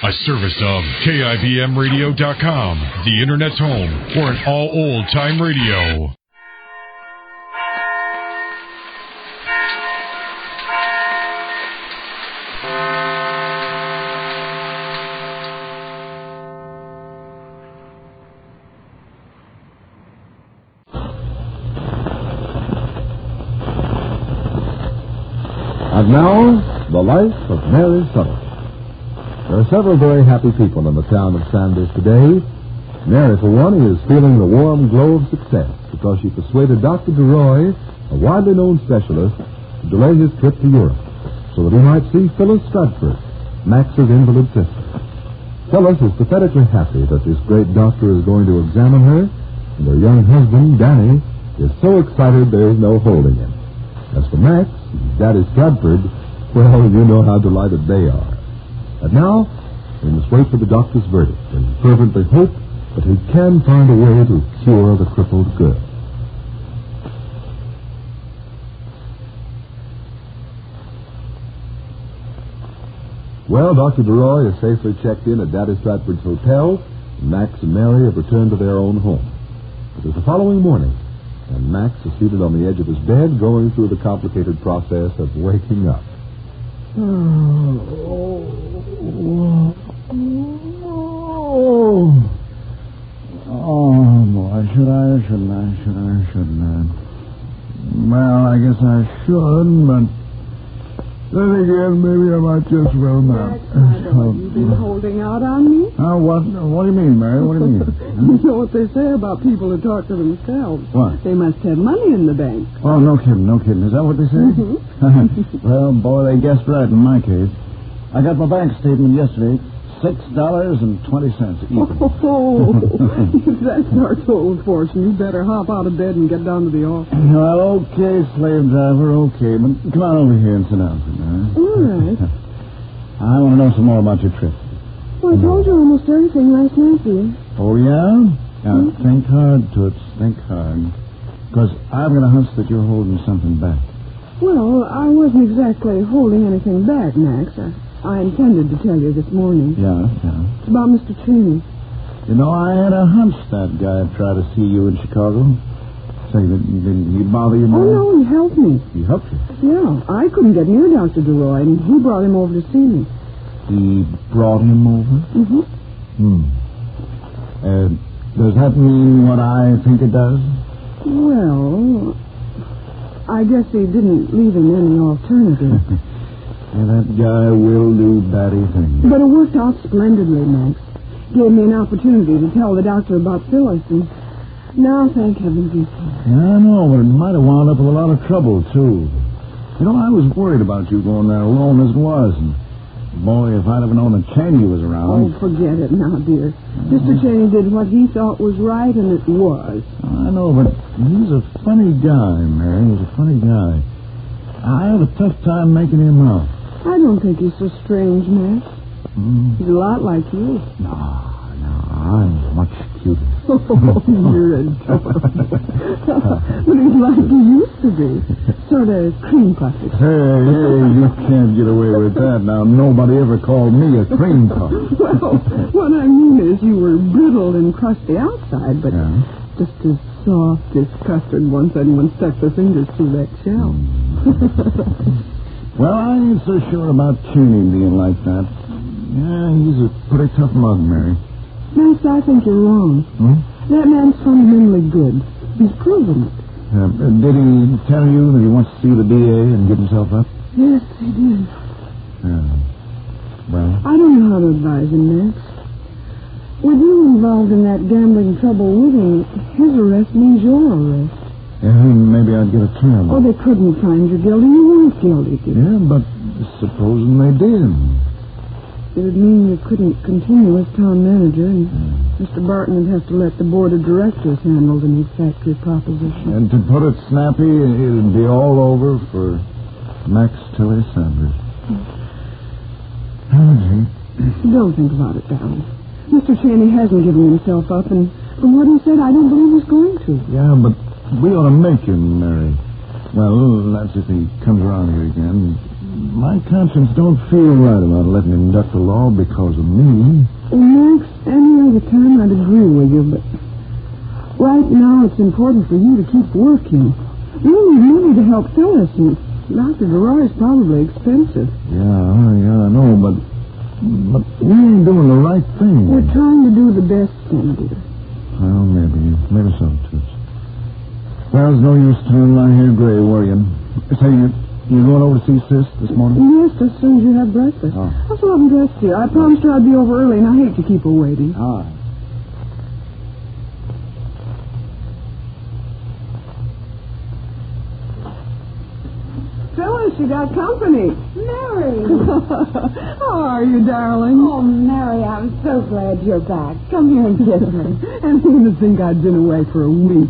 A service of KIBMradio.com, the Internet's home for an all old-time radio. And now, the life of Mary Sothern. There are several very happy people in the town of Sanders today. Mary, for one, is feeling the warm glow of success because she persuaded Dr. DeRoy, a widely known specialist, to delay his trip to Europe so that he might see Phyllis Stratford, Max's invalid sister. Phyllis is pathetically happy that this great doctor is going to examine her, and her young husband, Danny, is so excited there is no holding him. As for Max, Daddy Stratford, well, you know how delighted they are. And now, we must wait for the doctor's verdict and fervently hope that he can find a way to cure the crippled girl. Well, Dr. DeRoy is safely checked in at Daddy Stratford's hotel, and Max and Mary have returned to their own home. It is the following morning, and Max is seated on the edge of his bed going through the complicated process of waking up. Oh, boy, shouldn't I? Well, I guess I should, but then again, maybe I might just well not. You've been holding out on me? What do you mean, Mary? What do you mean? You know what they say about people who talk to themselves. What? They must have money in the bank. Oh, no kidding. Is that what they say? Mm-hmm. Well, boy, they guessed right in my case. I got my bank statement yesterday. $6.20 even. Oh, if that starts old fortune, you better hop out of bed and get down to the office. Well, okay, slave driver, okay. But come on over here and sit down. All right. I want to know some more about your trip. Well, I told you almost everything last night, dear. Oh, yeah? Now, think hard, Toots. Think hard. Because I've got a hunch that you're holding something back. Well, I wasn't exactly holding anything back, Max. I intended to tell you this morning. Yeah. It's about Mr. Cheney. You know, I had a hunch that guy tried to see you in Chicago. Say, did he bother you, Mary? Oh, no, he helped me. He helped you? Yeah, I couldn't get near Dr. DeRoy, and he brought him over to see me. He brought him over? Mm-hmm. Does that mean what I think it does? Well, I guess he didn't leave him any alternative. Yeah, that guy will do batty things. But it worked out splendidly, Max. Gave me an opportunity to tell the doctor about Phyllis, and now, thank heaven, he's here. Yeah, I know, but it might have wound up with a lot of trouble, too. You know, I was worried about you going there alone as it was, and boy, if I'd have known that Cheney was around... Oh, forget it now, dear. Mr. Cheney did what he thought was right, and it was. I know, but he's a funny guy, Mary. He's a funny guy. I have a tough time making him out. I don't think he's so strange, Max. He's a lot like you. No, I'm much cuter. Oh, you're a dog. But he's like he used to be. Sort of cream puffy. Hey, you can't get away with that now. Nobody ever called me a cream puff. Well, what I mean is you were brittle and crusty outside, but just as soft as custard once anyone stuck their fingers through that shell. Well, I ain't so sure about Cheney being like that. Yeah, he's a pretty tough mug, Mary. Max, I think you're wrong. That man's fundamentally good. He's proven it. Did he tell you that he wants to see the DA and give himself up? Yes, he did. Well? I don't know how to advise him, Max. With you involved in that gambling trouble with him, his arrest means your arrest. Yeah, maybe I'd get a term. Oh, they couldn't find you guilty. You weren't guilty, dear. Yeah, but supposing they did. It would mean you couldn't continue as town manager, and Mr. Barton would have to let the board of directors handle the new factory proposition. And to put it snappy, it'd be all over for Max Tilly Sanders. Don't think about it, darling. Mr. Cheney hasn't given himself up, and from what he said, I don't believe he's going to. Yeah, but we ought to make him, Mary. Well, that's if he comes around here again. my conscience don't feel right about letting him duck the law because of me. Max, any other time I'd agree with you, but right now it's important for you to keep working. You need money to help Phyllis, and Dr. DeRoy is probably expensive. Yeah, I know, but we ain't doing the right thing. We're trying to do the best thing, dear. Well, maybe so, too. Well, there's no use to lie here gray worrying. Say, you going over to see Sis this morning? Yes, as soon as you have breakfast. Oh. I'll go up and dress, dear. I promised her I'd be over early, and I hate to keep her waiting. All right. Phyllis, you got company. Mary! How are you, darling? Oh, Mary, I'm so glad you're back. Come here and kiss me. And who would think I'd been away for a week?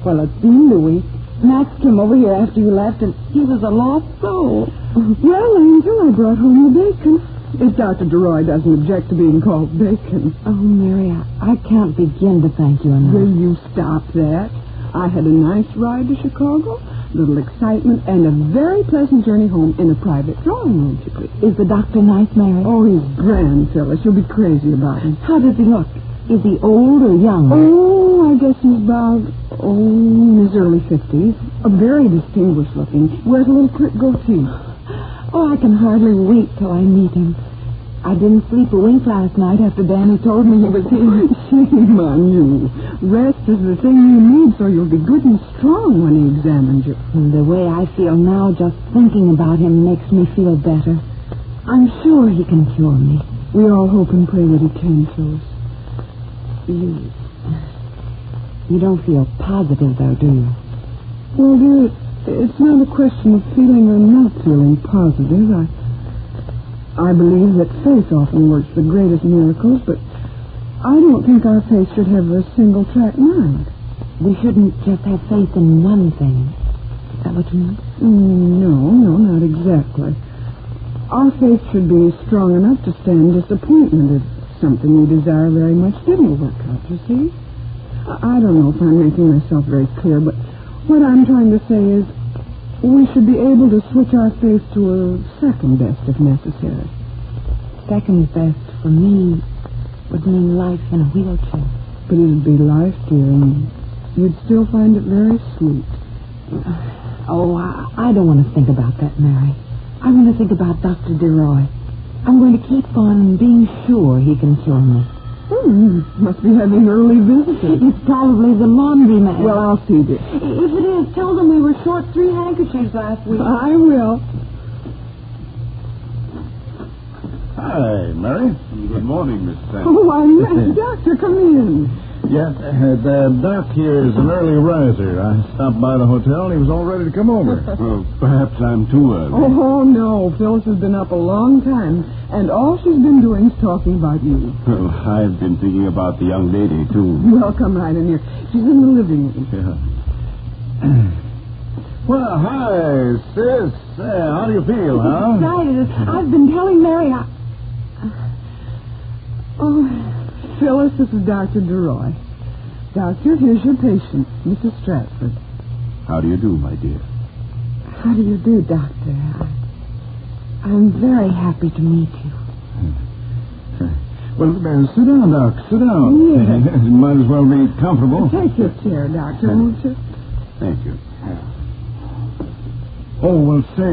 Well, it's been a week. Max came over here after you left, and he was a lost soul. Well, Angel, I brought home the bacon. If Dr. DeRoy doesn't object to being called bacon. Oh, Mary, I can't begin to thank you enough. Will you stop that? I had a nice ride to Chicago, little excitement, and a very pleasant journey home in a private drawing room, chickly. Is the doctor nice, Mary? Oh, he's grand, Phyllis. You'll be crazy about him. How does he look? Is he old or young? Oh, I guess he's about, in his early 50s. Very distinguished looking. Wears a little quick goatee. Oh, I can hardly wait till I meet him. I didn't sleep a wink last night after Danny told me he was here. Shame on you. Rest is the thing you need so you'll be good and strong when he examines you. And the way I feel now, just thinking about him makes me feel better. I'm sure he can cure me. We all hope and pray that he can, Phyllis. You don't feel positive, though, do you? Well, dear, it's not a question of feeling or not feeling positive. I believe that faith often works the greatest miracles, but I don't think our faith should have a single-track mind. We shouldn't just have faith in one thing. Is that what you mean? No, not exactly. Our faith should be strong enough to stand disappointment if something we desire very much didn't work out, you see? I don't know if I'm making myself very clear, but what I'm trying to say is we should be able to switch our faith to a second best if necessary. Second best for me would mean life in a wheelchair. But it'd be life, dear, and you'd still find it very sweet. Oh, I don't want to think about that, Mary. I want to think about Dr. DeRoy. I'm going to keep on being sure he can cure me. Must be having early visitors. It's probably the laundryman. Well, I'll see this. If it is, tell them we were short 3 handkerchiefs last week. I will. Hi, Mary. Good morning, Miss Sanders. Oh, why, Doctor, come in. Yeah, the doc here is an early riser. I stopped by the hotel and he was all ready to come over. Well, perhaps I'm too early. Oh, no. Phyllis has been up a long time, and all she's been doing is talking about you. Well, I've been thinking about the young lady, too. Well, come right in here. She's in the living room. Yeah. Well, hi, sis. How do you feel, huh? Excited. I've been telling Mary Oh, Phyllis, this is Dr. DeRoy. Doctor, here's your patient, Mrs. Stratford. How do you do, my dear? How do you do, Doctor? I'm very happy to meet you. Well, sit down, Doc. Sit down. Yes. You might as well be comfortable. Take your chair, Doctor, won't you? Thank you. Oh, well, say,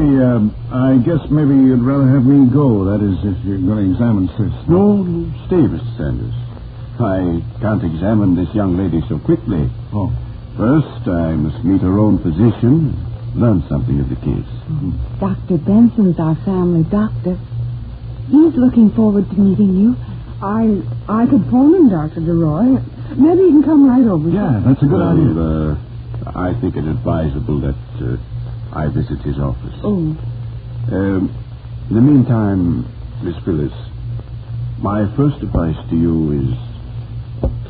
I guess maybe you'd rather have me go. That is, if you're going to examine Sis. No, stay, Mr. Sanders. I can't examine this young lady so quickly. Oh. First, I must meet her own physician and learn something of the case. Dr. Benson's our family doctor. He's looking forward to meeting you. I could phone him, Dr. DeRoy. Maybe he can come right over. Yeah, that's a good idea. I think it advisable that I visit his office. Oh. In the meantime, Miss Phyllis, my first advice to you is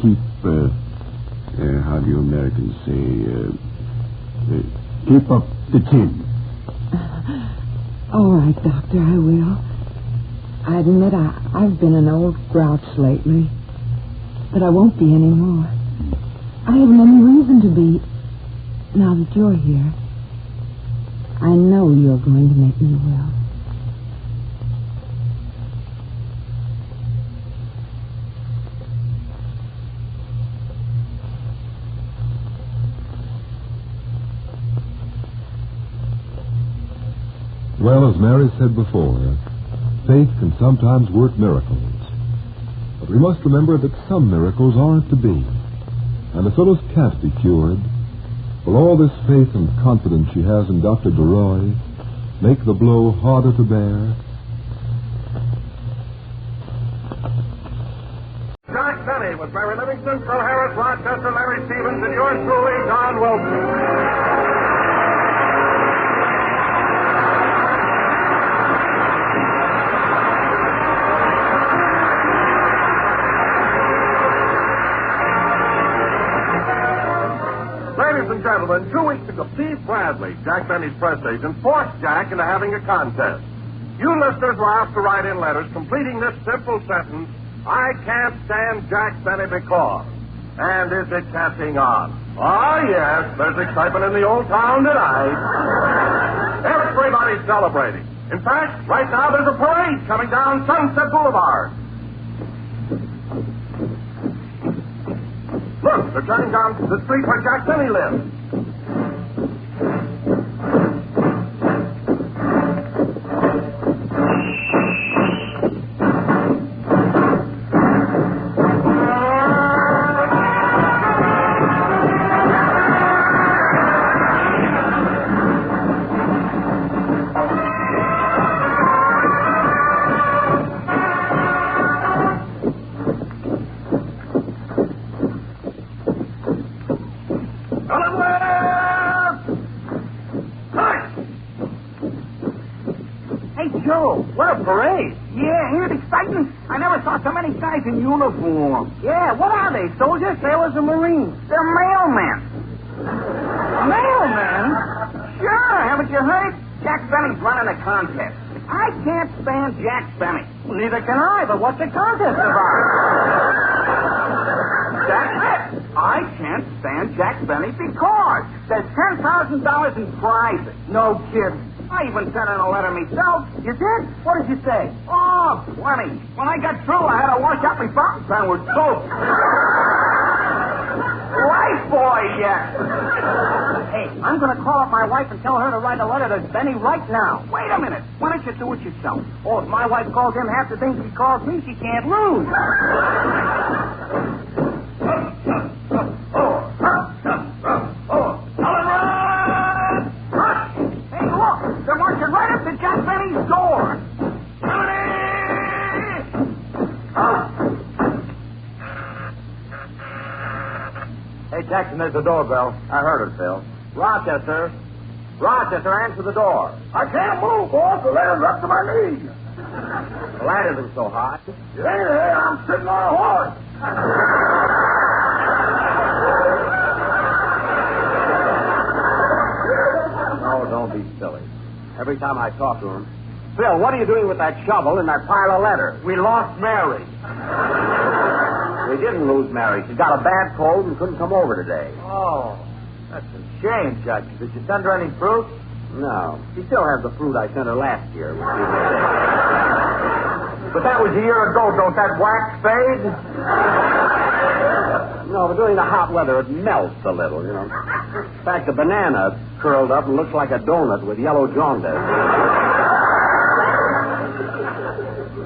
keep, how do you Americans say, keep up the chin. All right, Doctor, I will. I admit I've been an old grouch lately, but I won't be anymore. I haven't any reason to be now that you're here. I know you're going to make me well. Well, as Mary said before, faith can sometimes work miracles. But we must remember that some miracles aren't to be. And if Phyllis can't be cured, will all this faith and confidence she has in Dr. DeRoy make the blow harder to bear? Jack Benny with Barry Livingston, Phil Harris, Rochester, Larry Stevens, and yours truly, Don Wilson. Ladies and gentlemen, 2 weeks ago, Steve Bradley, Jack Benny's press agent, forced Jack into having a contest. You listeners were asked to write in letters completing this simple sentence, I can't stand Jack Benny because. And is it catching on? Oh, yes, there's excitement in the old town tonight. Everybody's celebrating. In fact, right now there's a parade coming down Sunset Boulevard. Look, they're turning down the street where Jack Benny lives. Guys in uniform. Yeah, what are they? Soldiers, sailors, or Marines? They're mailmen. Mailmen? Sure, haven't you heard? Jack Benny's running a contest. I can't stand Jack Benny. Well, neither can I, but what's the contest about? That's it. I can't stand Jack Benny because there's $10,000 in prizes. No kidding. I even sent in a letter myself. You did? What did you say? Oh, plenty. When I got through, I had to wash up my fountain pen with soap. Right, boy, yes. Hey, I'm going to call up my wife and tell her to write a letter to Benny right now. Wait a minute. Why don't you do it yourself? Oh, if my wife calls him half the things he calls me, she can't lose. Right up to Jack Benny's door. Hey, Jackson, there's the doorbell. I heard it, Phil. Rochester. Rochester, answer the door. I can't move, boss. The ladder's up to my knees. The ladder isn't so high. It ain't there. I'm sitting on a horse. No, don't be silly. Every time I talk to him, Phil, what are you doing with that shovel and that pile of letters? We lost Mary. We didn't lose Mary. She got a bad cold and couldn't come over today. Oh, that's a shame, Jack. Did you send her any fruit? No. She still has the fruit I sent her last year. But that was a year ago. Don't that wax fade? No, but during the hot weather, it melts a little, you know. In fact, the banana curled up and looks like a donut with yellow jaundice.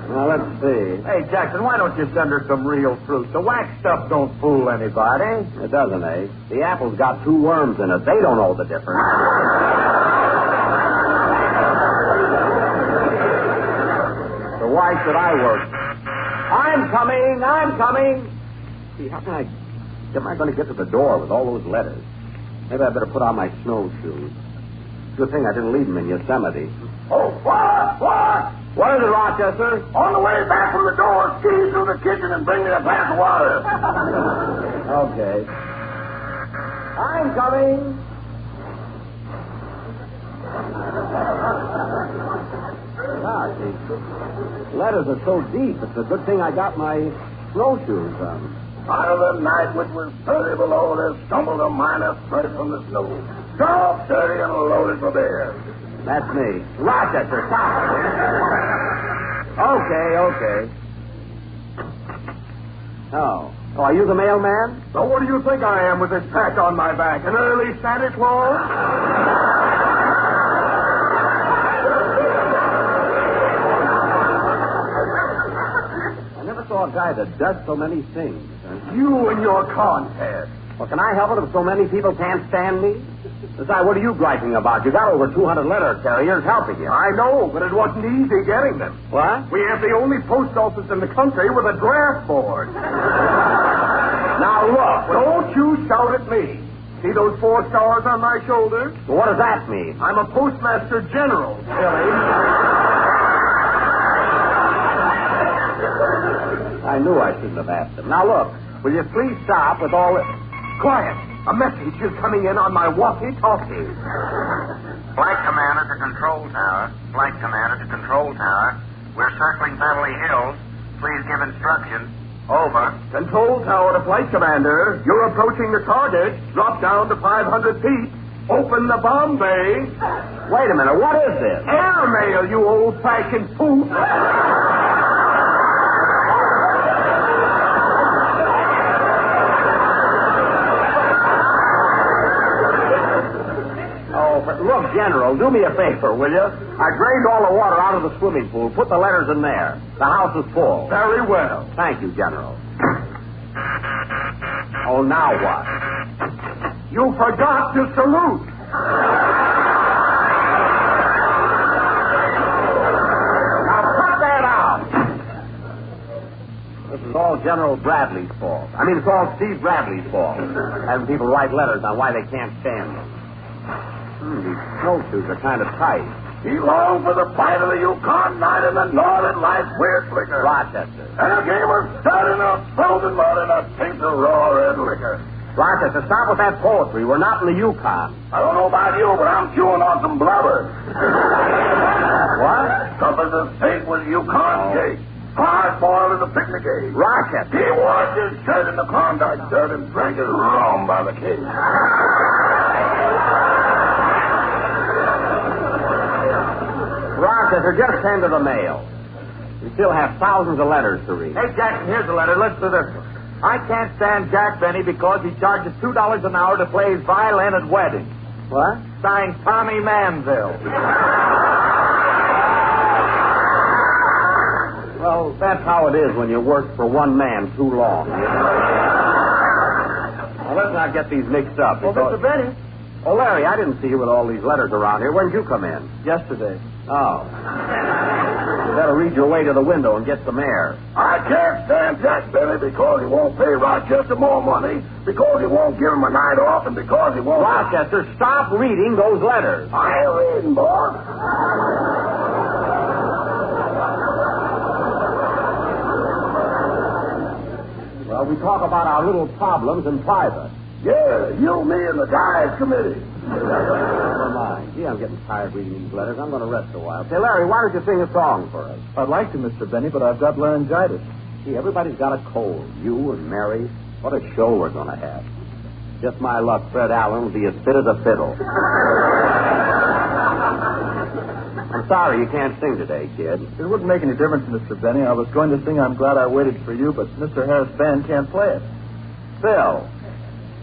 Now, let's see. Hey, Jackson, why don't you send her some real fruit? The wax stuff don't fool anybody. It doesn't, eh? The apple's got 2 worms in it. They don't know the difference. So why should I work? I'm coming. See, how am I going to get to the door with all those letters? Maybe I better put on my snowshoes. Good thing I didn't leave them in Yosemite. Oh, what? What is it, Rochester? On the way back from the door, squeeze through the kitchen and bring me a glass of water. Okay. I'm coming. Gosh, these letters are so deep. It's a good thing I got my snowshoes on. Out of the night, which was 30 below, there stumbled a miner fresh from the snow. Stop, dirty, and loaded for bear. That's me. Rochester, stop. Okay. Oh, are you the mailman? So what do you think I am with this pack on my back? An early Santa Claus? I never saw a guy that does so many things. You and your contest. Well, can I help it if so many people can't stand me? Besides, what are you griping about? You got over 200 letter carriers helping you. I know, but it wasn't easy getting them. What? We have the only post office in the country with a draft board. Now, look, don't you shout at me. See those 4 stars on my shoulders? Well, what does that mean? I'm a postmaster general, silly. I knew I shouldn't have asked him. Now, look, will you please stop with all this? Quiet. A message is coming in on my walkie-talkie. Flight Commander to Control Tower. Flight Commander to Control Tower. We're circling Beverly Hills. Please give instructions. Over. Control Tower to Flight Commander. You're approaching the target. Drop down to 500 feet. Open the bomb bay. Wait a minute, what is this? Airmail, you old-fashioned fool. Look, General, do me a favor, will you? I drained all the water out of the swimming pool. Put the letters in there. The house is full. Very well. Thank you, General. Oh, now what? You forgot to salute. Now cut that out. This is all General Bradley's fault. It's all Steve Bradley's fault. Having people write letters on why they can't stand them. These snowshoes are kind of tight. He longed for the fight of the Yukon night and the Northern Lights weird flicker. Rochester. And a game of stud and a frozen mud and a taste of raw red liquor. Rochester, stop with that poetry. We're not in the Yukon. I don't know about you, but I'm chewing on some blubber. What? Covers the steak with Yukon cake. Hard boiled as a picnic egg. Rochester. He washed his shirt in the Klondike dirt and drank his rum by the case. Rochester, just send to the mail. We still have thousands of letters to read. Hey, Jackson, here's a letter. Listen to this one. I can't stand Jack Benny because he charges $2 an hour to play his violin at weddings. What? Signed Tommy Manville. Well, that's how it is when you work for one man too long. Now, let's not get these mixed up. Well, Mr. Benny. Oh, Larry, I didn't see you with all these letters around here. When did you come in? Yesterday. Oh. You better read your way to the window and get some air. I can't stand Jack Benny because he won't pay Rochester more money, because he won't give him a night off, and because he won't... Rochester, stop reading those letters. I ain't reading, boy. Well, we talk about our little problems in private. Yeah, you, me, and the guys committee. Never mind. Gee, I'm getting tired reading these letters. I'm going to rest a while. Say, Larry, why don't you sing a song for us? I'd like to, Mr. Benny, but I've got laryngitis. Gee, everybody's got a cold. You and Mary. What a show we're going to have. Just my luck, Fred Allen will be as fit as a fiddle. I'm sorry you can't sing today, kid. It wouldn't make any difference, Mr. Benny. I was going to sing I'm Glad I Waited for You, but Mr. Harris' band can't play it. Phil,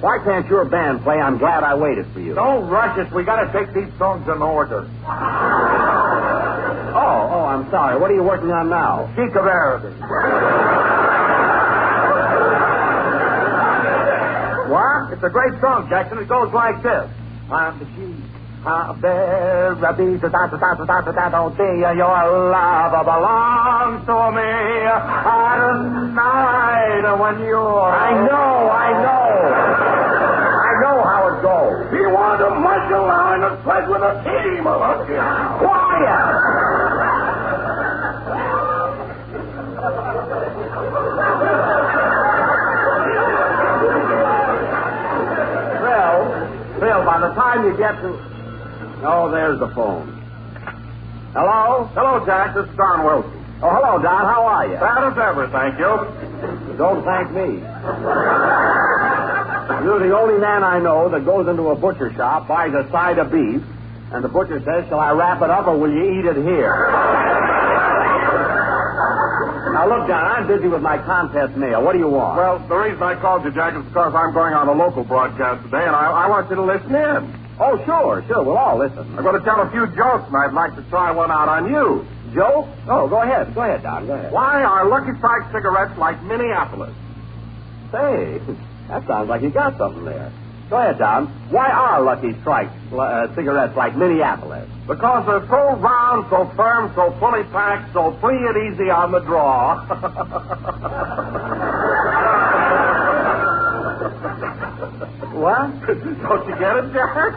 why can't your band play I'm Glad I Waited for You? Don't rush us. We got to take these songs in order. Oh, I'm sorry. What are you working on now? Sheik of Arabic. What? It's a great song, Jackson. It goes like this. I'm the Sheik of Arabic. Your love belongs to me. Tonight when you're... I know how it goes. He wanted to march around and fight with a team of us. Quiet! Phil, by the time you get to... Oh, there's the phone. Hello? Hello, Jack. This is Don Wilson. Oh, hello, Don. How are you? Bad as ever, thank you. Don't thank me. You're the only man I know that goes into a butcher shop, buys a side of beef, and the butcher says, shall I wrap it up or will you eat it here? Now, look, John, I'm busy with my contest mail. What do you want? Well, the reason I called you, Jack, is because I'm going on a local broadcast today, and I want you to listen in. Oh, sure. We'll all listen. I'm going to tell a few jokes, and I'd like to try one out on you. Joke? Oh, go ahead. Go ahead, Don. Go ahead. Why are Lucky Strike cigarettes like Minneapolis? Say, that sounds like you got something there. Go ahead, Don. Why are Lucky Strike cigarettes like Minneapolis? Because they're so round, so firm, so fully packed, so free and easy on the draw. What? Don't you get it, Jack?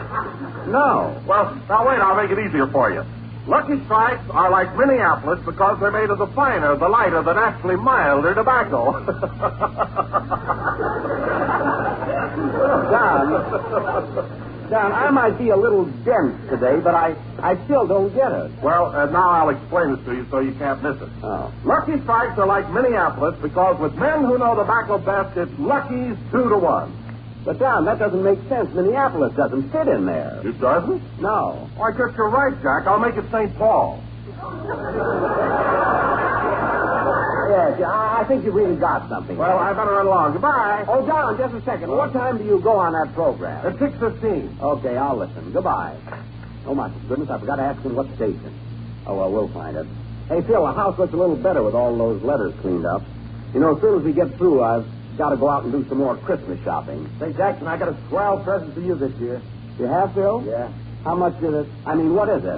No. Well, now wait, I'll make it easier for you. Lucky Strikes are like Minneapolis because they're made of the finer, the lighter, the naturally milder tobacco. Don, I might be a little dense today, but I still don't get it. Well, now I'll explain it to you so you can't miss it. Oh. Lucky Strikes are like Minneapolis because with men who know tobacco best, it's Lucky's 2-to-1. But, Don, that doesn't make sense. Minneapolis doesn't fit in there. It doesn't? No. Why, I guess you're right, Jack. I'll make it St. Paul. Yes, I think you really got something. Well, I better run along. Goodbye. Oh, Don, just a second. What time do you go on that program? At 6:15. Okay, I'll listen. Goodbye. Oh, my goodness, I forgot to ask him what station. Oh, well, we'll find it. Hey, Phil, the house looks a little better with all those letters cleaned up. You know, as soon as we get through, I've got to go out and do some more Christmas shopping. Say, Jackson, I got a swell present for you this year. You have, Phil? Yeah. How much is it? I mean, what is it?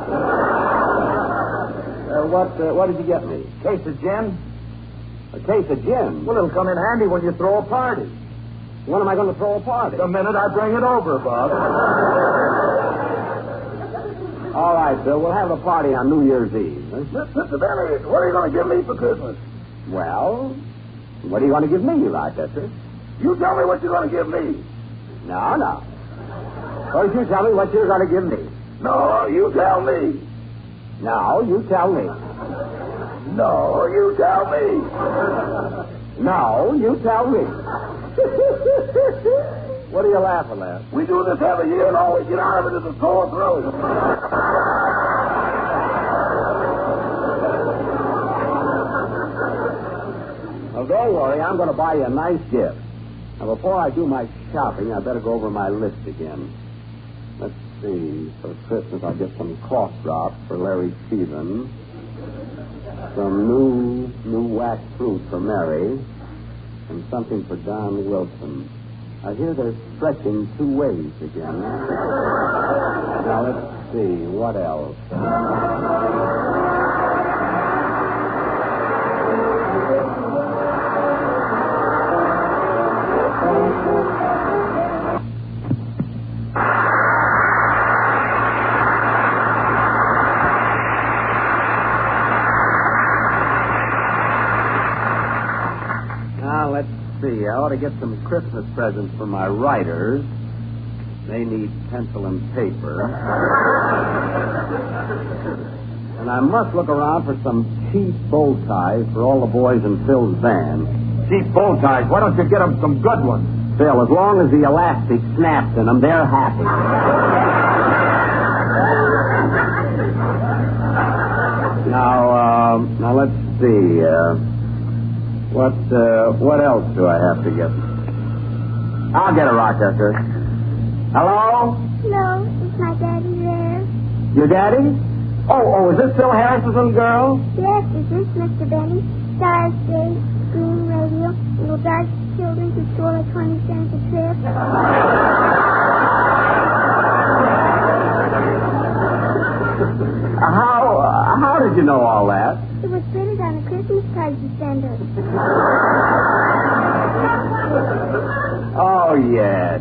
What did you get me? Case of gin. A case of gin? Well, it'll come in handy when you throw a party. When am I going to throw a party? The minute I bring it over, Bob. All right, Bill. We'll have a party on New Year's Eve. Mr. Benny, what are you going to give me for Christmas? Well, what are you going to give me, Rochester? You tell me what you're going to give me. No. Why don't you tell me what you're going to give me? No, you tell me. No, you tell me. No, you tell me. No, you tell me. What are you laughing at? We do this every year and always get out of it at the sore throat. Well, don't worry. I'm going to buy you a nice gift. Now, before I do my shopping, I better go over my list again. Let's see. For Christmas, I'll get some cough drops for Larry Stevens, some new wax fruit for Mary, and something for Don Wilson. I hear they're stretching 2 ways again. Now, let's see. What else? I ought to get some Christmas presents for my writers. They need pencil and paper. And I must look around for some cheap bow ties for all the boys in Phil's band. Cheap bow ties. Why don't you get them some good ones? Phil, as long as the elastic snaps in them, they're happy. Now let's see. What else do I have to get? I'll get a Rochester. Hello? Hello, is my daddy there? Your daddy? Oh, is this Phil Harris's little girl? Yes, is this Mr. Benny? Stars, Day, Green Radio, and will drive children to school at 20 cents a trip? How did you know all that? It was printed on a Christmas card you sent us. Oh, yes.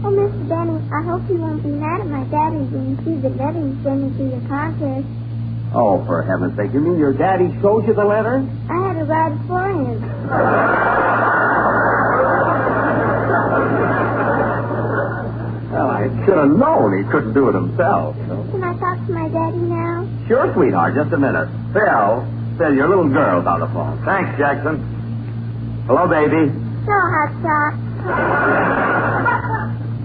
Oh, Mr. Benny, I hope you won't be mad at my daddy when you see the letter he sent me to your contest. Oh, for heaven's sake. You mean your daddy showed you the letter? I had to write it for him. Well, I should have known he couldn't do it himself. Can I talk to my daddy now? Sure, sweetheart. Just a minute. Phil, your little girl's on the phone. Thanks, Jackson. Hello, baby. So, Hot Shot.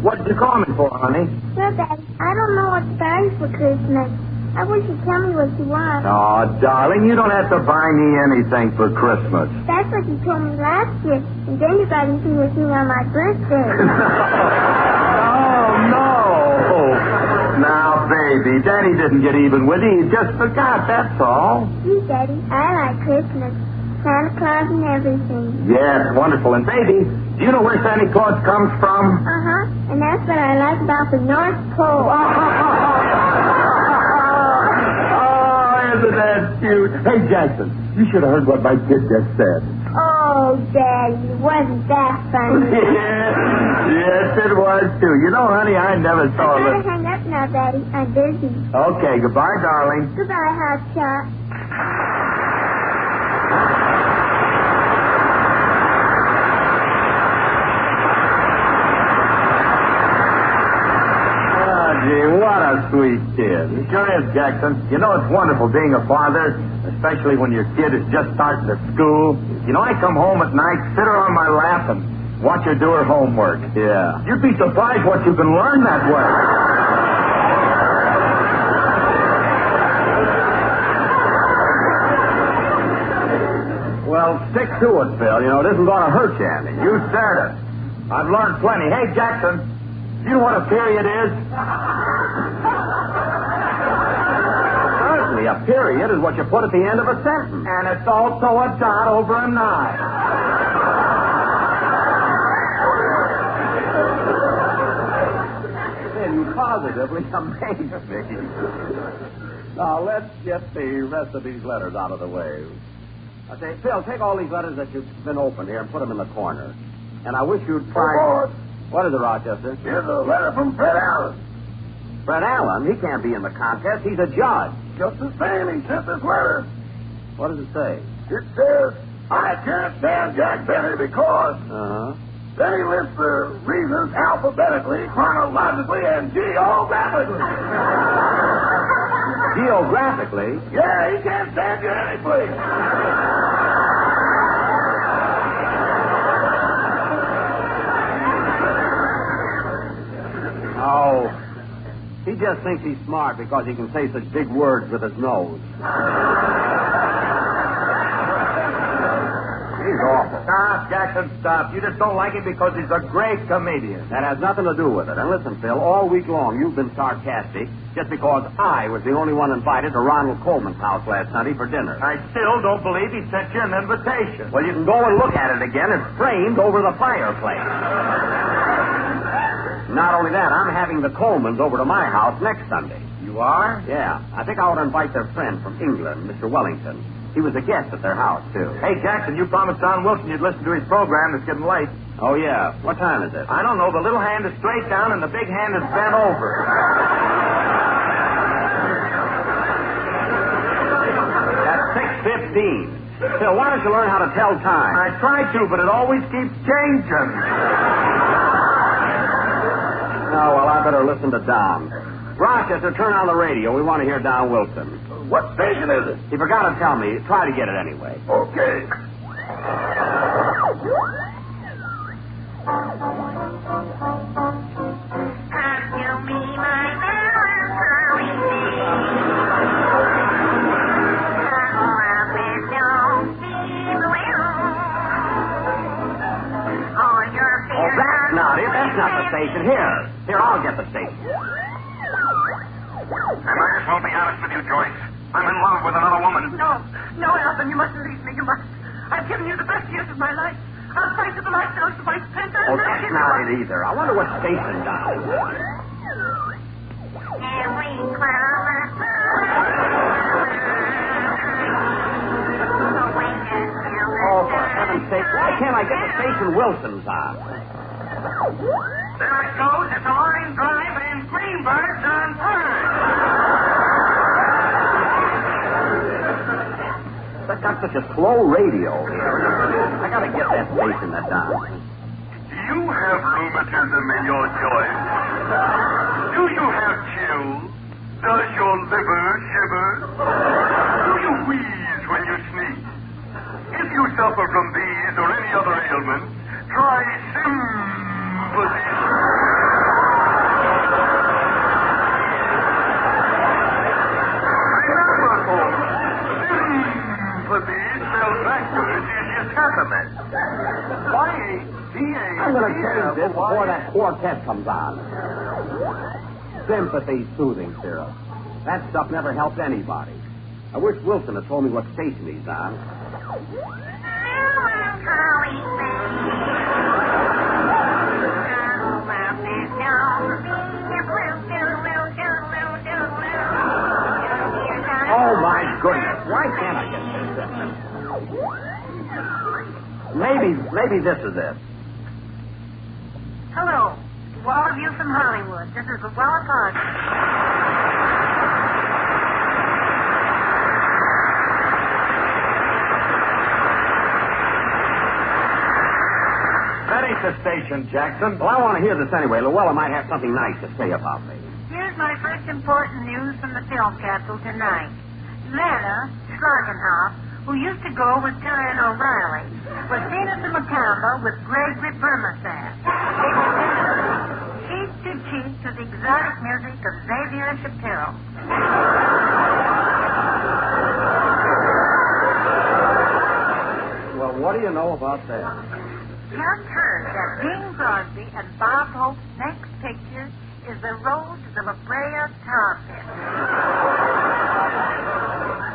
What did you call me for, honey? Sure, Daddy. I don't know what's buying for Christmas. I wish you'd tell me what you want. Oh, darling, you don't have to buy me anything for Christmas. That's what you told me last year. And then you got even with me on my birthday. Oh, no. Now, baby, Daddy didn't get even with you. He just forgot, that's all. Gee, Daddy, I like Christmas. Santa Claus and everything. Yes, wonderful. And, baby, do you know where Santa Claus comes from? Uh-huh. And that's what I like about the North Pole. Isn't that cute? Hey, Jackson, you should have heard what my kid just said. Oh, Daddy, wasn't that funny? Yes, it was, too. You know, honey, I never saw I it. gotta hang up now, Daddy. I'm busy. Okay, goodbye, darling. Goodbye, Hot Shot. What a sweet kid. It sure is, Jackson. You know, it's wonderful being a father, especially when your kid is just starting to school. You know, I come home at night, sit her on my lap, and watch her do her homework. Yeah. You'd be surprised what you can learn that way. Well, stick to it, Phil. You know, it isn't going to hurt you any. You said it. I've learned plenty. Hey, Jackson, do you know what a period is? Certainly, a period is what you put at the end of a sentence. And it's also a dot over a nine. Phil, you positively amaze me. Now, let's get the rest of these letters out of the way. Okay, Phil, take all these letters that you've been opened here and put them in the corner. And I wish you'd try... What is it, Rochester? Here's a letter from Fred Allen. Fred Allen? He can't be in the contest. He's a judge. Just the same, he sent this letter. What does it say? It says, I can't stand Jack Benny because... Uh-huh. Then he lists the reasons alphabetically, chronologically, and geographically. Geographically? Yeah, he can't stand you any place. Oh, he just thinks he's smart because he can say such big words with his nose. He's awful. Stop, Jackson, stop. You just don't like him because he's a great comedian. That has nothing to do with it. And listen, Phil, all week long you've been sarcastic just because I was the only one invited to Ronald Coleman's house last Sunday for dinner. I still don't believe he sent you an invitation. Well, you can go and look at it again. It's framed over the fireplace. Not only that, I'm having the Colemans over to my house next Sunday. You are? Yeah. I think I ought to invite their friend from England, Mr. Wellington. He was a guest at their house, too. Hey, Jackson, you promised Don Wilson you'd listen to his program. It's getting late. Oh, yeah. What time is it? I don't know. The little hand is straight down and the big hand is bent over. That's 6:15. Phil, why don't you learn how to tell time? I try to, but it always keeps changing. Oh, well, I better listen to Don. Rochester, turn on the radio. We want to hear Don Wilson. What station is it? He forgot to tell me. Try to get it anyway. Okay. That's not the station. Here, I'll get the station. I might as well be honest with you, Joyce. I'm in love with another woman. No, Alvin, you mustn't leave me. You must. I've given you the best years of my life. I'll fight to the last ounce of my spent. Oh, that's not it either. I wonder what station down. Oh, for heaven's sake, why can't I get the station Wilson's on? There it goes. It's a line drive and Greenberg's on third. I've got such a slow radio here. I gotta get that station down. You have rheumatism in your joints. Do you have chills? Does your liver shiver? Do you wheeze when you sneeze? If you suffer from these or any other ailment, try Sim peppermint. I'm going to change this before that quartet comes on. Sympathy soothing syrup. That stuff never helped anybody. I wish Wilson had told me what station he's on. Oh, my goodness. Why can't I get this? Maybe this is it. Hello. To all of you from Hollywood. This is Luella Parker. That ain't the station, Jackson. Well, I want to hear this anyway. Luella might have something nice to say about me. Here's my first important news from the film capital tonight. Lana Schlagenhoff, who used to go with Karen O'Reilly, was seen at the Macamba with Gregory Burmasath. They were dancing cheek to cheek to the exotic music of Xavier Shapiro. Well, what do you know about that? Just heard that Bing Crosby and Bob Hope's next picture is The Road to the La Brea Tar Pit.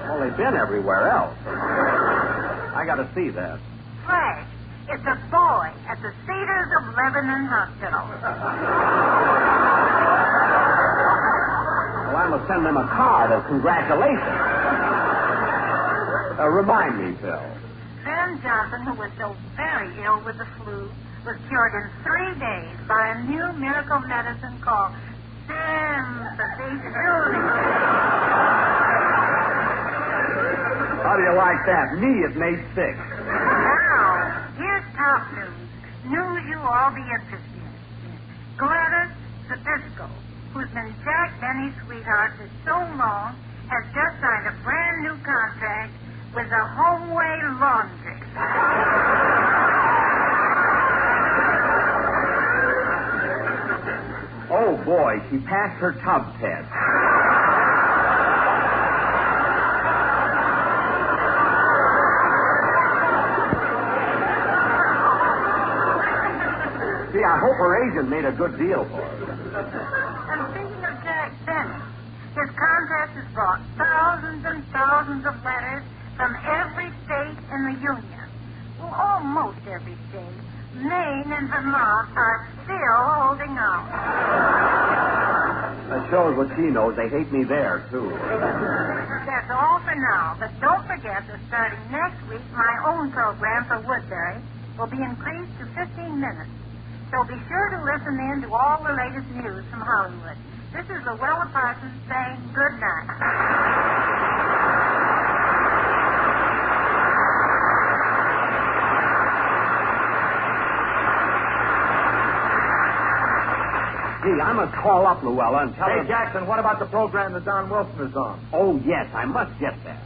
Well, they've been everywhere else. I got to see that. Flash, it's a boy at the Cedars of Lebanon Hospital. Well, I must send them a card of congratulations. Remind me, Phil. Ben Johnson, who was so very ill with the flu, was cured in 3 days by a new miracle medicine called sympathy soothing. How do you like that? Me, it made sick. Now, here's top news. News you'll all be interested in. Gladys Zabisco, who's been Jack Benny's sweetheart for so long, has just signed a brand new contract with the Homeway Laundry. Oh, boy, she passed her tub test. See, I hope her agent made a good deal for her. And speaking of Jack Benny, his contest has brought thousands and thousands of letters from every state in the Union. Well, almost every state. Maine and Vermont are still holding out. That shows what she knows. They hate me there, too. That's all for now. But don't forget that starting next week, my own program for Woodbury will be increased to 15 minutes. So be sure to listen in to all the latest news from Hollywood. This is Luella Parsons saying good night. Gee, I must call up Luella and tell her... Hey, Jackson, what about the program that Don Wilson is on? Oh, yes, I must get that.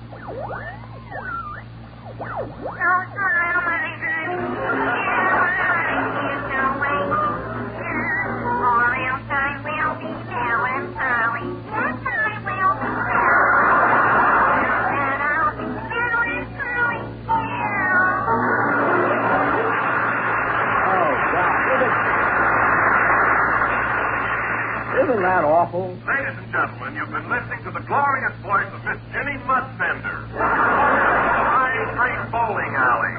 Isn't that awful? Ladies and gentlemen, you've been listening to the glorious voice of Miss Jenny Mudfender. High Street Bowling Alley.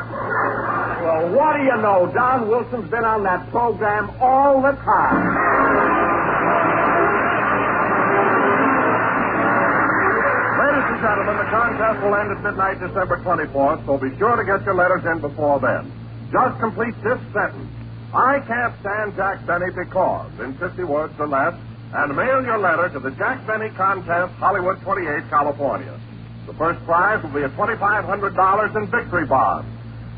Well, what do you know? Don Wilson's been on that program all the time. Ladies and gentlemen, the contest will end at midnight December 24th, so be sure to get your letters in before then. Just complete this sentence. I can't stand Jack Benny because, in 50 words or less, and mail your letter to the Jack Benny Contest, Hollywood 28, California. The first prize will be a $2,500 in victory bonds.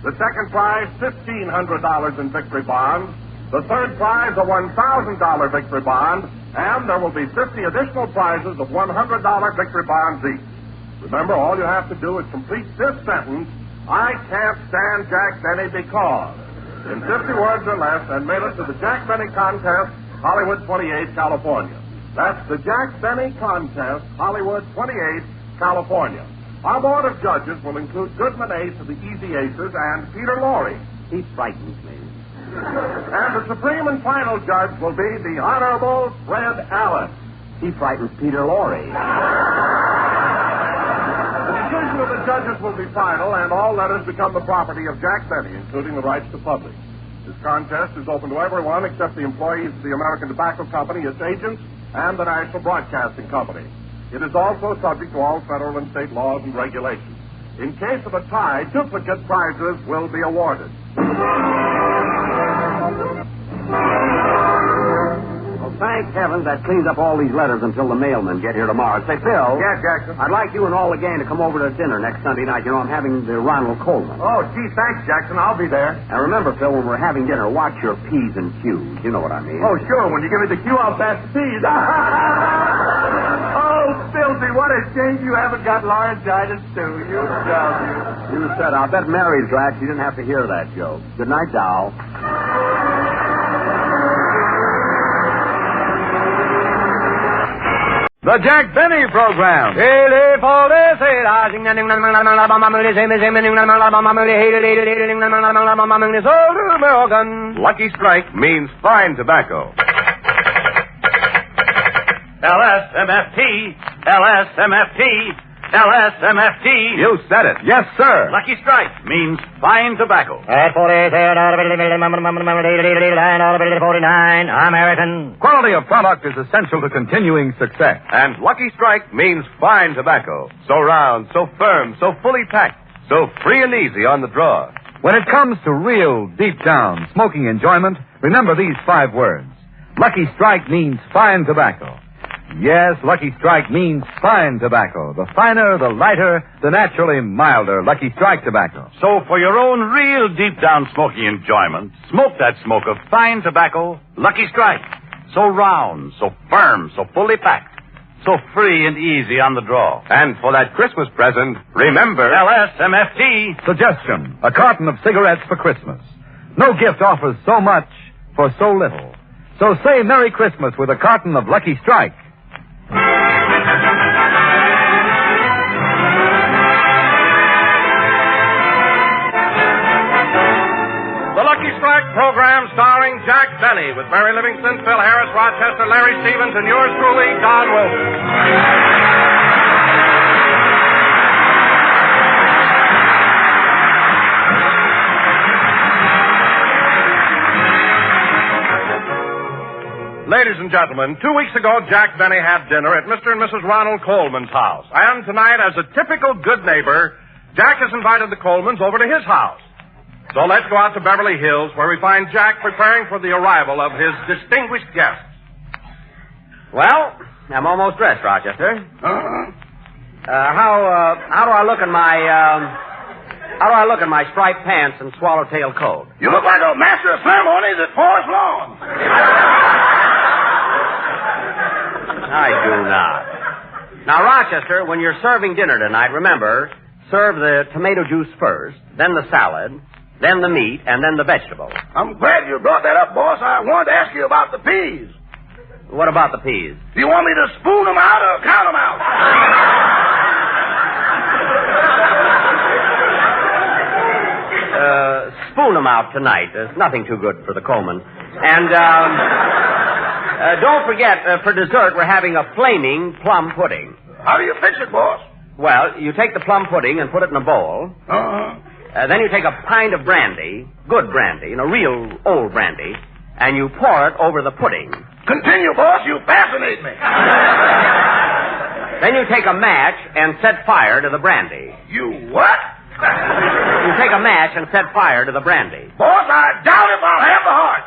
The second prize, $1,500 in victory bonds. The third prize, a $1,000 victory bond. And there will be 50 additional prizes of $100 victory bonds each. Remember, all you have to do is complete this sentence, I can't stand Jack Benny because, in 50 words or less, and mail it to the Jack Benny Contest, Hollywood 28, California. That's the Jack Benny Contest, Hollywood 28, California. Our board of judges will include Goodman Ace of the Easy Aces and Peter Lorre. He frightens me. And the supreme and final judge will be the Honorable Fred Allen. He frightens Peter Lorre. The decision of the judges will be final, and all letters become the property of Jack Benny, including the rights to publish. This contest is open to everyone except the employees of the American Tobacco Company, its agents, and the National Broadcasting Company. It is also subject to all federal and state laws and regulations. In case of a tie, duplicate prizes will be awarded. Well, thank heavens that cleans up all these letters until the mailmen get here tomorrow. Say, Phil. Yeah, Jackson? I'd like you and all the gang to come over to dinner next Sunday night. You know, I'm having the Ronald Coleman. Oh, gee, thanks, Jackson. I'll be there. Now, remember, Phil, when we're having dinner, watch your P's and Q's. You know what I mean. Oh, sure. When you give me the Q, I'll pass the P's. Oh, Filthy, what a shame you haven't got laryngitis, too. You said, I'll bet Mary's glad she didn't have to hear that joke. Good night, doll. The Jack Benny Program. Lucky Strike means fine tobacco. LSMFT, LSMFT, LSMFT. You said it. Yes, sir. Lucky Strike means fine tobacco. At 49, American. Quality of product is essential to continuing success. And Lucky Strike means fine tobacco. So round, so firm, so fully packed, so free and easy on the draw. When it comes to real, deep-down smoking enjoyment, remember these 5 words. Lucky Strike means fine tobacco. Yes, Lucky Strike means fine tobacco. The finer, the lighter, the naturally milder Lucky Strike tobacco. So for your own real deep-down smoking enjoyment, smoke that smoke of fine tobacco, Lucky Strike. So round, so firm, so fully packed, so free and easy on the draw. And for that Christmas present, remember... LSMFT. Suggestion, a carton of cigarettes for Christmas. No gift offers so much for so little. So say Merry Christmas with a carton of Lucky Strike. The Lucky Strike program starring Jack Benny with Mary Livingston, Phil Harris, Rochester, Larry Stevens, and yours truly, Don Wilson. Ladies and gentlemen, 2 weeks ago, Jack Benny had dinner at Mr. and Mrs. Ronald Coleman's house. And tonight, as a typical good neighbor, Jack has invited the Colemans over to his house. So let's go out to Beverly Hills, where we find Jack preparing for the arrival of his distinguished guests. Well, I'm almost dressed, Rochester. How do I look in my striped pants and swallowtail coat? You look like a master of ceremonies at Forest Lawn. I do not. Now, Rochester, when you're serving dinner tonight, remember, serve the tomato juice first, then the salad, then the meat, and then the vegetables. I'm glad you brought that up, boss. I wanted to ask you about the peas. What about the peas? Do you want me to spoon them out or count them out? Spoon them out tonight. There's nothing too good for the Coleman. And, don't forget, for dessert, we're having a flaming plum pudding. How do you fix it, boss? Well, you take the plum pudding and put it in a bowl. Then you take a pint of brandy, good brandy, real old brandy, and you pour it over the pudding. Continue, boss. You fascinate me. Then you take a match and set fire to the brandy. You what? You take a match and set fire to the brandy. Boss, I doubt if I'll have the heart.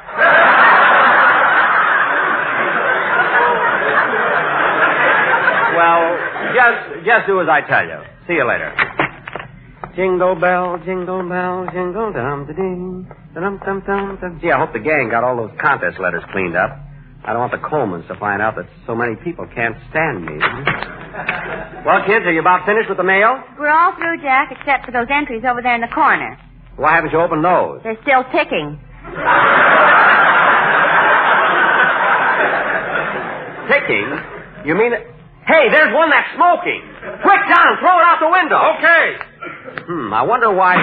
Well, just do as I tell you. See you later. Jingle bell, jingle dum-da-ding, dum-dum-dum-dum. Gee, I hope the gang got all those contest letters cleaned up. I don't want the Colemans to find out that so many people can't stand me. Well, kids, are you about finished with the mail? We're all through, Jack, except for those entries over there in the corner. Why haven't you opened those? They're still ticking. Ticking? You mean... Hey, there's one that's smoking. Quick, Don, throw it out the window. Okay. I wonder why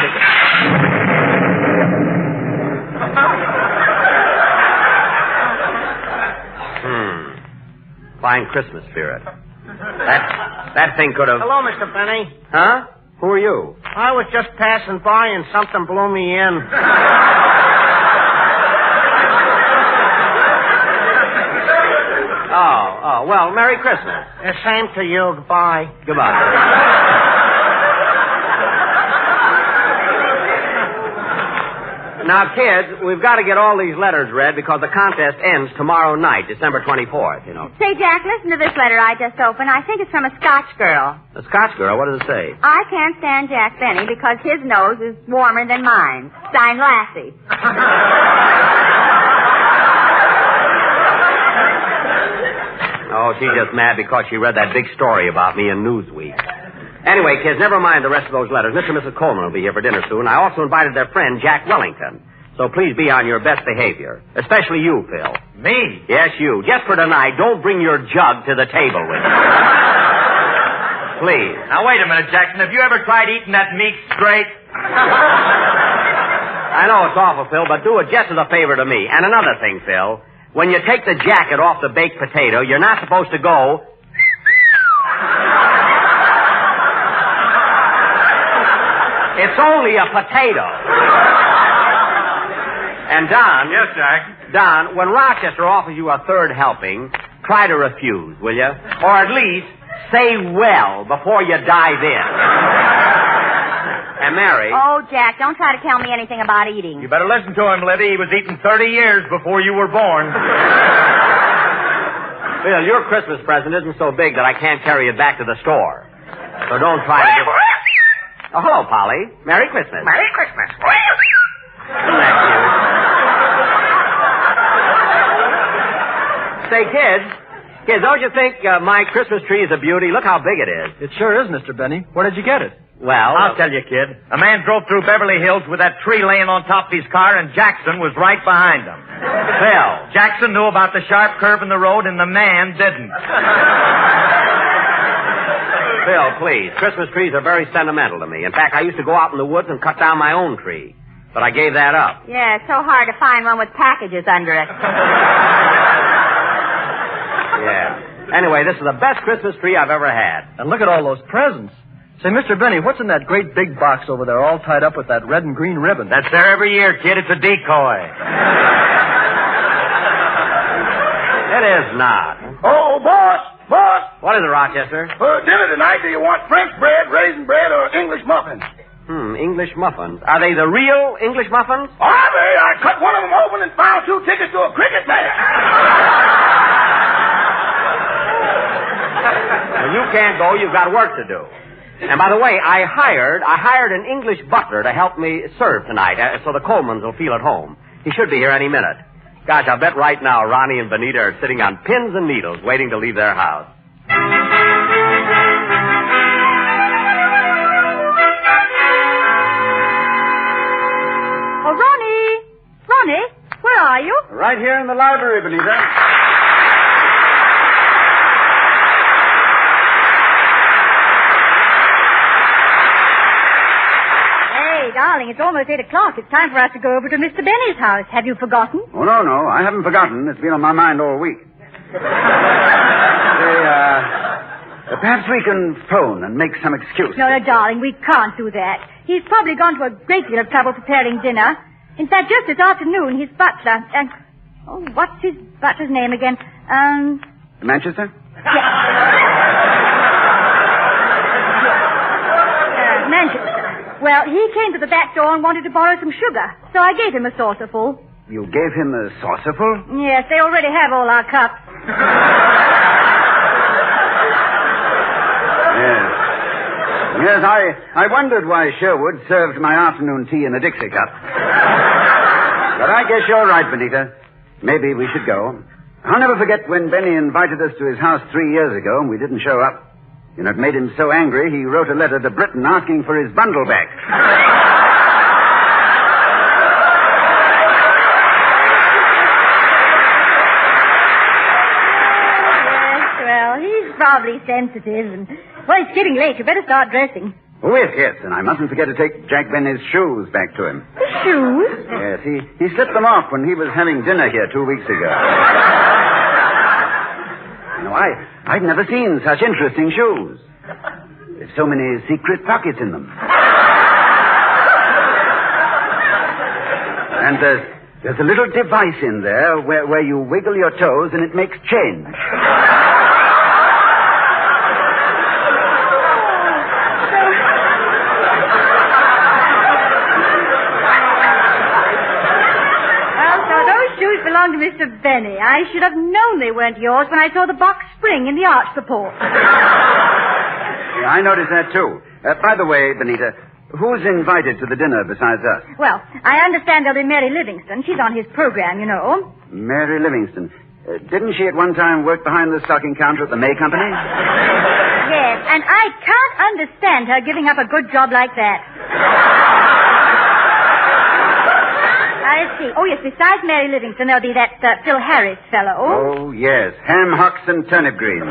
Fine Christmas spirit. That thing could have... Hello, Mr. Benny. Huh? Who are you? I was just passing by and something blew me in. Oh, well, Merry Christmas. The same to you. Goodbye. Goodbye. Now, kids, we've got to get all these letters read because the contest ends tomorrow night, December 24th, you know. Say, Jack, listen to this letter I just opened. I think it's from a Scotch girl. A Scotch girl? What does it say? I can't stand Jack Benny because his nose is warmer than mine. Signed, Lassie. Oh, she's just mad because she read that big story about me in Newsweek. Anyway, kids, never mind the rest of those letters. Mr. and Mrs. Coleman will be here for dinner soon. I also invited their friend, Jack Wellington. So please be on your best behavior. Especially you, Phil. Me? Yes, you. Just for tonight, don't bring your jug to the table with you. Please. Now, wait a minute, Jackson. Have you ever tried eating that meat straight? I know it's awful, Phil, but do it just as a favor to me. And another thing, Phil. When you take the jacket off the baked potato, you're not supposed to go... It's only a potato. And Don... Yes, Jack? Don, when Rochester offers you a third helping, try to refuse, will you? Or at least say well before you dive in. And Mary... Oh, Jack, don't try to tell me anything about eating. You better listen to him, Libby. He was eating 30 years before you were born. Phil, your Christmas present isn't so big that I can't carry it back to the store. So don't try to give... Oh, hello, Polly. Merry Christmas. Merry Christmas. Isn't that cute? Say, kids, don't you think my Christmas tree is a beauty? Look how big it is. It sure is, Mr. Benny. Where did you get it? Well... I'll tell you, kid. A man drove through Beverly Hills with that tree laying on top of his car, and Jackson was right behind him. Phil. Jackson knew about the sharp curve in the road, and the man didn't. Phil, please. Christmas trees are very sentimental to me. In fact, I used to go out in the woods and cut down my own tree. But I gave that up. Yeah, it's so hard to find one with packages under it. Yeah. Anyway, this is the best Christmas tree I've ever had. And look at all those presents. Say, Mr. Benny, what's in that great big box over there all tied up with that red and green ribbon? That's there every year, kid. It's a decoy. It is not. Oh, boss. What is it, Rochester? For dinner tonight, do you want French bread, raisin bread, or English muffins? English muffins. Are they the real English muffins? Are they? I cut one of them open and found 2 tickets to a cricket match. Well, you can't go. You've got work to do. And by the way, I hired an English butler to help me serve tonight, so the Colemans will feel at home. He should be here any minute. Gosh, I'll bet right now Ronnie and Benita are sitting on pins and needles waiting to leave their house. Oh, Ronnie, where are you? Right here in the library, Benita. Darling, it's almost 8 o'clock. It's time for us to go over to Mr. Benny's house. Have you forgotten? Oh, no. I haven't forgotten. It's been on my mind all week. Perhaps we can phone and make some excuse. No, darling, we can't do that. He's probably gone to a great deal of trouble preparing dinner. In fact, just this afternoon, his butler... what's his butler's name again? Manchester? Manchester. Well, he came to the back door and wanted to borrow some sugar, so I gave him a saucerful. You gave him a saucerful? Yes, they already have all our cups. Yes, I wondered why Sherwood served my afternoon tea in a Dixie cup. But I guess you're right, Benita. Maybe we should go. I'll never forget when Benny invited us to his house 3 years ago and we didn't show up. You know, it made him so angry, he wrote a letter to Britain asking for his bundle back. Yes, well, he's awfully sensitive. And, well, it's getting late. You better start dressing. Oh, yes, and I mustn't forget to take Jack Benny's shoes back to him. The shoes? Yes, he slipped them off when he was having dinner here 2 weeks ago. You know, I've never seen such interesting shoes. There's so many secret pockets in them. And there's a little device in there where you wiggle your toes and it makes change. Belong to Mr. Benny. I should have known they weren't yours when I saw the box spring in the arch support. Yeah, I noticed that, too. By the way, Benita, who's invited to the dinner besides us? Well, I understand there'll be Mary Livingston. She's on his program, you know. Mary Livingston. Didn't she at one time work behind the stocking counter at the May Company? Yes, and I can't understand her giving up a good job like that. Let's see. Oh, yes, besides Mary Livingston, there'll be that Phil Harris fellow. Oh, yes. Ham hocks and turnip greens.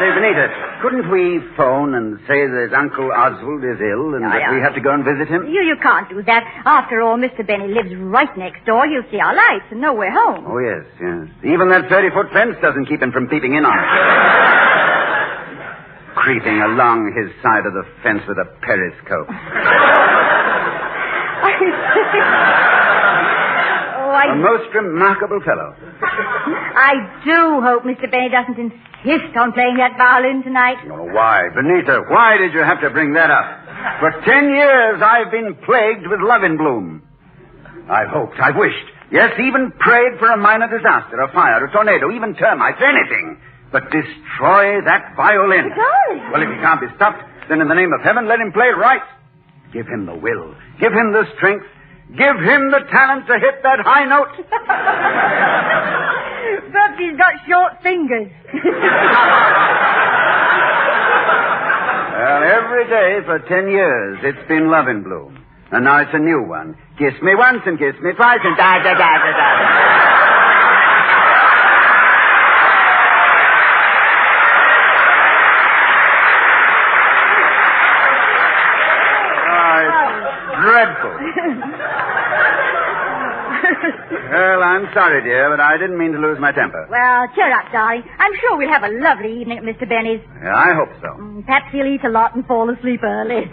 Say, Benita, couldn't we phone and say that Uncle Oswald is ill and that we have to go and visit him? You can't do that. After all, Mr. Benny lives right next door. He'll see our lights and know we're home. Oh, yes. Even that 30-foot fence doesn't keep him from peeping in on us. Creeping along his side of the fence with a periscope. A most remarkable fellow. I do hope Mr. Benny doesn't insist on playing that violin tonight. Oh, why? Benita, why did you have to bring that up? For 10 years I've been plagued with love in bloom. I've hoped, I've wished, yes, even prayed for a minor disaster, a fire, a tornado, even termites, anything. But destroy that violin. Darling. Well, if he can't be stopped, then in the name of heaven, let him play right. Give him the will. Give him the strength. Give him the talent to hit that high note. But he's got short fingers. Well, every day for 10 years, it's been love in bloom. And now it's a new one. Kiss me once and kiss me twice and da-da-da-da-da. Dreadful. Well, I'm sorry, dear, but I didn't mean to lose my temper. Well, cheer up, darling. I'm sure we'll have a lovely evening at Mr. Benny's. Yeah, I hope so. Perhaps he'll eat a lot and fall asleep early.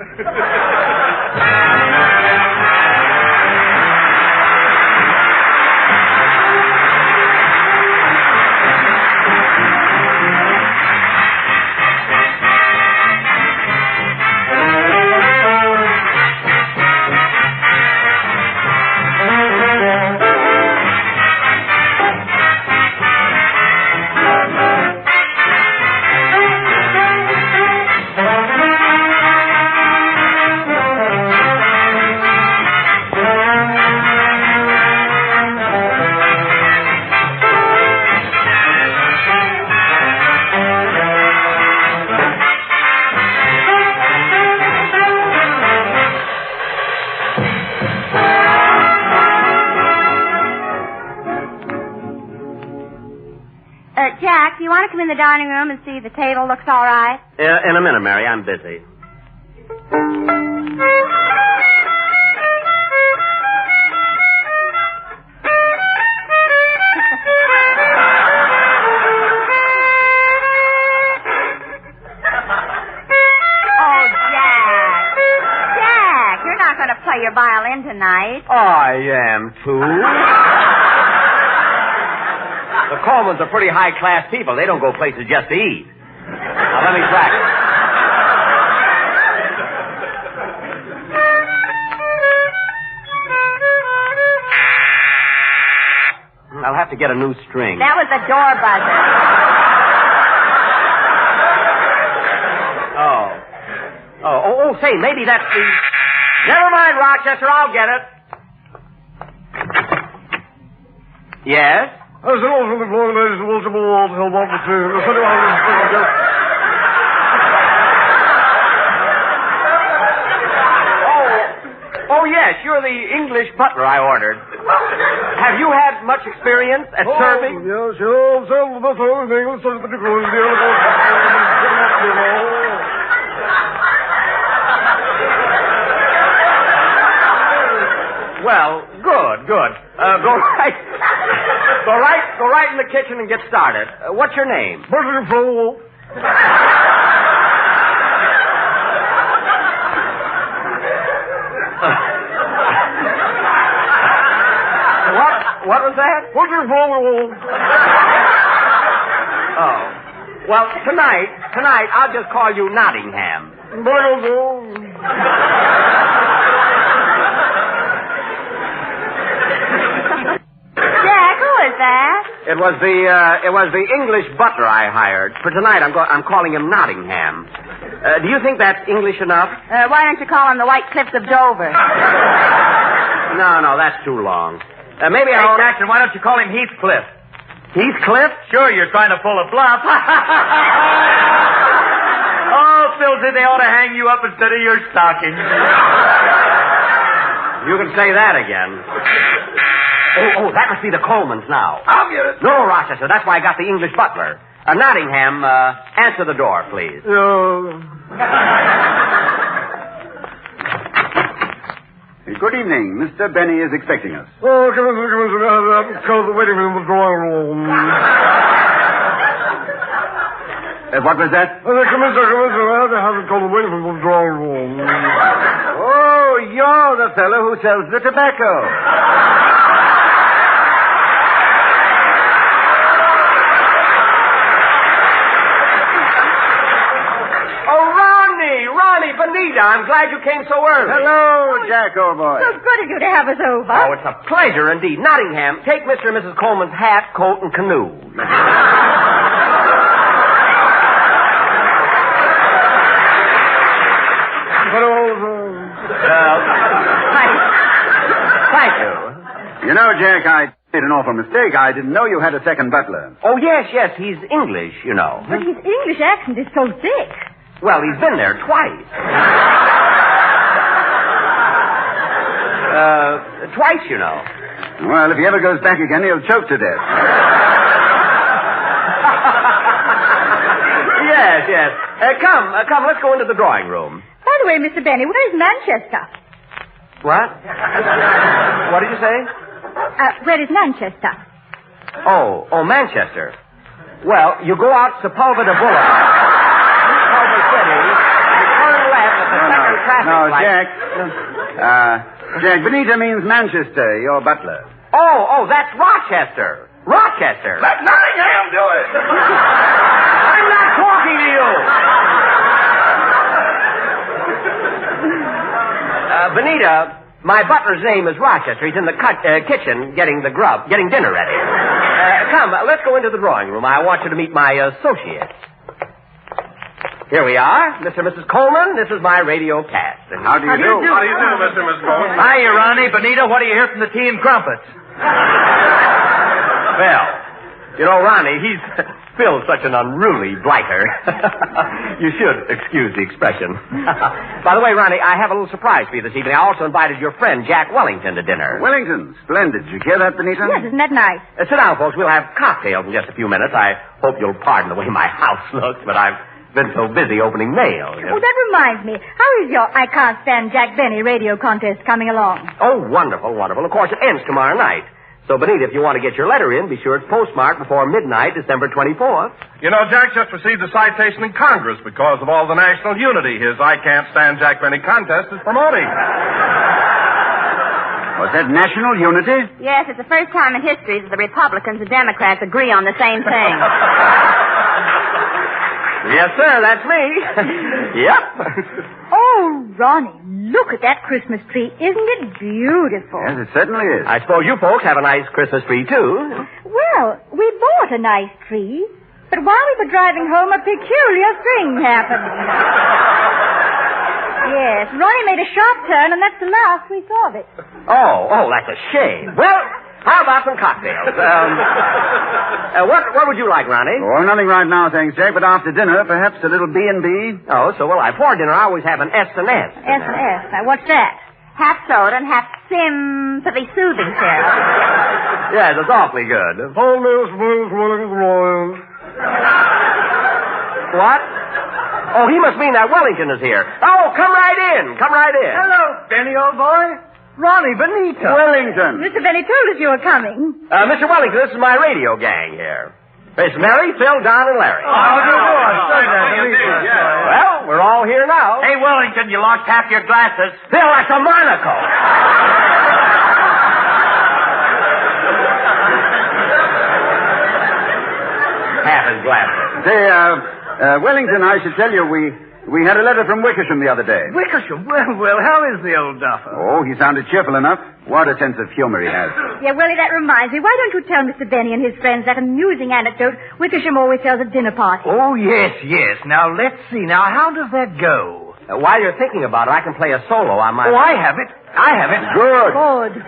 Jack, do you want to come in the dining room and see if the table looks all right? In a minute, Mary. I'm busy. Oh, Jack. Jack, you're not going to play your violin tonight. I am, too. The Colemans are pretty high-class people. They don't go places just to eat. Now, let me practice. I'll have to get a new string. That was the door buzzer. Oh, say, maybe that's the... Never mind, Rochester, I'll get it. Yes? Oh, yes, you're the English butler I ordered. Have you had much experience at serving? Yes, Well, good. Go right in the kitchen and get started. What's your name? What was that? Oh. Well, tonight, I'll just call you Nottingham. Jack, who is that? It was the English butler I hired. For tonight, I'm calling him Nottingham. Do you think that's English enough? Why don't you call him the White Cliffs of Dover? No, that's too long. Maybe Hey, Jackson, why don't you call him Heathcliff? Heathcliff? Sure, you're trying to pull a bluff. Oh, Philzy, they ought to hang you up instead of your stocking. You can say that again. Oh, that must be the Colemans now. I'll get it. No, Rochester, that's why I got the English butler. Nottingham, answer the door, please. Good evening. Mr. Benny is expecting us. Oh, come on, waiting for the drawing room. What was that? Come in, sir. I haven't called waiting for the drawing room. Oh, you're the fellow who sells the tobacco. Ronnie, Benita, I'm glad you came so early. Hello, Jack, old boy. So good of you to have us over. Oh, it's a pleasure indeed. Nottingham, take Mr. and Mrs. Coleman's hat, coat, and canoe. Thank you. You know, Jack, I made an awful mistake. I didn't know you had a second butler. Oh, yes, he's English, you know. But his English accent is so thick. Well, he's been there twice. Twice, you know. Well, if he ever goes back again, he'll choke to death. Yes. Come, let's go into the drawing room. By the way, Mr. Benny, where's Manchester? What? What did you say? Where is Manchester? Oh, Manchester. Well, you go out Sepulveda Boulevard. Culver City. You turn left at the second traffic light. Jack, Benita means Manchester, your butler. Oh, that's Rochester. Rochester. Let Nottingham do it. I'm not talking to you. Benita, my butler's name is Rochester. He's in the kitchen getting dinner ready. Come, let's go into the drawing room. I want you to meet my associates. Here we are. Mr. and Mrs. Coleman, this is my radio cast. How do you do? How do you do, Mr. and Mrs. Coleman? Hiya, Ronnie. Benita, what do you hear from the tea and crumpets? Well, you know, Ronnie, he's Phil's such an unruly blighter. You should excuse the expression. By the way, Ronnie, I have a little surprise for you this evening. I also invited your friend, Jack Wellington, to dinner. Wellington? Splendid. Did you hear that, Benita? Yes, isn't that nice? Sit down, folks. We'll have cocktails in just a few minutes. I hope you'll pardon the way my house looks, but I've been so busy opening mail. Oh, that reminds me. How is your I Can't Stand Jack Benny radio contest coming along? Oh, wonderful. Of course, it ends tomorrow night. So, Benita, if you want to get your letter in, be sure it's postmarked before midnight, December 24th. You know, Jack just received a citation in Congress because of all the national unity his I Can't Stand Jack Benny contest is promoting. Was that national unity? Yes, it's the first time in history that the Republicans and Democrats agree on the same thing. Yes, sir, that's me. Yep. Oh, Ronnie, look at that Christmas tree. Isn't it beautiful? Yes, it certainly is. I suppose you folks have a nice Christmas tree, too. Well, we bought a nice tree, but while we were driving home, a peculiar thing happened. Yes, Ronnie made a sharp turn, and that's the last we saw of it. Oh, that's a shame. Well, how about some cocktails? What would you like, Ronnie? Oh, nothing right now, thanks, Jack, but after dinner, perhaps a little B&B. Oh, so, well, for dinner, I always have an S&S. S&S. Now, what's that? half soda and half sympathy soothing syrup. Yes, it's awfully good. What? Oh, he must mean that Wellington is here. Oh, come right in. Come right in. Hello, Benny, old boy. Ronnie Benito. Wellington. Mr. Benny told us you were coming. Mr. Wellington, this is my radio gang here. It's Mary, Phil, Don, and Larry. Well, we're all here now. Hey, Wellington, you lost half your glasses. Phil, that's a monocle. Half his glasses. Say, Wellington, I should tell you, we had a letter from Wickersham the other day. Wickersham? Well, how is the old duffer? Oh, he sounded cheerful enough. What a sense of humor he has. Yeah, Willie, that reminds me. Why don't you tell Mr. Benny and his friends that amusing anecdote Wickersham always tells at dinner parties? Oh, yes. Now, let's see. Now, how does that go? While you're thinking about it, I can play a solo on my... Oh, I have it. Good.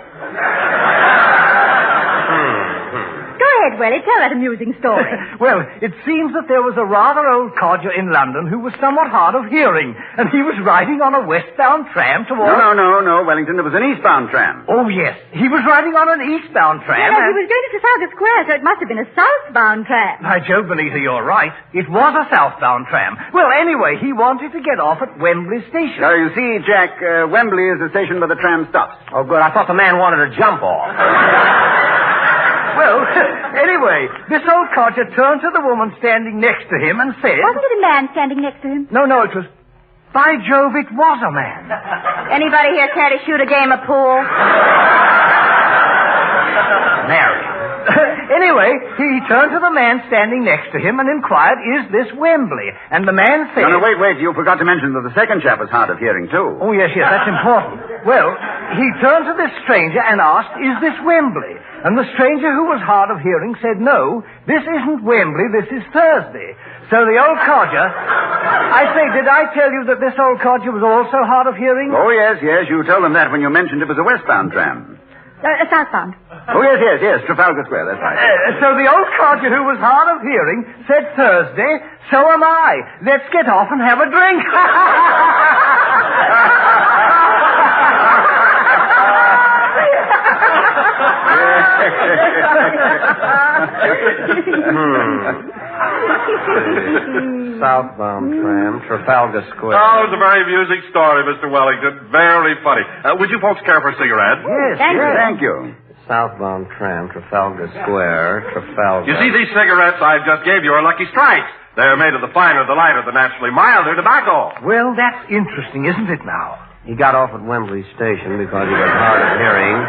Go ahead, Willie. Tell that amusing story. Well, it seems that there was a rather old codger in London who was somewhat hard of hearing, and he was riding on a westbound tram towards... No, Wellington. It was an eastbound tram. Oh, yes. He was riding on an eastbound tram. No, he was going to Trafalgar Square, so it must have been a southbound tram. By Jove, Benita, you're right. It was a southbound tram. Well, anyway, he wanted to get off at Wembley Station. Now, you see, Jack, Wembley is the station where the tram stops. Oh, good. I thought the man wanted to jump off. Well, anyway, this old codger turned to the woman standing next to him and said... Wasn't it a man standing next to him? No, it was... By Jove, it was a man. Anybody here care to shoot a game of pool? Mary. Anyway, he turned to the man standing next to him and inquired, is this Wembley? And the man said... No, wait. You forgot to mention that the second chap was hard of hearing, too. Oh, yes, that's important. Well, he turned to this stranger and asked, is this Wembley? And the stranger, who was hard of hearing, said, no, this isn't Wembley, this is Thursday. So the old codger... I say, did I tell you that this old codger was also hard of hearing? Oh, yes, you told him that when you mentioned it was a westbound tram. Southbound. Oh, yes, Trafalgar Square, that's right. So the old codger who was hard of hearing said Thursday, so am I. Let's get off and have a drink. Southbound tram, Trafalgar Square. Oh, it was a very amusing story, Mr. Wellington. Very funny. Would you folks care for a cigarette? Yes, Thank you. Southbound tram, Trafalgar Square, Trafalgar. You see, these cigarettes I just gave you are Lucky Strikes. They're made of the finer, the lighter, the naturally milder tobacco. Well, that's interesting, isn't it now? He got off at Wembley Station because he was hard of hearing,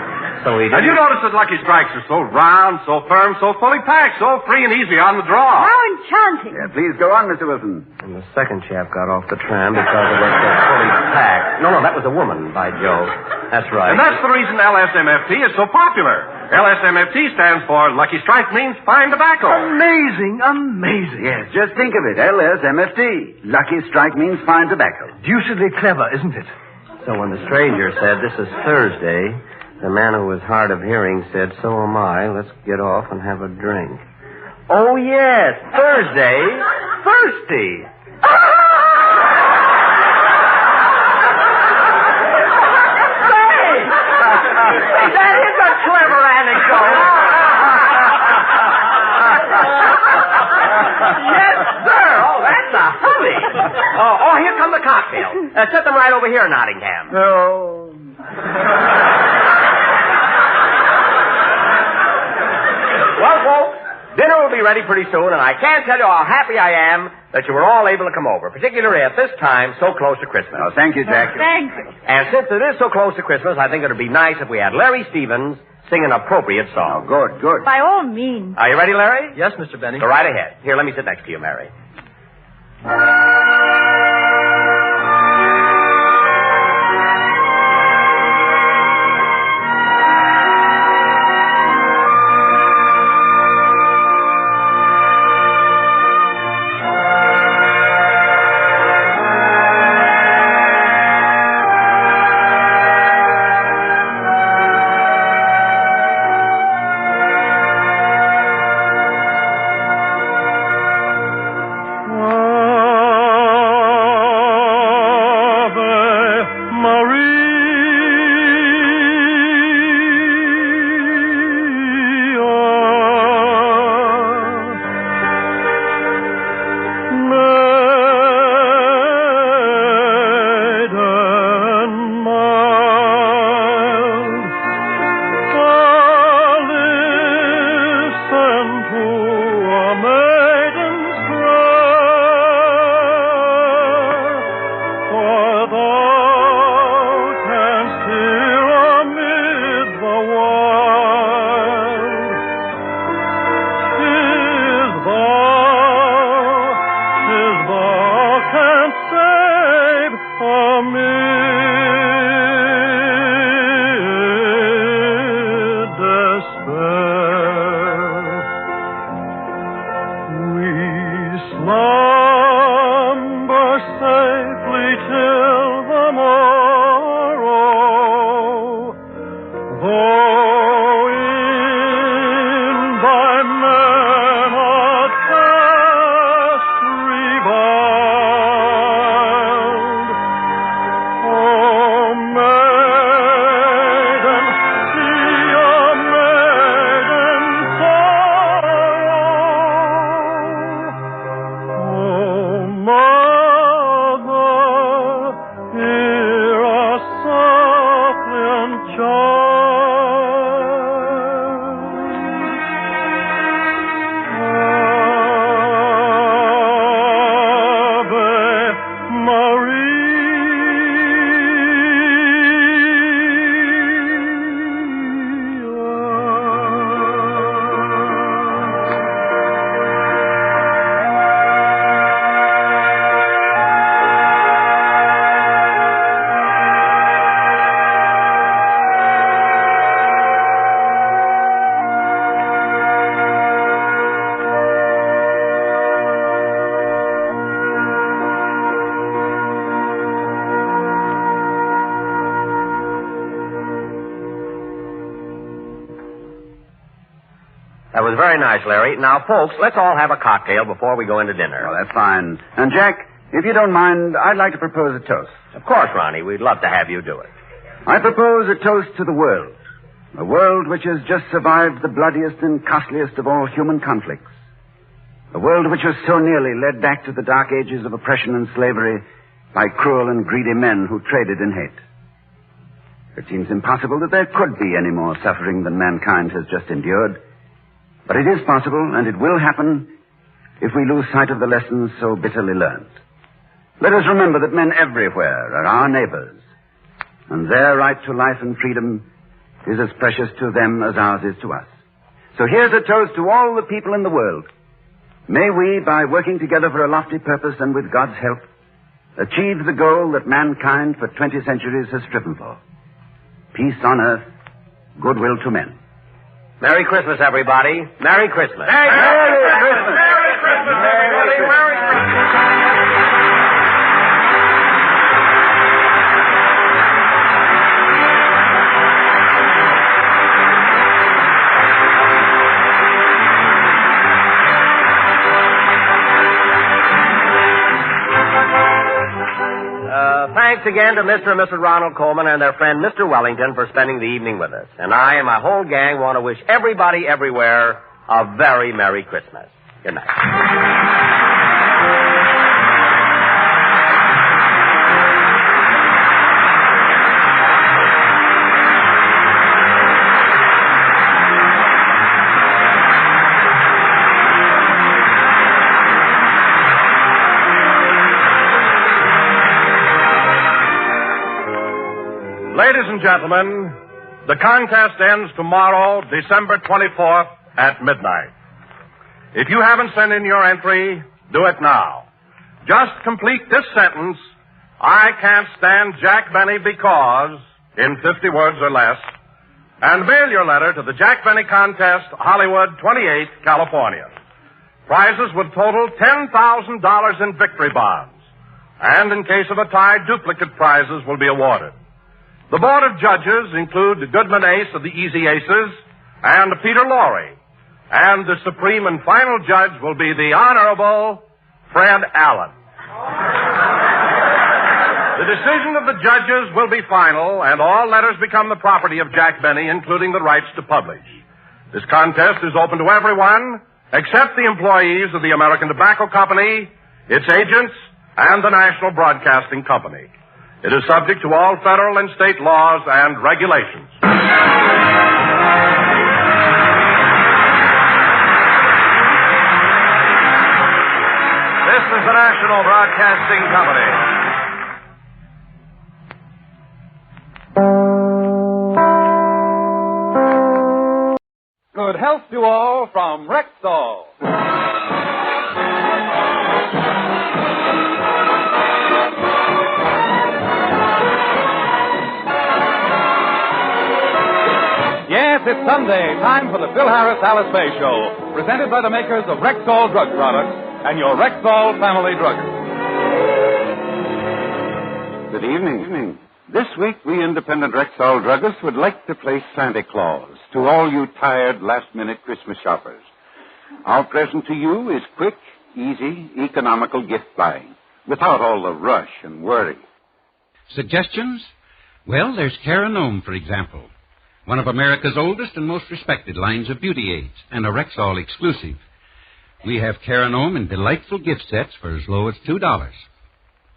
so he didn't... And you notice that Lucky Strikes are so round, so firm, so fully packed, so free and easy on the draw. How enchanting. Yeah, please go on, Mr. Wilson. And the second chap got off the tram because it was so fully packed. No, that was a woman, by Jove. That's right. And that's the reason LSMFT is so popular. LSMFT stands for Lucky Strike means fine tobacco. Amazing. Yes, just think of it. LSMFT. Lucky Strike means fine tobacco. Deucedly clever, isn't it? So when the stranger said, this is Thursday, the man who was hard of hearing said, so am I. Let's get off and have a drink. Oh, yes, Thursday. Thirsty. That is a clever anecdote. Yes, sir. Oh, that's a hubby. Oh, here come the cocktails. Set them right over here, Nottingham. Oh. Well, folks, dinner will be ready pretty soon, and I can't tell you how happy I am that you were all able to come over, particularly at this time so close to Christmas. Oh, thank you, Jack. Thank you. And since it is so close to Christmas, I think it would be nice if we had Larry Stevens sing an appropriate song. Oh, good. By all means. Are you ready, Larry? Yes, Mr. Benny. Go right ahead. Here, let me sit next to you, Mary. That was very nice, Larry. Now, folks, let's all have a cocktail before we go into dinner. Well, that's fine. And, Jack, if you don't mind, I'd like to propose a toast. Of course, Ronnie. We'd love to have you do it. I propose a toast to the world. A world which has just survived the bloodiest and costliest of all human conflicts. A world which was so nearly led back to the dark ages of oppression and slavery by cruel and greedy men who traded in hate. It seems impossible that there could be any more suffering than mankind has just endured. But it is possible, and it will happen, if we lose sight of the lessons so bitterly learned. Let us remember that men everywhere are our neighbors, and their right to life and freedom is as precious to them as ours is to us. So here's a toast to all the people in the world. May we, by working together for a lofty purpose and with God's help, achieve the goal that mankind for 20 centuries has striven for. Peace on earth, goodwill to men. Merry Christmas, everybody. Merry Christmas. Merry Christmas. Merry Christmas, everybody. Merry Christmas. Thanks again to Mr. and Mrs. Ronald Coleman and their friend Mr. Wellington for spending the evening with us. And I and my whole gang want to wish everybody everywhere a very Merry Christmas. Good night. Ladies and gentlemen, the contest ends tomorrow, December 24th at midnight. If you haven't sent in your entry, do it now. Just complete this sentence, I can't stand Jack Benny because, in 50 words or less, and mail your letter to the Jack Benny Contest, Hollywood 28, California. Prizes would total $10,000 in victory bonds. And in case of a tie, duplicate prizes will be awarded. The Board of Judges include Goodman Ace of the Easy Aces and Peter Lorre. And the supreme and final judge will be the Honorable Fred Allen. The decision of the judges will be final, and all letters become the property of Jack Benny, including the rights to publish. This contest is open to everyone, except the employees of the American Tobacco Company, its agents, and the National Broadcasting Company. It is subject to all federal and state laws and regulations. This is the National Broadcasting Company. Good health to all from Rexall. Yes, it's Sunday, time for the Phil Harris Alice Faye Show, presented by the makers of Rexall Drug Products and your Rexall family druggist. Good evening. This week, we independent Rexall druggists would like to play Santa Claus to all you tired last-minute Christmas shoppers. Our present to you is quick, easy, economical gift buying, without all the rush and worry. Suggestions? Well, there's Caranome, for example. One of America's oldest and most respected lines of beauty aids, and a Rexall exclusive. We have Caranome in delightful gift sets for as low as $2.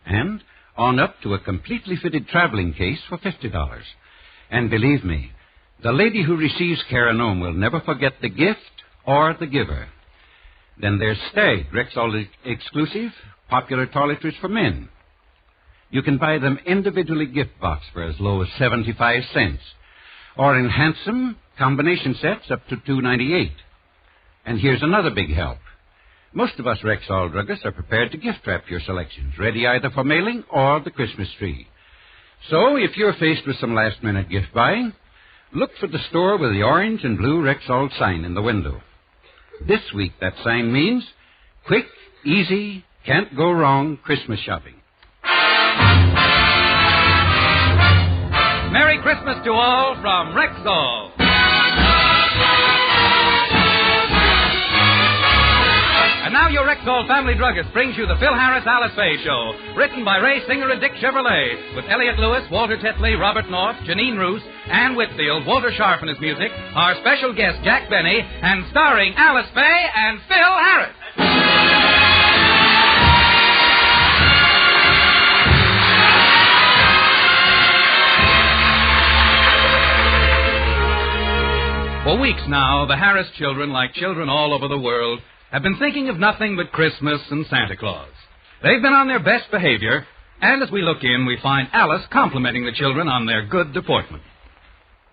And on up to a completely fitted traveling case for $50. And believe me, the lady who receives Caranome will never forget the gift or the giver. Then there's Stag, Rexall exclusive, popular toiletries for men. You can buy them individually gift box for as low as 75 cents. Or in handsome combination sets up to $2.98. And here's another big help. Most of us Rexall druggists are prepared to gift wrap your selections, ready either for mailing or the Christmas tree. So if you're faced with some last-minute gift buying, look for the store with the orange and blue Rexall sign in the window. This week, that sign means quick, easy, can't go wrong Christmas shopping. Merry Christmas to all from Rexall. And now your Rexall Family Druggist brings you the Phil Harris Alice Faye Show, written by Ray Singer and Dick Chevrolet, with Elliot Lewis, Walter Tetley, Robert North, Janine Roos, Ann Whitfield, Walter Sharp and his music, our special guest Jack Benny, and starring Alice Faye and Phil Harris. For weeks now, the Harris children, like children all over the world, have been thinking of nothing but Christmas and Santa Claus. They've been on their best behavior, and as we look in, we find Alice complimenting the children on their good deportment.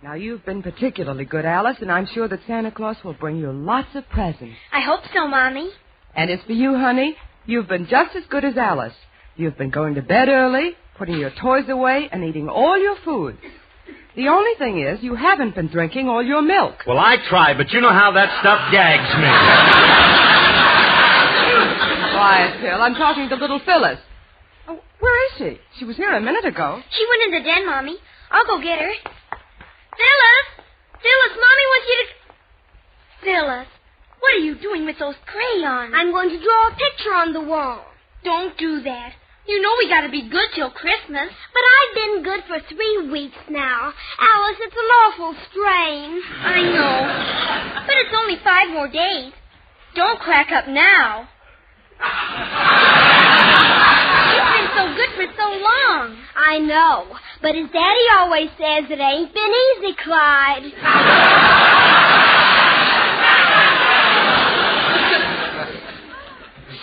Now, you've been particularly good, Alice, and I'm sure that Santa Claus will bring you lots of presents. I hope so, Mommy. And as for you, honey, you've been just as good as Alice. You've been going to bed early, putting your toys away, and eating all your food. The only thing is, you haven't been drinking all your milk. Well, I tried, but you know how that stuff gags me. Quiet, Phil. I'm talking to little Phyllis. Oh, where is she? She was here a minute ago. She went in the den, Mommy. I'll go get her. Phyllis! Phyllis, Mommy wants you to... Phyllis, what are you doing with those crayons? I'm going to draw a picture on the wall. Don't do that. You know we gotta be good till Christmas. But I've been good for 3 weeks now. Alice, it's an awful strain. I know. But it's only 5 more days. Don't crack up now. You've been so good for so long. I know. But as Daddy always says, it ain't been easy, Clyde.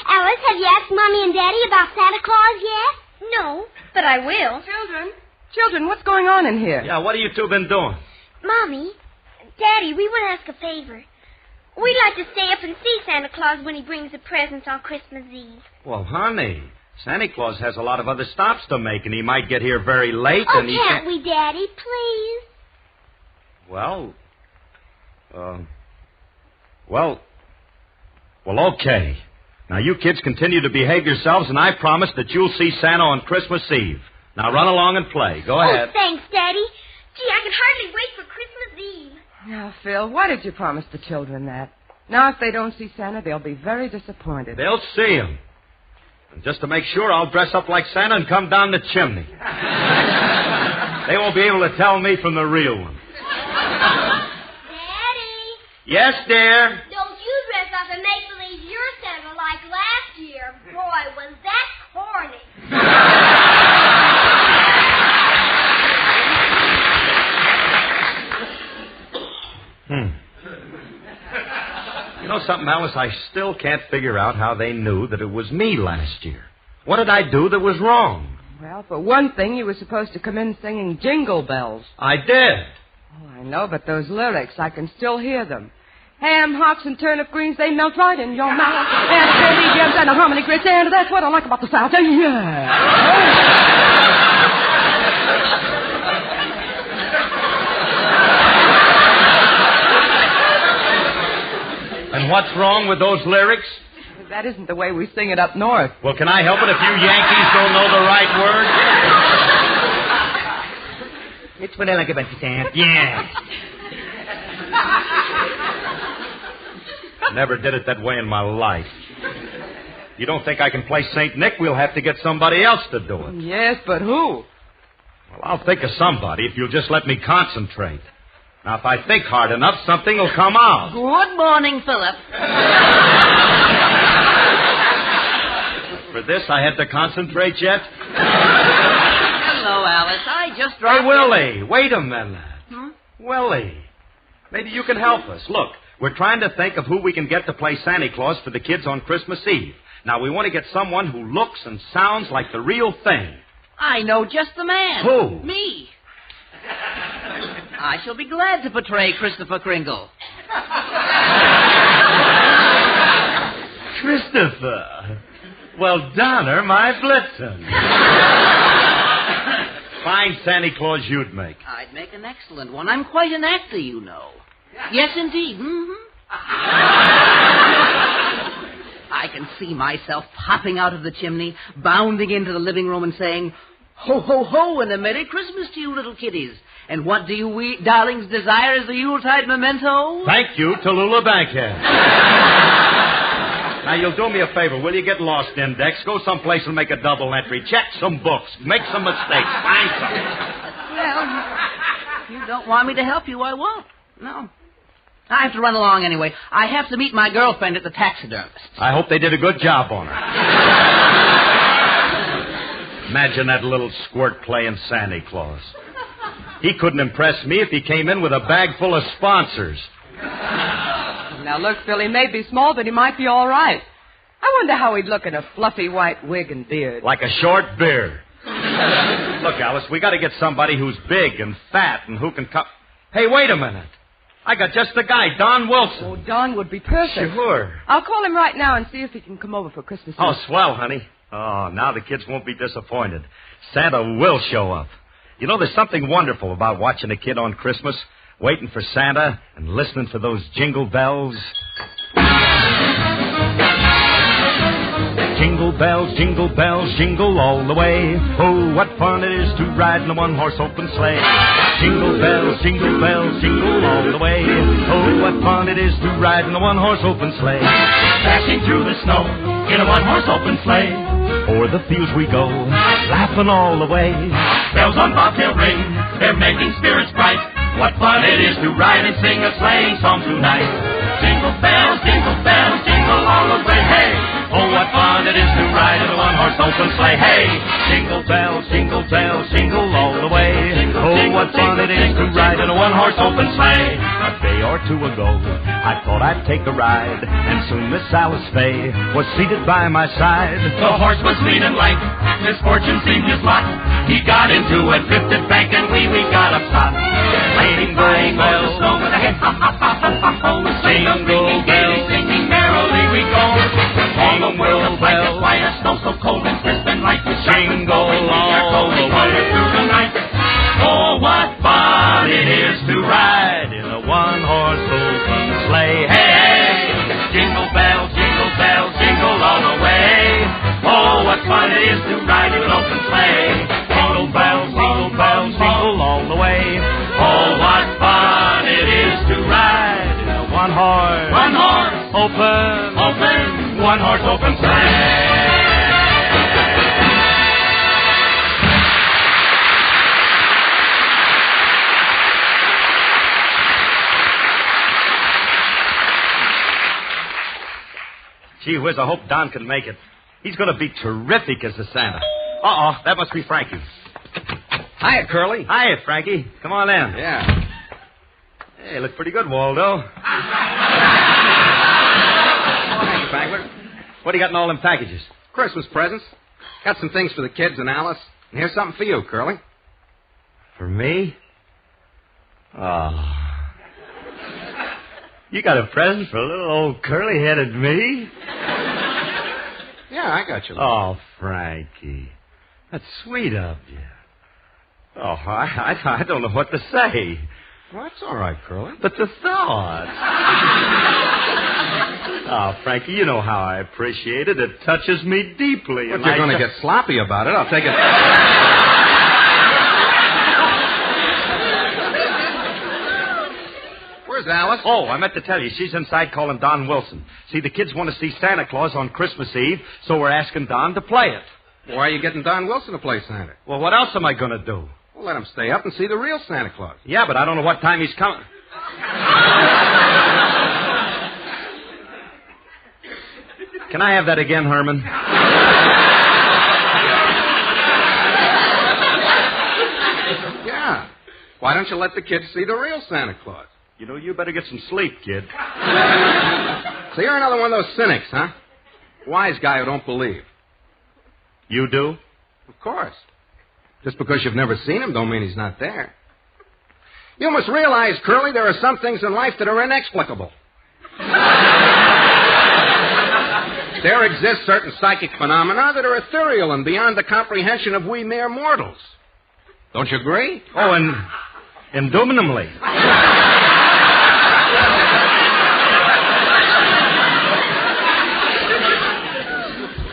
Alice, have you asked Mommy and Daddy about Santa Claus yet? No, but I will. Children, what's going on in here? Yeah, what have you two been doing? Mommy, Daddy, we want to ask a favor. We'd like to stay up and see Santa Claus when he brings the presents on Christmas Eve. Well, honey, Santa Claus has a lot of other stops to make, and he might get here very late. Oh, and he can't we, Daddy, please? Well, okay. Now, you kids continue to behave yourselves, and I promise that you'll see Santa on Christmas Eve. Now, run along and play. Go ahead. Oh, thanks, Daddy. Gee, I can hardly wait for Christmas Eve. Now, Phil, why did you promise the children that? Now, if they don't see Santa, they'll be very disappointed. They'll see him. And just to make sure, I'll dress up like Santa and come down the chimney. They won't be able to tell me from the real one. Daddy? Yes, dear? Don't you dress up and make believe you're Santa like last year. Boy, was that corny. You know something, Alice? I still can't figure out how they knew that it was me last year. What did I do that was wrong? Well, for one thing, you were supposed to come in singing Jingle Bells. I did. Oh, I know, but those lyrics, I can still hear them. Ham, hocks, and turnip greens, they melt right in your mouth. And a candy gems and a harmony grits, and that's what I like about the South. Yeah. And what's wrong with those lyrics? That isn't the way we sing it up north. Well, can I help it if you Yankees don't know the right word? It's what I like about you, Sam. Yeah. Never did it that way in my life. You don't think I can play St. Nick? We'll have to get somebody else to do it. Yes, but who? Well, I'll think of somebody if you'll just let me concentrate. Now, if I think hard enough, something will come out. Good morning, Philip. For this, I had to concentrate yet? Hello, Alice. I just dropped Hey, Willie, wait a minute. Hmm? Willie, maybe you can help us. Look, we're trying to think of who we can get to play Santa Claus for the kids on Christmas Eve. Now, we want to get someone who looks and sounds like the real thing. I know just the man. Who? Me. I shall be glad to portray Christopher Kringle. Christopher. Well, Donner, my Blitzen. Fine Santa Claus you'd make. I'd make an excellent one. I'm quite an actor, you know. Yes, indeed. Mm-hmm. I can see myself popping out of the chimney, bounding into the living room and saying, "Ho, ho, ho, and a Merry Christmas to you, little kiddies. And what do you darlings desire as the Yuletide memento?" Thank you, Tallulah Bankhead. Now, you'll do me a favor. Will you get lost, Index? Go someplace and make a double entry. Check some books. Make some mistakes. Find something. Well, you don't want me to help you, I won't. No. I have to run along anyway. I have to meet my girlfriend at the taxidermist. I hope they did a good job on her. Imagine that little squirt playing Santa Claus. He couldn't impress me if he came in with a bag full of sponsors. Now, look, Phil, he may be small, but he might be all right. I wonder how he'd look in a fluffy white wig and beard. Like a short beard. Look, Alice, we got to get somebody who's big and fat and who can come. Hey, wait a minute. I got just the guy, Don Wilson. Oh, Don would be perfect. Sure. I'll call him right now and see if he can come over for Christmas Eve. Oh, swell, honey. Oh, now the kids won't be disappointed. Santa will show up. You know, there's something wonderful about watching a kid on Christmas, waiting for Santa and listening for those jingle bells. Jingle bells, jingle all the way. Oh, what fun it is to ride in a one-horse open sleigh. Jingle bells, jingle all the way. Oh, what fun it is to ride in a one-horse open sleigh. Dashing through the snow in a one-horse open sleigh. O'er the fields we go, laughing all the way. Bells on bobtail ring, they're making spirits bright. What fun it is to ride and sing a sleighing song tonight. Jingle bells, jingle all the way. Hey! Oh, what fun it is to ride in a one-horse open sleigh. Hey! Jingle bells, jingle all the way. Oh, what fun it is to ride in a one-horse open sleigh. A day or two ago, I thought I'd take a ride, and soon Miss Alice Faye was seated by my side. The horse was lean and lank, misfortune seemed his lot. He got into a drifted bank, and we got upset. Sleighing bells, snow with a head, hop, hop, hop, hop, hop, hop. Jingle bells, singing merrily we go. On the world, blanket white, snow so cold and crisp and light. Jingle all the way through the night. Oh, what fun it is to ride in a one-horse open sleigh. Hey, jingle bells, jingle all the way. Oh, what fun it is to ride in an open sleigh. Jingle bells, jingle all the way. Oh, what fun it is to ride in a one-horse open sleigh. Gee whiz, I hope Don can make it. He's going to be terrific as a Santa. Uh-oh, that must be Frankie. Hiya, Curly. Hiya, Frankie. Come on in. Yeah. Hey, look pretty good, Waldo. Thank you, Spangler. What do you got in all them packages? Christmas presents. Got some things for the kids and Alice. And here's something for you, Curly. For me? Oh. You got a present for little old curly-headed me? Yeah, I got you. Oh, Frankie. That's sweet of you. Oh, I don't know what to say. Well, that's all right, Curly. But the thought. Oh, Frankie, you know how I appreciate it. It touches me deeply. But you're going to get sloppy about it. I'll take it. Where's Alice? Oh, I meant to tell you. She's inside calling Don Wilson. See, the kids want to see Santa Claus on Christmas Eve, so we're asking Don to play it. Why are you getting Don Wilson to play Santa? Well, what else am I going to do? Well, let him stay up and see the real Santa Claus. Yeah, but I don't know what time he's coming. Can I have that again, Herman? Yeah. Why don't you let the kids see the real Santa Claus? You know, you better get some sleep, kid. So you're another one of those cynics, huh? Wise guy who don't believe. You do? Of course. Just because you've never seen him don't mean he's not there. You must realize, Curly, there are some things in life that are inexplicable. There exist certain psychic phenomena that are ethereal and beyond the comprehension of we mere mortals. Don't you agree? Oh, and indubitably.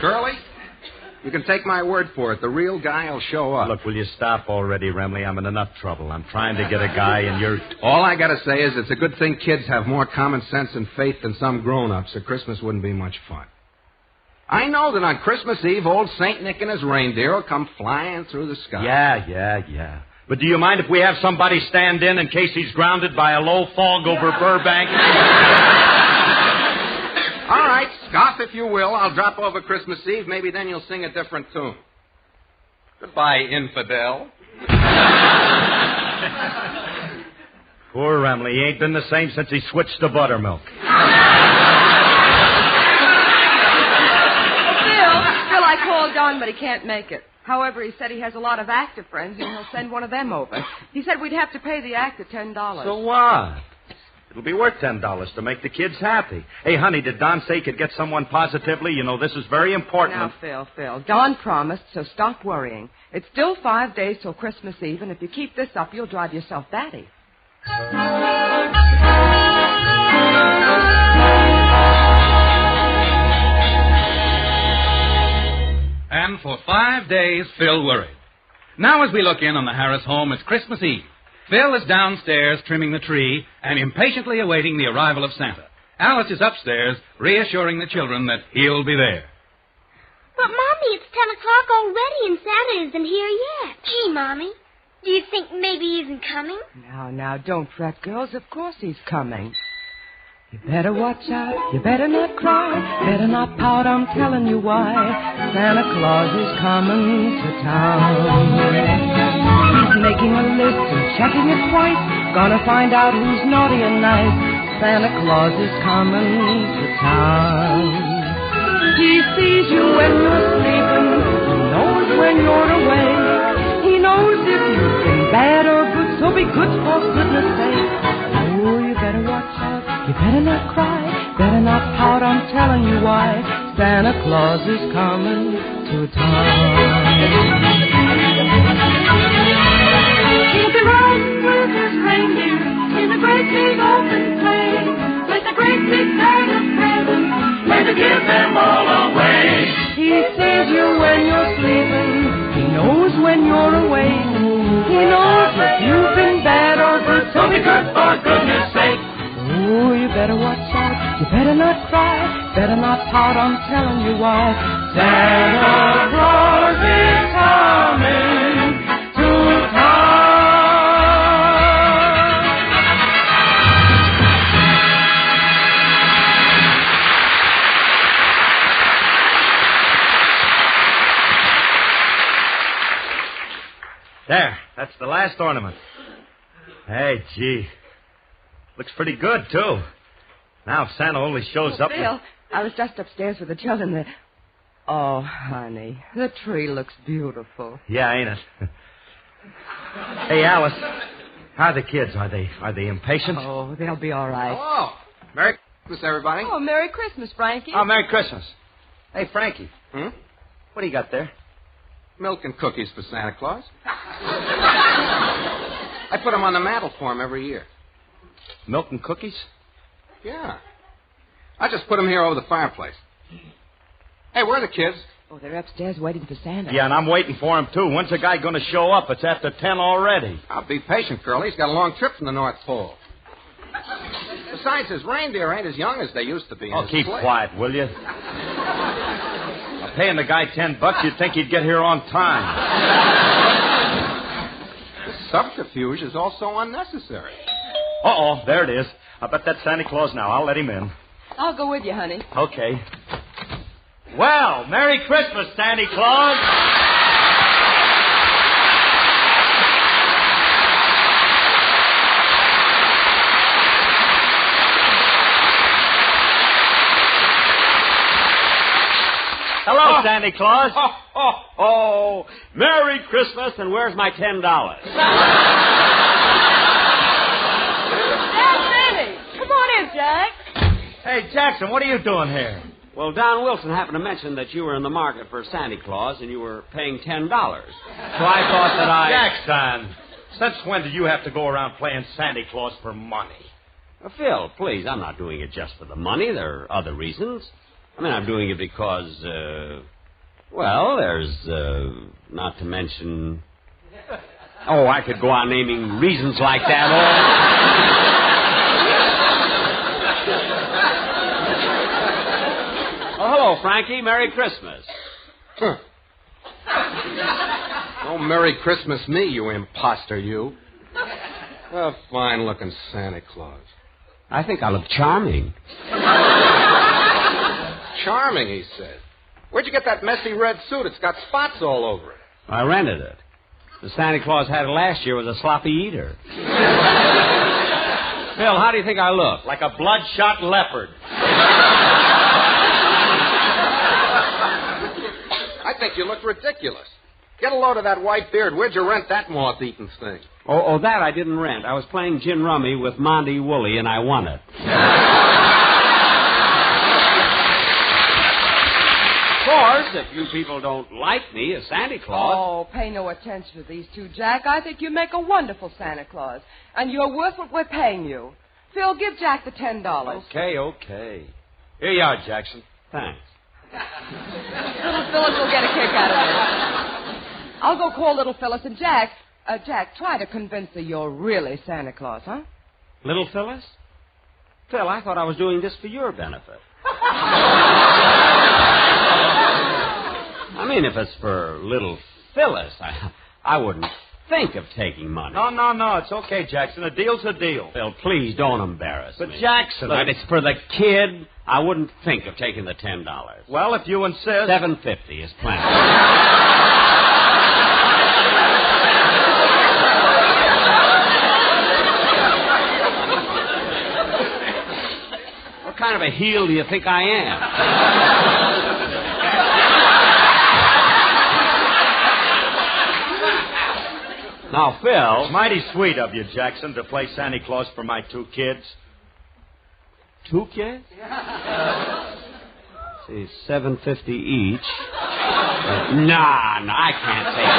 Curly, you can take my word for it. The real guy will show up. Look, will you stop already, Remley? I'm in enough trouble. I'm trying to get a guy, and you're... All I got to say is it's a good thing kids have more common sense and faith than some grown-ups, or Christmas wouldn't be much fun. I know that on Christmas Eve, old St. Nick and his reindeer will come flying through the sky. Yeah. But do you mind if we have somebody stand in case he's grounded by a low fog over Burbank? All right, scoff if you will. I'll drop over Christmas Eve. Maybe then you'll sing a different tune. Goodbye, infidel. Poor Remley. He ain't been the same since he switched to buttermilk. Phil, I called Don, but he can't make it. However, he said he has a lot of actor friends, and he'll send one of them over. He said we'd have to pay the actor $10. So what? It'll be worth $10 to make the kids happy. Hey, honey, did Don say he could get someone positively? You know, this is very important. Now, Phil, Don promised, so stop worrying. It's still 5 days till Christmas Eve, and if you keep this up, you'll drive yourself batty. And for 5 days, Phil worried. Now as we look in on the Harris home, it's Christmas Eve. Phil is downstairs trimming the tree and impatiently awaiting the arrival of Santa. Alice is upstairs reassuring the children that he'll be there. But, Mommy, it's 10 o'clock already and Santa isn't here yet. Gee, Mommy, do you think maybe he isn't coming? Now, don't fret, girls. Of course he's coming. You better watch out. You better not cry. Better not pout. I'm telling you why. Santa Claus is coming to town. He's making a list and checking it twice. Gonna find out who's naughty and nice. Santa Claus is coming to town. He sees you when you're sleeping. He knows when you're awake. He knows if you've been bad or good. So be good for goodness sake. Oh, you better watch out. You better not cry, better not pout, I'm telling you why. Santa Claus is coming to town. He'll be riding with his reindeer in a great big open sleigh, with a great big bag of presents, ready to give them all away. He sees you when you're sleeping, he knows when you're awake. He knows if you've been bad or good, so be good for goodness sake. Oh, you better watch out. You better not cry. Better not pout. I'm telling you why. Santa Claus is coming to town. There. That's the last ornament. Hey, gee. Looks pretty good, too. Now, if Santa only shows up... Phil, I was just upstairs with the children. Oh, honey, the tree looks beautiful. Yeah, ain't it? Hey, Alice, how are the kids? Are they impatient? Oh, they'll be all right. Hello. Merry Christmas, everybody. Oh, Merry Christmas, Frankie. Oh, Merry Christmas. Hey, Frankie. What do you got there? Milk and cookies for Santa Claus. I put them on the mantle for him every year. Milk and cookies? Yeah. I just put them here over the fireplace. Hey, where are the kids? Oh, they're upstairs waiting for Santa. Yeah, and I'm waiting for him, too. When's the guy going to show up? It's after 10 already. I'll be patient, girlie. He's got a long trip from the North Pole. Besides, his reindeer ain't as young as they used to be. Oh, keep quiet, will you? I'm paying the guy $10. You'd think he'd get here on time. This subterfuge is also unnecessary. Uh-oh, there it is. I bet that's Santa Claus now. I'll let him in. I'll go with you, honey. Okay. Well, Merry Christmas, Santa Claus. Hello, Santa Claus. Oh, Merry Christmas, and where's my $10? Come on in, Jack. Hey, Jackson, what are you doing here? Well, Don Wilson happened to mention that you were in the market for Santa Claus and you were paying $10. So I thought that Jackson, since when did you have to go around playing Santa Claus for money? Well, Phil, please, I'm not doing it just for the money. There are other reasons. I mean, I'm doing it because, there's, not to mention... Oh, I could go on naming reasons like that all... Oh, hello, Frankie. Merry Christmas. Oh, Merry Christmas me, you imposter, you. A fine-looking Santa Claus. I think I look charming. Charming, he said. Where'd you get that messy red suit? It's got spots all over it. I rented it. The Santa Claus had it last year was a sloppy eater. Phil, how do you think I look? Like a bloodshot leopard. I think you look ridiculous. Get a load of that white beard. Where'd you rent that moth-eaten thing? Oh, that I didn't rent. I was playing gin rummy with Monty Woolley, and I won it. Of course, if you people don't like me as Santa Claus... Oh, pay no attention to these two, Jack. I think you make a wonderful Santa Claus, and you're worth what we're paying you. Phil, give Jack the $10. Okay. Here you are, Jackson. Thanks. Little Phyllis will get a kick out of it. I'll go call Little Phyllis, and Jack, try to convince her you're really Santa Claus, huh? Little Phyllis? Phil, I thought I was doing this for your benefit. I mean, if it's for Little Phyllis, I wouldn't think of taking money. No. It's okay, Jackson. A deal's a deal. Phil, please don't embarrass me. But Jackson... Look, it's for the kid. I wouldn't think of taking the $10. Well, if you insist... $7.50 is plenty. What kind of a heel do you think I am? Now, Phil... It's mighty sweet of you, Jackson, to play Santa Claus for my two kids. Two kids? See, $7.50 each. Nah, I can't take it.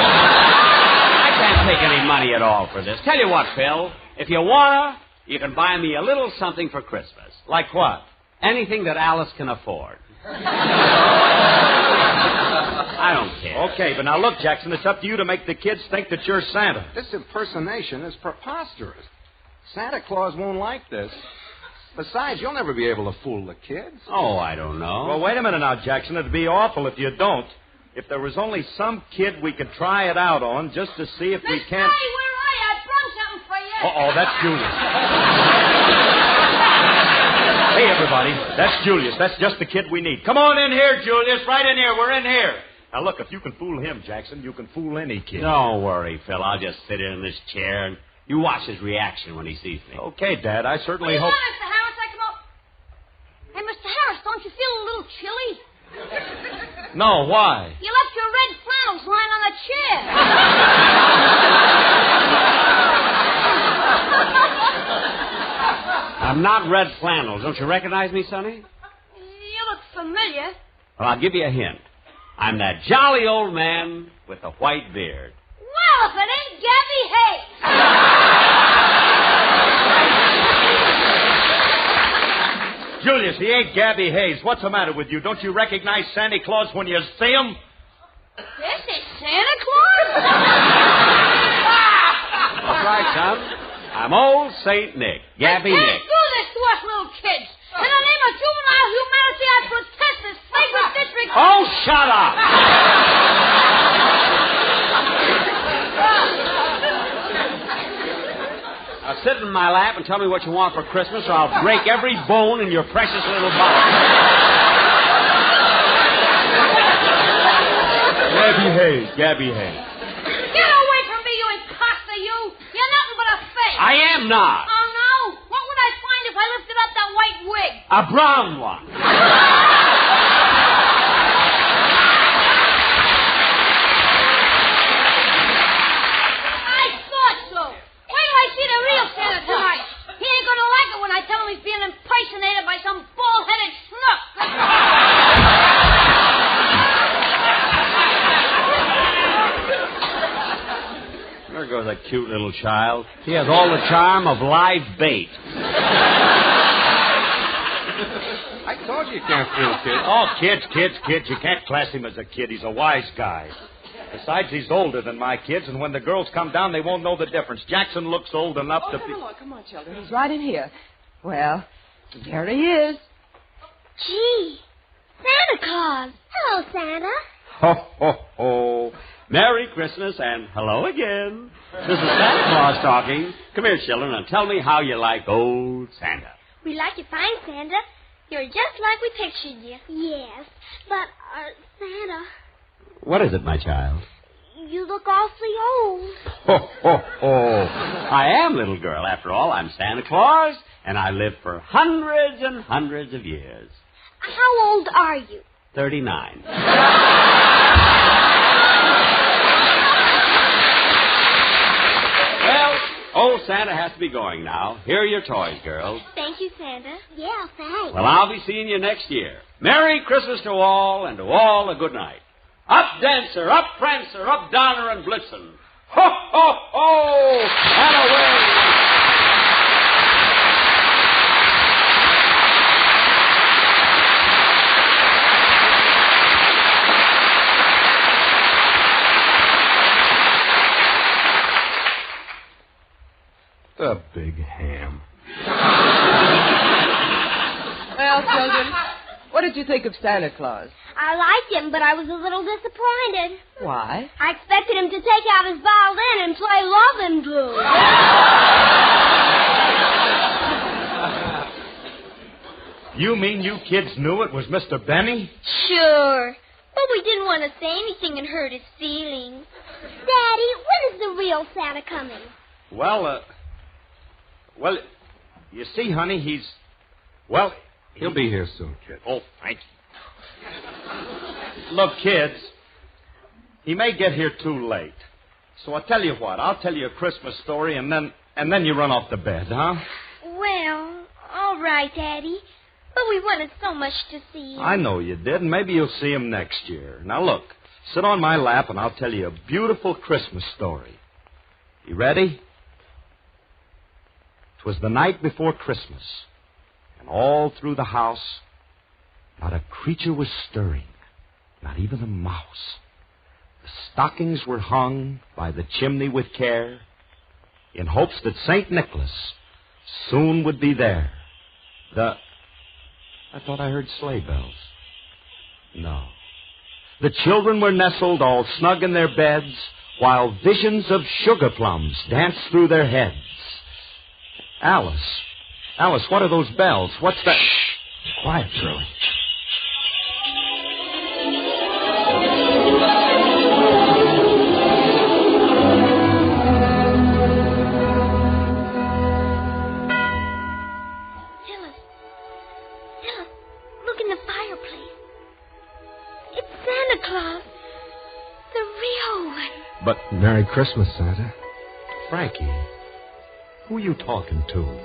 I can't take any money at all for this. Tell you what, Phil, if you wanna, you can buy me a little something for Christmas. Like what? Anything that Alice can afford. I don't care. Okay, but now look, Jackson, it's up to you to make the kids think that you're Santa. This impersonation is preposterous. Santa Claus won't like this. Besides, you'll never be able to fool the kids. Oh, I don't know. Well, wait a minute now, Jackson. It'd be awful if you don't. If there was only some kid we could try it out on just to see if we can't... Hey, where are you? I brought something for you. Uh-oh, that's Julius. Hey, everybody, that's Julius. That's just the kid we need. Come on in here, Julius. Right in here. We're in here. Now, look, if you can fool him, Jackson, you can fool any kid. Don't worry, Phil. I'll just sit in this chair and you watch his reaction when he sees me. Okay, Dad. I certainly hope... Mr. Harris, I come up. Hey, Mr. Harris, don't you feel a little chilly? No, why? You left your red flannels lying on the chair. I'm not red flannels. Don't you recognize me, Sonny? You look familiar. Well, I'll give you a hint. I'm that jolly old man with the white beard. Well, if it ain't Gabby Hayes. Julius, he ain't Gabby Hayes. What's the matter with you? Don't you recognize Santa Claus when you see him? This is Santa Claus? That's right, son. I'm old St. Nick, Gabby Nick. Nick. Do this to us little kids. In the name of juvenile humanity, I protest this flagrant disregard. Oh, shut up! Now sit in my lap and tell me what you want for Christmas, or I'll break every bone in your precious little body. Gabby Hayes. Get away from me, you imposter, you. You're nothing but a fake. I am not. Oh, no? What would I find if I lifted up that white wig? A brown one. I thought so. Wait till I see the real Santa tonight. He ain't gonna like it when I tell him he's being impersonated by some bald-headed schnook. There goes a cute little child. He has all the charm of live bait. I told you can't fool kids. Oh, kids. You can't class him as a kid. He's a wise guy. Besides, he's older than my kids, and when the girls come down, they won't know the difference. Jackson looks old enough to be... Come on, children. He's right in here. Well, there he is. Gee, Santa Claus. Hello, Santa. Ho, ho, ho. Merry Christmas and hello again. This is Santa Claus talking. Come here, children, and tell me how you like old Santa. We like you fine, Santa. You're just like we pictured you. Yes, but, Santa, What is it, my child? you look awfully old. Ho, ho, ho. I am, little girl. After all, I'm Santa Claus, and I lived for hundreds and hundreds of years. How old are you? 39. Well, old Santa has to be going now. Here are your toys, girls. Thank you, Santa. Yeah, thanks. Well, I'll be seeing you next year. Merry Christmas to all, and to all a good night. Up, Dancer, up, Prancer, up, Donner, and Blitzen. Ho, ho, ho, and away. The big ham. Well, children, what did you think of Santa Claus? I liked him, but I was a little disappointed. Why? I expected him to take out his violin and play Lovin' Blue. You mean you kids knew it was Mr. Benny? Sure. But we didn't want to say anything and hurt his feelings. Daddy, when is the real Santa coming? Well, you see, honey, He'll be here soon, kid. Oh, thank you. Look, kids, he may get here too late. So I'll tell you what. I'll tell you a Christmas story, and then you run off to bed, huh? Well, all right, Daddy. But we wanted so much to see him. I know you did, and maybe you'll see him next year. Now, look, sit on my lap, and I'll tell you a beautiful Christmas story. You ready? 'Twas the night before Christmas, and all through the house, not a creature was stirring, not even a mouse. The stockings were hung by the chimney with care, in hopes that St. Nicholas soon would be there. I thought I heard sleigh bells. No. The children were nestled all snug in their beds, while visions of sugar plums danced through their heads. Alice, what are those bells? What's that? Shh. Quiet, Curly. Phyllis, look in the fireplace. It's Santa Claus. The real one. But Merry Christmas, Santa. Frankie, who are you talking to?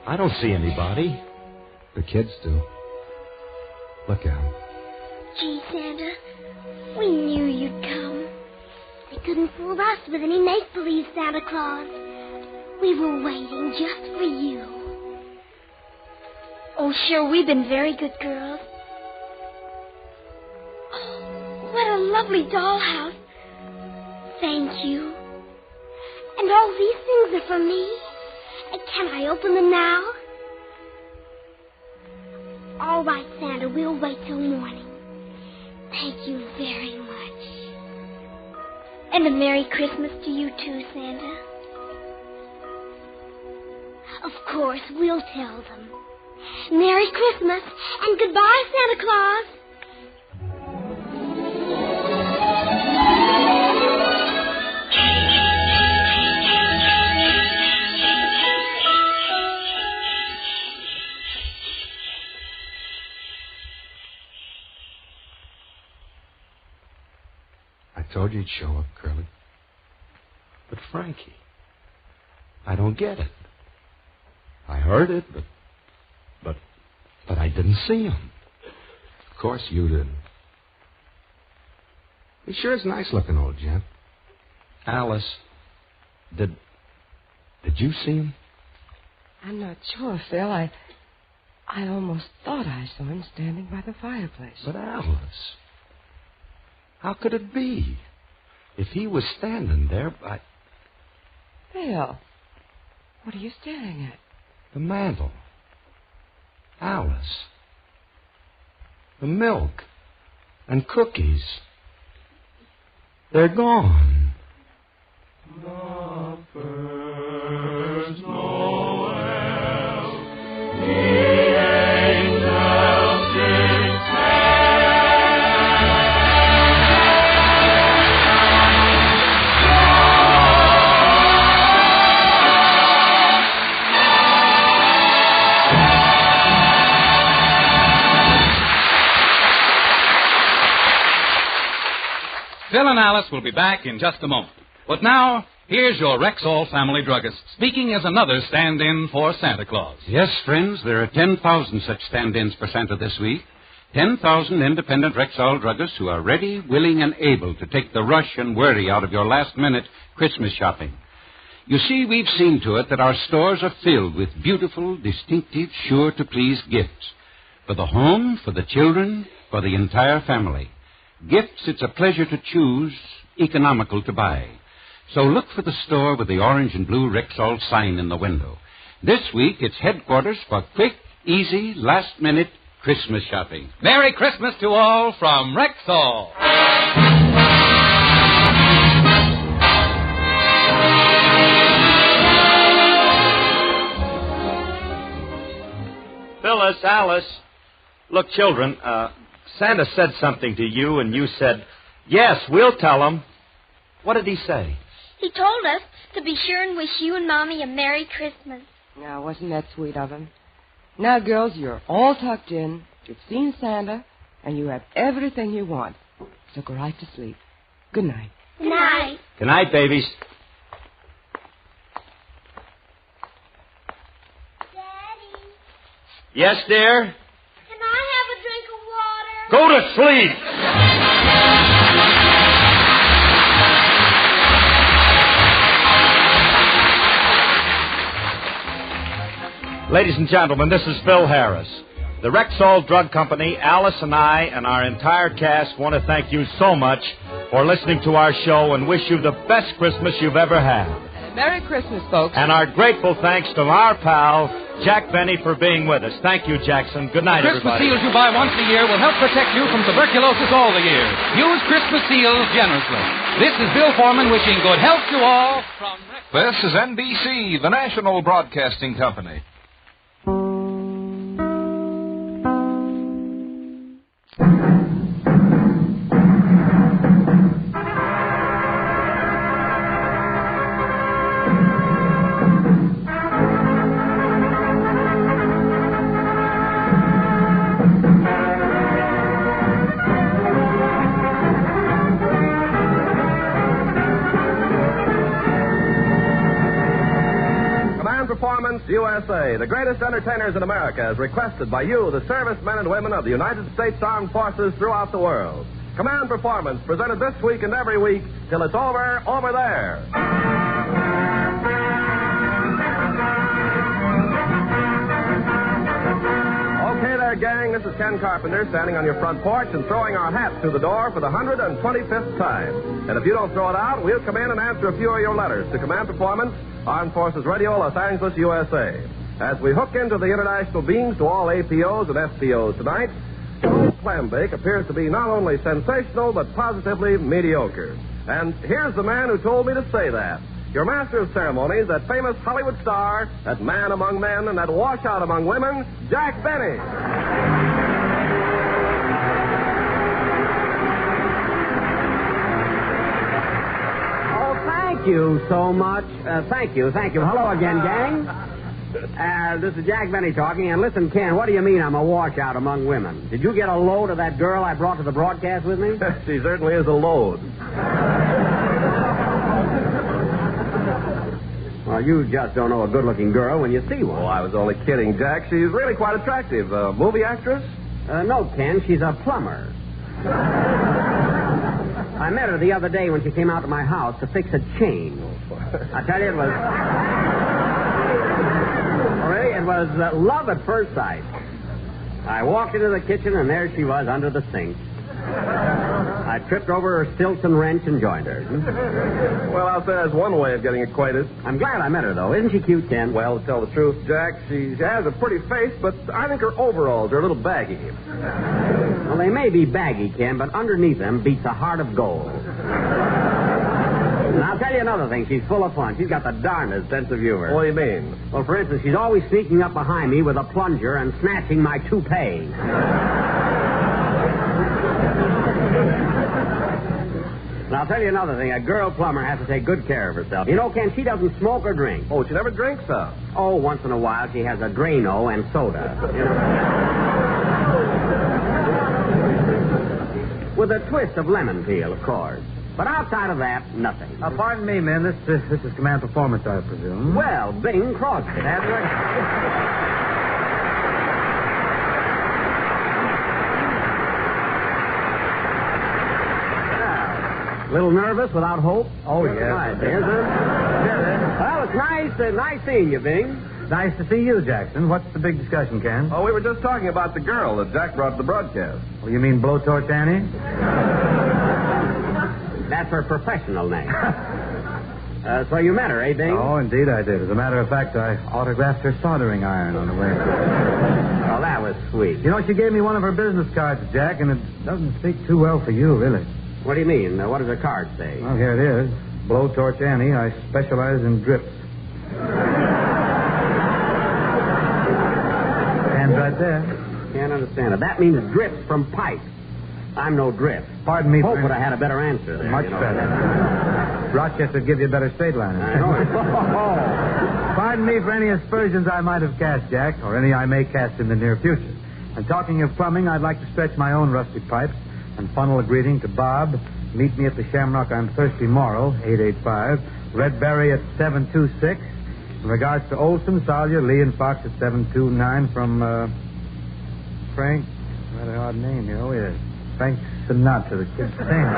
I don't see anybody. The kids do. Look at them. Gee, Santa, we knew you'd come. We couldn't fool us with any make-believe Santa Claus. We were waiting just for you. Oh, sure, we've been very good girls. Oh, what a lovely dollhouse. Thank you. And all these things are for me. Can I open them now? All right, Santa, we'll wait till morning. Thank you very much. And a Merry Christmas to you, too, Santa. Of course, we'll tell them. Merry Christmas, and goodbye, Santa Claus. I told you he'd show up, Curly. But, Frankie, I don't get it. I heard it, but I didn't see him. Of course you didn't. He sure is a nice-looking old gent. Alice, did you see him? I'm not sure, Phil. I almost thought I saw him standing by the fireplace. But, Alice, how could it be? If he was standing there, Phil, what are you staring at? The mantel. Alice. the milk, and cookies. They're gone. The first Noel, the angels did Phil and Alice will be back in just a moment. But now, here's your Rexall family druggist, speaking as another stand-in for Santa Claus. Yes, friends, there are 10,000 such stand-ins for Santa this week. 10,000 independent Rexall druggists who are ready, willing, and able to take the rush and worry out of your last-minute Christmas shopping. You see, we've seen to it that our stores are filled with beautiful, distinctive, sure-to-please gifts. For the home, for the children, for the entire family. Gifts it's a pleasure to choose, economical to buy. So look for the store with the orange and blue Rexall sign in the window. This week, it's headquarters for quick, easy, last-minute Christmas shopping. Merry Christmas to all from Rexall. Phyllis, Alice. Look, children, Santa said something to you, and you said, yes, we'll tell him. What did he say? He told us to be sure and wish you and Mommy a Merry Christmas. Now, wasn't that sweet of him? Now, girls, you're all tucked in, you've seen Santa, and you have everything you want. So go right to sleep. Good night. Good night. Good night, babies. Daddy. Yes, dear? Can I have a drink of water? Go to sleep. Ladies and gentlemen, this is Phil Harris. The Rexall Drug Company, Alice and I, and our entire cast want to thank you so much for listening to our show and wish you the best Christmas you've ever had. Merry Christmas, folks. And our grateful thanks to our pal, Jack Benny, for being with us. Thank you, Jackson. Good night, the Christmas everybody. seals you buy once a year will help protect you from tuberculosis all the year. Use Christmas seals generously. This is Bill Foreman wishing good health to all from This is NBC, the National Broadcasting Company. USA, the greatest entertainers in America, as requested by you, the servicemen and women of the United States Armed Forces throughout the world. Command Performance, presented this week and every week till it's over there. Okay there, gang, this is Ken Carpenter standing on your front porch and throwing our hats through the door for the 125th time. And if you don't throw it out, we'll come in and answer a few of your letters to Command Performance, Armed Forces Radio, Los Angeles, USA. As we hook into the international beams to all APOs and FPOs tonight, Joe's clam bake appears to be not only sensational, but positively mediocre. And here's the man who told me to say that. Your master of ceremonies, that famous Hollywood star, that man among men, and that washout among women, Jack Benny. Thank you so much. Thank you. Hello again, gang. This is Jack Benny talking. And listen, Ken, what do you mean I'm a washout among women? Did you get a load of that girl I brought to the broadcast with me? She certainly is a load. Well, you just don't know a good-looking girl when you see one. Oh, I was only kidding, Jack. She's really quite attractive. Movie actress? No, Ken. She's a plumber. I met her the other day when she came out to my house to fix a chain. I tell you, it was love at first sight. I walked into the kitchen, and there she was under the sink. I I tripped over her stilts and wrench and joined her. Well, I'll say that's one way of getting acquainted. I'm glad I met her, though. Isn't she cute, Ken? Well, to tell the truth, Jack, she has a pretty face, but I think her overalls are a little baggy. Well, they may be baggy, Ken, but underneath them beats a heart of gold. And I'll tell you another thing. She's full of fun. She's got the darndest sense of humor. What do you mean? Well, for instance, she's always sneaking up behind me with a plunger and snatching my toupee. And I'll tell you another thing. A girl plumber has to take good care of herself. You know, Ken, she doesn't smoke or drink. Oh, she never drinks, huh? Oh, once in a while she has a Drano and soda. You know? With a twist of lemon peel, of course. But outside of that, nothing. Pardon me, men. This is Command Performance, I presume. Well, Bing Crosby. That's right. A little nervous without hope? Oh, yes. Right, is it? Well, it's nice seeing you, Bing. Nice to see you, Jackson. What's the big discussion, Ken? Oh, we were just talking about the girl that Jack brought to the broadcast. Oh, you mean Blowtorch Annie? That's her professional name. So you met her, eh, Bing? Oh, indeed I did. As a matter of fact, I autographed her soldering iron on the way. Oh, that was sweet. You know, she gave me one of her business cards, Jack, and it doesn't speak too well for you, really. What do you mean? What does the card say? Well, here it is. Blowtorch Annie. I specialize in drips. And right there. Can't understand it. That means drips from pipes. I'm no drip. Pardon me. Hope would have had a better answer there. Much better. Rochester would give you a better straight line. I know it. Pardon me for any aspersions I might have cast, Jack, or any I may cast in the near future. And talking of plumbing, I'd like to stretch my own rusty pipes and funnel a greeting to Bob. Meet me at the Shamrock on Thursday morrow, 885. Redberry at 726. In regards to Olson, Sawyer, Lee, and Fox at 729 from, Frank. Rather odd name here. Oh, yes. Frank Sinatra, the kid's name.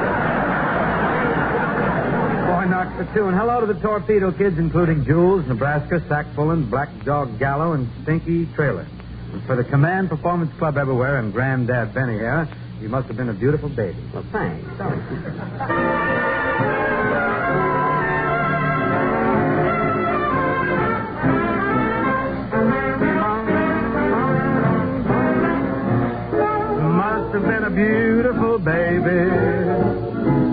Boy knocks for two. And hello to the Torpedo Kids, including Jules, Nebraska, Sackfullen, Black Dog Gallo, and Stinky Trailer. And for the Command Performance Club everywhere and Granddad Benny here, you must have been a beautiful baby. Well, thanks. Must have been a beautiful baby.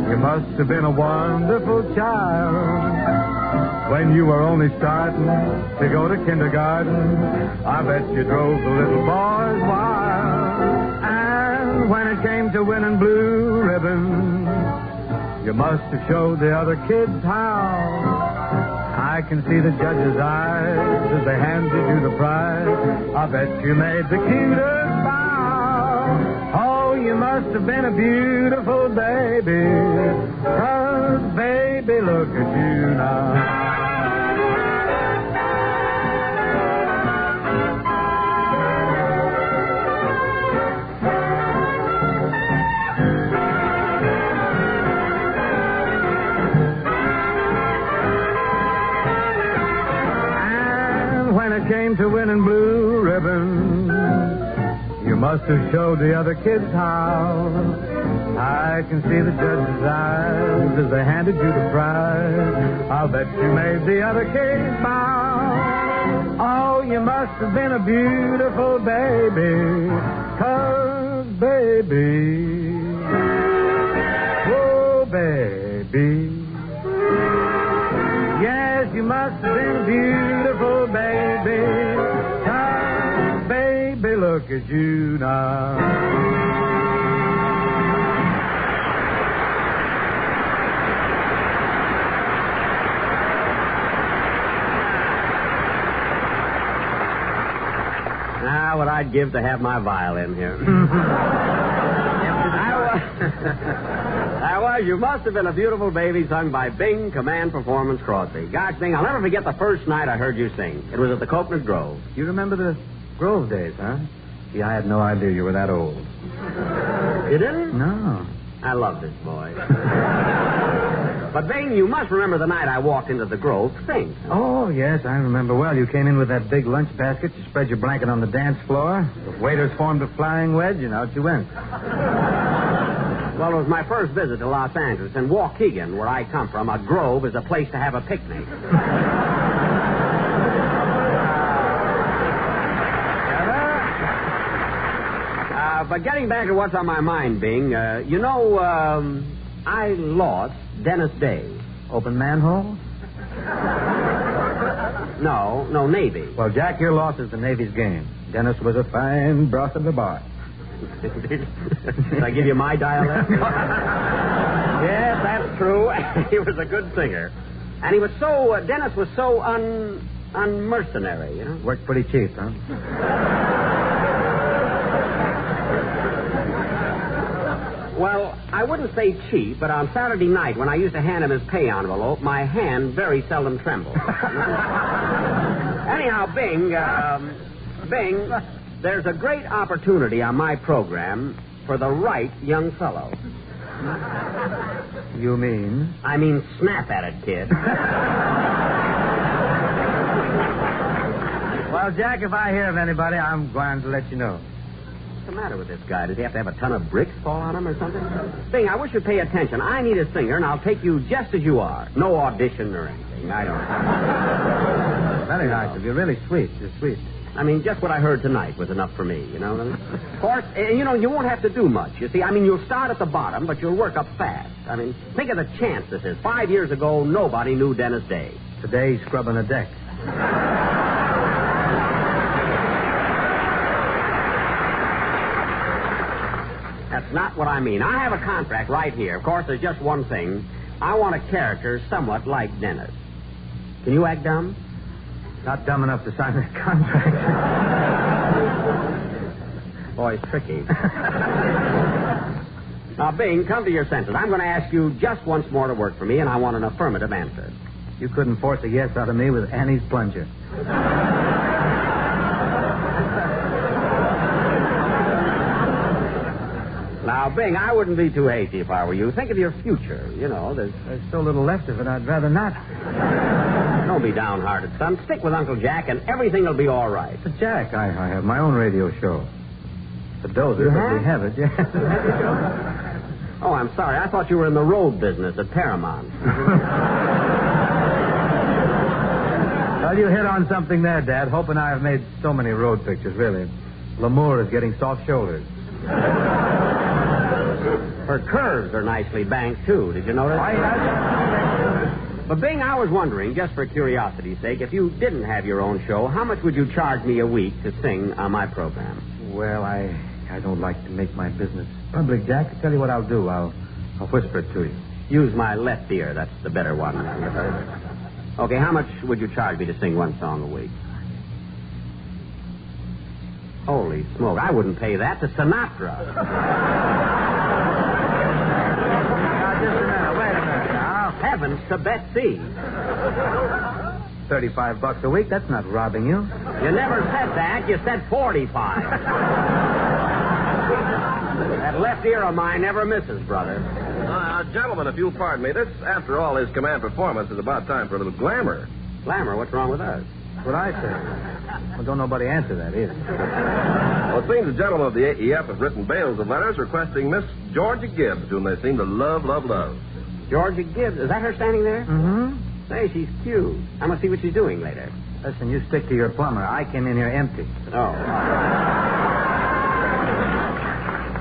You must have been a wonderful child. When you were only starting to go to kindergarten, I bet you drove the little boys wild. And when it came to winning blue ribbons, you must have showed the other kids how. I can see the judge's eyes as they handed you the prize. I bet you made the cutest bow. Oh, you must have been a beautiful baby. 'Cause, baby, look at you now. Came to winning blue ribbons, you must have showed the other kids how. I can see the judge's eyes as they handed you the prize. I'll bet you made the other kids bow. Oh, you must have been a beautiful baby. 'Cause, baby, oh, baby, yes, you must have been a beautiful baby. 'Cause, baby, look at you now. Now, what I'd give to have my violin here. You must have been a beautiful baby, sung by Bing Command Performance Crosby. Gosh, Bing, I'll never forget the first night I heard you sing. It was at the Coconut Grove. You remember the Grove days, huh? See, I had no idea you were that old. You didn't? No. I love this boy. But, Bing, you must remember the night I walked into the Grove to sing. Oh, yes, I remember well. You came in with that big lunch basket. You spread your blanket on the dance floor. The waiters formed a flying wedge, and out you went. Well, it was my first visit to Los Angeles. In Waukegan, where I come from, a grove is a place to have a picnic. But getting back to what's on my mind, Bing, I lost Dennis Day. Open manhole? No, Navy. Well, Jack, your loss is the Navy's game. Dennis was a fine broth of the bar. Did I give you my dialect? Yes, that's true. He was a good singer. And he was so, Dennis was so unmercenary, you know? Worked pretty cheap, huh? Well, I wouldn't say cheap, but on Saturday night, when I used to hand him his pay envelope, my hand very seldom trembled. Anyhow, Bing, there's a great opportunity on my program for the right young fellow. You mean? I mean, snap at it, kid. Well, Jack, if I hear of anybody, I'm going to let you know. What's the matter with this guy? Does he have to have a ton of bricks fall on him or something? Bing, I wish you'd pay attention. I need a singer, and I'll take you just as you are. No audition or anything. I don't. Very nice of you. Really sweet. You're sweet. I mean, just what I heard tonight was enough for me, you know? Of course, you won't have to do much. You see, you'll start at the bottom, but you'll work up fast. Think of the chance this is. 5 years ago, nobody knew Dennis Day. Today, he's scrubbing a deck. That's not what I mean. I have a contract right here. Of course, there's just one thing. I want a character somewhat like Dennis. Can you act dumb? Not dumb enough to sign that contract. Boy, it's tricky. Now, Bing, come to your senses. I'm going to ask you just once more to work for me, and I want an affirmative answer. You couldn't force a yes out of me with Annie's plunger. Now, Bing, I wouldn't be too hasty if I were you. Think of your future. There's so little left of it, I'd rather not. Don't be downhearted, son. Stick with Uncle Jack, and everything will be all right. But, Jack, I have my own radio show. The Dozer, You but have? we have it, yes. Oh, I'm sorry. I thought you were in the road business at Paramount. Well, you hit on something there, Dad. Hope and I have made so many road pictures, really. L'amour is getting soft shoulders. Her curves are nicely banked, too. Did you notice? But, Bing, I was wondering, just for curiosity's sake, if you didn't have your own show, how much would you charge me a week to sing on my program? Well, I don't like to make my business public, Jack. I'll tell you what I'll do. I'll whisper it to you. Use my left ear. That's the better one. Okay, how much would you charge me to sing one song a week? Holy smoke, I wouldn't pay that to Sinatra. Now, just a minute. Wait a minute now. Heavens to Betsy. $35 a week, that's not robbing you. You never said that. You said 45. That left ear of mine never misses, brother. Gentlemen, if you'll pardon me, this, after all, is command performance. Is about time for a little glamour. Glamour? What's wrong with us? That's what I say. Well, don't nobody answer that either. Well, it seems the gentlemen of the AEF have written bales of letters requesting Miss Georgia Gibbs, whom they seem to love. Georgia Gibbs? Is that her standing there? Mm-hmm. Say, she's cute. I'm going to see what she's doing later. Listen, you stick to your plumber. I came in here empty. Oh.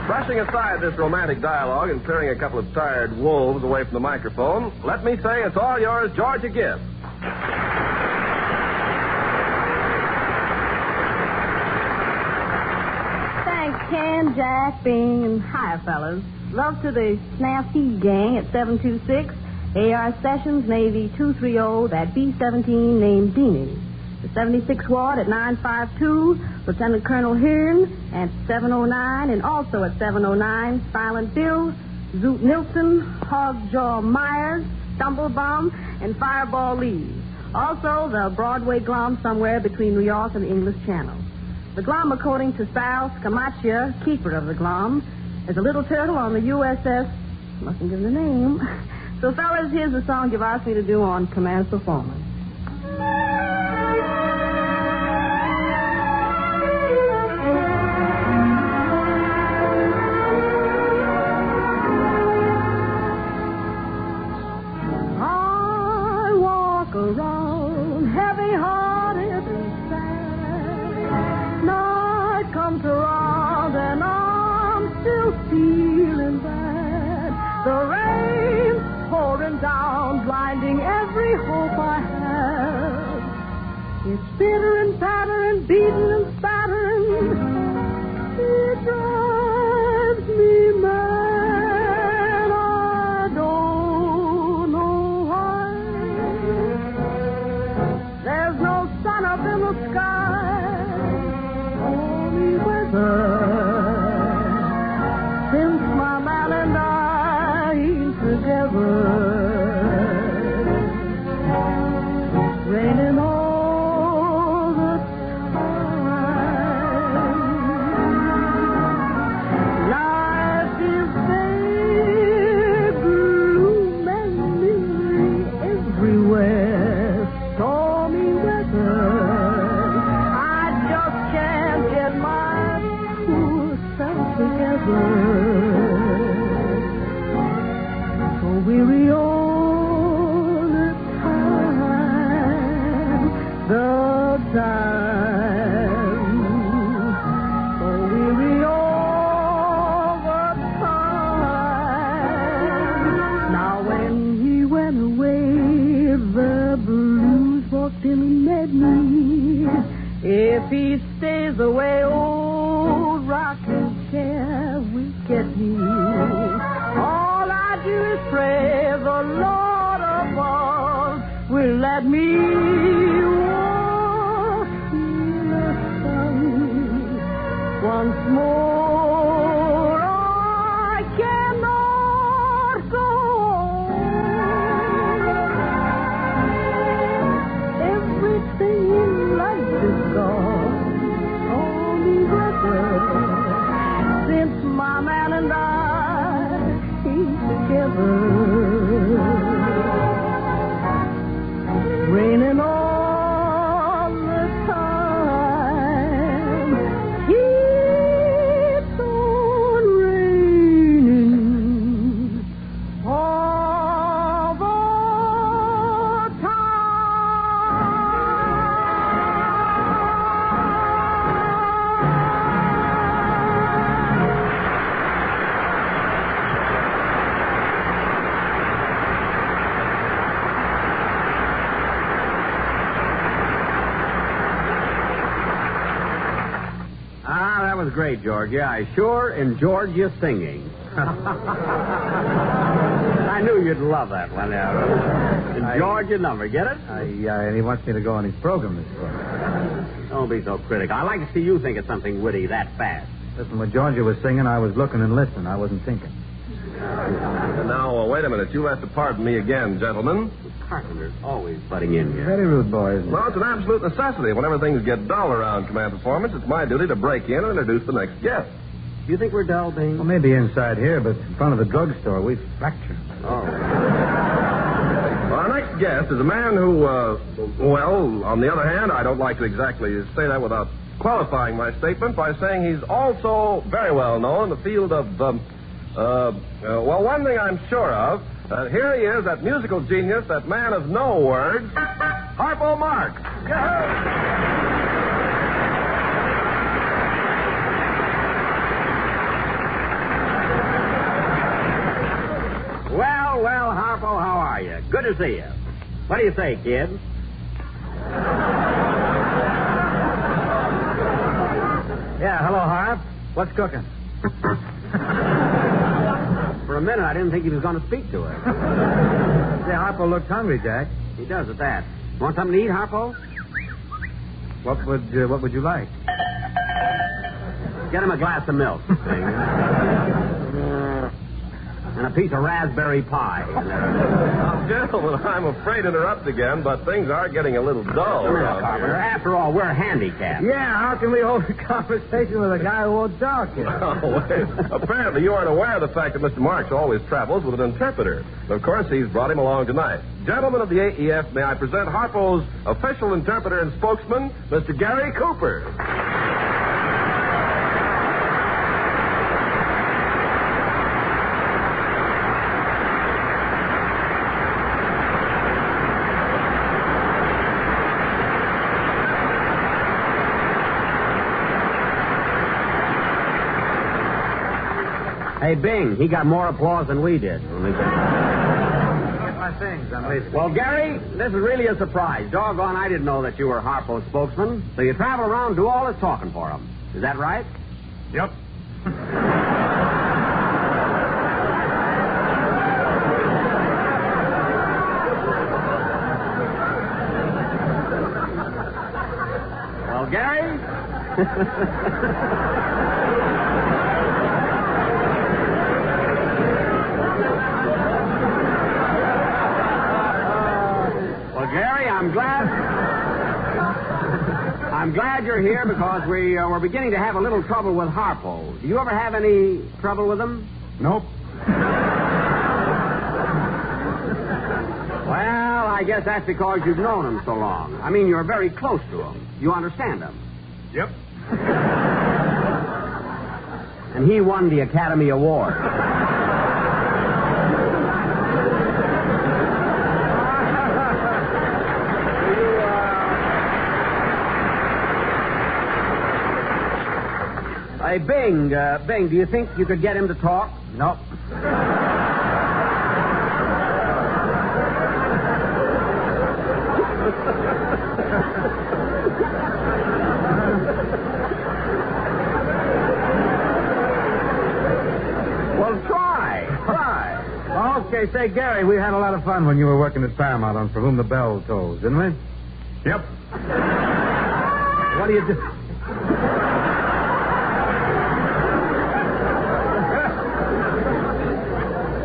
Brushing aside this romantic dialogue and clearing a couple of tired wolves away from the microphone, let me say it's all yours, Georgia Gibbs. Thanks, Ken, Jack, Bing, and hi, fellas. Love to the Snappy Gang at 726, AR Sessions, Navy 230, that B-17 named Deanie. The 76 Ward at 952, Lieutenant Colonel Hearn at 709, and also at 709, Silent Bill, Zoot Nilsson, Hogjaw Myers, Stumblebum, and Fireball Lee. Also, the Broadway Glom somewhere between New York and the English Channel. The Glom, according to Sal Scamaccia, keeper of the Glom, is a little turtle on the USS, mustn't give the name. So, fellas, here's the song you've asked me to do on command performance. The rain's pouring down, blinding every hope I have. It's bitter and battering, beating and spattering. It drives me mad. I don't know why. There's no sun up in the sky, only weather. Since my man and I ain't together, raining all the time. Life is big, gloom and misery everywhere, stormy weather. I just can't get my poor self together. So weary all the time, so weary all the time. Now when he went away, the blues walked in and met me. If he stays away, old rocking chair will get me. All I do is pray the Lord above will let me walk in the sun once more. I cannot go on. Everything in life is gone, only weather. Since my man and I ain't together, raining all the time, keeps on raining all the That was great, Georgia. I sure enjoyed your singing. I knew you'd love that one. Enjoyed your number. Get it? And he wants me to go on his program this morning. Don't be so critical. I like to see you think of something witty that fast. Listen, when Georgia was singing, I was looking and listening. I wasn't thinking. Now, wait a minute. You'll have to pardon me again, gentlemen. Carpenter's always butting in here. Very rude boy, isn't he? Well, it's an absolute necessity. Whenever things get dull around Command Performance, it's my duty to break in and introduce the next guest. Do you think we're dull, Bing? Well, maybe inside here, but in front of the drugstore, we've fractured. Oh. Well, our next guest is a man who, well, on the other hand, I don't like to exactly say that without qualifying my statement by saying he's also very well known in the field of, well, one thing I'm sure of, here he is, that musical genius, that man of no words, Harpo Marx. Well, Harpo, how are you? Good to see you. What do you say, kid? Yeah, hello, Harp. What's cooking? For a minute, I didn't think he was going to speak to us. Yeah, Harpo looks hungry, Jack. He does at that. Want something to eat, Harpo? What would you like? Get him a glass of milk. And a piece of raspberry pie. Now, gentlemen, I'm afraid to interrupt again, but things are getting a little dull around here. After all, we're handicapped. Yeah, how can we hold a conversation with a guy who won't talk? Oh, wait. Apparently, you aren't aware of the fact that Mr. Marx always travels with an interpreter. Of course, he's brought him along tonight. Gentlemen of the AEF, may I present Harpo's official interpreter and spokesman, Mr. Gary Cooper. Hey, Bing, he got more applause than we did. Get my things. I'm leaving. Well, Gary, this is really a surprise. Doggone, I didn't know that you were Harpo's spokesman. So you travel around and do all this talking for him. Is that right? Yep. Well, Gary? Well, Gary, I'm glad you're here because we're beginning to have a little trouble with Harpo. Do you ever have any trouble with him? Nope. Well, I guess that's because you've known him so long. I mean, you're very close to him. You understand him. Yep. And he won the Academy Award. Hey, Bing, do you think you could get him to talk? Nope. Well, try. Okay, say, Gary, we had a lot of fun when you were working at Paramount on For Whom the Bell Tolls, didn't we? Yep. What do you do?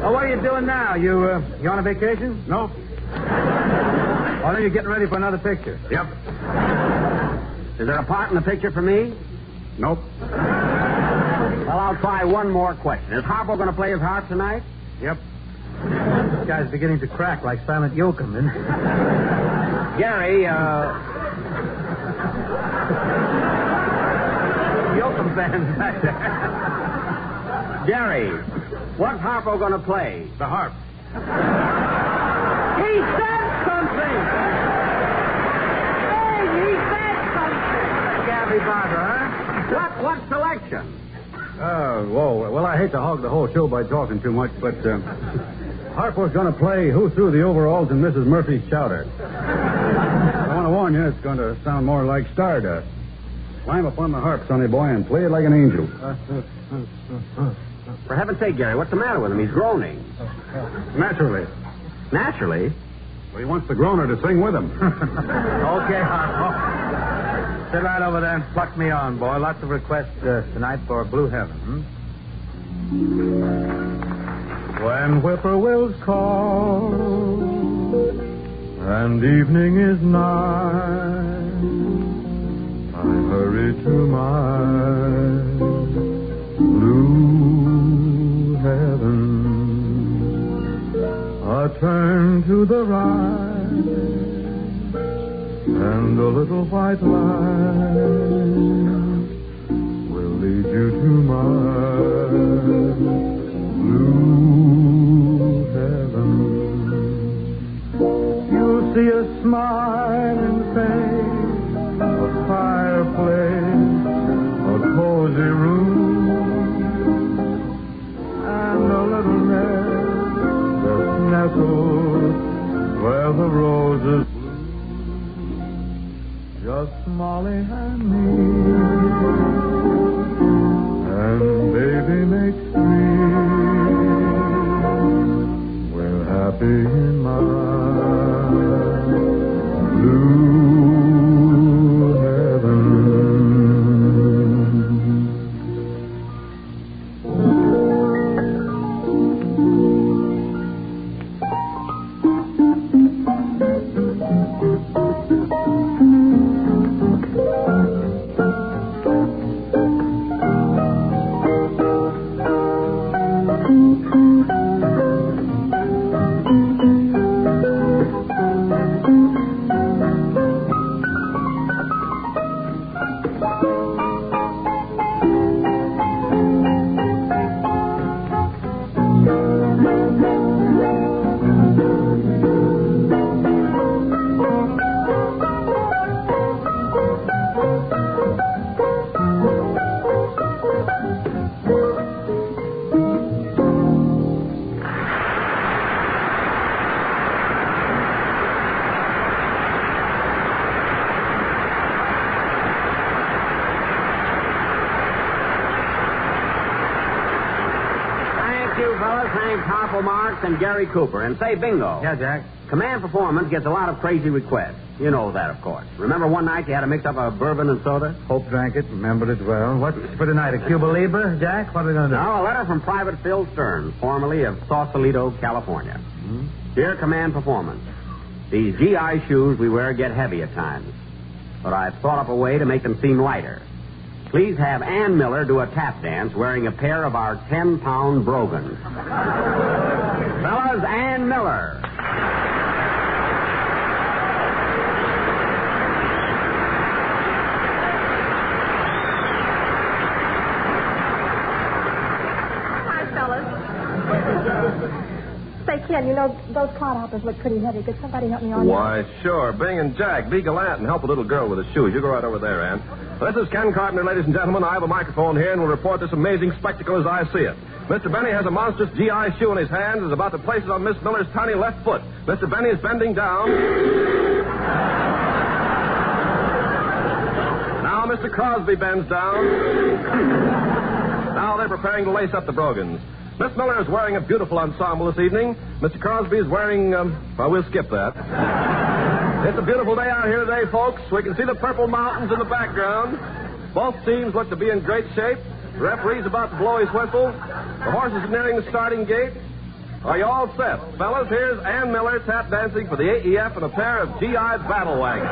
Oh, what are you doing now? You on a vacation? Nope. Oh, then you're getting ready for another picture. Yep. Is there a part in the picture for me? Nope. Well, I'll try one more question. Is Harpo going to play his harp tonight? Yep. This guy's beginning to crack like Silent Yoakum, isn't he? Gary, Yoakum fans back there. Gary, what's Harpo going to play? The harp. He said something! Hey, he said something! Gabby Barber, huh? What selection? Well, I hate to hog the whole show by talking too much, but Harpo's going to play Who Threw the Overalls in Mrs. Murphy's Chowder. I want to warn you, it's going to sound more like Stardust. Climb up on the harp, sonny boy, and play it like an angel. For heaven's sake, Gary, what's the matter with him? He's groaning. Naturally. Naturally? Well, he wants the groaner to sing with him. Okay, Harpo. Sit right over there and pluck me on, boy. Lots of requests tonight for Blue Heaven. When whippoorwills call and evening is nigh, I hurry to my blue heaven. I turn to the right, and a little white light will lead you to my blue heaven. You'll see a smiling face, a fireplace, a cozy room, and a little nest that's nestled where the roses bloom. Just Molly and me Fellas, thank Harpo Marx and Gary Cooper. And say bingo. Yeah, Jack. Command Performance gets a lot of crazy requests. You know that, of course. Remember one night you had to mix up a bourbon and soda? Hope drank it, remembered it well. What's for tonight, a Cuba Libre, Jack? What are we going to do? No, a letter from Private Phil Stern, formerly of Sausalito, California. Hmm? Dear Command Performance, these GI shoes we wear get heavy at times, but I've thought up a way to make them seem lighter. Please have Ann Miller do a tap dance wearing a pair of our 10-pound brogans. Fellas, Ann Miller. Say, Ken, you know, those clodhoppers look pretty heavy. Could somebody help me on Why, sure. Bing and Jack, be gallant and help a little girl with the shoes. You go right over there, Ann. This is Ken Gardner, ladies and gentlemen. I have a microphone here and will report this amazing spectacle as I see it. Mr. Benny has a monstrous GI shoe in his hands and is about to place it on Miss Miller's tiny left foot. Mr. Benny is bending down. Now Mr. Crosby bends down. Now they're preparing to lace up the brogans. Miss Miller is wearing a beautiful ensemble this evening. Mr. Crosby is wearing, well, we'll skip that. It's a beautiful day out here today, folks. We can see the purple mountains in the background. Both teams look to be in great shape. The referee's about to blow his whistle. The horses are nearing the starting gate. Are you all set? Fellas, here's Ann Miller tap dancing for the AEF in a pair of GI battle wagons.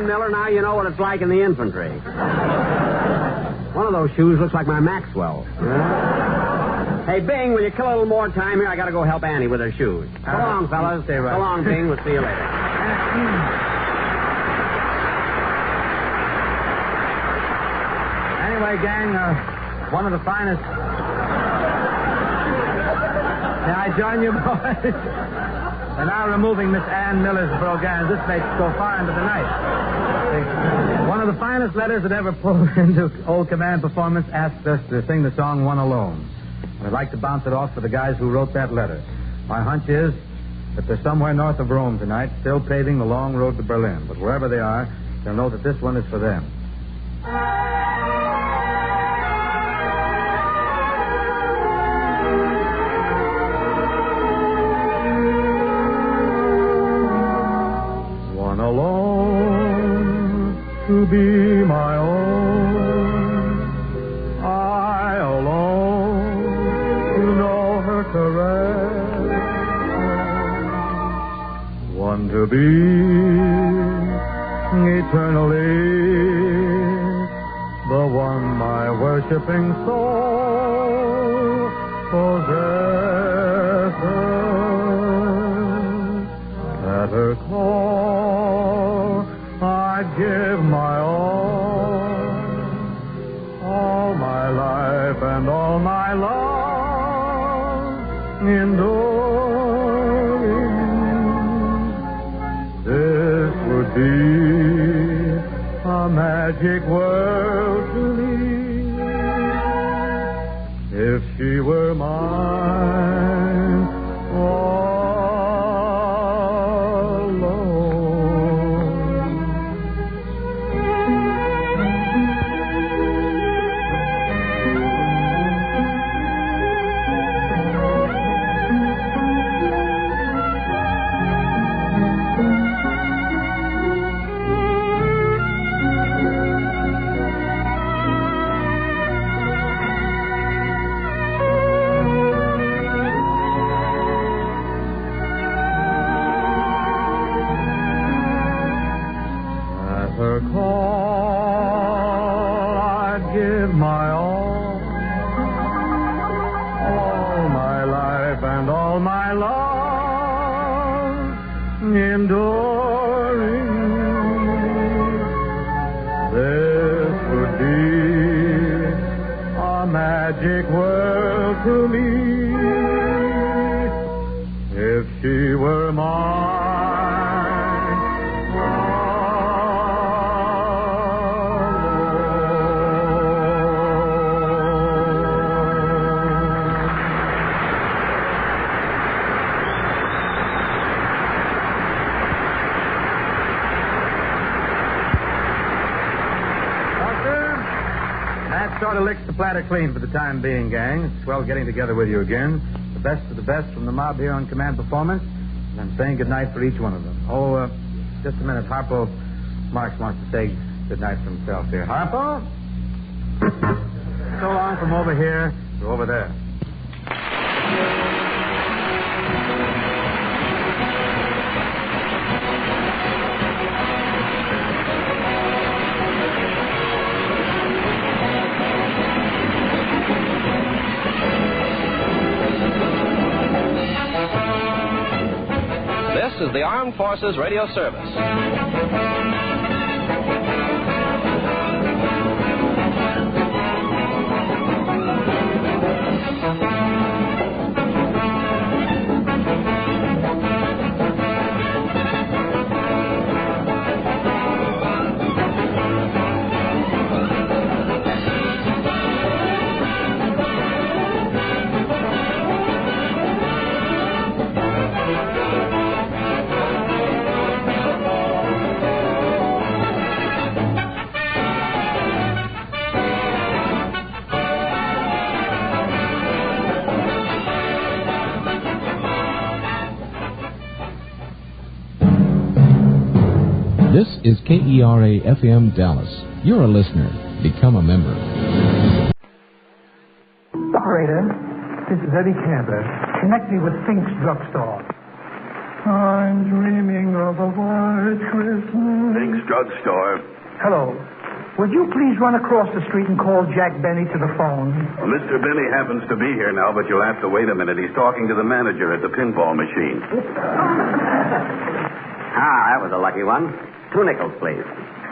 Miller, now you know what it's like in the infantry. One of those shoes looks like my Maxwell. Hey, Bing, will you kill a little more time here? I got to go help Annie with her shoes. So long, fellas. Stay right. So long, Bing. We'll see you later. Anyway, gang, one of the finest... May I join you, boys? And now removing Miss Ann Miller's brogans. This makes go far into the night. One of the finest letters that ever pulled into Old Command Performance asked us to sing the song One Alone. I'd like to bounce it off for the guys who wrote that letter. My hunch is that they're somewhere north of Rome tonight, still paving the long road to Berlin. But wherever they are, they'll know that this one is for them. One alone to be my own, I alone to know her caress, one to be eternally the one my worshiping soul possesses. At her call, I'd give my all my life and all my love enduring. This would be a magic world to me if she were mine alone. give my all my life and all my love, enduring. This would be a magic world to me if she were mine. Sort of licks the platter clean for the time being, gang. It's swell getting together with you again. The best of the best from the mob here on Command Performance. And I'm saying goodnight for each one of them. Oh, just a minute. Harpo, Marx wants to say goodnight for himself here. Harpo? So long from over here to over there. This is the Armed Forces Radio Service. This is KERA-FM Dallas. You're a listener. Become a member. Operator, this is Eddie Cantor. Connect me with Fink's Drugstore. I'm dreaming of a white Christmas. Fink's Drugstore. Hello. Would you please run across the street and call Jack Benny to the phone? Well, Mr. Benny happens to be here now, but you'll have to wait a minute. He's talking to the manager at the pinball machine. That was a lucky one. 2 nickels, please.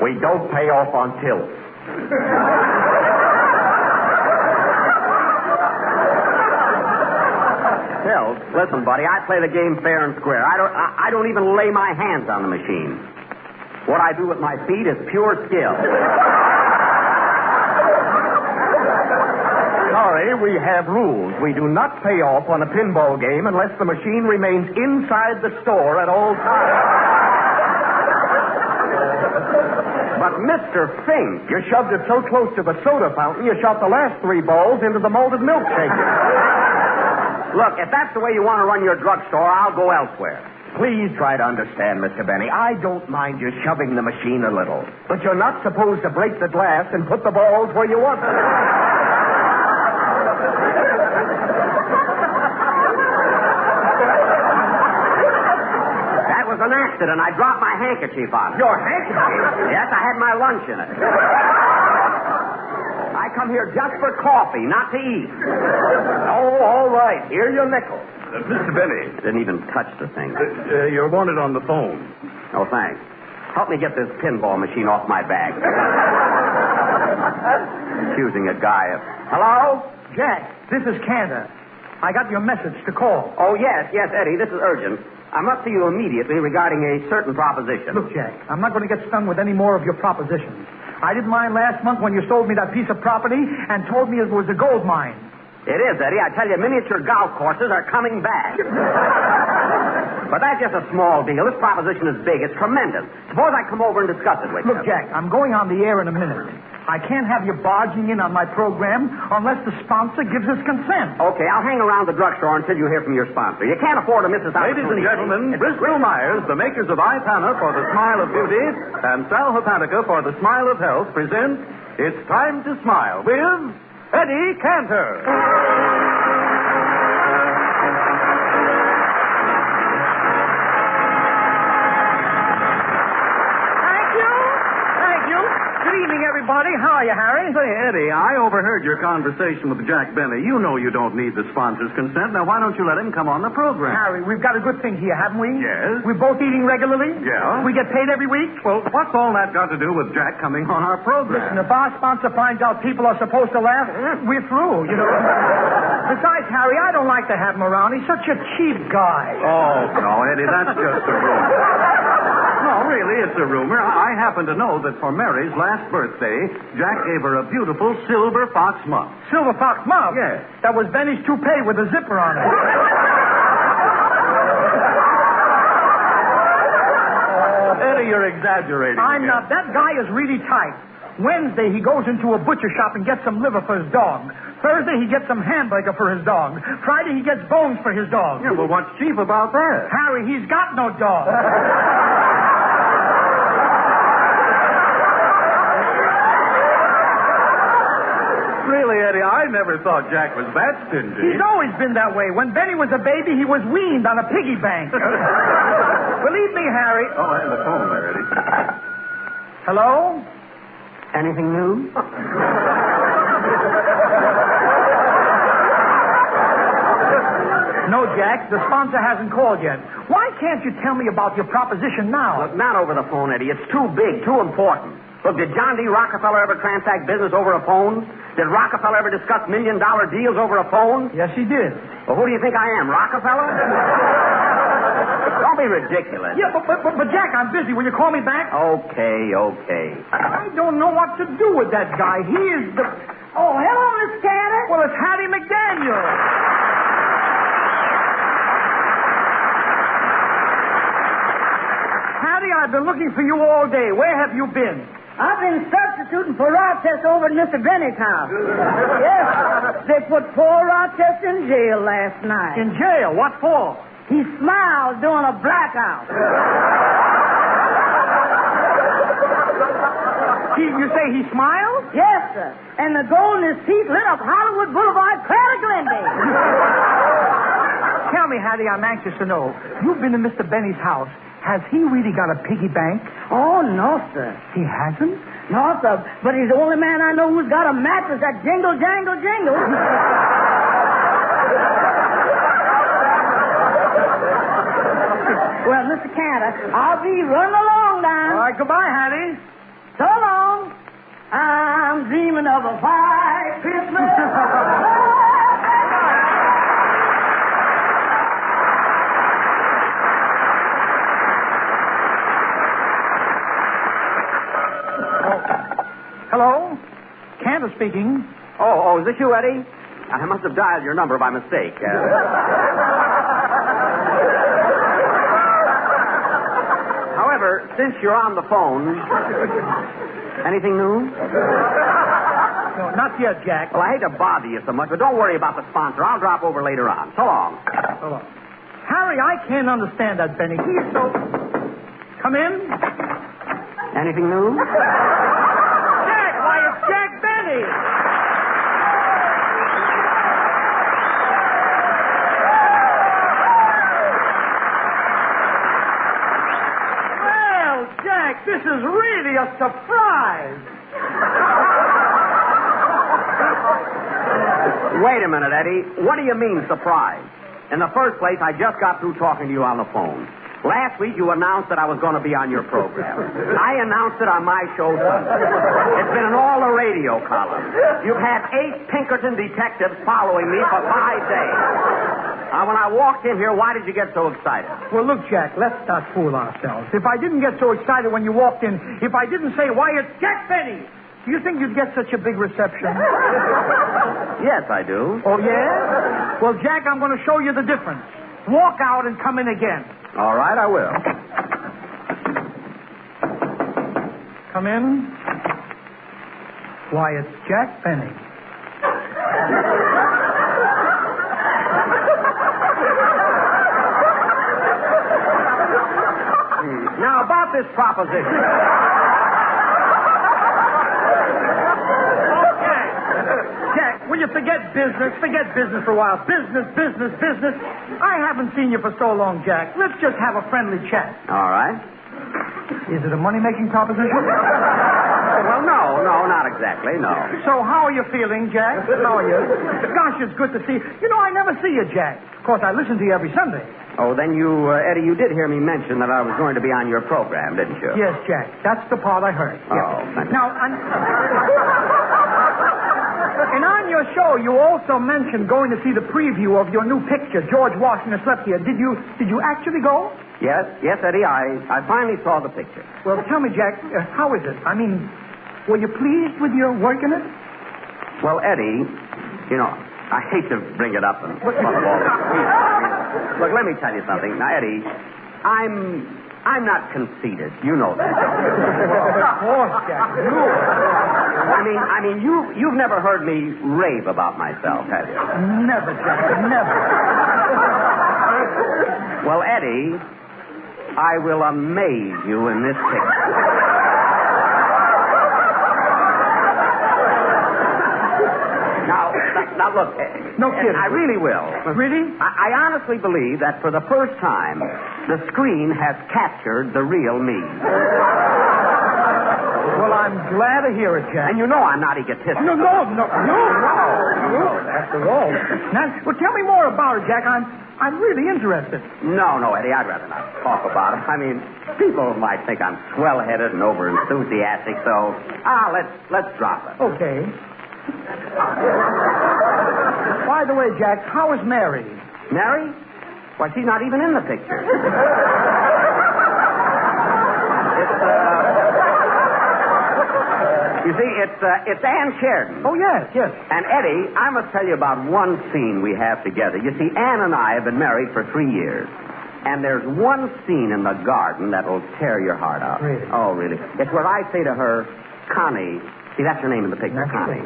We don't pay off on tills. Tills? Listen, buddy, I play the game fair and square. I don't even lay my hands on the machine. What I do with my feet is pure skill. Sorry, we have rules. We do not pay off on a pinball game unless the machine remains inside the store at all times. But, Mr. Fink, you shoved it so close to the soda fountain, you shot the last 3 balls into the malted milkshake. Look, if that's the way you want to run your drugstore, I'll go elsewhere. Please try to understand, Mr. Benny. I don't mind you shoving the machine a little. But you're not supposed to break the glass and put the balls where you want them. That was an accident. I dropped my handkerchief on it. Your handkerchief? Yes, I had my lunch in it. I come here just for coffee, not to eat. Oh, all right. Here your nickel. Mr. Benny. Didn't even touch the thing. You're wanted on the phone. Oh, thanks. Help me get this pinball machine off my back. Accusing a guy of... Hello? Jack, this is Cantor. I got your message to call. Oh, yes, Eddie. This is urgent. I'm up to you immediately regarding a certain proposition. Look, Jack, I'm not going to get stung with any more of your propositions. I didn't mind last month when you sold me that piece of property and told me it was a gold mine. It is, Eddie. I tell you, miniature golf courses are coming back. But that's just a small deal. This proposition is big. It's tremendous. Suppose I come over and discuss it with you. Look, Jack, I'm going on the air in a minute. I can't have you barging in on my program unless the sponsor gives us consent. Okay, I'll hang around the drugstore until you hear from your sponsor. You can't afford to miss this opportunity. Ladies and gentlemen, Bristol Myers, the makers of Ipana for the smile of beauty and Sal Hepatica for the smile of health, present It's Time to Smile with Eddie Cantor. Thank you. Good evening, everybody. How are you, Harry? Say, Eddie, I overheard your conversation with Jack Benny. You know you don't need the sponsor's consent. Now, why don't you let him come on the program? Harry, we've got a good thing here, haven't we? Yes. We're both eating regularly? Yeah. We get paid every week? Well, what's all that got to do with Jack coming on our program? Listen, if our sponsor finds out people are supposed to laugh, we're through, you know. Besides, Harry, I don't like to have him around. He's such a cheap guy. Oh, no, Eddie, that's just a rumor. No, really, it's a rumor. I happen to know that for Mary's last birthday, Jack gave her a beautiful silver fox muff. Silver fox muff? Yes. That was Benny's toupee with a zipper on it. Eddie, you're exaggerating. I'm not. That guy is really tight. Wednesday, he goes into a butcher shop and gets some liver for his dog. Thursday, he gets some hamburger for his dog. Friday, he gets bones for his dog. Yeah, well, what's cheap about that? Harry, he's got no dog. Really, Eddie, I never thought Jack was that stingy. He's always been that way. When Benny was a baby, he was weaned on a piggy bank. Believe me, Harry. Oh, I have the phone there, Eddie. Hello? Anything new? No, Jack. The sponsor hasn't called yet. Why can't you tell me about your proposition now? Look, not over the phone, Eddie. It's too big, too important. Look, did John D. Rockefeller ever transact business over a phone? Did Rockefeller ever discuss million-dollar deals over a phone? Yes, he did. Well, who do you think I am, Rockefeller? Don't be ridiculous. Yeah, but Jack, I'm busy. Will you call me back? Okay. I don't know what to do with that guy. He is the... Oh, hello, Miss Cantor. Well, it's Hattie McDaniel. Hattie, I've been looking for you all day. Where have you been? I've been substituting for Rochester over at Mr. Bennett's house. Yes, they put poor Rochester in jail last night. In jail? What for? He smiled during a blackout. You say he smiled? Yes, sir. And the gold in his teeth lit up Hollywood Boulevard, Clara Glendale. Tell me, Hattie, I'm anxious to know. You've been to Mr. Benny's house. Has he really got a piggy bank? Oh, no, sir. He hasn't? No, sir. But he's the only man I know who's got a mattress that jingle, jangle, jingle. Well, Mr. Cantor, I'll be running along now. All right, goodbye, Hattie. So long. I'm dreaming of a white Christmas. Hello? Cantor speaking. Oh, is this you, Eddie? I must have dialed your number by mistake. However, since you're on the phone, anything new? No, not yet, Jack. Well, I hate to bother you so much, but don't worry about the sponsor. I'll drop over later on. So long. So long. Harry, I can't understand that, Benny. He is so... Come in. Anything new? Jack, why, it's Jack Benny. Well, Jack, this is really a surprise. Wait a minute, Eddie. What do you mean, surprise? In the first place, I just got through talking to you on the phone. Last week, you announced that I was going to be on your program. I announced it on my show Sunday. It's been in all the radio columns. You've had 8 Pinkerton detectives following me for 5 days. Now, when I walked in here, why did you get so excited? Well, look, Jack, let's not fool ourselves. If I didn't get so excited when you walked in, if I didn't say, why, it's Jack Benny, do you think you'd get such a big reception? Yes, I do. Oh, yeah? Well, Jack, I'm going to show you the difference. Walk out and come in again. All right, I will. Come in. Why, it's Jack Benny. Now, about this proposition. Jack, will you forget business? Forget business for a while. Business. I haven't seen you for so long, Jack. Let's just have a friendly chat. All right. Is it a money-making proposition? Well, no, not exactly, no. So how are you feeling, Jack? How are you? Gosh, it's good to see you. You know, I never see you, Jack. Of course, I listen to you every Sunday. Oh, then you, Eddie, you did hear me mention that I was going to be on your program, didn't you? Yes, Jack. That's the part I heard. Oh, yes. Now, and on your show, you also mentioned going to see the preview of your new picture, George Washington Slept Here. Did you actually go? Yes, Eddie, I finally saw the picture. Well, tell me, Jack, how is it? I mean, were you pleased with your work in it? Well, Eddie, you know, I hate to bring it up and full of all this. Look, let me tell you something. Now, Eddie, I'm not conceited. You know that. Of course, Jack. I mean, you've never heard me rave about myself, have you? Never, Jack. Never. Well, Eddie, I will amaze you in this picture. Now, look. No kidding. I really will. Really? I honestly believe that for the first time, the screen has captured the real me. Well, I'm glad to hear it, Jack. And you know I'm not egotistical. No. After all. Now, well, tell me more about it, Jack. I'm really interested. No, Eddie, I'd rather not talk about it. I mean, people might think I'm swell-headed and over-enthusiastic, so let's drop it. Okay. By the way, Jack, how is Mary? Mary? Why, she's not even in the picture. You see, it's Ann Sheridan. Oh, yes. And, Eddie, I must tell you about one scene we have together. You see, Ann and I have been married for 3 years. And there's one scene in the garden that will tear your heart out. Really? Oh, really? It's where I say to her, Connie. See, that's her name in the picture, Connie.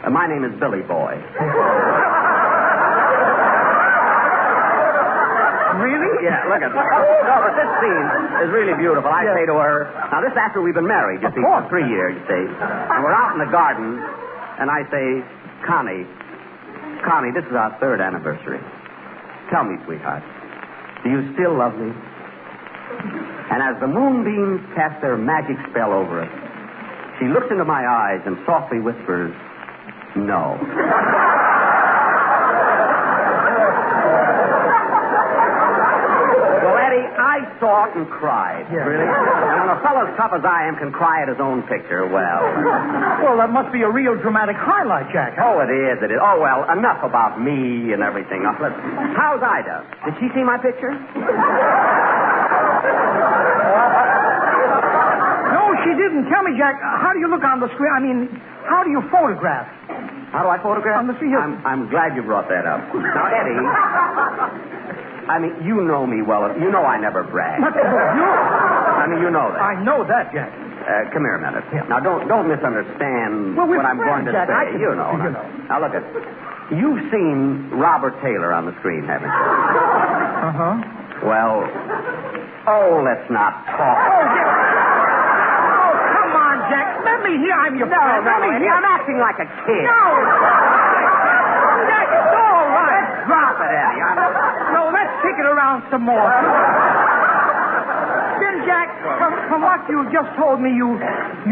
My name is Billy Boy. Really? Yeah, look at that. No, but this scene is really beautiful. I say to her, now this is after we've been married, you see, for 3 years, you see. And we're out in the garden, and I say, Connie, this is our 3rd anniversary. Tell me, sweetheart, do you still love me? And as the moonbeams cast their magic spell over us, she looks into my eyes and softly whispers, no. Well, Eddie, I saw it and cried. Yeah. Really? And when a fellow as tough as I am can cry at his own picture, well... Well, that must be a real dramatic highlight, Jack. Oh, it is. Oh, well, enough about me and everything. How's Ida? Did she see my picture? She didn't. Tell me, Jack, how do you look on the screen? I mean, how do you photograph? How do I photograph? On the screen. I'm glad you brought that up. Now, Eddie, I mean, you know me well. You know I never brag. I mean, you know that. I know that, Jack. Come here a minute. Yeah. Now, don't misunderstand what I'm going to Jack, say. You know. Now, look at. You've seen Robert Taylor on the screen, haven't you? Uh-huh. Well, let's not talk. Let me hear. I'm your friend. No, Eddie, I'm acting like a kid. No. Jack, it's all right. Drop it, Eddie. No, let's kick it around some more. Then, Jack, from what you just told me, you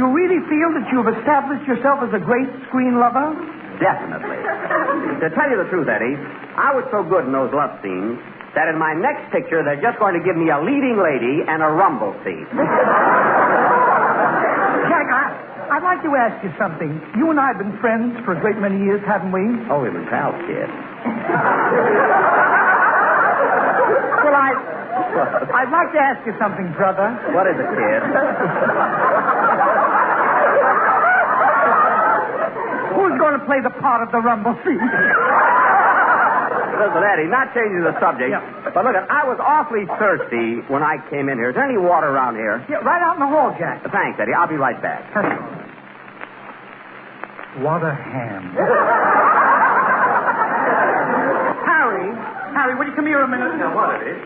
really feel that you've established yourself as a great screen lover? Definitely. To tell you the truth, Eddie, I was so good in those love scenes that in my next picture they're just going to give me a leading lady and a rumble scene. Jack, I'd like to ask you something. You and I have been friends for a great many years, haven't we? Oh, we've been pals, kid. Well, I'd like to ask you something, brother. What is it, kid? Who's going to play the part of the rumble scene? Listen, Eddie, not changing the subject, but look, I was awfully thirsty when I came in here. Is there any water around here? Yeah, right out in the hall, Jack. Thanks, Eddie. I'll be right back. What a ham. Harry, will you come here a minute? Now, what, Eddie?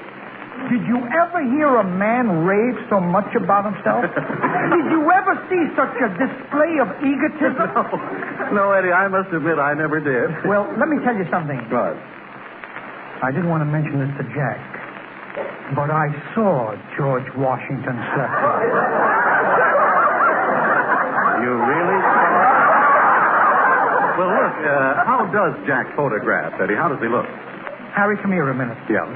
Did you ever hear a man rave so much about himself? Did you ever see such a display of egotism? No, Eddie, I must admit I never did. Well, let me tell you something. What? I didn't want to mention this to Jack, but I saw George Washington Slept Here. You Well, look, how does Jack photograph, Eddie? How does he look? Harry, come here a minute. Yeah.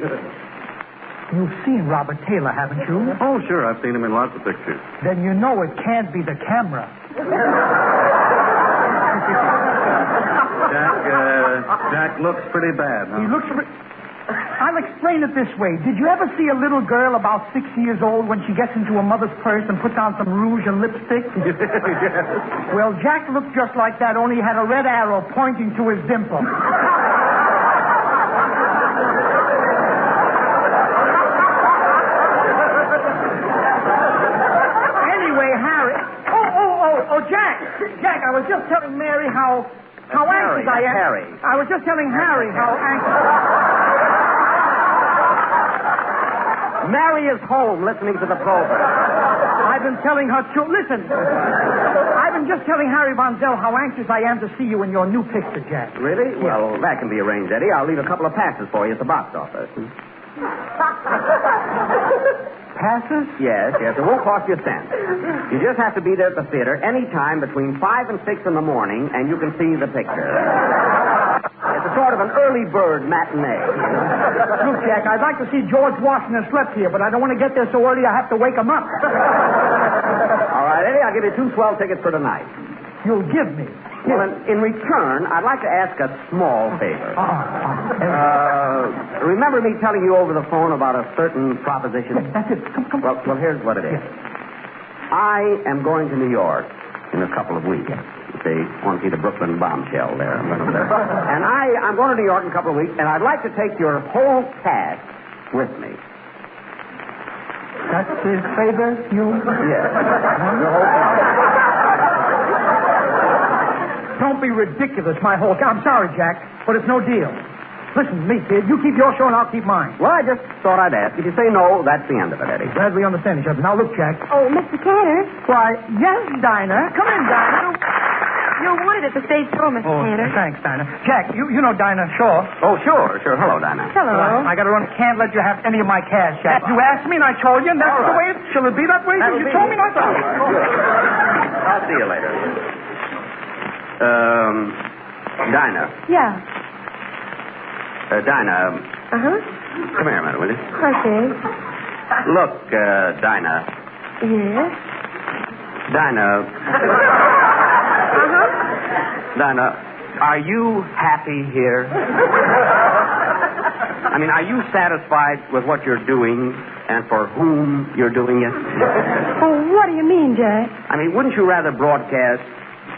You've seen Robert Taylor, haven't you? Oh, sure. I've seen him in lots of pictures. Then you know it can't be the camera. Jack looks pretty bad, huh? He looks... I'll explain it this way. Did you ever see a little girl about 6 years old when she gets into her mother's purse and puts on some rouge and lipstick? Yes. Well, Jack looked just like that, only he had a red arrow pointing to his dimple. Anyway, Harry... Oh, Jack! Jack, I was just telling Mary how anxious I am. Harry. I was just telling Harry how anxious... Mary is home listening to the program. I've been telling her to... Listen. I've been just telling Harry Von Zell how anxious I am to see you in your new picture, Jack. Really? Yeah. Well, that can be arranged, Eddie. I'll leave a couple of passes for you at the box office. Passes? Yes. It won't cost you a cent. You just have to be there at the theater any time between 5 and 6 in the morning, and you can see the picture. It's a sort of an early bird matinee. Look, Jack, I'd like to see George Washington slept here, but I don't want to get there so early I have to wake him up. All right, Eddie, I'll give you 2 swell tickets for tonight. You'll give me? Well, in return, I'd like to ask a small favor. Remember me telling you over the phone about a certain proposition? Yes, that's it. Come. Well, here's what it is. Yes. I am going to New York in a couple of weeks. See, I want to see the Brooklyn bombshell there. And I'm going to New York in a couple of weeks, and I'd like to take your whole cast with me. That's his favor, you? Yes. Your whole cast. Don't be ridiculous, my whole... I'm sorry, Jack, but it's no deal. Listen to me, kid. You keep your show and I'll keep mine. Well, I just thought I'd ask. If you say no, that's the end of it, Eddie. Glad we understand each other. Now, look, Jack. Oh, Mr. Cantor. Why, yes, Dinah. Come in, Dinah. You're wanted at the stage door, Mr. Cantor. Thanks, Dinah. Jack, you know Dinah Shaw. Oh, sure. Hello, Dinah. Hello. I got to run. Can't let you have any of my cash, Jack. You asked me and I told you, and that's the way it... Shall it be that way? You told me not to. I'll see you later. Dinah. Yeah. Dinah. Uh-huh. Come here a minute, will you? Okay. Look, Dinah. Yes? Dinah. Uh-huh. Dinah, are you happy here? I mean, are you satisfied with what you're doing and for whom you're doing it? Oh, what do you mean, Jack? I mean, wouldn't you rather broadcast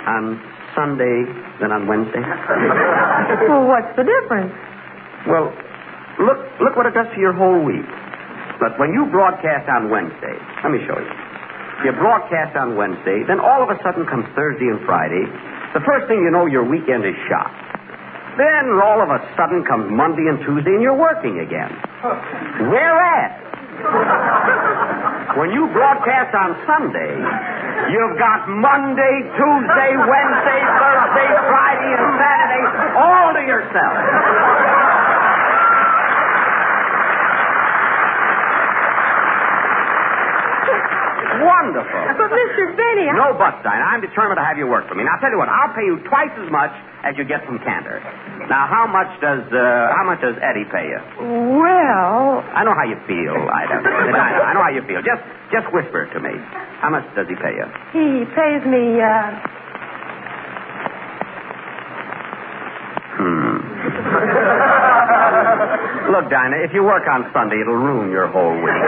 on Sunday than on Wednesday? Well, what's the difference? Well, look what it does to your whole week. But when you broadcast on Wednesday, let me show you. You broadcast on Wednesday, then all of a sudden comes Thursday and Friday. The first thing you know, your weekend is shot. Then all of a sudden comes Monday and Tuesday and you're working again. Whereas, when you broadcast on Sunday, you've got Monday, Tuesday, Wednesday, Thursday, Friday, and Saturday all to yourself. Wonderful. But, Mr. Benny, No buts, Dinah. I'm determined to have you work for me. Now, I'll tell you what. I'll pay you twice as much as you get from Cantor. Now, how much does Eddie pay you? Well... I know how you feel, Ida. Dinah, I know how you feel. Just whisper it to me. How much does he pay you? He pays me, Look, Dinah, if you work on Sunday, it'll ruin your whole week.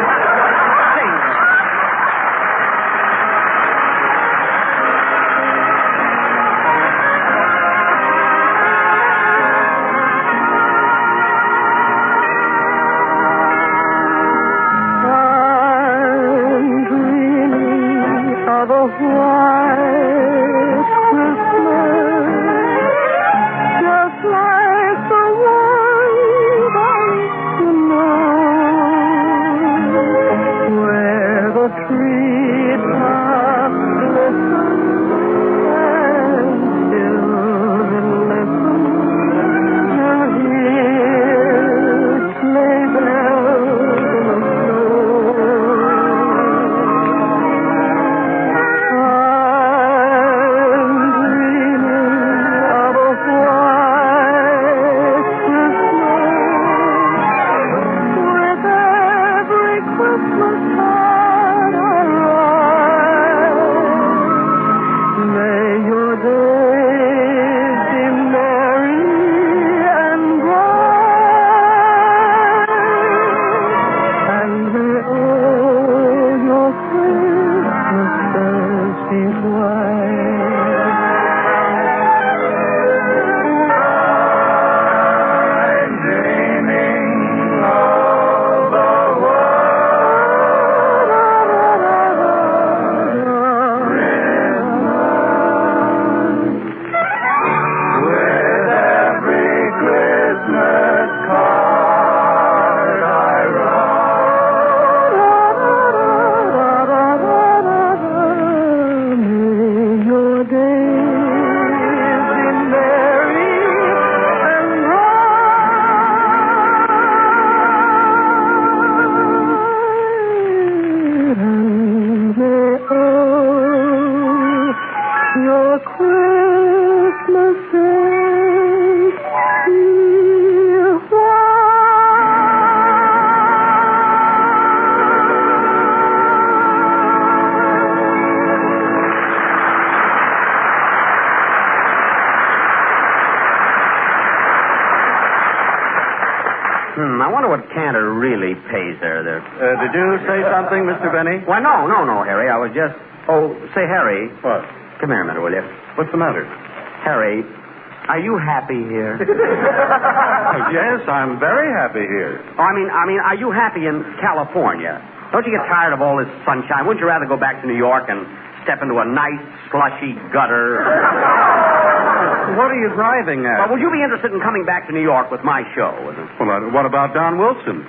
I wonder what Cantor really pays her there. Did you say something, Mr. Benny? Well, no, Harry. I was just... Oh, say, Harry. What? Come here a minute, will you? What's the matter? Harry, are you happy here? Yes, I'm very happy here. Oh, I mean, are you happy in California? Don't you get tired of all this sunshine? Wouldn't you rather go back to New York and step into a nice, slushy gutter? What are you driving at? Well, would you be interested in coming back to New York with my show? Well, what about Don Wilson?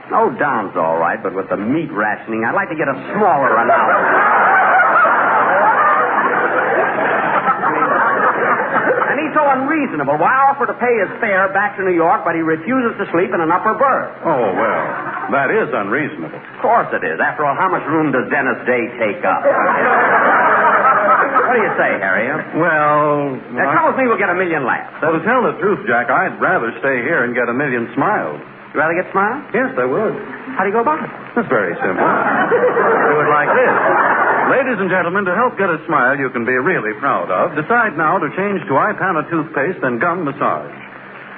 Oh, Don's all right, but with the meat rationing, I'd like to get a smaller announcement. And he's so unreasonable. Why, I offer to pay his fare back to New York, but he refuses to sleep in an upper berth. Oh, well, that is unreasonable. Of course it is. After all, how much room does Dennis Day take up? What do you say, Harry? Well... Now, come with me, we'll get 1 million laughs. Well, to tell the truth, Jack, I'd rather stay here and get 1 million smiles. You rather get smiles? Yes, I would. How do you go about it? It's very simple. Do it like this. Ladies and gentlemen, to help get a smile you can be really proud of, decide now to change to Ipana toothpaste and gum massage.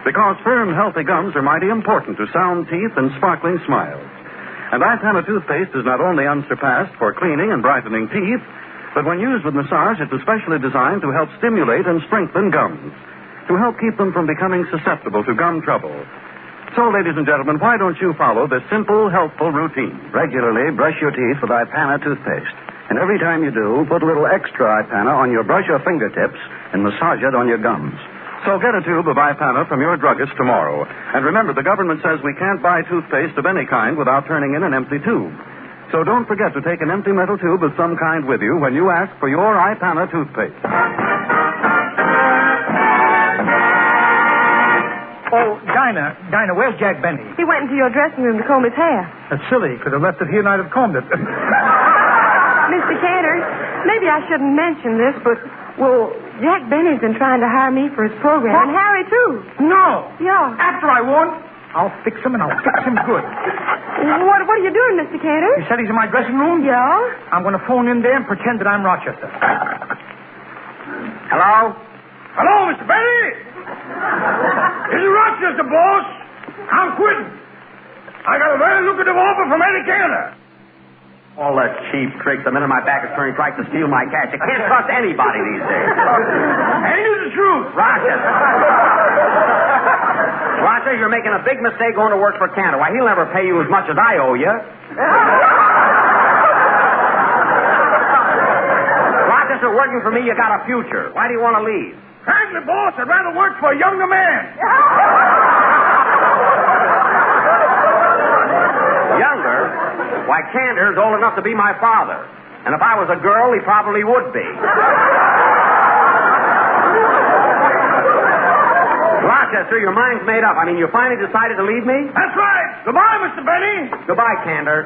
Because firm, healthy gums are mighty important to sound teeth and sparkling smiles. And Ipana toothpaste is not only unsurpassed for cleaning and brightening teeth, but when used with massage, it's especially designed to help stimulate and strengthen gums, to help keep them from becoming susceptible to gum trouble. So, ladies and gentlemen, why don't you follow this simple, helpful routine? Regularly brush your teeth with Ipana toothpaste. And every time you do, put a little extra Ipana on your brush or fingertips and massage it on your gums. So get a tube of Ipana from your druggist tomorrow. And remember, the government says we can't buy toothpaste of any kind without turning in an empty tube. So don't forget to take an empty metal tube of some kind with you when you ask for your Ipana toothpaste. Oh, Gardner, where's Jack Benny? He went into your dressing room to comb his hair. That's silly. Could have left it here and I'd have combed it. Mr. Cantor, maybe I shouldn't mention this, but, well, Jack Benny's been trying to hire me for his program. What? And Harry, too. No. Yeah. After I won, I'll fix him and I'll fix him good. What are you doing, Mr. Cantor? You said he's in my dressing room? Yeah. I'm going to phone in there and pretend that I'm Rochester. Hello? Hello, Mr. Benny? This is Rochester, boss. I'm quitting. I got a very lucrative offer from Eddie Cantor. All that cheap tricks. The minute my back is turned, tries to steal my cash. You can't trust anybody these days. Ain't it the truth? Rochester, you're making a big mistake going to work for Cantor. Why, he'll never pay you as much as I owe you. Rochester, working for me, you got a future. Why do you want to leave? Frankly, boss, I'd rather work for a younger man. Younger? Why, Cantor's old enough to be my father. And if I was a girl, he probably would be. Rochester, your mind's made up. I mean, you finally decided to leave me? That's right. Goodbye, Mr. Benny. Goodbye, Cantor.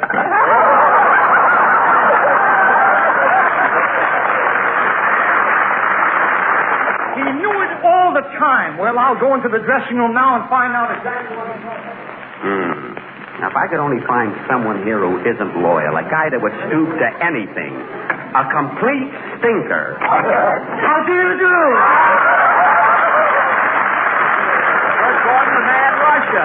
He knew it all the time. Well, I'll go into the dressing room now and find out exactly what he's doing. Now, if I could only find someone here who isn't loyal, a guy that would stoop to anything, a complete stinker. How do you do? Where's Gardner, the man Russia?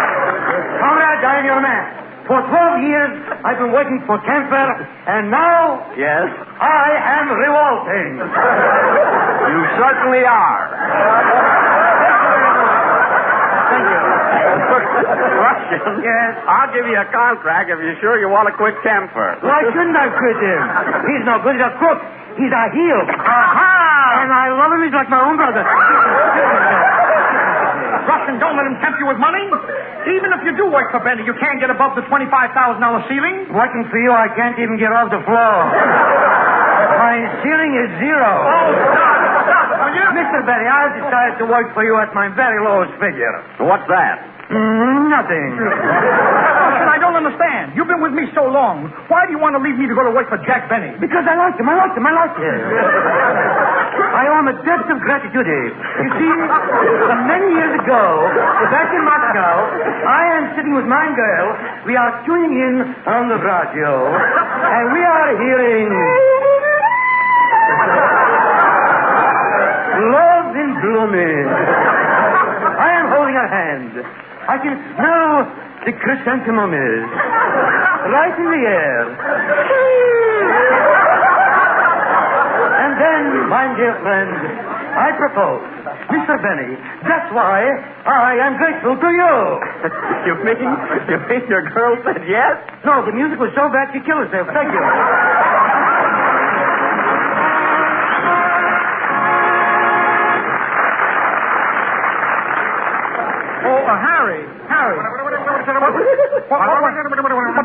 Comrade, I'm your man. For 12 years, I've been working for Cantor, and now... Yes? I am revolting. You certainly are. Thank you. Russian? Yes? I'll give you a contract if you're sure you want to quit Cantor. Why shouldn't I quit him? He's no good. He's a crook. He's a heel. Aha! And I love him. He's like my own brother. Russian, don't let him tempt you with money. Even if you do work for Benny, you can't get above the $25,000 ceiling. Working for you, I can't even get off the floor. My ceiling is zero. Oh, stop, will you? Mr. Benny, I've decided to work for you at my very lowest figure. What's that? Nothing. Russian, I don't understand. You've been with me so long. Why do you want to leave me to go to work for Jack Benny? Because I like him. I like him. I owe him a debt of gratitude. You see, many years ago, back in Moscow, I am sitting with my girl. We are tuning in on the radio, and we are hearing Love in Blooming. I am holding her hand. I can... Now, the chrysanthemum is right in the air. And then, my dear friend, I propose. Mr. Benny, that's why I am grateful to you. You mean your girl said yes? No, the music was so bad she killed herself. Thank you. Oh, Harry. What's the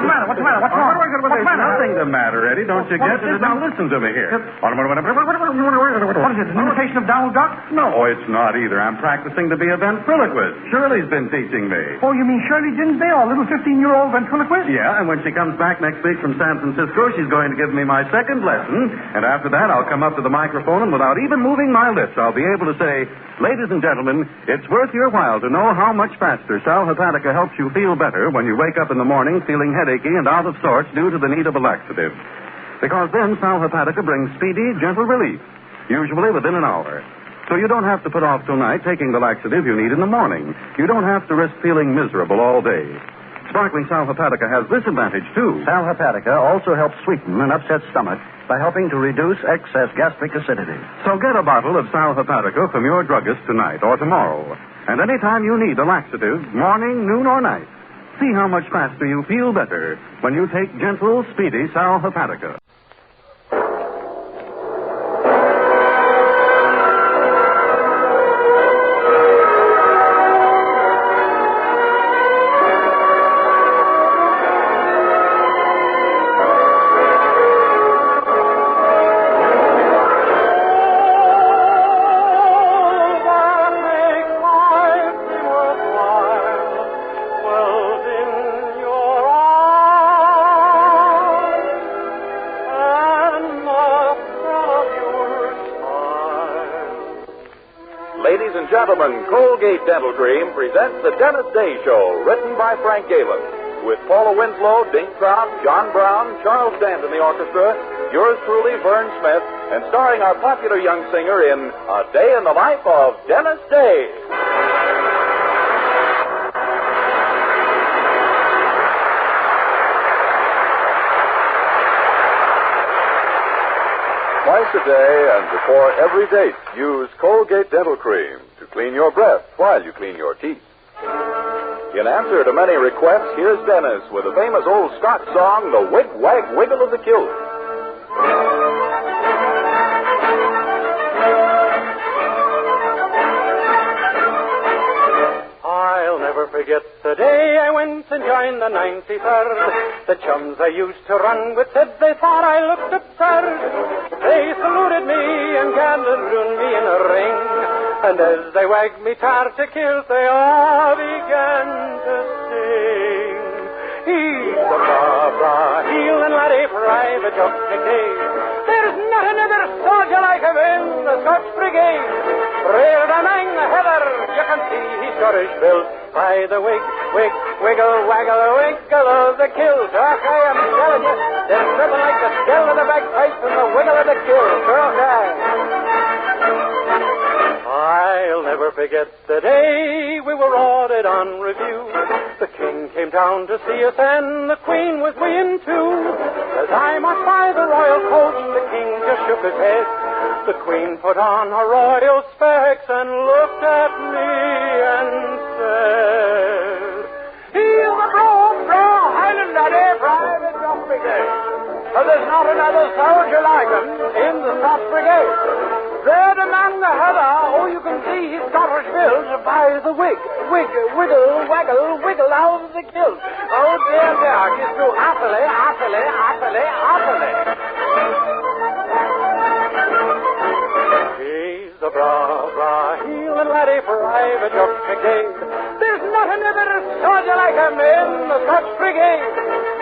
matter? What's wrong? There's nothing the matter, Eddie. Don't you get it? Now listen to me here. What is it, an imitation of Donald Duck? No, it's not either. I'm practicing to be a ventriloquist. Shirley's been teaching me. Oh, you mean Shirley Dinsdale, a little 15-year-old ventriloquist? Yeah, and when she comes back next week from San Francisco, she's going to give me my second lesson. And after that, I'll come up to the microphone, and without even moving my lips, I'll be able to say, ladies and gentlemen, it's worth your while to know how much faster Sal Hepatica helps you feel better when you wake up in the morning feeling headachy and out of sorts due to the need of a laxative. Because then Sal Hepatica brings speedy, gentle relief, usually within an hour. So you don't have to put off till night taking the laxative you need in the morning. You don't have to risk feeling miserable all day. Sparkling Sal Hepatica has this advantage, too. Sal Hepatica also helps sweeten an upset stomach by helping to reduce excess gastric acidity. So get a bottle of Sal Hepatica from your druggist tonight or tomorrow. And anytime you need a laxative, morning, noon, or night, see how much faster you feel better when you take gentle, speedy Sal Hepatica. Gentlemen, Colgate Dental Cream presents The Dentist Day Show, written by Frank Galen, with Paula Winslow, Dink Trout, John Brown, Charles Dant in the orchestra, yours truly, Vern Smith, and starring our popular young singer in A Day in the Life of Dentist Day. Twice a day and before every date, use Colgate Dental Cream to clean your breath while you clean your teeth. In answer to many requests, here's Dennis with the famous old stock song, The Wig Wag Wiggle of the Kilt. I'll never forget the day I went and joined the 93rd. The chums I used to run with said they thought I looked absurd. They saluted me and gathered me in a ring. And as they wagged me tar to kilt, they all began to sing. He's a bra, heel and laddie, private Jock McDade. There's not another soldier like him in the Scotch Brigade. Reared among the heather, you can see he's Scottish built. By the wiggle, waggle, wiggle of the kilt. I am telling you, there's nothing like the skell of the bagpipes and the wiggle of the kilt. I'll never forget the day we were ordered on review. The king came down to see us and the queen was within too. As I marched by the royal coach, the king just shook his head. The queen put on her royal specs and looked at me and said, "He's a broad Highland laddie, private Jock Brigade. There's not another soldier like him in the Scotch Brigade. There among the heather, oh, you can see he's Scottish built by the wiggle, waggle, wiggle out of the kilt. Oh, dear, he's too happily. He's a bra, heel and laddie, private Jock McDade. There's not another soldier like him in the Scotch Brigade.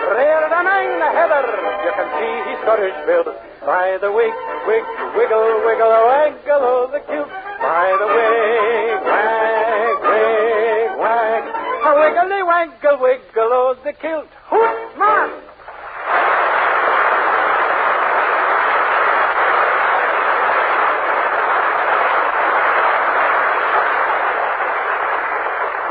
Reared among the heather, you can see he's Scottish built. By the wiggle, waggle of the kilt. By the wag, a wiggly wiggle of the kilt. Hoot, man!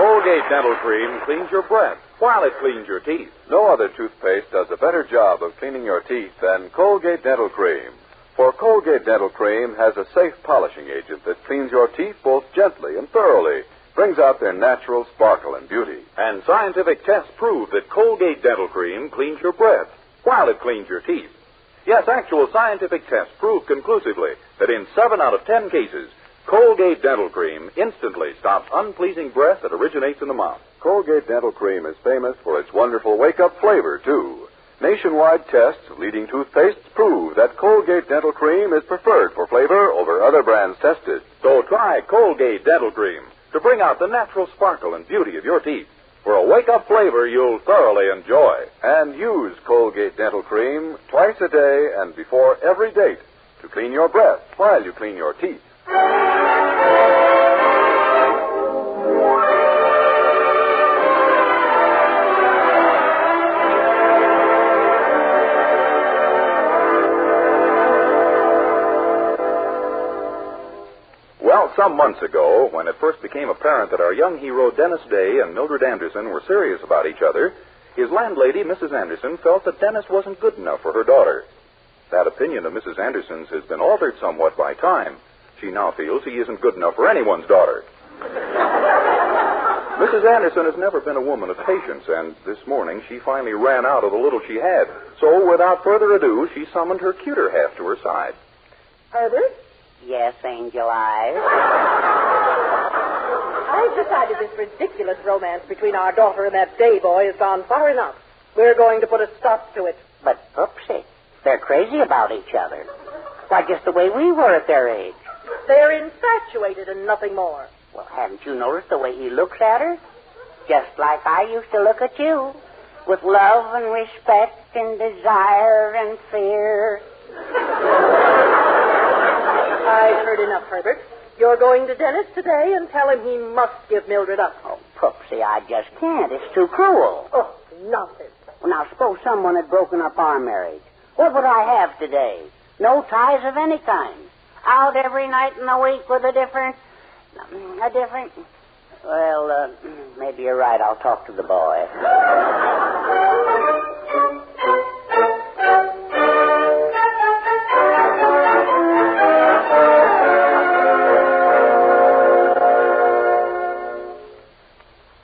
Colgate Dental Cream cleans your breath while it cleans your teeth. No other toothpaste does a better job of cleaning your teeth than Colgate Dental Cream. For Colgate Dental Cream has a safe polishing agent that cleans your teeth both gently and thoroughly, brings out their natural sparkle and beauty. And scientific tests prove that Colgate Dental Cream cleans your breath while it cleans your teeth. Yes, actual scientific tests prove conclusively that in 7 out of 10 cases, Colgate Dental Cream instantly stops unpleasing breath that originates in the mouth. Colgate Dental Cream is famous for its wonderful wake-up flavor, too. Nationwide tests of leading toothpastes prove that Colgate Dental Cream is preferred for flavor over other brands tested. So try Colgate Dental Cream to bring out the natural sparkle and beauty of your teeth. For a wake-up flavor you'll thoroughly enjoy. And use Colgate Dental Cream twice a day and before every date to clean your breath while you clean your teeth. Well, some months ago, when it first became apparent that our young hero Dennis Day and Mildred Anderson were serious about each other, his landlady, Mrs. Anderson, felt that Dennis wasn't good enough for her daughter. That opinion of Mrs. Anderson's has been altered somewhat by time. She now feels he isn't good enough for anyone's daughter. Mrs. Anderson has never been a woman of patience, and this morning she finally ran out of the little she had. So, without further ado, she summoned her cuter half to her side. Herbert? Yes, Angel Eyes. I've decided this ridiculous romance between our daughter and that Day boy has gone far enough. We're going to put a stop to it. But, oopsie, they're crazy about each other. Why, just the way we were at their age. They're infatuated and nothing more. Well, haven't you noticed the way he looks at her? Just like I used to look at you. With love and respect and desire and fear. I've heard enough, Herbert. You're going to Dennis today and tell him he must give Mildred up. Oh, Poopsie, I just can't. It's too cruel. Oh, nonsense. Well, now, suppose someone had broken up our marriage. What would I have today? No ties of any kind. Out every night in the week with a different... Well, maybe you're right. I'll talk to the boy.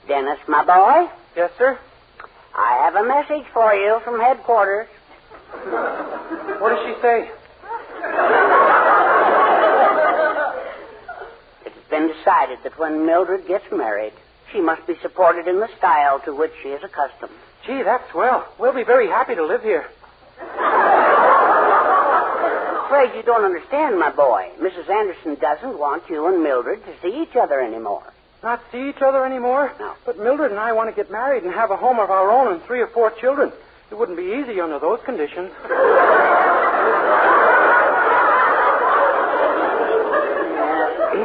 Dennis, my boy? Yes, sir? I have a message for you from headquarters. What does she say? It's been decided that when Mildred gets married, she must be supported in the style to which she is accustomed. Gee, that's swell. We'll be very happy to live here. Afraid you don't understand, my boy. Mrs. Anderson doesn't want you and Mildred to see each other anymore. Not see each other anymore? No. But Mildred and I want to get married and have a home of our own and 3 or 4 children. It wouldn't be easy under those conditions.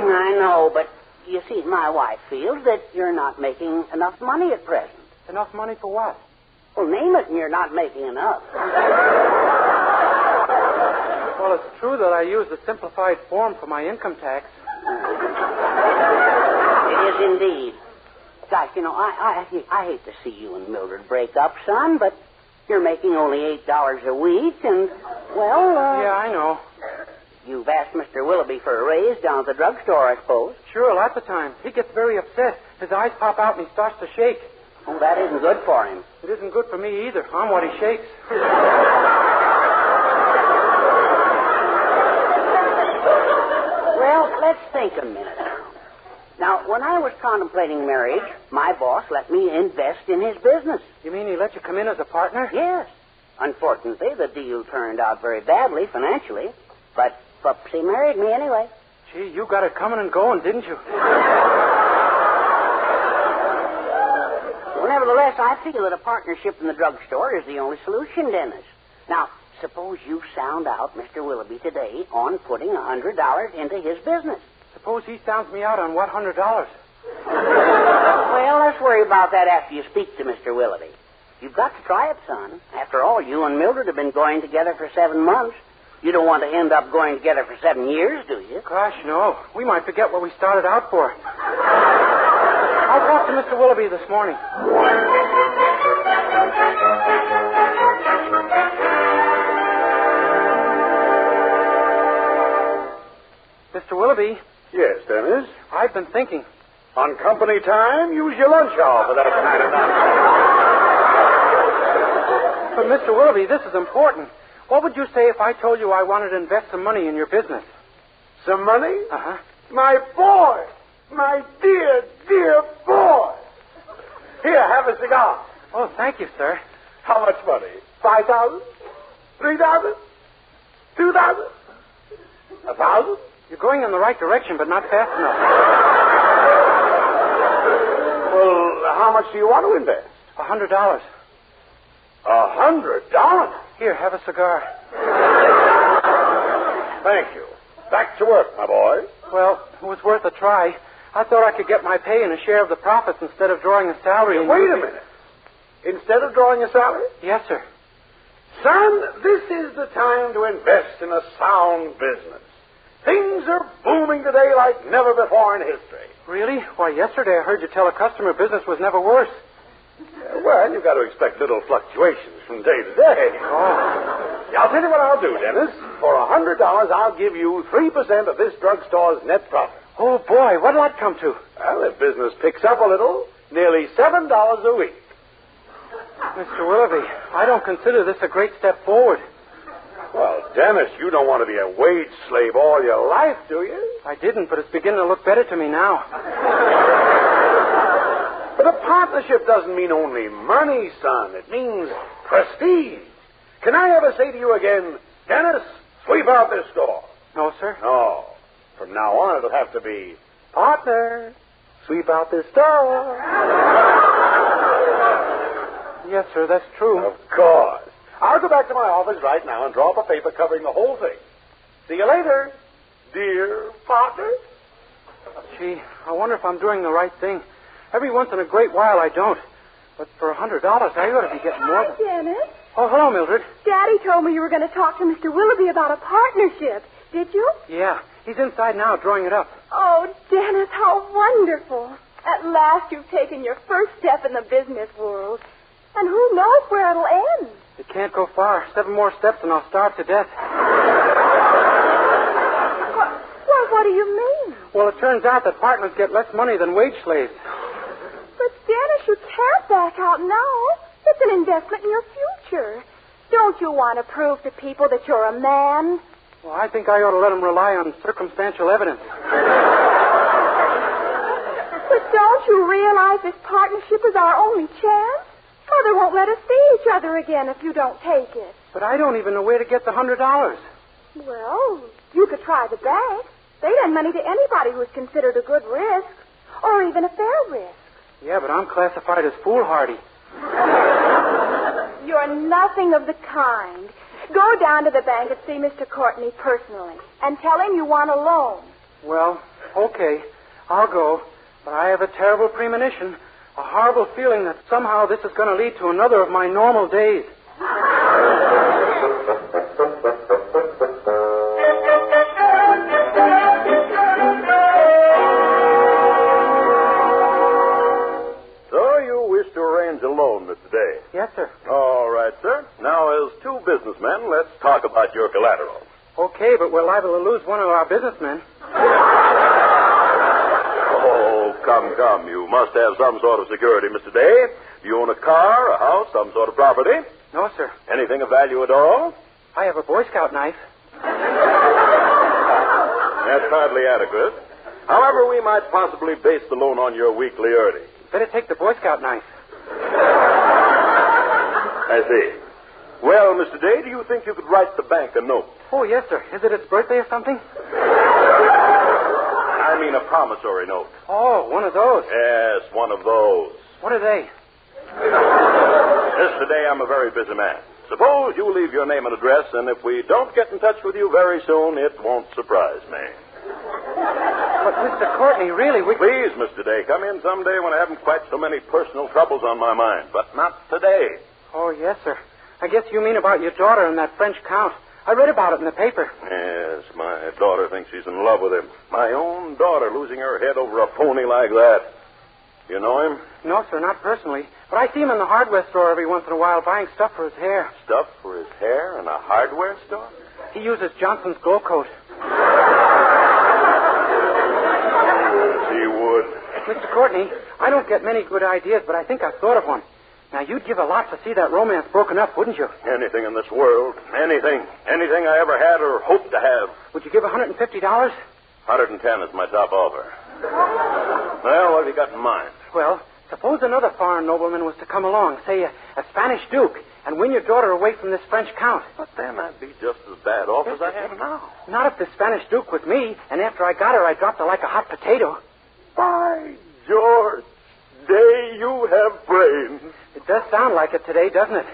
I know, but you see, my wife feels that you're not making enough money at present. Enough money for what? Well, name it and you're not making enough. Well, it's true that I use the simplified form for my income tax. It is indeed. Gosh, you know, I hate to see you and Mildred break up, son, but you're making only $8 a week, and, well, Yeah, I know. You've asked Mr. Willoughby for a raise down at the drugstore, I suppose. Sure, lots of times. He gets very upset. His eyes pop out and he starts to shake. Oh, that isn't good for him. It isn't good for me either. I'm what he shakes. Well, let's think a minute. Now, when I was contemplating marriage, my boss let me invest in his business. You mean he let you come in as a partner? Yes. Unfortunately, the deal turned out very badly financially, but Pupsy married me anyway. Gee, you got it coming and going, didn't you? Well, nevertheless, I feel that a partnership in the drugstore is the only solution, Dennis. Now, suppose you sound out Mr. Willoughby today on putting $100 into his business. Suppose he sounds me out on what $100? Well, let's worry about that after you speak to Mr. Willoughby. You've got to try it, son. After all, you and Mildred have been going together for 7 months. You don't want to end up going together for 7 years, do you? Gosh, no. We might forget what we started out for. I talked to Mr. Willoughby this morning. Mr. Willoughby? Yes, Dennis? I've been thinking. On company time, use your lunch hour for that kind of nonsense. But, Mr. Willoughby, this is important. What would you say if I told you I wanted to invest some money in your business? Some money? Uh-huh. My boy! My dear, dear boy! Here, have a cigar. Oh, thank you, sir. How much money? 5,000? 3,000? 2,000? 1,000? You're going in the right direction, but not fast enough. Well, how much do you want to invest? $100. $100? Here, have a cigar. Thank you. Back to work, my boy. Well, it was worth a try. I thought I could get my pay and a share of the profits instead of drawing a salary. Wait a minute. Instead of drawing a salary? Yes, sir. Son, this is the time to invest in a sound business. Things are booming today like never before in history. Really? Why, yesterday I heard you tell a customer business was never worse. Well, you've got to expect little fluctuations from day to day. Oh. I'll tell you what I'll do, Dennis. For $100, I'll give you 3% of this drugstore's net profit. Oh, boy, what'll that come to? Well, if business picks up a little, nearly $7 a week. Mr. Willoughby, I don't consider this a great step forward. Well, Dennis, you don't want to be a wage slave all your life, do you? I didn't, but it's beginning to look better to me now. But a partnership doesn't mean only money, son. It means prestige. Can I ever say to you again, Dennis, sweep out this store? No, sir. No. From now on, it'll have to be, partner, sweep out this store. Yes, sir, that's true. Of course. I'll go back to my office right now and draw up a paper covering the whole thing. See you later, dear partner. Gee, I wonder if I'm doing the right thing. Every once in a great while I don't. But for $100, I ought to be getting more than... Dennis. Oh, hello, Mildred. Daddy told me you were going to talk to Mr. Willoughby about a partnership. Did you? Yeah, he's inside now drawing it up. Oh, Dennis, how wonderful. At last you've taken your first step in the business world. And who knows where it'll end? It can't go far. 7 more steps and I'll starve to death. What do you mean? Well, it turns out that partners get less money than wage slaves. But, Dennis, you can't back out now. It's an investment in your future. Don't you want to prove to people that you're a man? Well, I think I ought to let them rely on circumstantial evidence. But don't you realize this partnership is our only chance? Mother won't let us see each other again if you don't take it. But I don't even know where to get the $100. Well, you could try the bank. They lend money to anybody who's considered a good risk, or even a fair risk. Yeah, but I'm classified as foolhardy. You're nothing of the kind. Go down to the bank and see Mr. Courtney personally, and tell him you want a loan. Well, okay, I'll go. But I have a terrible premonition, a horrible feeling that somehow this is going to lead to another of my normal days. A loan, Mr. Day. Yes, sir. All right, sir. Now, as two businessmen, let's talk about your collateral. Okay, but we're liable to lose one of our businessmen. Oh, come. You must have some sort of security, Mr. Day. Do you own a car, a house, some sort of property? No, sir. Anything of value at all? I have a Boy Scout knife. That's hardly adequate. However, we might possibly base the loan on your weekly earnings. Better take the Boy Scout knife. I see. Well, Mr. Day, do you think you could write the bank a note? Oh, yes, sir. Is it its birthday or something? I mean a promissory note. Oh, one of those. Yes, one of those. What are they? Mr. Day, I'm a very busy man. Suppose you leave your name and address, and if we don't get in touch with you very soon, it won't surprise me. But, Mr. Courtney, really, Please, Mr. Day, come in someday when I haven't quite so many personal troubles on my mind, but not today. Oh, yes, sir. I guess you mean about your daughter and that French count. I read about it in the paper. Yes, my daughter thinks she's in love with him. My own daughter losing her head over a pony like that. You know him? No, sir, not personally. But I see him in the hardware store every once in a while buying stuff for his hair. Stuff for his hair in a hardware store? He uses Johnson's Glow Coat. He would. Mr. Courtney, I don't get many good ideas, but I think I've thought of one. Now, you'd give a lot to see that romance broken up, wouldn't you? Anything in this world. Anything. Anything I ever had or hoped to have. Would you give $150? 110 is my top offer. Well, what have you got in mind? Well, suppose another foreign nobleman was to come along, say a Spanish duke, and win your daughter away from this French count. But then I'd be just as bad off as I am now. Not if the Spanish duke was me, and after I got her, I dropped her like a hot potato. By George, Day, you have brains. It does sound like it today, doesn't it?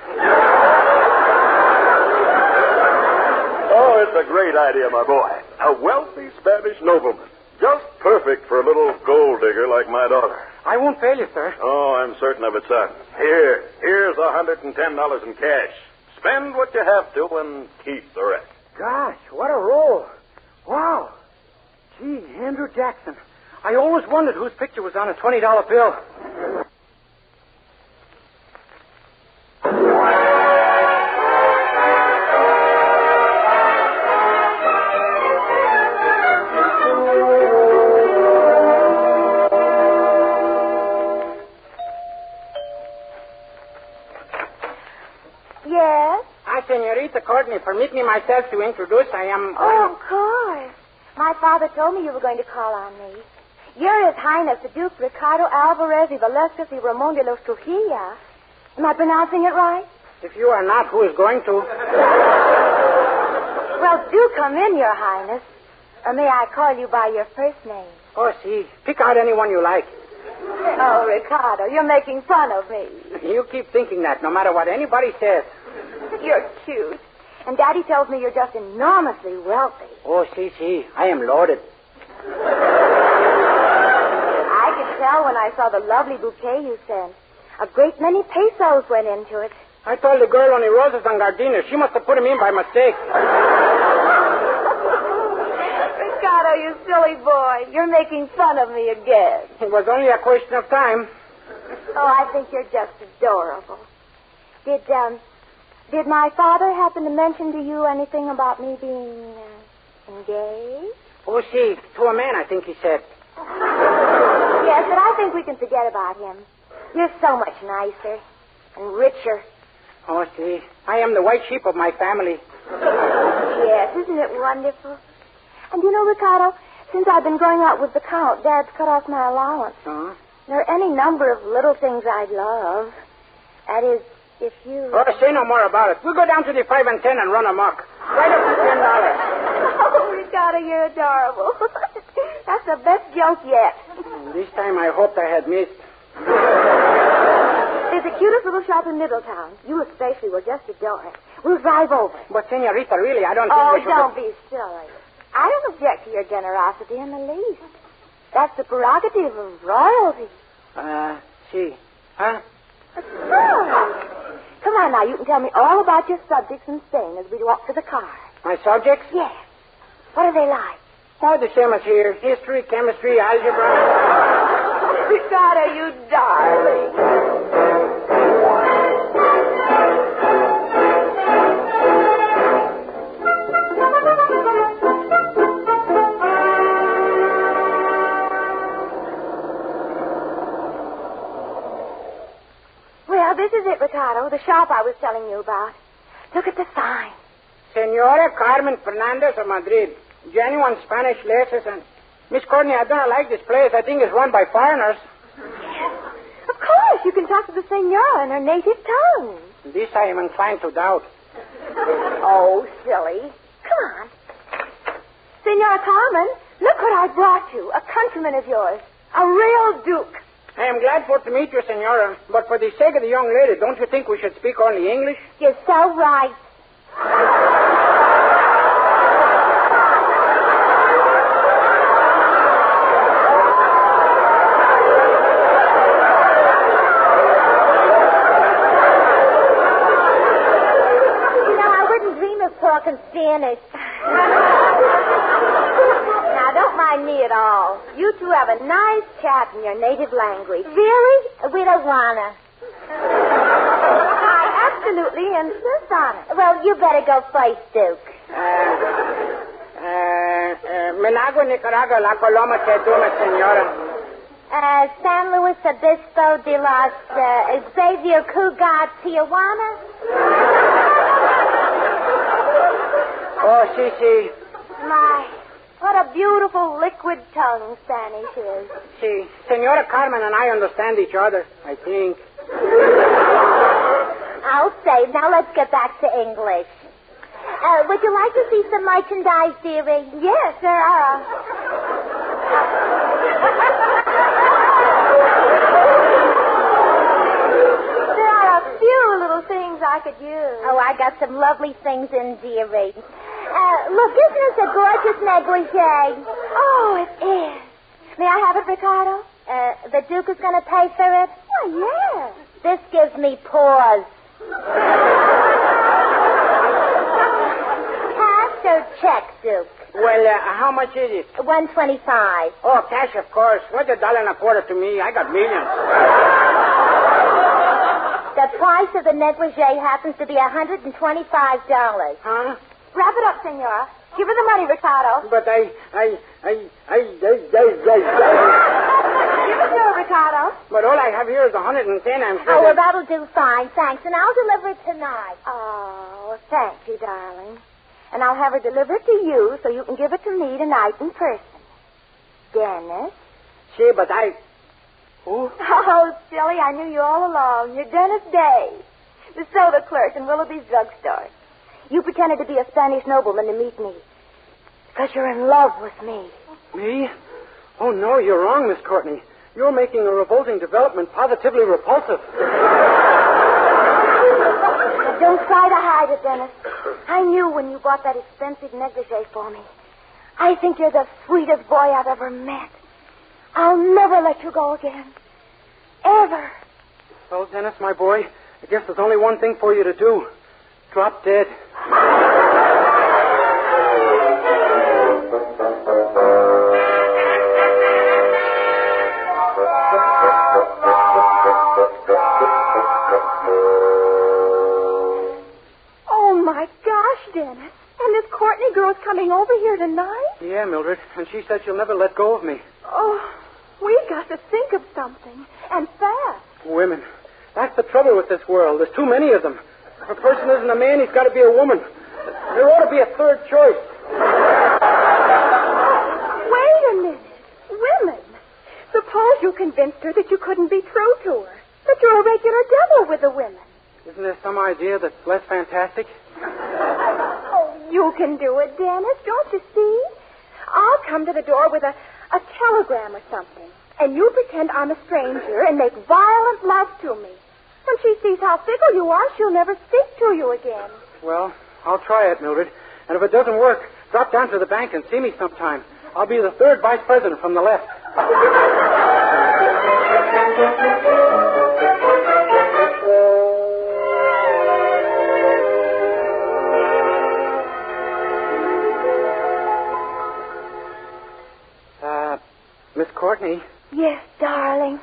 Oh, it's a great idea, my boy. A wealthy Spanish nobleman. Just perfect for a little gold digger like my daughter. I won't fail you, sir. Oh, I'm certain of it, son. Here's $110 in cash. Spend what you have to and keep the rest. Gosh, what a roll. Wow. Gee, Andrew Jackson. I always wondered whose picture was on a $20 bill. Yes? Hi, Senorita Courtney. Permit me myself to introduce. I am... Oh, of course. My father told me you were going to call on me. You're His Highness the Duke Ricardo Alvarez y Velasquez y Ramon de los Trujillo. Am I pronouncing it right? If you are not, who is going to? Well, do come in, Your Highness. Or may I call you by your first name? Oh, see. Pick out anyone you like. Oh, Ricardo, you're making fun of me. You keep thinking that, no matter what anybody says. You're cute. And Daddy tells me you're just enormously wealthy. Oh, see. I am loaded. I could tell when I saw the lovely bouquet you sent. A great many pesos went into it. I told the girl only roses on gardenia. She must have put them in by mistake. Ricardo, you silly boy. You're making fun of me again. It was only a question of time. Oh, I think you're just adorable. Did my father happen to mention to you anything about me being engaged? Oh, see, to a man, I think he said. Yes, but I think we can forget about him. You're so much nicer and richer. Oh, see, I am the white sheep of my family. Yes, isn't it wonderful? And you know, Ricardo, since I've been going out with the Count, Dad's cut off my allowance. Uh-huh. There are any number of little things I'd love. That is, if you... Oh, say no more about it. We'll go down to the 5 and 10 and run amok. Right up to $10. Oh, Ricardo, you're adorable. That's the best joke yet. This time I hoped I had missed. There's the cutest little shop in Middletown. You especially will just adore it. We'll drive over. But, Senorita, really, I don't think we should... don't be silly. I don't object to your generosity in the least. That's the prerogative of royalty. See. Huh? Come on now, you can tell me all about your subjects in Spain as we walk to the car. My subjects? Yes. What are they like? Oh, the same as here. History, chemistry, algebra. Ricardo, you darling. Well, this is it, Ricardo, the shop I was telling you about. Look at the sign. Senora Carmen Fernandez of Madrid. Genuine Spanish laces and... Miss Courtney, I don't like this place. I think it's run by foreigners. Of course, you can talk to the senora in her native tongue. This I am inclined to doubt. Oh, silly. Come on. Senora Carmen, look what I brought you. A countryman of yours. A real duke. I am glad for to meet you, senora. But for the sake of the young lady, don't you think we should speak only English? You're so right. Talking Spanish. Now, don't mind mind me at all. You two have a nice chat in your native language. Really? We don't wanna. I absolutely insist on it. Well, you better go first, Duke. Managua, Nicaragua, La Coloma, Teduma, Senora. San Luis Obispo de los Xavier Cougar, Tijuana. Oh, si. My, what a beautiful liquid tongue Spanish is. Si. Senora Carmen and I understand each other, I think. I'll say. Now let's get back to English. Would you like to see some merchandise, dearie? Yes, there are. There are a few little things I could use. Oh, I got some lovely things in, dearie. Look, isn't this a gorgeous negligee? Oh, it is. May I have it, Ricardo? The Duke is going to pay for it? Oh, yes. This gives me pause. Cash or check, Duke? Well, how much is it? $125. Oh, cash, of course. What's $1.25 to me? I got millions. The price of the negligee happens to be $125. Huh? Wrap it up, Senora. Give her the money, Ricardo. But Give it to her, Ricardo. But all I have here is 110, I'm sure. Oh, well, that'll do fine, thanks. And I'll deliver it tonight. Oh, thank you, darling. And I'll have her deliver it to you so you can give it to me tonight in person. Dennis? See, but I... Who? Oh, silly, I knew you all along. You're Dennis Day, the soda clerk in Willoughby's drugstore. You pretended to be a Spanish nobleman to meet me. Because you're in love with me. Me? Oh, no, you're wrong, Miss Courtney. You're making a revolting development positively repulsive. Don't try to hide it, Dennis. I knew when you bought that expensive negligee for me. I think you're the sweetest boy I've ever met. I'll never let you go again. Ever. Well, Dennis, my boy, I guess there's only one thing for you to do. Drop dead. Oh, my gosh, Dennis. And this Courtney girl's coming over here tonight? Yeah, Mildred, and she said she'll never let go of me. Oh, we've got to think of something. And fast. Women. That's the trouble with this world. There's too many of them. If a person isn't a man, he's got to be a woman. There ought to be a third choice. Wait a minute. Women. Suppose you convinced her that you couldn't be true to her. That you're a regular devil with the women. Isn't there some idea that's less fantastic? Oh, you can do it, Dennis. Don't you see? I'll come to the door with a telegram or something. And you pretend I'm a stranger and make violent love to me. When she sees how fickle you are, she'll never speak to you again. Well, I'll try it, Mildred. And if it doesn't work, drop down to the bank and see me sometime. I'll be the third vice president from the left. Miss Courtney? Yes, darling.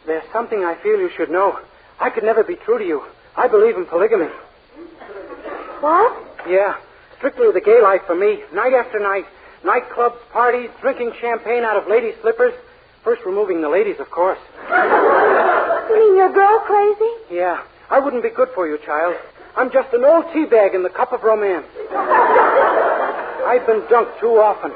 There's something I feel you should know. I could never be true to you. I believe in polygamy. What? Yeah. Strictly the gay life for me. Night after night. Nightclubs, parties, drinking champagne out of ladies' slippers. First removing the ladies, of course. You mean you're girl crazy? Yeah. I wouldn't be good for you, child. I'm just an old tea bag in the cup of romance. I've been dunked too often.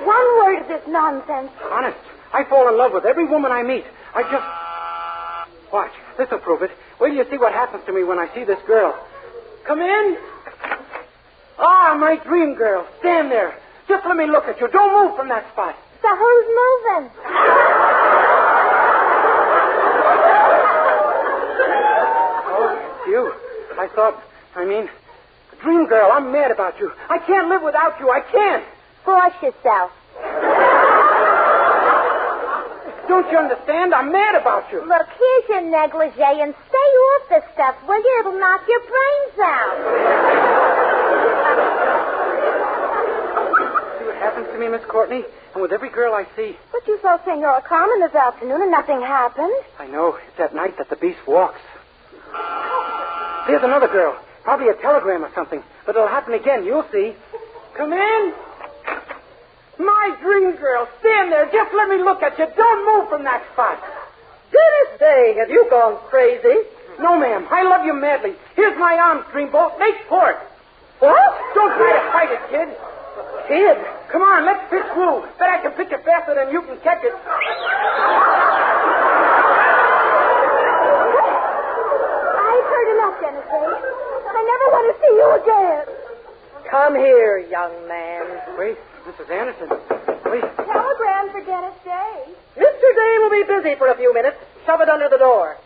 One word of this nonsense. Honest, I fall in love with every woman I meet. I just... Watch, this'll prove it. Wait till you see what happens to me when I see this girl. Come in. Ah, my dream girl. Stand there. Just let me look at you. Don't move from that spot. So who's moving? Oh, it's you. Dream girl, I'm mad about you. I can't live without you. I can't. Force yourself. Don't you understand? I'm mad about you. Look, here's your negligee, and stay off the stuff, will you? It'll knock your brains out. See what happens to me, Miss Courtney? And with every girl I see. But you saw Senora Carmen this afternoon and nothing happened. I know. It's at night that the beast walks. There's another girl. Probably a telegram or something. But it'll happen again. You'll see. Come in. My dream girl. Stand there. Just let me look at you. Don't move from that spot. Dennis Day, have you gone crazy? No, ma'am. I love you madly. Here's my arm, Dreamboat. Make port. What? Don't try to fight it, kid. Kid? Come on, let's pitch woo. Bet I can pitch it faster than you can catch it. I've heard enough, Dennis Day. I never want to see you again. Come here, young man. Wait, Mrs. Anderson. Wait. Telegram for Dennis Day. Mr. Day will be busy for a few minutes. Shove it under the door.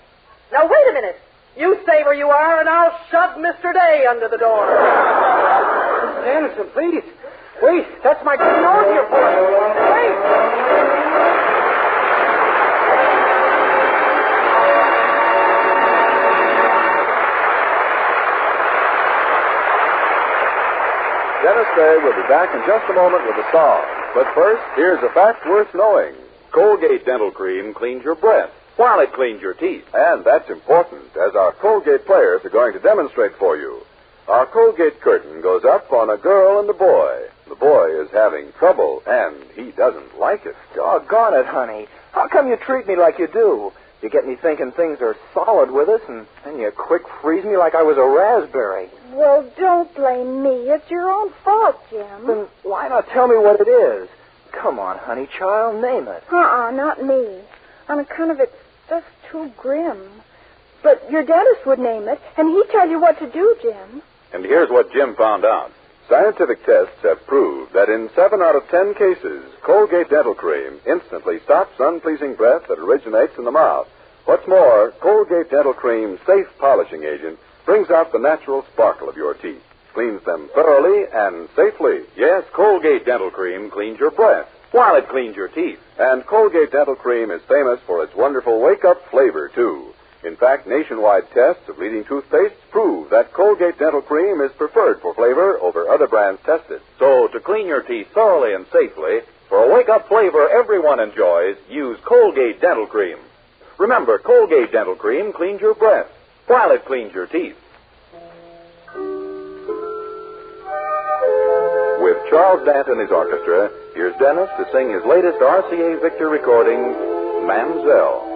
Now, wait a minute. You stay where you are, and I'll shove Mr. Day under the door. Mrs. Anderson, please. Wait, that's my green nose you're pulling. Wait! Dennis Day will be back in just a moment with a song. But first, here's a fact worth knowing. Colgate Dental Cream cleans your breath while it cleans your teeth. And that's important, as our Colgate players are going to demonstrate for you. Our Colgate curtain goes up on a girl and a boy. The boy is having trouble, and he doesn't like it. Doggone it, honey. How come you treat me like you do? You get me thinking things are solid with us, and then you quick freeze me like I was a raspberry. Well, don't blame me. It's your own fault, Jim. Then why not tell me what it is? Come on, honey child, name it. Not me. On account of it's just too grim. But your dentist would name it, and he'd tell you what to do, Jim. And here's what Jim found out. Scientific tests have proved that in 7 out of 10 cases, Colgate Dental Cream instantly stops unpleasing breath that originates in the mouth. What's more, Colgate Dental Cream's safe polishing agent brings out the natural sparkle of your teeth, cleans them thoroughly and safely. Yes, Colgate Dental Cream cleans your breath while it cleans your teeth. And Colgate Dental Cream is famous for its wonderful wake-up flavor, too. In fact, nationwide tests of leading toothpastes prove that Colgate Dental Cream is preferred for flavor over other brands tested. So, to clean your teeth thoroughly and safely, for a wake-up flavor everyone enjoys, use Colgate Dental Cream. Remember, Colgate Dental Cream cleans your breath while it cleans your teeth. With Charles Dant and his orchestra, here's Dennis to sing his latest RCA Victor recording, Mamselle.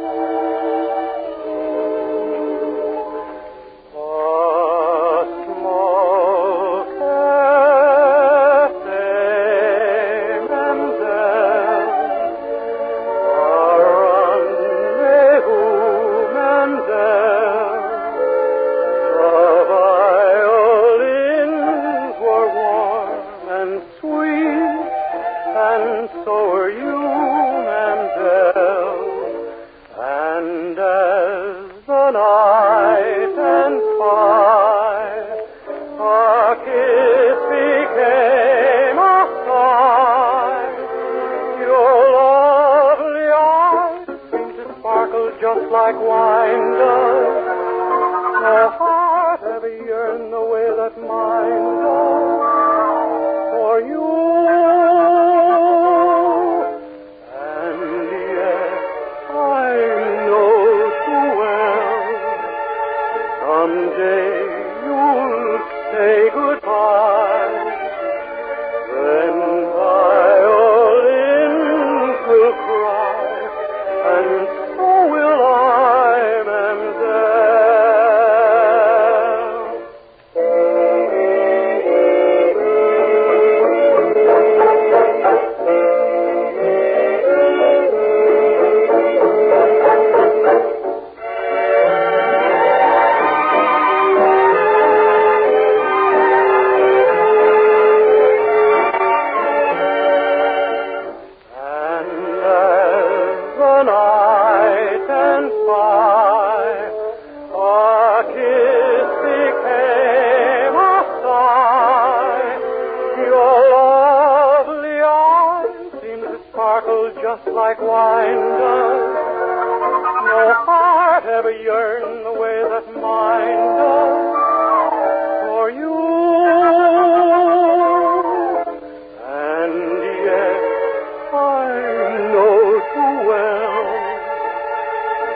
Just like wine does, no heart ever yearned the way that mine does for you. And yet I know too well someday you'll say goodbye. Then violins will cry and sparkle just like wine does. No heart ever yearned the way that mine does for you. And yet I know too well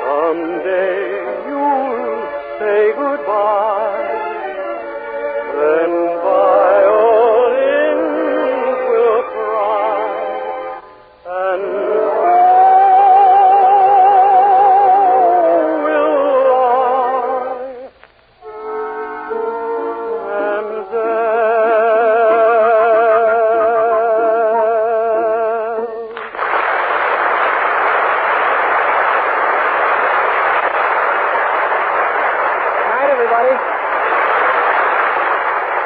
someday you'll say goodbye. Then violins will cry, and so will I. And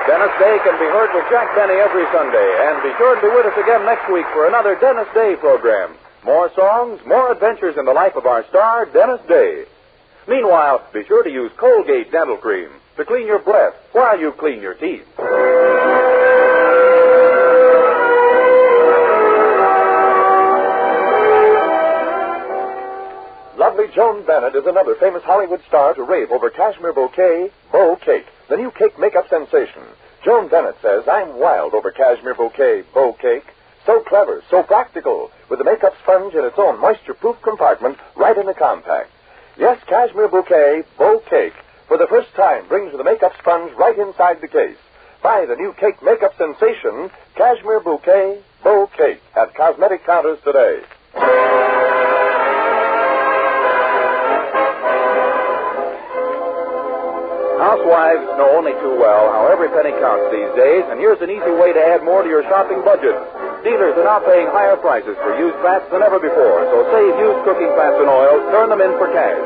Dennis Day can be heard with Jack Benny every Sunday, and be sure to be with us again next week for another Dennis Day program. More songs, more adventures in the life of our star, Dennis Day. Meanwhile, be sure to use Colgate Dental Cream to clean your breath while you clean your teeth. Lovely Joan Bennett is another famous Hollywood star to rave over Cashmere Bouquet Beau Cake, the new cake makeup sensation. Joan Bennett says, I'm wild over Cashmere Bouquet Beau Cake. So clever, so practical, with the makeup sponge in its own moisture-proof compartment right in the compact. Yes, Cashmere Bouquet Beau Cake, for the first time, brings the makeup sponge right inside the case. Buy the new cake makeup sensation, Cashmere Bouquet Beau Cake, at cosmetic counters today. Housewives know only too well how every penny counts these days, and here's an easy way to add more to your shopping budget. Dealers are now paying higher prices for used fats than ever before, so save used cooking fats and oils, turn them in for cash.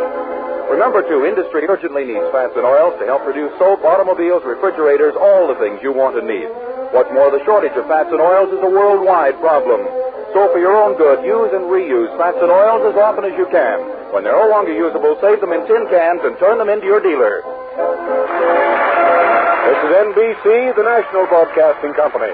Remember, too, industry urgently needs fats and oils to help produce soap, automobiles, refrigerators, all the things you want and need. What's more, the shortage of fats and oils is a worldwide problem. So for your own good, use and reuse fats and oils as often as you can. When they're no longer usable, save them in tin cans and turn them into your dealer. This is NBC, the National Broadcasting Company.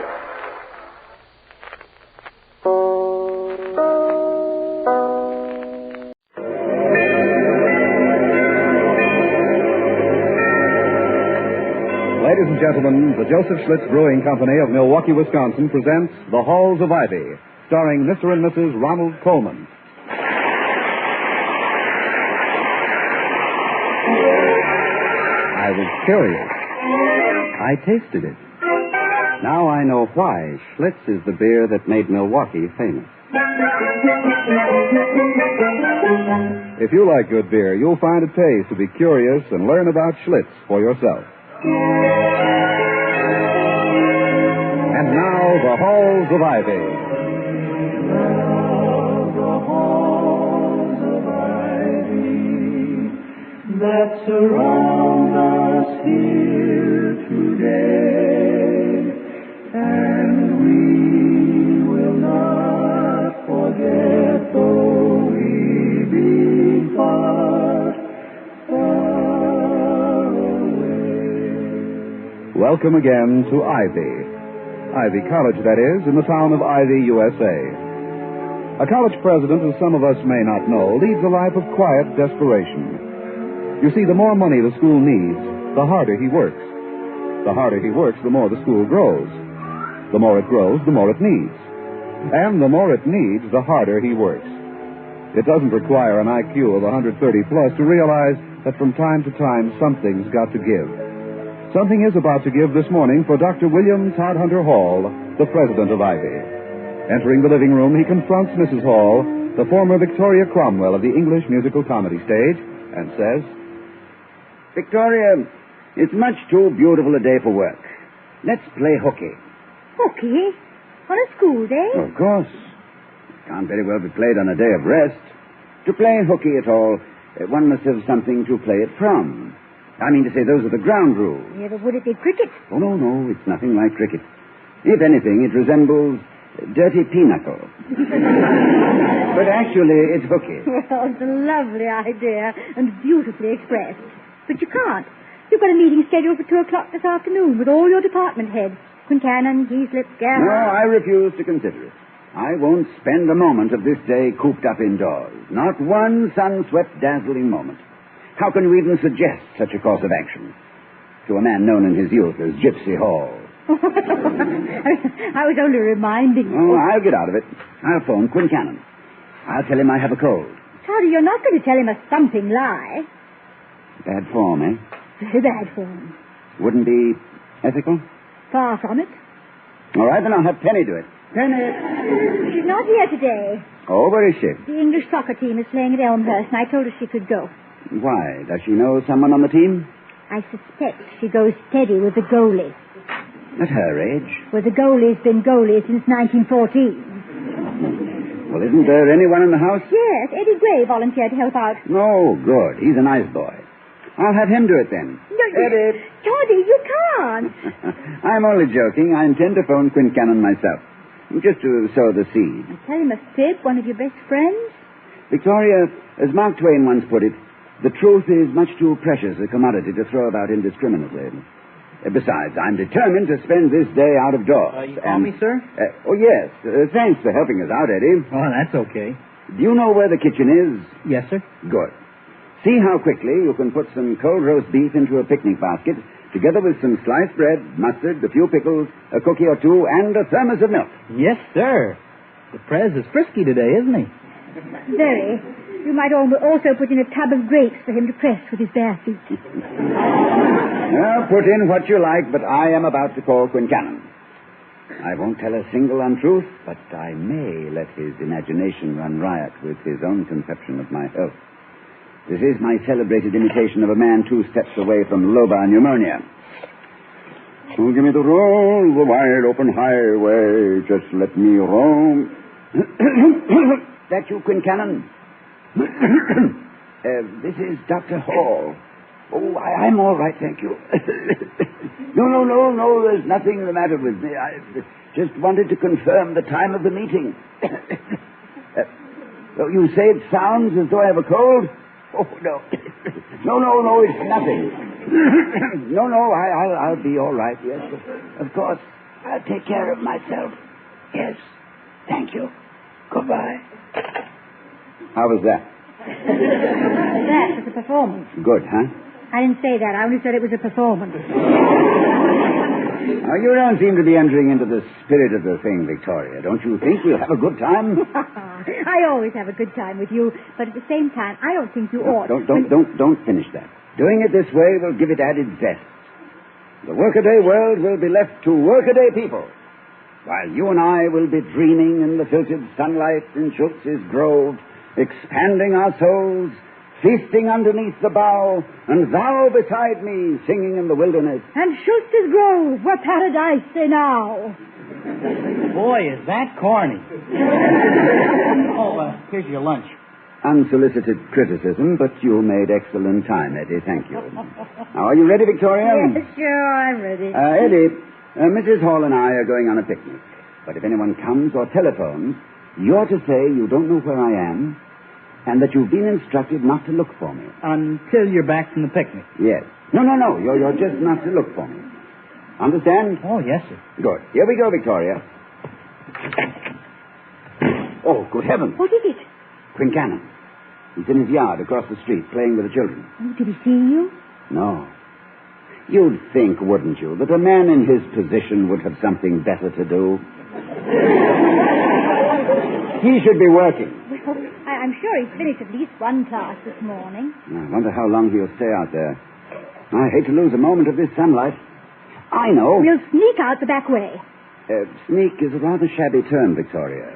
Ladies and gentlemen, the Joseph Schlitz Brewing Company of Milwaukee, Wisconsin presents The Halls of Ivy, starring Mr. and Mrs. Ronald Coleman. I was curious. I tasted it. Now I know why Schlitz is the beer that made Milwaukee famous. If you like good beer, you'll find it pays to be curious and learn about Schlitz for yourself. And now, The Halls of Ivy. That surround us here today, and we will not forget, though we be far, far away. Welcome again to Ivy. Ivy College, that is, in the town of Ivy, USA. A college president, as some of us may not know, leads a life of quiet desperation. You see, the more money the school needs, the harder he works. The harder he works, the more the school grows. The more it grows, the more it needs. And the more it needs, the harder he works. It doesn't require an IQ of 130 plus to realize that from time to time something's got to give. Something is about to give this morning for Dr. William Todhunter Hall, the president of Ivy. Entering the living room, he confronts Mrs. Hall, the former Victoria Cromwell of the English musical comedy stage, and says, Victoria, it's much too beautiful a day for work. Let's play hooky. Hooky? On a school day? Of course. It can't very well be played on a day of rest. To play hooky at all, one must have something to play it from. I mean to say, those are the ground rules. Yeah, but would it be cricket? Oh, no, it's nothing like cricket. If anything, it resembles dirty pinochle. But actually, it's hooky. Well, it's a lovely idea and beautifully expressed. But you can't. You've got a meeting scheduled for 2 o'clock this afternoon with all your department heads. Quincannon, Heaslip, Garrett. No, I refuse to consider it. I won't spend a moment of this day cooped up indoors. Not one sun-swept, dazzling moment. How can you even suggest such a course of action? To a man known in his youth as Gypsy Hall. I was only reminding you. Oh, I'll get out of it. I'll phone Quincannon. I'll tell him I have a cold. Toddy, you're not going to tell him a thumping lie. Bad form, eh? Very bad form. Wouldn't be ethical? Far from it. All right, then I'll have Penny do it. Penny! She's not here today. Oh, where is she? The English soccer team is playing at Elmhurst, and I told her she could go. Why? Does she know someone on the team? I suspect she goes steady with the goalie. At her age? Well, the goalie's been goalie since 1914. Well, isn't there anyone in the house? Yes, Eddie Gray volunteered to help out. Oh, good. He's a nice boy. I'll have him do it then. No, Eddie! Toddy, you can't. I'm only joking. I intend to phone Quincannon myself. Just to sow the seed. Tell him a fib, one of your best friends. Victoria, as Mark Twain once put it, the truth is much too precious a commodity to throw about indiscriminately. Besides, I'm determined to spend this day out of doors. You call me, sir? Oh, yes. Thanks for helping us out, Eddie. Oh, that's okay. Do you know where the kitchen is? Yes, sir. Good. See how quickly you can put some cold roast beef into a picnic basket, together with some sliced bread, mustard, a few pickles, a cookie or two, and a thermos of milk. Yes, sir. The Prez is frisky today, isn't he? Very. You might also put in a tub of grapes for him to press with his bare feet. Well, put in what you like, but I am about to call Quincannon. I won't tell a single untruth, but I may let his imagination run riot with his own conception of my health. This is my celebrated imitation of a man 2 steps away from lobar pneumonia. Oh, give me the roll, the wide open highway, just let me roam. That you, Quincannon? This is Dr. Hall. Oh, I'm all right, thank you. No, there's nothing the matter with me. I just wanted to confirm the time of the meeting. You say it sounds as though I have a cold? Oh, no. No, it's nothing. No, I'll be all right, yes. Of course, I'll take care of myself. Yes, thank you. Goodbye. How was that? That was a performance. Good, huh? I didn't say that. I only said it was a performance. Now, you don't seem to be entering into the spirit of the thing, Victoria. Don't you think we'll have a good time? I always have a good time with you, but at the same time, I don't think you ought. Don't finish that. Doing it this way will give it added zest. The workaday world will be left to workaday people, while you and I will be dreaming in the filtered sunlight in Schultz's grove, expanding our souls, feasting underneath the bough, and thou beside me, singing in the wilderness. And Schultz's grove, where paradise enow. Boy, is that corny. Here's your lunch. Unsolicited criticism, but you made excellent time, Eddie. Thank you. Now, are you ready, Victoria? Yes, sure, I'm ready. Eddie, Mrs. Hall and I are going on a picnic. But if anyone comes or telephones, you're to say you don't know where I am, and that you've been instructed not to look for me. Until you're back from the picnic. Yes. No. You're just not to look for me. Understand? Oh, yes, sir. Good. Here we go, Victoria. Oh, good heavens. What is it? Quincannon. He's in his yard across the street playing with the children. Oh, did he see you? No. You'd think, wouldn't you, that a man in his position would have something better to do? He should be working. Well, I'm sure he's finished at least one class this morning. I wonder how long he'll stay out there. I hate to lose a moment of this sunlight. I know. We'll sneak out the back way. Sneak is a rather shabby term, Victoria.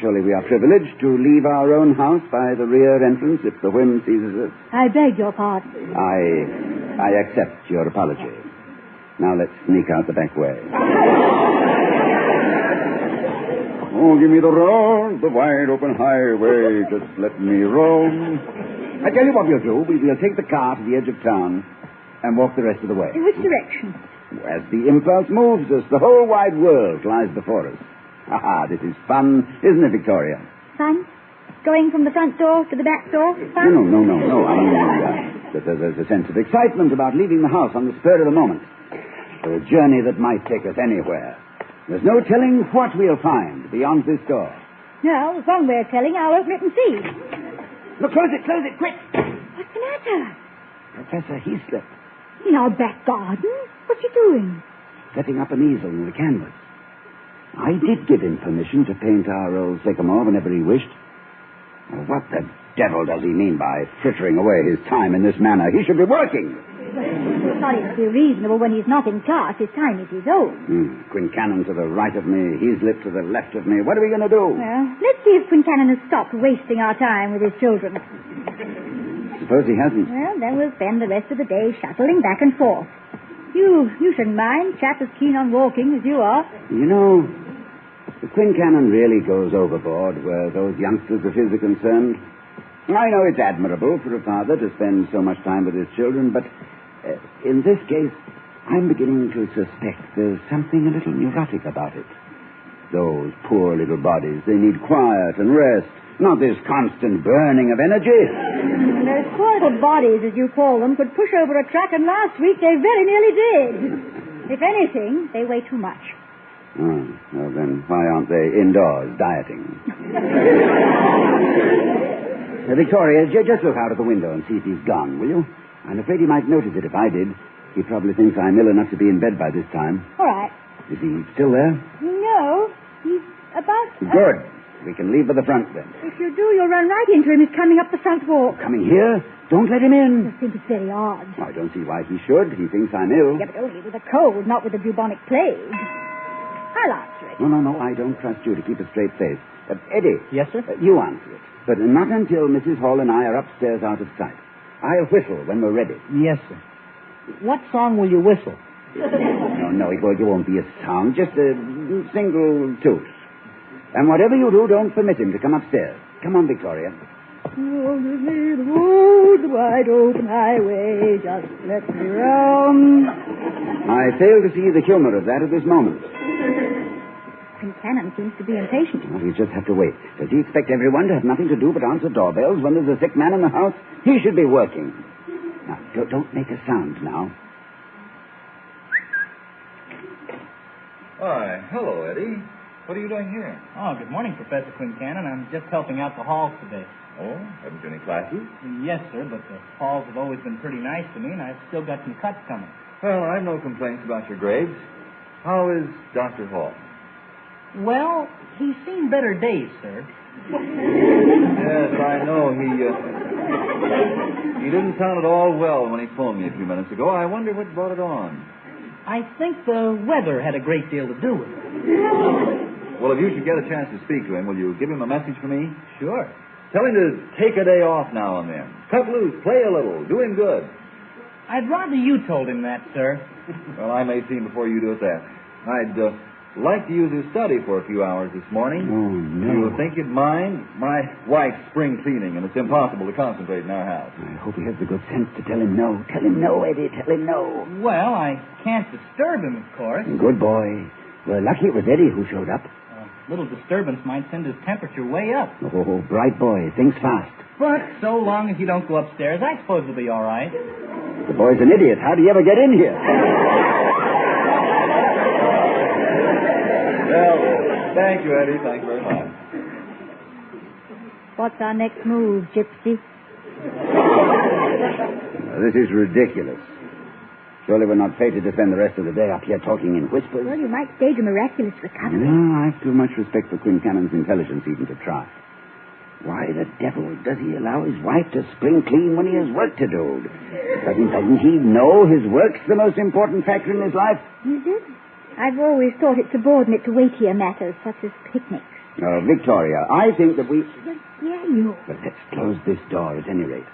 Surely we are privileged to leave our own house by the rear entrance if the whim seizes us. I beg your pardon. I accept your apology. Now let's sneak out the back way. Oh, give me the road, the wide open highway, just let me roam. I tell you what we'll do. We'll take the car to the edge of town and walk the rest of the way. In which direction? As the impulse moves us, the whole wide world lies before us. This is fun, isn't it, Victoria? Fun? Going from the front door to the back door? Fun? No. I mean, there's a sense of excitement about leaving the house on the spur of the moment. For a journey that might take us anywhere. There's no telling what we'll find beyond this door. Now, there's one way of telling. I'll open it and see. Look, close it, quick. What's the matter? Professor Heaslip. In our back garden? What's he doing? Setting up an easel and a canvas. I did give him permission to paint our old sycamore whenever he wished. Well, what the devil does he mean by frittering away his time in this manner? He should be working. Well, sorry to be reasonable when he's not in class. His time is his own. Quincannon to the right of me, Heaslip to the left of me. What are we going to do? Well, let's see if Quincannon has stopped wasting our time with his children. Suppose he hasn't. Well, then we'll spend the rest of the day shuttling back and forth. You shouldn't mind. Chap as keen on walking as you are. You know, the Quincannon really goes overboard where those youngsters of his are concerned. I know it's admirable for a father to spend so much time with his children, but in this case, I'm beginning to suspect there's something a little neurotic about it. Those poor little bodies, they need quiet and rest, not this constant burning of energy. Those poor little bodies, as you call them, could push over a truck, and last week they very nearly did. If anything, they weigh too much. Oh, well then, why aren't they indoors dieting? Victoria, just look out of the window and see if he's gone, will you? I'm afraid he might notice it if I did. He probably thinks I'm ill enough to be in bed by this time. All right. Is he still there? No, he's about... Good. We can leave by the front, then. If you do, you'll run right into him. He's coming up the front walk. Coming here? Don't let him in. I think it's very odd. I don't see why he should. He thinks I'm ill. Yeah, but only with a cold, not with the bubonic plague. I'll answer it. No, I don't trust you to keep a straight face. Eddie. Yes, sir? You answer it. But not until Mrs. Hall and I are upstairs out of sight. I'll whistle when we're ready. Yes, sir. What song will you whistle? No, it won't be a song, just a single toot. And whatever you do, don't permit him to come upstairs. Come on, Victoria. Oh, give me the road, the wide open highway, just let me round. I fail to see the humor of that at this moment. Quincannon seems to be impatient. Well, we just have to wait. Does he expect everyone to have nothing to do but answer doorbells when there's a sick man in the house? He should be working. Now, don't make a sound now. Why, hello, Eddie. What are you doing here? Oh, good morning, Professor Quincannon. I'm just helping out the halls today. Oh, haven't you any classes? Yes, sir, but the halls have always been pretty nice to me, and I've still got some cuts coming. Well, I've no complaints about your grades. How is Dr. Hall? Well, he's seen better days, sir. Yes, I know. He didn't sound at all well when he phoned me a few minutes ago. I wonder what brought it on. I think the weather had a great deal to do with it. Well, if you should get a chance to speak to him, will you give him a message for me? Sure. Tell him to take a day off now and then. Cut loose, play a little, do him good. I'd rather you told him that, sir. Well, I may see him before you do it that. I'd like to use his study for a few hours this morning. Oh, no. Do you think you'd mind? My wife's spring cleaning, and it's impossible to concentrate in our house. I hope he has the good sense to tell him no. Tell him no, Eddie. Tell him no. Well, I can't disturb him, of course. Good boy. We're lucky it was Eddie who showed up. A little disturbance might send his temperature way up. Oh, bright boy. Thinks fast. But so long as you don't go upstairs, I suppose it'll be all right. The boy's an idiot. How do you ever get in here? Well, thank you, Eddie. Thank you very much. What's our next move, Gypsy? This is ridiculous. Surely we're not fated to spend the rest of the day up here talking in whispers. Well, you might stage a miraculous recovery. No, I've too much respect for Quincannon's intelligence even to try. Why the devil does he allow his wife to spring clean when he has work to do? Doesn't he know his work's the most important factor in his life? Is it? I've always thought it subordinate to weightier matters, such as picnics. Victoria, I think that we... Yeah, you. But let's close this door at any rate.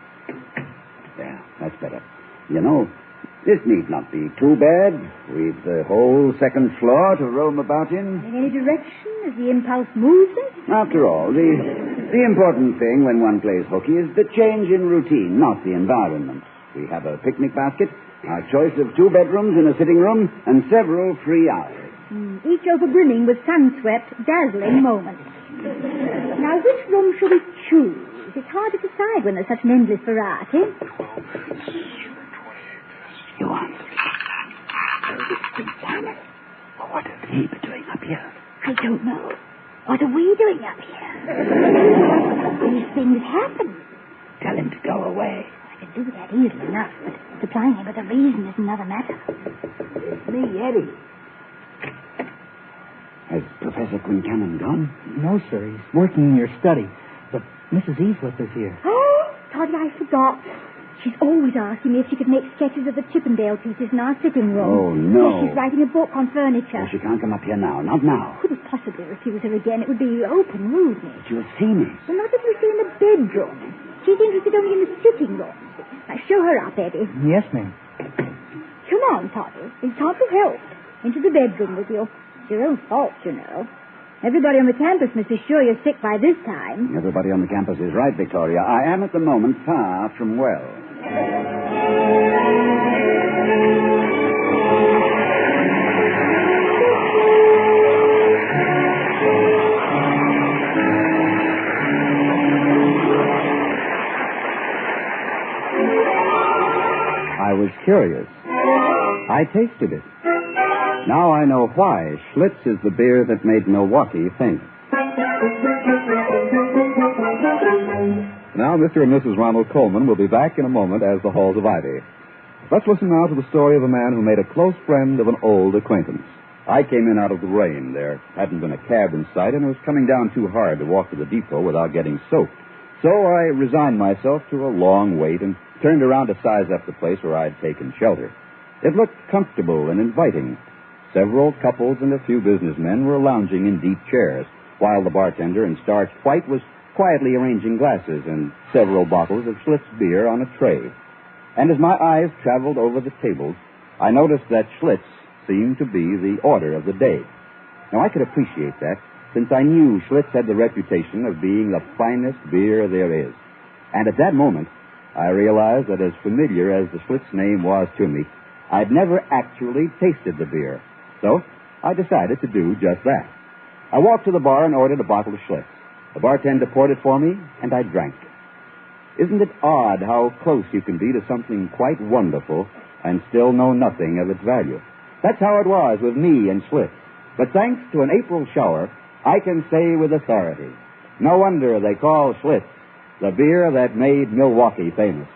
There, that's better. You know, this need not be too bad. We've the whole second floor to roam about in. In any direction, as the impulse moves it? After all, the important thing when one plays hooky is the change in routine, not the environment. We have a picnic basket, our choice of 2 bedrooms and a sitting room, and several free hours. Each overbrimming with sun-swept, dazzling moments. Now, which room should we choose? It's hard to decide when there's such an endless variety. You answer. What have he been doing up here? I don't know. What are we doing up here? These things happen. Tell him to go away. I can do that easily enough, but supplying him with a reason is another matter. It's me, Eddie. Has Professor Quincannon gone? No, sir. He's working in your study. But Mrs. Easlip is here. Oh, Toddy, I forgot. She's always asking me if she could make sketches of the Chippendale pieces in our sitting room. Oh, no. Yes, she's writing a book on furniture. Well, she can't come up here now. Not now. Couldn't possibly refuse her again. It would be open rudeness. But you'll see me. Well, not if you stay in the bedroom. She's interested only in the sitting room. Now, show her up, Eddie. Yes, ma'am. Come on, Toddy. You can't be helped. Into the bedroom with you. It's your own fault, you know. Everybody on the campus must be sure you're sick by this time. Everybody on the campus is right, Victoria. I am at the moment far from well. I was curious. I tasted it. Now I know why Schlitz is the beer that made Milwaukee famous. Now, Mr. and Mrs. Ronald Coleman will be back in a moment as the Halls of Ivy. Let's listen now to the story of a man who made a close friend of an old acquaintance. I came in out of the rain. There hadn't been a cab in sight, and it was coming down too hard to walk to the depot without getting soaked. So I resigned myself to a long wait and turned around to size up the place where I'd taken shelter. It looked comfortable and inviting. Several couples and a few businessmen were lounging in deep chairs, while the bartender in starched white was quietly arranging glasses and several bottles of Schlitz beer on a tray. And as my eyes traveled over the tables, I noticed that Schlitz seemed to be the order of the day. Now, I could appreciate that, since I knew Schlitz had the reputation of being the finest beer there is. And at that moment, I realized that as familiar as the Schlitz name was to me, I'd never actually tasted the beer. So I decided to do just that. I walked to the bar and ordered a bottle of Schlitz. The bartender poured it for me, and I drank it. Isn't it odd how close you can be to something quite wonderful and still know nothing of its value? That's how it was with me and Schlitz. But thanks to an April shower, I can say with authority, no wonder they call Schlitz the beer that made Milwaukee famous.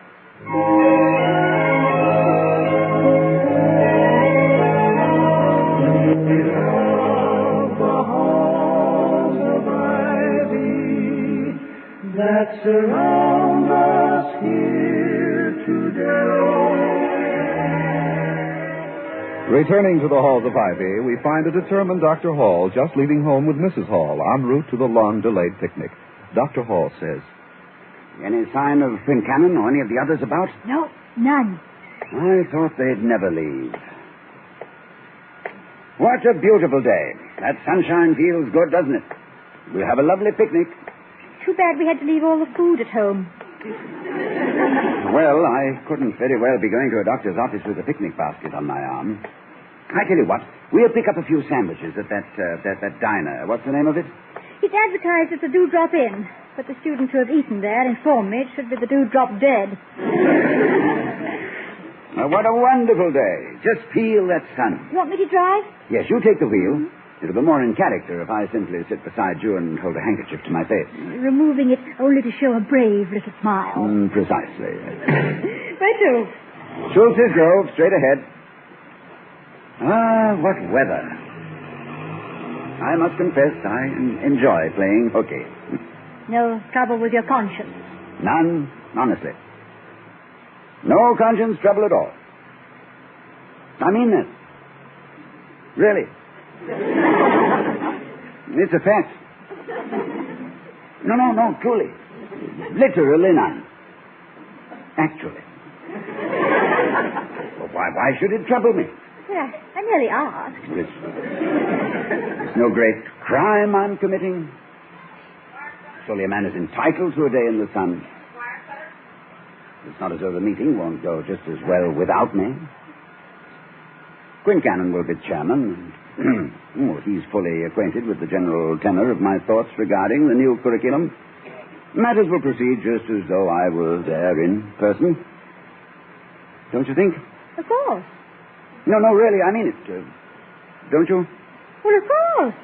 That surround us here today. Returning to the Halls of Ivy, we find a determined Dr. Hall just leaving home with Mrs. Hall en route to the long-delayed picnic. Dr. Hall says, Any sign of Quincannon or any of the others about? No, none. I thought they'd never leave. What a beautiful day. That sunshine feels good, doesn't it? We'll have a lovely picnic. Too bad we had to leave all the food at home. Well, I couldn't very well be going to a doctor's office with a picnic basket on my arm. I tell you what, we'll pick up a few sandwiches at that diner. What's the name of it? It's advertised as the Dewdrop Inn, but the students who have eaten there inform me it should be the Dewdrop Dead. What a wonderful day. Just feel that sun. You want me to drive? Yes, you take the wheel. It'll be more in character if I simply sit beside you and hold a handkerchief to my face. Removing it only to show a brave little smile. Precisely. Where to? Schultz's Grove, straight ahead. Ah, what weather. I must confess I enjoy playing hooky. No trouble with your conscience? None, honestly. No conscience trouble at all. I mean that. Really. It's a fact. No, truly. Literally none. Actually. Well, why should it trouble me? Well, I nearly asked. It's no great crime I'm committing. Surely a man is entitled to a day in the sun. It's not as though the meeting won't go just as well without me. Quincannon will be chairman. He's fully acquainted with the general tenor of my thoughts regarding the new curriculum. Matters will proceed just as though I were there in person. Don't you think? Of course. No, really, I mean it. Don't you? Well, of course.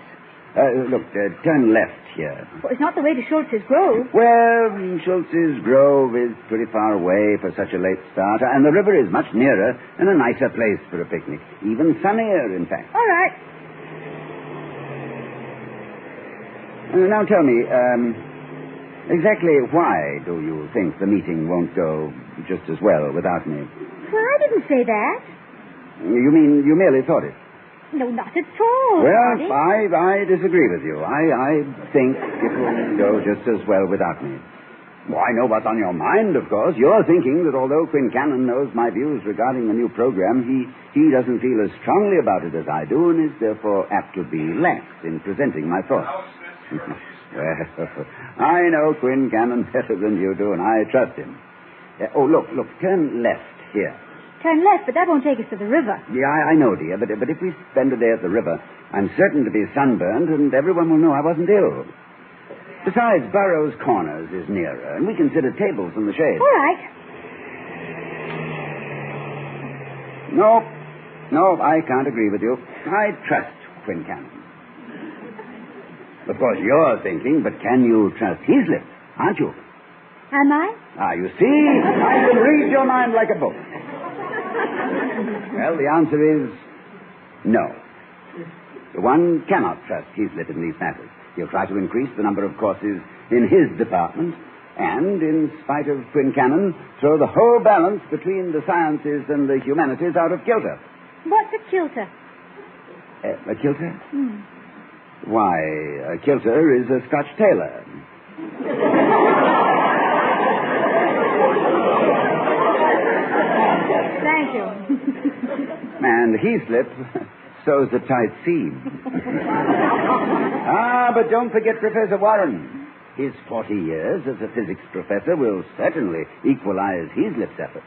Look, turn left here. Well, it's not the way to Schultz's Grove. Well, Schultz's Grove is pretty far away for such a late start, and the river is much nearer and a nicer place for a picnic. Even sunnier, in fact. All right. Now tell me, exactly why do you think the meeting won't go just as well without me? Well, I didn't say that. You mean you merely thought it? No, not at all. Well, Toddy. I disagree with you. I think it will go just as well without me. Well, I know what's on your mind, of course. You're thinking that although Quincannon knows my views regarding the new program, he doesn't feel as strongly about it as I do and is therefore apt to be lax in presenting my thoughts. Well, I know Quincannon better than you do, and I trust him. Look, turn left here. Turn left, but that won't take us to the river. Yeah, I know, dear, but if we spend a day at the river, I'm certain to be sunburned, and everyone will know I wasn't ill. Besides, Burroughs Corners is nearer, and we can sit at tables in the shade. All right. No, I can't agree with you. I trust Quincannon. Of course, you're thinking, but can you trust Heaslip, aren't you? Am I? You see, I can read your mind like a book. Well, the answer is no. One cannot trust Heaslip in these matters. He'll try to increase the number of courses in his department and, in spite of Quincannon, throw the whole balance between the sciences and the humanities out of kilter. What's a kilter? A kilter? Why, a kilter is a Scotch tailor. Thank you. And Heaslip sews a tight seam. But don't forget Professor Warren. His 40 years as a physics professor will certainly equalize Heaslip's effort.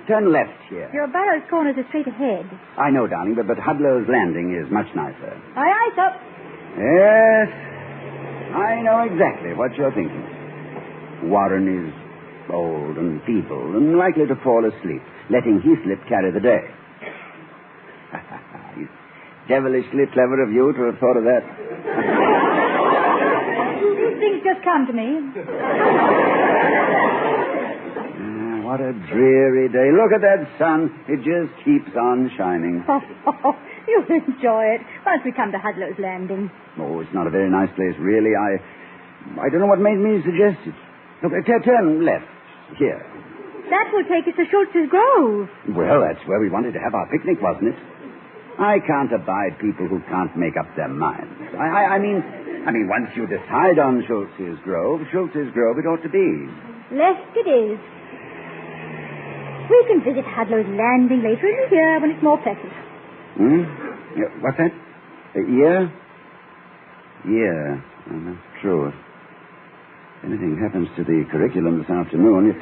Turn left here. Your Burroughs Corners are straight ahead. I know, darling, but Hudlow's Landing is much nicer. Aye, aye, sir. Yes, I know exactly what you're thinking. Warren is old and feeble and likely to fall asleep, letting Heaslip carry the day. It's devilishly clever of you to have thought of that. These things just come to me. What a dreary day. Look at that sun. It just keeps on shining. You'll enjoy it once we come to Hudlow's Landing. Oh, it's not a very nice place, really. I don't know what made me suggest it. Look, turn left. Here. That will take us to Schultz's Grove. Well, that's where we wanted to have our picnic, wasn't it? I can't abide people who can't make up their minds. I mean, once you decide on Schultz's Grove it ought to be. Left it is. We can visit Hudlow's Landing later in the year when it's more pleasant. Yeah, what's that? Year? Yeah, that's true. If anything happens to the curriculum this afternoon,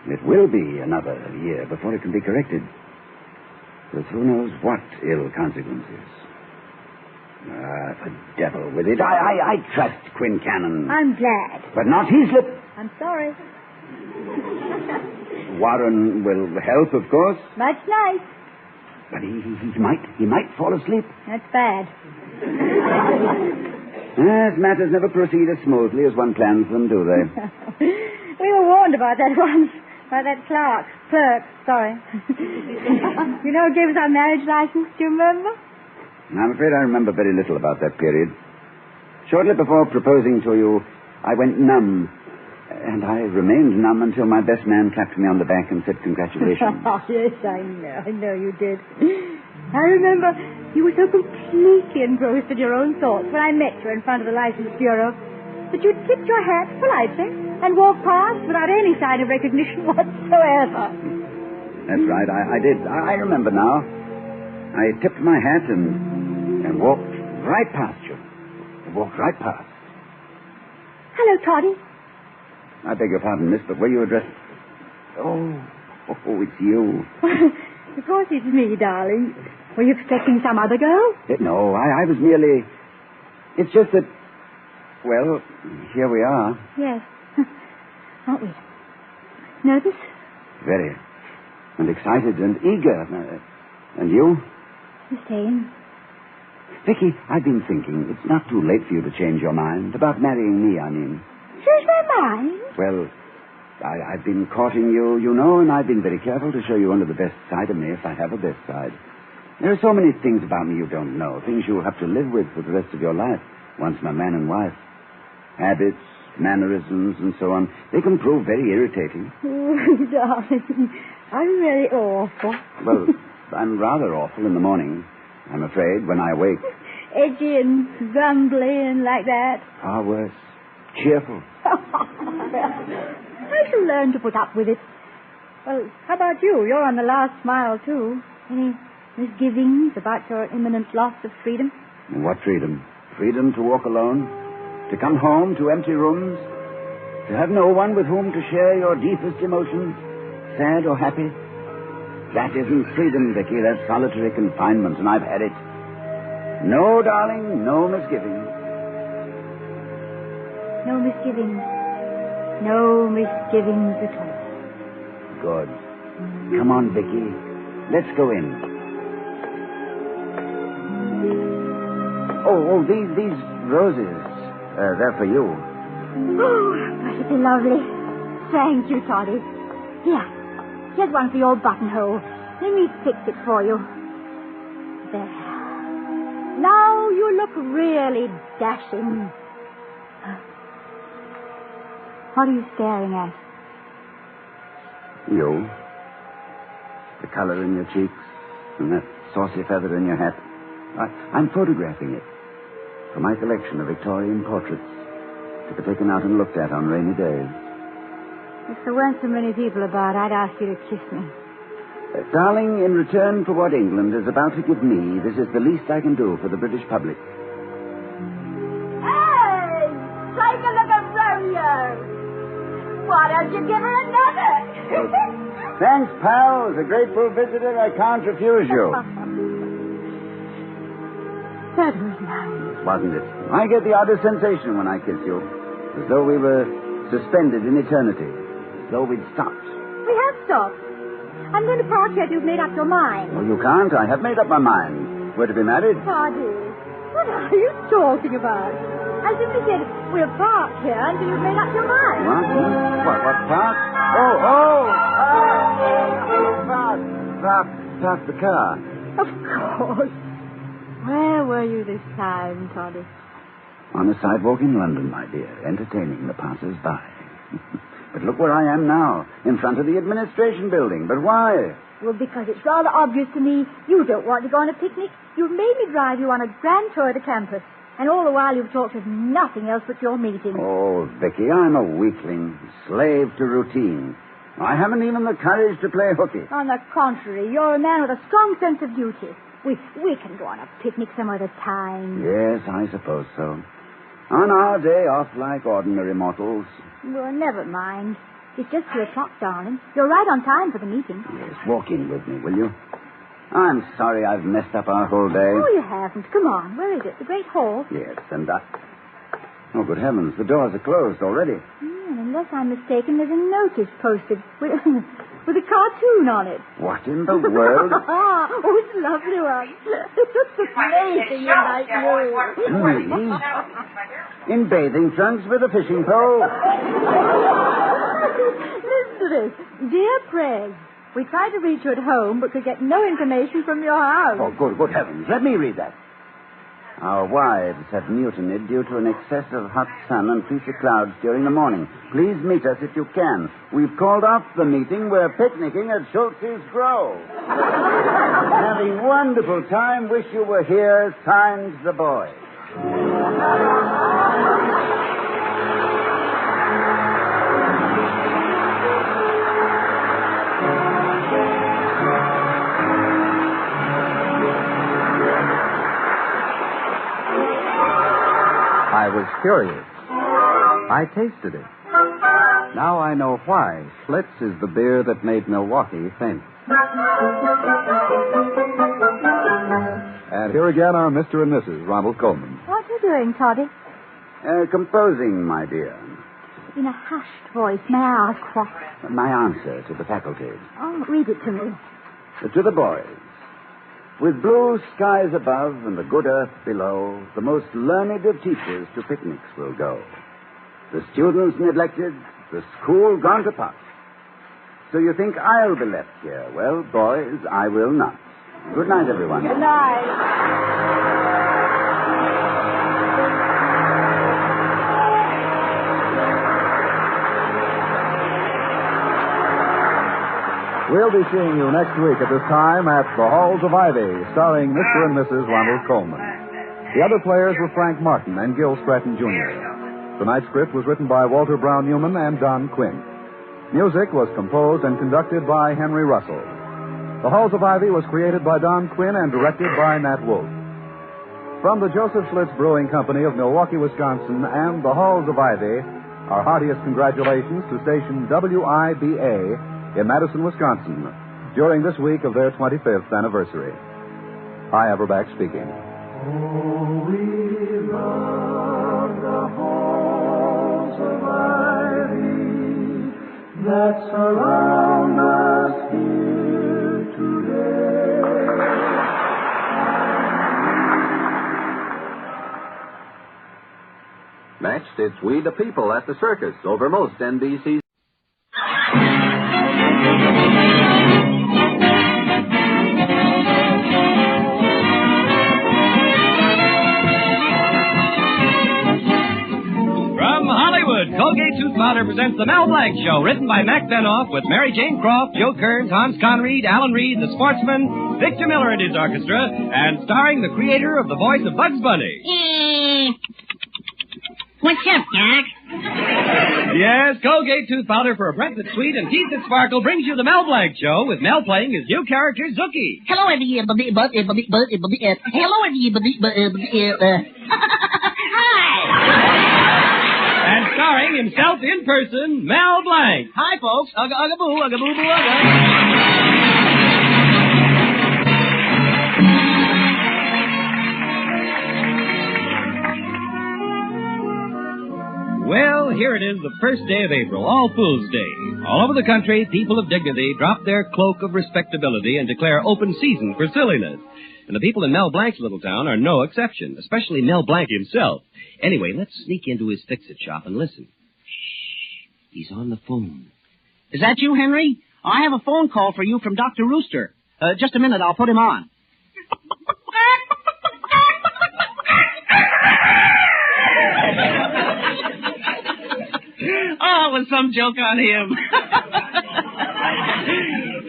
it will be another year before it can be corrected. With who knows what ill consequences. The devil with it. I trust Quincannon. I'm glad. But not Heaslip. I'm sorry. Warren will help, of course. Much nice. But he might fall asleep. That's bad. Matters never proceed as smoothly as one plans them, do they? We were warned about that once. By that clerk. Sorry. You know who gave us our marriage license? Do you remember? I'm afraid I remember very little about that period. Shortly before proposing to you, I went numb. And I remained numb until my best man clapped me on the back and said congratulations. Yes, I know you did. I remember you were so completely engrossed in your own thoughts when I met you in front of the license bureau that you tipped your hat politely and walked past without any sign of recognition whatsoever. That's right, I did. I remember now. I tipped my hat and walked right past you. I walked right past. Hello, Toddy. I beg your pardon, miss, but were you addressed... Oh, it's you. Of course it's me, darling. Were you expecting some other girl? No, I was merely... It's just that... Well, here we are. Yes. Aren't we? Nervous? Very. And excited and eager. And you? The same. Vicky, I've been thinking. It's not too late for you to change your mind. About marrying me, I mean. Change my mind? Well, I've been courting you, you know, and I've been very careful to show you only the best side of me, if I have a best side. There are so many things about me you don't know, things you'll have to live with for the rest of your life, once I'm man and wife. Habits, mannerisms, and so on. They can prove very irritating. Oh, darling, I'm very awful. Well, I'm rather awful in the morning, I'm afraid, when I wake. Edgy and grumbly and like that. Far worse. Cheerful. I shall learn to put up with it. Well, how about you? You're on the last smile, too. Any misgivings about your imminent loss of freedom? What freedom? Freedom to walk alone? To come home to empty rooms? To have no one with whom to share your deepest emotions, sad or happy? That isn't freedom, Vicky. That's solitary confinement, and I've had it. No, darling, no misgivings. No misgivings. No misgivings at all. Good. Come on, Vicky. Let's go in. Oh, these roses. They're for you. Oh, must it be lovely. Thank you, Toddy. Here's one for your buttonhole. Let me fix it for you. There. Now you look really dashing. What are you staring at? You. The color in your cheeks and that saucy feather in your hat. I'm photographing it for my collection of Victorian portraits to be taken out and looked at on rainy days. If there weren't so many people about, I'd ask you to kiss me. Darling, in return for what England is about to give me, this is the least I can do for the British public. Hey! Take a look at Romeo! Why don't you give her another? Thanks, pal. As a grateful visitor, I can't refuse you. That was nice. Wasn't it? I get the oddest sensation when I kiss you. As though we were suspended in eternity. As though we'd stopped. We have stopped. I'm going to park here till you've made up your mind. Oh, you can't. I have made up my mind. We're to be married. Toddy, what are you talking about? I simply said we'll park here until you've made up your mind. What? What park? Park the car. Of course. Where were you this time, Toddy? On a sidewalk in London, my dear, entertaining the passers-by. But look where I am now, in front of the administration building. But why? Well, because it's rather obvious to me you don't want to go on a picnic. You've made me drive you on a grand tour of the campus. And all the while you've talked of nothing else but your meeting. Oh, Vicky, I'm a weakling, slave to routine. I haven't even the courage to play hooky. On the contrary, you're a man with a strong sense of duty. We can go on a picnic some other time. Yes, I suppose so. On our day off like ordinary mortals. Well, never mind. It's just 2 o'clock, darling. You're right on time for the meeting. Yes, walk in with me, will you? I'm sorry I've messed up our whole day. Oh, you haven't. Come on. Where is it? The great hall? Yes, and oh, good heavens, the doors are closed already. Unless I'm mistaken, there's a notice posted with a cartoon on it. What in the world? Oh, it's a lovely one. It's amazing like you. Me? In bathing trunks with a fishing pole? Listen to this. Dear Craig, we tried to reach you at home, but could get no information from your house. Oh, good heavens. Let me read that. Our wives have mutinied due to an excess of hot sun and fleecy clouds during the morning. Please meet us if you can. We've called off the meeting. We're picnicking at Schultz's Grove. Having wonderful time. Wish you were here. Signs the boy. I was curious. I tasted it. Now I know why Schlitz is the beer that made Milwaukee famous. And here again are Mr. and Mrs. Ronald Coleman. What are you doing, Toddy? Composing, my dear. In a hushed voice, may I ask what? My answer to the faculty. Oh, read it to me. To the boys. With blue skies above and the good earth below, the most learned of teachers to picnics will go. The students neglected, the school gone to pot. So you think I'll be left here? Well, boys, I will not. Good night, everyone. Good night. We'll be seeing you next week at this time at The Halls of Ivy, starring Mr. and Mrs. Ronald Colman. The other players were Frank Martin and Gil Stratton, Jr. Tonight's script was written by Walter Brown Newman and Don Quinn. Music was composed and conducted by Henry Russell. The Halls of Ivy was created by Don Quinn and directed by Nat Wolf. From the Joseph Schlitz Brewing Company of Milwaukee, Wisconsin, and The Halls of Ivy, our heartiest congratulations to station WIBA in Madison, Wisconsin, during this week of their 25th anniversary. Hi, Everback speaking. Oh, we love the halls of ivy that surround us here today. Next, it's We the People at the Circus over most NBC's. Colgate Tooth Powder presents the Mel Blanc Show, written by Mac Benoff with Mary Jane Croft, Joe Kearns, Hans Conried, Alan Reed, the Sportsman, Victor Miller and his orchestra, and starring the creator of the voice of Bugs Bunny. What's up, Doc? Yes, Colgate Tooth Powder for a breath that's sweet and teeth that sparkle brings you the Mel Blanc Show with Mel playing his new character, Hookey. Hello, everybody. Hello, everybody. Hi. And starring himself in person, Mel Blanc. Hi, folks. Ugga, ugga, boo, ugga, boo, boo, ugga. Well, here it is, the first day of April, All Fool's Day. All over the country, people of dignity drop their cloak of respectability and declare open season for silliness. And the people in Mel Blanc's little town are no exception, especially Mel Blanc himself. Anyway, let's sneak into his fix-it shop and listen. Shh, he's on the phone. Is that you, Henry? I have a phone call for you from Dr. Rooster. Just a minute, I'll put him on. Oh, it was some joke on him.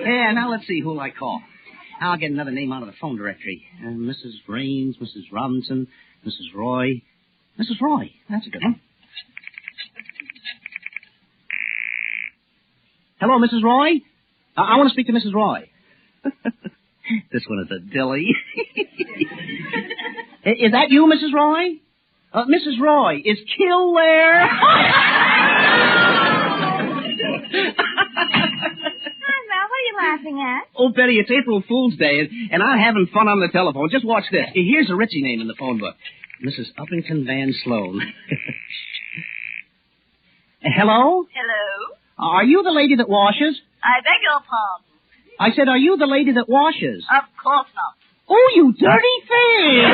Yeah, now let's see who'll I call. I'll get another name out of the phone directory. Mrs. Raines, Mrs. Robinson, Mrs. Roy. Mrs. Roy, that's a good one. Hello, Mrs. Roy? I want to speak to Mrs. Roy. This one is a dilly. Is that you, Mrs. Roy? Mrs. Roy, is Kill there? Laughing at? Oh, Betty, it's April Fool's Day, and I'm having fun on the telephone. Just watch this. Here's a Ritchie name in the phone book. Mrs. Uppington Van Sloan. Hello? Hello? Are you the lady that washes? I beg your pardon. I said, are you the lady that washes? Of course not. Oh, you dirty thing!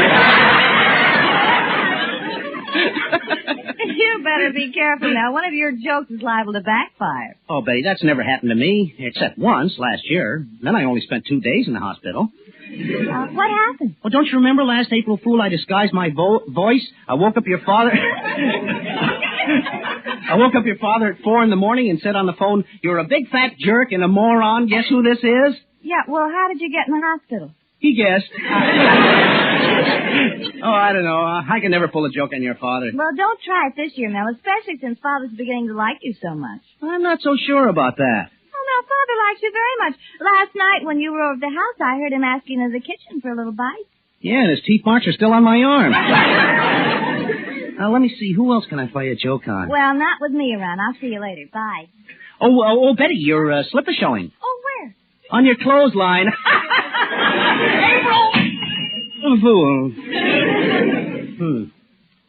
You better be careful now. One of your jokes is liable to backfire. Oh, Betty, that's never happened to me, except once last year. Then I only spent 2 days in the hospital. What happened? Well, don't you remember last April Fool I disguised my voice? I woke up your father... I woke up your father at 4 a.m. and said on the phone, "You're a big fat jerk and a moron. Guess who this is?" Yeah, well, how did you get in the hospital? He guessed. Oh, I don't know. I can never pull a joke on your father. Well, don't try it this year, Mel, especially since Father's beginning to like you so much. I'm not so sure about that. Oh, no, Father likes you very much. Last night when you were over at the house, I heard him asking in the kitchen for a little bite. Yeah, and his teeth marks are still on my arm. Now, let me see. Who else can I play a joke on? Well, not with me around. I'll see you later. Bye. Oh, Betty, your slipper showing. Oh, where? On your clothesline. Fool.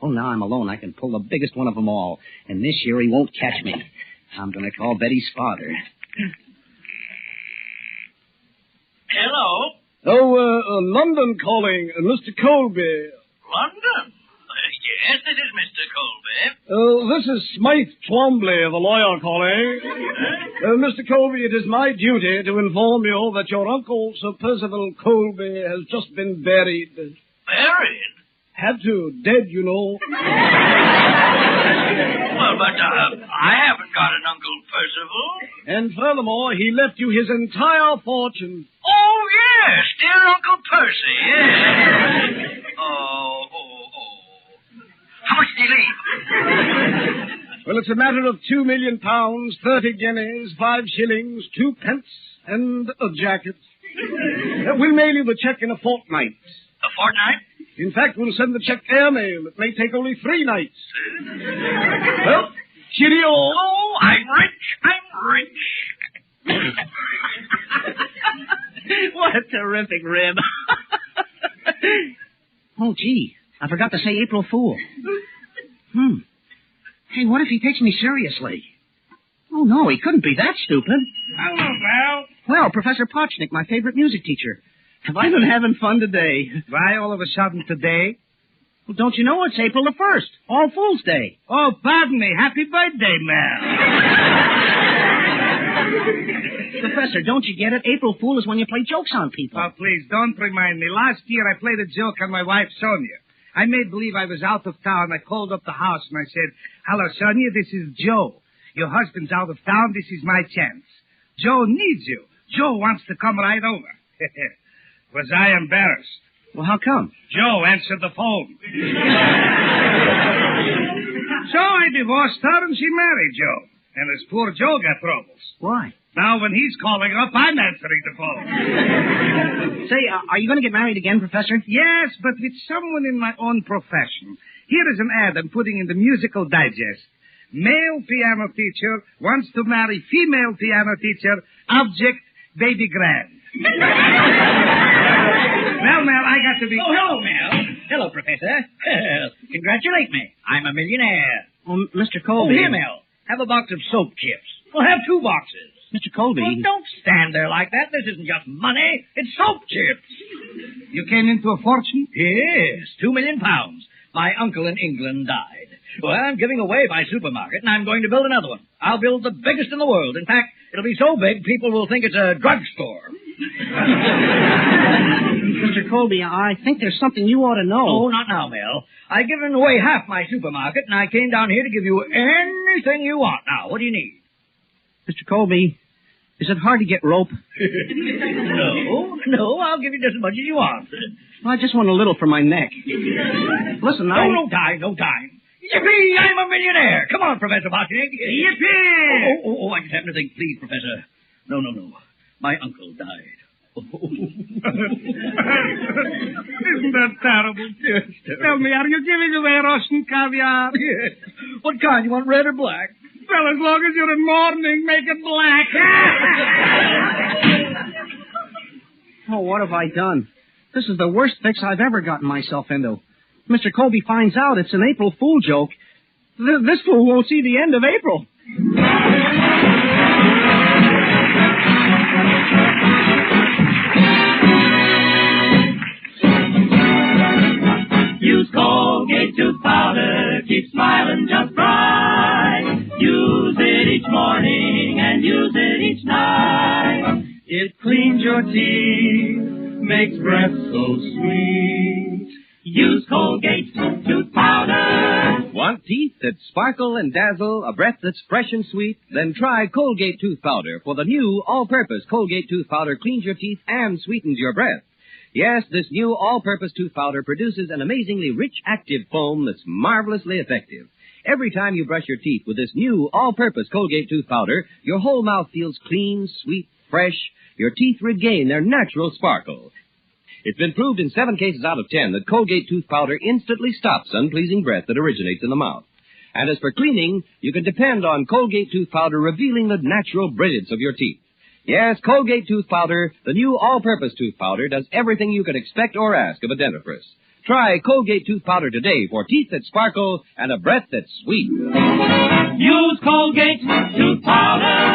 Oh, now I'm alone. I can pull the biggest one of them all. And this year he won't catch me. I'm going to call Betty's father. Hello? London calling. Mr. Colby. London? Yes, this is Mr. Colby. This is Smythe Twombly, the lawyer, calling. Mr. Colby, it is my duty to inform you that your uncle, Sir Percival Colby, has just been buried. Buried? Had to. Dead, you know. Well, but I haven't got an Uncle Percival. And furthermore, he left you his entire fortune. Oh, yes, dear Uncle Percy, yes. Oh. How much did he leave? Well, it's a matter of £2 million, 30 guineas, 5 shillings, 2 pence, and a jacket. We'll mail you the cheque in a fortnight. A fortnight? In fact, we'll send the cheque airmail. It may take only 3 nights. Well, cheerio. Oh, I'm rich. What a terrific rib. Oh, gee. I forgot to say April Fool. Hey, what if he takes me seriously? Oh, no, he couldn't be that stupid. Hello, pal. Well, Professor Potchnick, my favorite music teacher. Have I been having fun today? Why all of a sudden today? Well, don't you know it's April the 1st, All Fool's Day? Oh, pardon me. Happy birthday, Mel. Professor, don't you get it? April Fool is when you play jokes on people. Oh, please, don't remind me. Last year I played a joke on my wife, Sonia. I made believe I was out of town. I called up the house and I said, "Hello, Sonia, this is Joe. Your husband's out of town. This is my chance. Joe needs you. Joe wants to come right over." Was I embarrassed? Well, how come? Joe answered the phone. So I divorced her and she married Joe. And this poor Joe got troubles. Why? Now when he's calling up, I'm answering the phone. Say, are you going to get married again, Professor? Yes, but with someone in my own profession. Here is an ad I'm putting in the Musical Digest. Male piano teacher wants to marry female piano teacher. Object, baby grand. Well, Mel, I got to be... Oh, hello, Mel. Hello, Professor. Congratulate me. I'm a millionaire. Oh, Mr. Colby. Oh, here, Mel. Have a box of soap chips. We'll have 2 boxes. Mr. Colby. Oh, don't stand there like that. This isn't just money. It's soap chips. You came into a fortune? Yes, £2 million. My uncle in England died. Well, I'm giving away my supermarket, and I'm going to build another one. I'll build the biggest in the world. In fact, it'll be so big, people will think it's a drugstore. Mr. Colby, I think there's something you ought to know. Oh, not now, Mel. I've given away half my supermarket, and I came down here to give you anything you want. Now, what do you need? Mr. Colby, is it hard to get rope? No, I'll give you just as much as you want. I just want a little for my neck. Listen, No time. Yippee! I'm a millionaire. Come on, Professor Potchnick. Yippee! Oh, I just happen to think, please, Professor. No. My uncle died. Isn't that terrible? Yes, Tell me, are you giving away Russian caviar? Yes. What kind? You want red or black? Well, as long as you're in mourning, make it black. Oh, what have I done? This is the worst fix I've ever gotten myself into. Mr. Colby finds out it's an April Fool joke. This fool won't see the end of April. Use Colgate tooth powder, keep smiling just right. Use it each morning and use it each night. It cleans your teeth, makes breath so sweet. Use Colgate tooth powder. Want teeth that sparkle and dazzle, a breath that's fresh and sweet? Then try Colgate tooth powder, for the new all-purpose Colgate tooth powder cleans your teeth and sweetens your breath. Yes, this new all-purpose tooth powder produces an amazingly rich, active foam that's marvelously effective. Every time you brush your teeth with this new all-purpose Colgate tooth powder, your whole mouth feels clean, sweet, fresh. Your teeth regain their natural sparkle. It's been proved in 7 cases out of 10 that Colgate tooth powder instantly stops unpleasing breath that originates in the mouth. And as for cleaning, you can depend on Colgate tooth powder revealing the natural brilliance of your teeth. Yes, Colgate tooth powder, the new all-purpose tooth powder, does everything you could expect or ask of a dentifrice. Try Colgate tooth powder today for teeth that sparkle and a breath that's sweet. Use Colgate tooth powder.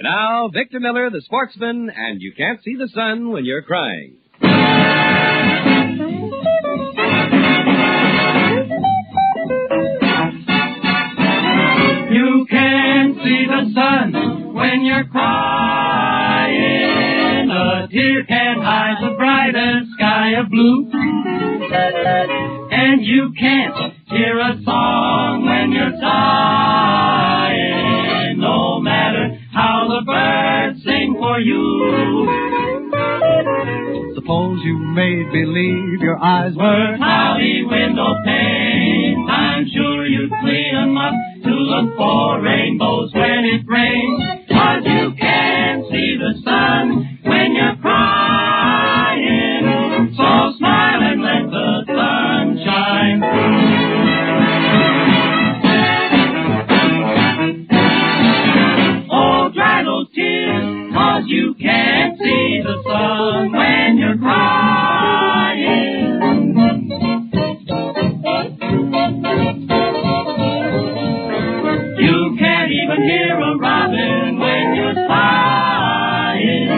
Now, now, Victor Miller, the sportsman, and you can't see the sun when you're crying. You can't see the sun when you're crying. A tear can't hide the brightest sky of blue. And you can't hear a song when you're sighing, no matter how the birds sing for you. Suppose you made believe your eyes were cloudy window panes. I'm sure you'd clean 'em up to look for rainbows when it rains. 'Cause you can't see the sun when you're crying. So smile and let the sun shine through. Oh, dry those tears, 'cause you can't see the sun when you're crying. You can't even hear a robin when you're sighing.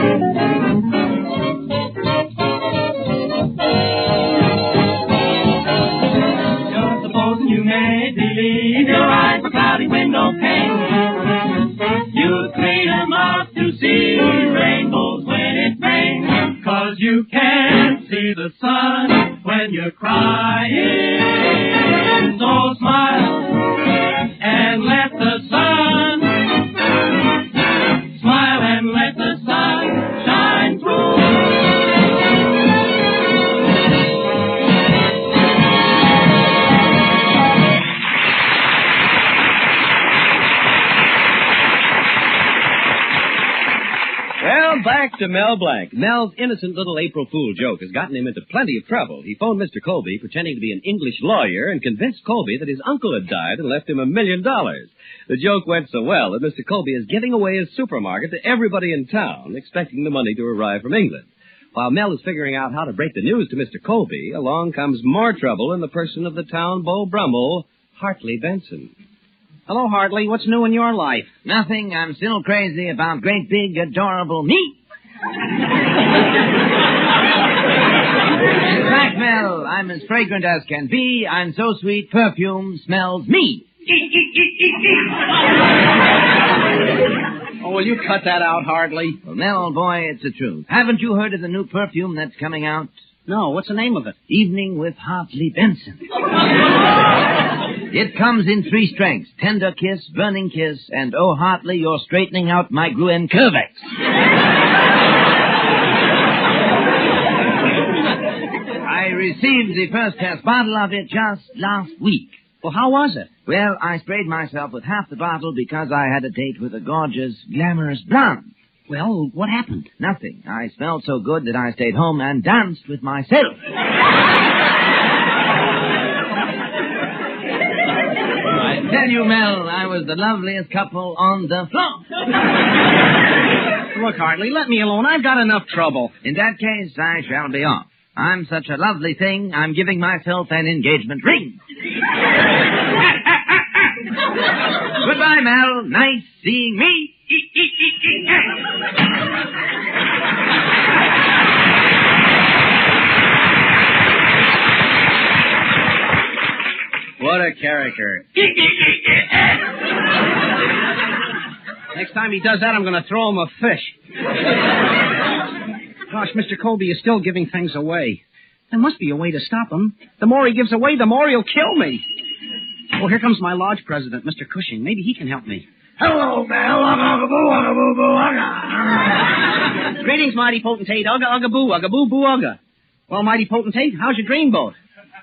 Just supposing you made believe your eyes were cloudy window panes. You'd clean 'em up to see rainbows when it rains. 'Cause you can't see the sun when you're crying. So smile and let the sun, smile and let the sun shine through. Well, back to Mel Blanc. Mel's innocent little April Fool joke has gotten him into plenty of trouble. He phoned Mr. Colby pretending to be an English lawyer and convinced Colby that his uncle had died and left him $1 million. The joke went so well that Mr. Colby is giving away his supermarket to everybody in town, expecting the money to arrive from England. While Mel is figuring out how to break the news to Mr. Colby, along comes more trouble in the person of the town beau brummel, Hartley Benson. Hello, Hartley. What's new in your life? Nothing. I'm still crazy about great big adorable me. In fact, Mel, I'm as fragrant as can be. I'm so sweet, perfume smells me. Oh, will you cut that out, Hartley? Well, Mel, old boy, it's the truth. Haven't you heard of the new perfume that's coming out? No, what's the name of it? Evening with Hartley Benson. It comes in 3 strengths: tender kiss, burning kiss, and oh, Hartley, you're straightening out my Gruen Curvex. I received the first test bottle of it just last week. Well, how was it? Well, I sprayed myself with half the bottle because I had a date with a gorgeous, glamorous blonde. Well, what happened? Nothing. I smelled so good that I stayed home and danced with myself. I tell you, Mel, I was the loveliest couple on the floor. Look, Hartley, let me alone. I've got enough trouble. In that case, I shall be off. I'm such a lovely thing, I'm giving myself an engagement ring. Goodbye, Mel. Nice seeing me. What a character. Next time he does that, I'm going to throw him a fish. Gosh, Mr. Colby is still giving things away. There must be a way to stop him. The more he gives away, the more he'll kill me. Oh, here comes my lodge president, Mr. Cushing. Maybe he can help me. Hello, Mel. Ugga-boo-boo-ugga. Greetings, mighty potentate. Ugga-ugga-boo, ugga-boo-boo, ugga. Well, mighty potentate, how's your dreamboat?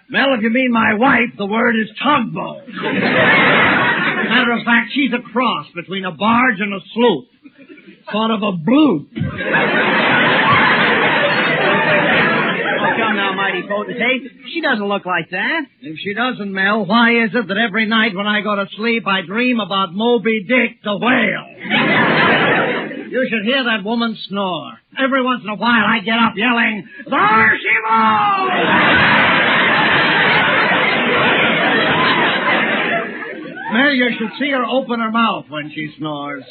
Mel, if you mean my wife, the word is tugboat. Matter of fact, she's a cross between a barge and a sloop. Sort of a bloop. Oh, come now, mighty potentate. She doesn't look like that. If she doesn't, Mel, why is it that every night when I go to sleep, I dream about Moby Dick the whale? You should hear that woman snore. Every once in a while, I get up yelling, "There she goes!" Mel, you should see her open her mouth when she snores.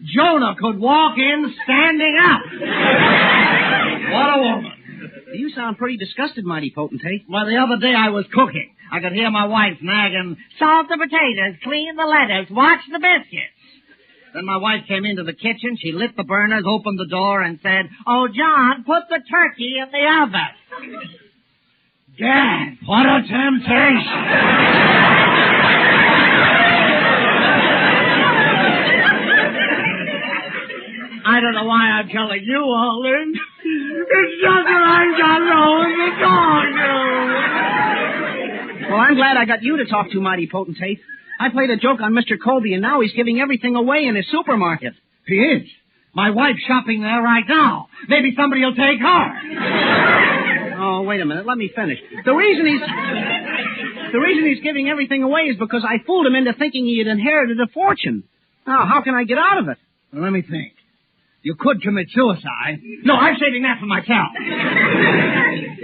Jonah could walk in standing up. What a woman. You sound pretty disgusted, mighty potentate. Well, the other day I was cooking. I could hear my wife nagging, salt the potatoes, clean the lettuce, watch the biscuits. Then my wife came into the kitchen. She lit the burners, opened the door, and said, "Oh, John, put the turkey in the oven." Dad, what a temptation. I don't know why I'm telling you all this. It's just that I got no one to talk to. Well, I'm glad I got you to talk to, mighty potentate. I played a joke on Mr. Colby, and now he's giving everything away in his supermarket. He is. My wife's shopping there right now. Maybe somebody will take her. Oh, wait a minute. Let me finish. The reason he's giving everything away is because I fooled him into thinking he had inherited a fortune. Now, how can I get out of it? Well, let me think. You could commit suicide. No, I'm saving that for myself.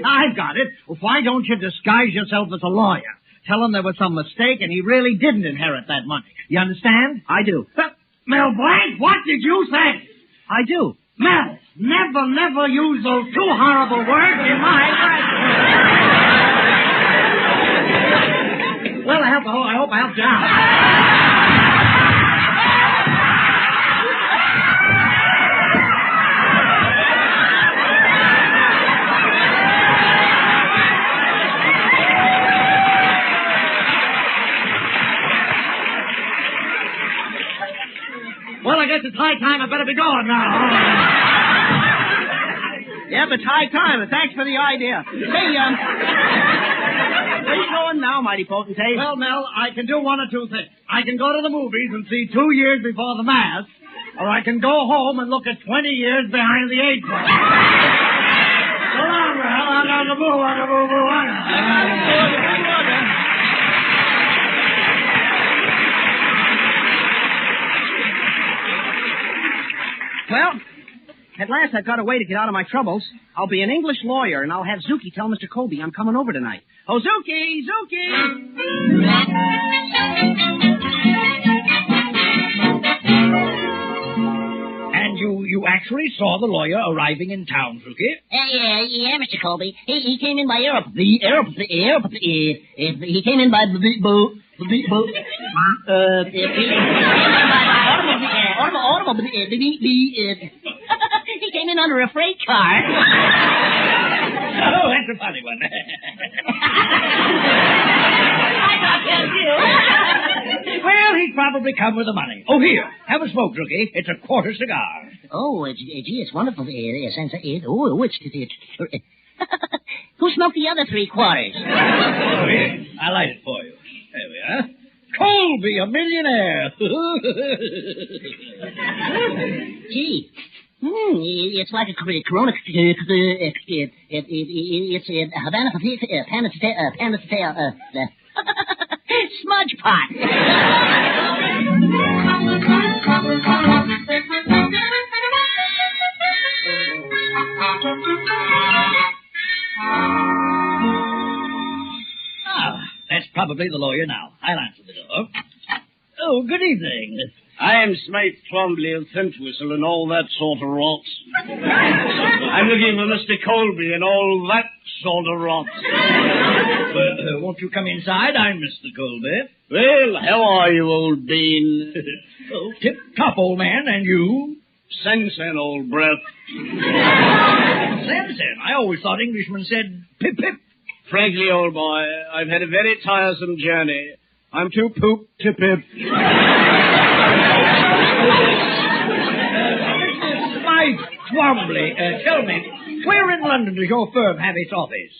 I've got it. Well, why don't you disguise yourself as a lawyer? Tell him there was some mistake and he really didn't inherit that money. You understand? I do. Mel Blanc, what did you say? I do. Mel, never use those two horrible words in my presence. Well, I hope I helped you out. Well, I guess it's high time I better be going now. Yep, it's high time, and thanks for the idea. Hey, where you going now, mighty potentate? Well, Mel, I can do one or two things. I can go to the movies and see 2 years before the mass, or I can go home and look at 20 years behind the age bracket. So long, Mel. I'm on the move. Well, at last I've got a way to get out of my troubles. I'll be an English lawyer, and I'll have Zuki tell Mr. Colby I'm coming over tonight. Oh, Zuki! And you actually saw the lawyer arriving in town, Zuki? Yeah, Mr. Colby. He came in by airplane. He came in by automobile. He came in under a freight car. Oh, that's a funny one. Well, he'd probably come with the money. Oh, here, have a smoke, Rookie. It's a quarter cigar. Oh, gee, it's wonderful. Who smoked the other 3 quarters? Oh, here, I light it for you. There we are. Colby, a millionaire. Gee. It's like a Corona. It's Havana smudge pot. That's probably the lawyer now. I'll answer the door. Oh, good evening. I am Smythe Twombly of Thintwhistle and all that sort of rot. I'm looking for Mr. Colby and all that sort of rot. Well, won't you come inside? I'm Mr. Colby. Well, how are you, old bean? Oh, tip-top, old man, and you? Sen, old breath. Sen. I always thought Englishmen said pip-pip. Frankly, old boy, I've had a very tiresome journey. I'm too poop to pip. Smythe Twombly, tell me, where in London does your firm have its office?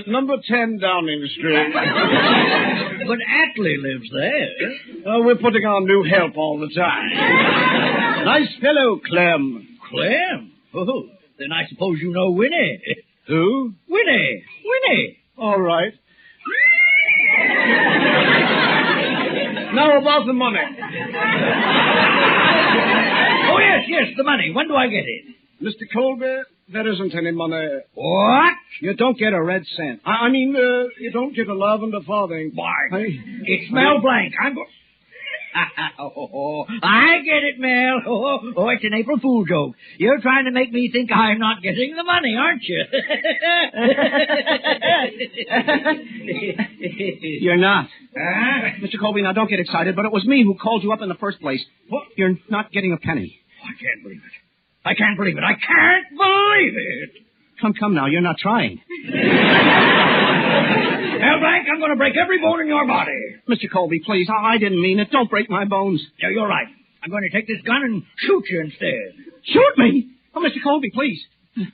Number 10 Downing Street. But Atlee lives there. Oh, we're putting on new help all the time. Nice fellow, Clem. Clem? Oh, then I suppose you know Winnie. Who? Winnie. All right. Now about the money. Oh, yes, the money. When do I get it? Mr. Colby, there isn't any money. What? You don't get a red cent. You don't get a love and a farthing. Why? It's Mel Blanc. I'm going... Oh, I get it, Mel. Oh, it's an April Fool joke. You're trying to make me think I'm not getting the money, aren't you? You're not. Mr. Colby, now don't get excited, but it was me who called you up in the first place. What? You're not getting a penny. I can't believe it. I can't believe it. I can't believe it. Come now, you're not trying. Mel Blanc, I'm going to break every bone in your body. Mr. Colby, please, I didn't mean it. Don't break my bones. Yeah, you're right. I'm going to take this gun and shoot you instead. Shoot me? Oh, Mr. Colby, please.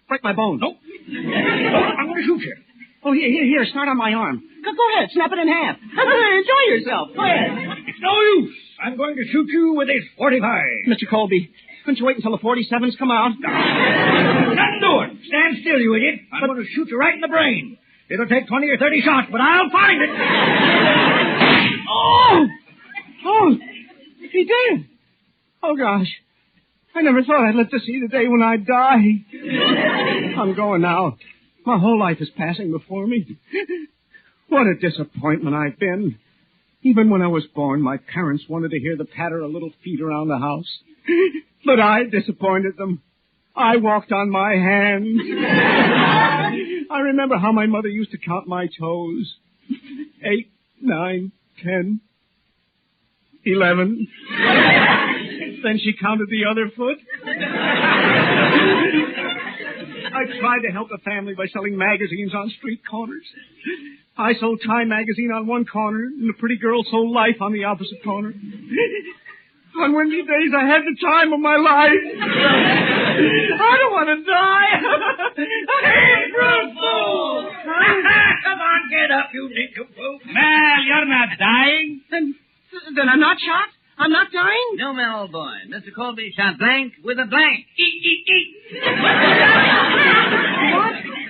Break my bones. Nope. I'm going to shoot you. Oh, here, start on my arm. Go ahead, snap it in half. Enjoy yourself. Go ahead. It's no use. I'm going to shoot you with this 45. Mr. Colby, couldn't you wait until the 47s come out? Nothing doing. Stand still, you idiot. I'm going to shoot you right in the brain. It'll take 20 or 30 shots, but I'll find it. Oh, he did. Oh, gosh. I never thought I'd live to see the day when I'd die. I'm going now. My whole life is passing before me. What a disappointment I've been. Even when I was born, my parents wanted to hear the patter of little feet around the house. But I disappointed them. I walked on my hands. I remember how my mother used to count my toes. 8, 9, 10, 11. Then she counted the other foot. I tried to help the family by selling magazines on street corners. I sold Time magazine on one corner, and the pretty girl sold Life on the opposite corner. On windy days, I had the time of my life. I don't want to die. April Fool! Come on, get up, you nincompoop. Mel, you're not dying. Then I'm not shot? I'm not dying? No, my old boy. Mr. Colby shot blank with a blank. Eat.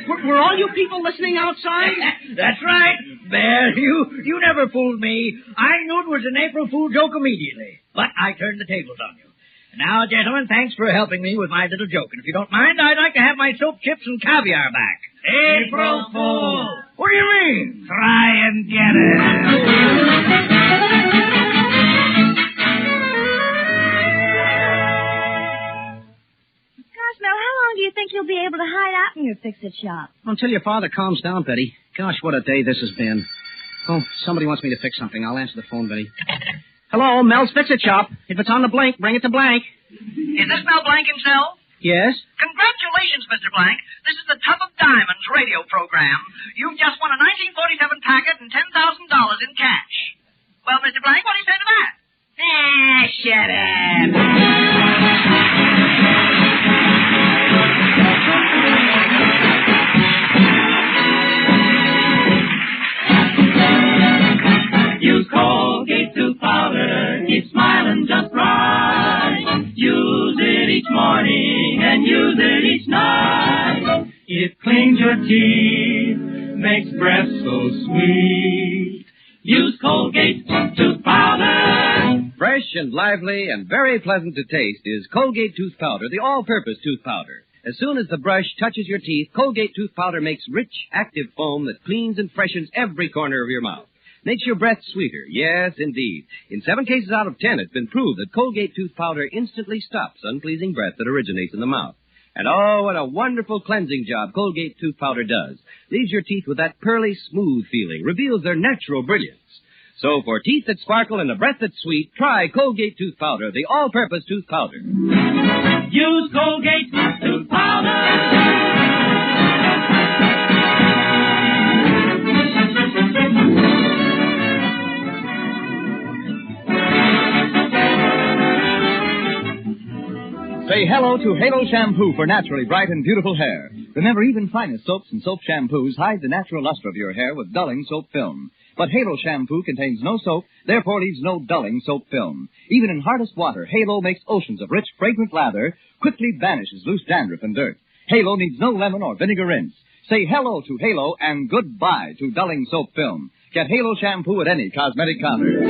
What? Were all you people listening outside? That's right. Mel, you never fooled me. I knew it was an April Fool joke immediately. But I turned the tables on you. And now, gentlemen, thanks for helping me with my little joke. And if you don't mind, I'd like to have my soap chips and caviar back. April Fool! What do you mean? Try and get it. Gosh, Mel, how long do you think you'll be able to hide out in your fix-it shop? Until your father calms down, Betty. Gosh, what a day this has been. Oh, somebody wants me to fix something. I'll answer the phone, Betty. Hello, Mel's Fix-It Shop. If it's on the blank, bring it to blank. Is this Mel Blanc himself? Yes? Congratulations, Mr. Blanc. This is the Tub of Diamonds radio program. You've just won a 1947 packet and $10,000 in cash. Well, Mr. Blanc, what do you say to that? Shut up. Use Colgate tooth powder, keep smiling just right. Use it each morning and use it each night. It cleans your teeth, makes breath so sweet. Use Colgate tooth powder. Fresh and lively and very pleasant to taste is Colgate tooth powder, the all-purpose tooth powder. As soon as the brush touches your teeth, Colgate tooth powder makes rich, active foam that cleans and freshens every corner of your mouth. Makes your breath sweeter. Yes, indeed. In 7 cases out of 10, it's been proved that Colgate tooth powder instantly stops unpleasing breath that originates in the mouth. And oh, what a wonderful cleansing job Colgate tooth powder does. Leaves your teeth with that pearly smooth feeling, reveals their natural brilliance. So for teeth that sparkle and a breath that's sweet, try Colgate tooth powder, the all-purpose tooth powder. Use Colgate tooth powder. Say hello to Halo Shampoo for naturally bright and beautiful hair. Remember, even finest soaps and soap shampoos hide the natural luster of your hair with dulling soap film. But Halo Shampoo contains no soap, therefore leaves no dulling soap film. Even in hardest water, Halo makes oceans of rich, fragrant lather, quickly banishes loose dandruff and dirt. Halo needs no lemon or vinegar rinse. Say hello to Halo and goodbye to dulling soap film. Get Halo Shampoo at any cosmetic counter.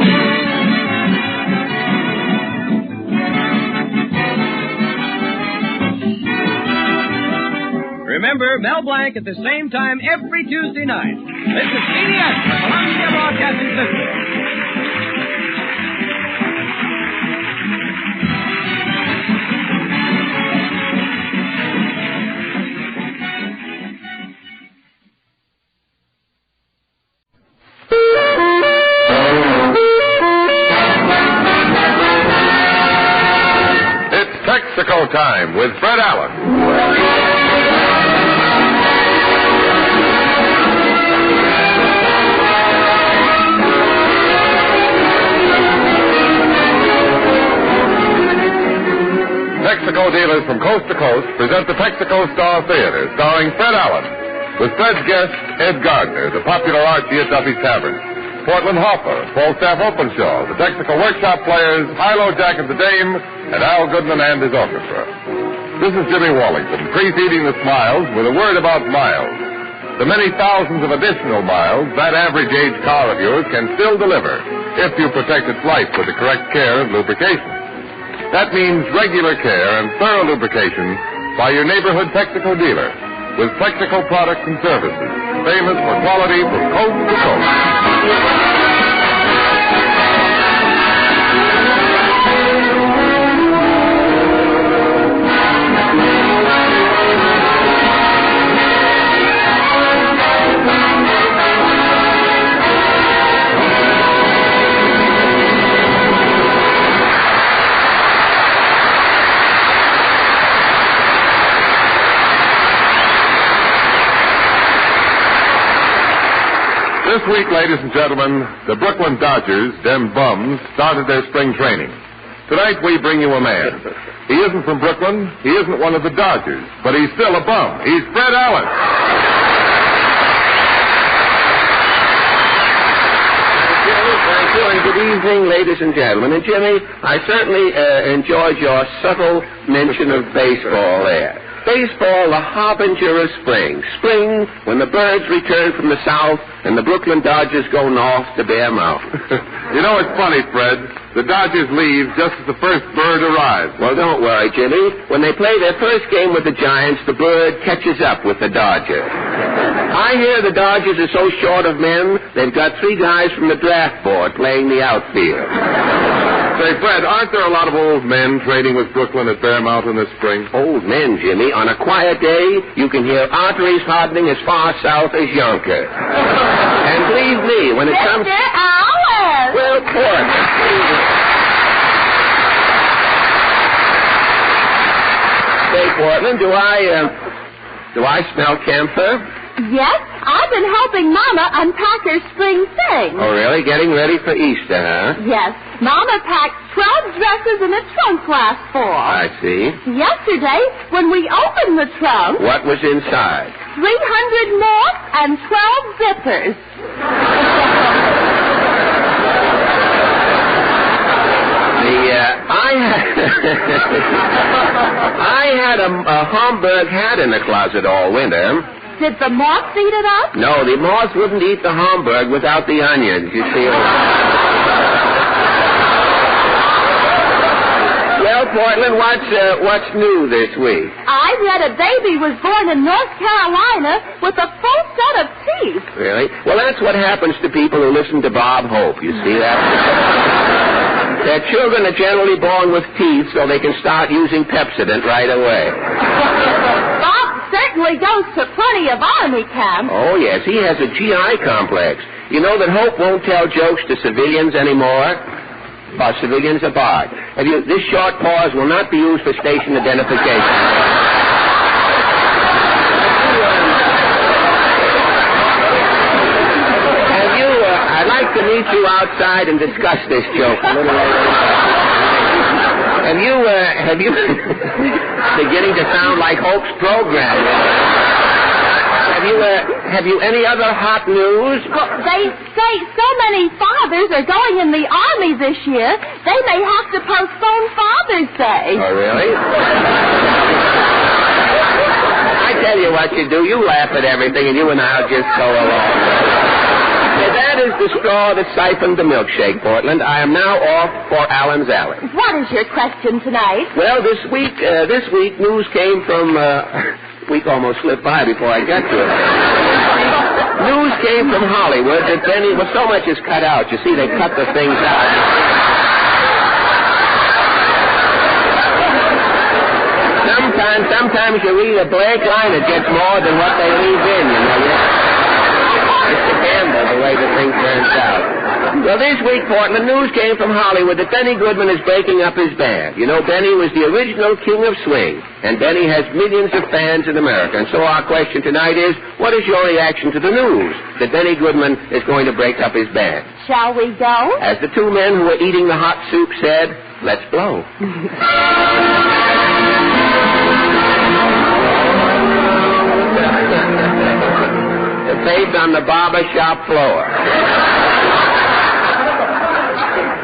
Remember, Mel Blanc at the same time every Tuesday night. This is CBS, the Columbia Broadcasting System. Time with Fred Allen. Texaco dealers from coast to coast present the Texaco Star Theater, starring Fred Allen, with Fred's guest, Ed Gardner, the popular Archie at Duffy's Tavern, Portland Hopper, Falstaff Openshaw, the Texaco Workshop Players, Hilo Jack and the Dame, and Al Goodman and his orchestra. This is Jimmy Wallington, preceding the smiles with a word about miles. The many thousands of additional miles that average-age car of yours can still deliver if you protect its life with the correct care and lubrication. That means regular care and thorough lubrication by your neighborhood Texaco dealer with Texaco products and services, famous for quality from coast to coast. This week, ladies and gentlemen, the Brooklyn Dodgers, them bums, started their spring training. Tonight, we bring you a man. He isn't from Brooklyn. He isn't one of the Dodgers, but he's still a bum. He's Fred Allen. Thank you, and good evening, ladies and gentlemen. And, Jimmy, I certainly enjoyed your subtle mention of baseball there. Baseball, the harbinger of spring. Spring, when the birds return from the south and the Brooklyn Dodgers go north to Bear Mountain. You know, it's funny, Fred. The Dodgers leave just as the first bird arrives. Well, don't worry, Jimmy. When they play their first game with the Giants, the bird catches up with the Dodger. I hear the Dodgers are so short of men, they've got 3 guys from the draft board playing the outfield. Say, Fred, aren't there a lot of old men trading with Brooklyn at Bear Mountain this spring? Old men, Jimmy. On a quiet day, you can hear arteries hardening as far south as Yonkers. And believe me, when it comes... Mr. Allen! Well, Courtney, Say, Portland, do I smell camphor? Yes, I've been helping Mama unpack her spring things. Oh, really? Getting ready for Easter, huh? Yes. Mama packed 12 dresses in a trunk last fall. I see. Yesterday, when we opened the trunk... What was inside? 300 moths and 12 zippers. I had a Homburg hat in the closet all winter. Did the moths eat it up? No, the moths wouldn't eat the Homburg without the onions, you see. Well, Portland, what's new this week? I read a baby was born in North Carolina with a full set of teeth. Really? Well, that's what happens to people who listen to Bob Hope, you see that? Their children are generally born with teeth so they can start using Pepsodent right away. Bob certainly goes to plenty of army camps. Oh, yes, he has a GI complex. You know that Hope won't tell jokes to civilians anymore? Civilians are barred. This short pause will not be used for station identification. I'd like to meet you outside and discuss this joke a little later. Have you beginning to sound like Hope's program? Have you any other hot news? Well, they say so many fathers are going in the Army this year, they may have to postpone Father's Day. Oh, really? I tell you what you do. You laugh at everything, and you and I'll just go along. That is the straw that siphoned the milkshake, Portland. I am now off for Allen's Alley. What is your question tonight? Well, this week news came from... week almost slipped by before I got to it. News came from Hollywood that so much is cut out. You see, they cut the things out. Sometimes you read a blank line, it gets more than what they leave in, you know. It's a gamble, the way the thing turns out. Well, this week, Portland, news came from Hollywood that Benny Goodman is breaking up his band. You know, Benny was the original king of swing, and Benny has millions of fans in America. And so our question tonight is, what is your reaction to the news that Benny Goodman is going to break up his band? Shall we go? As the two men who were eating the hot soup said, let's blow. The faith on the barber shop floor.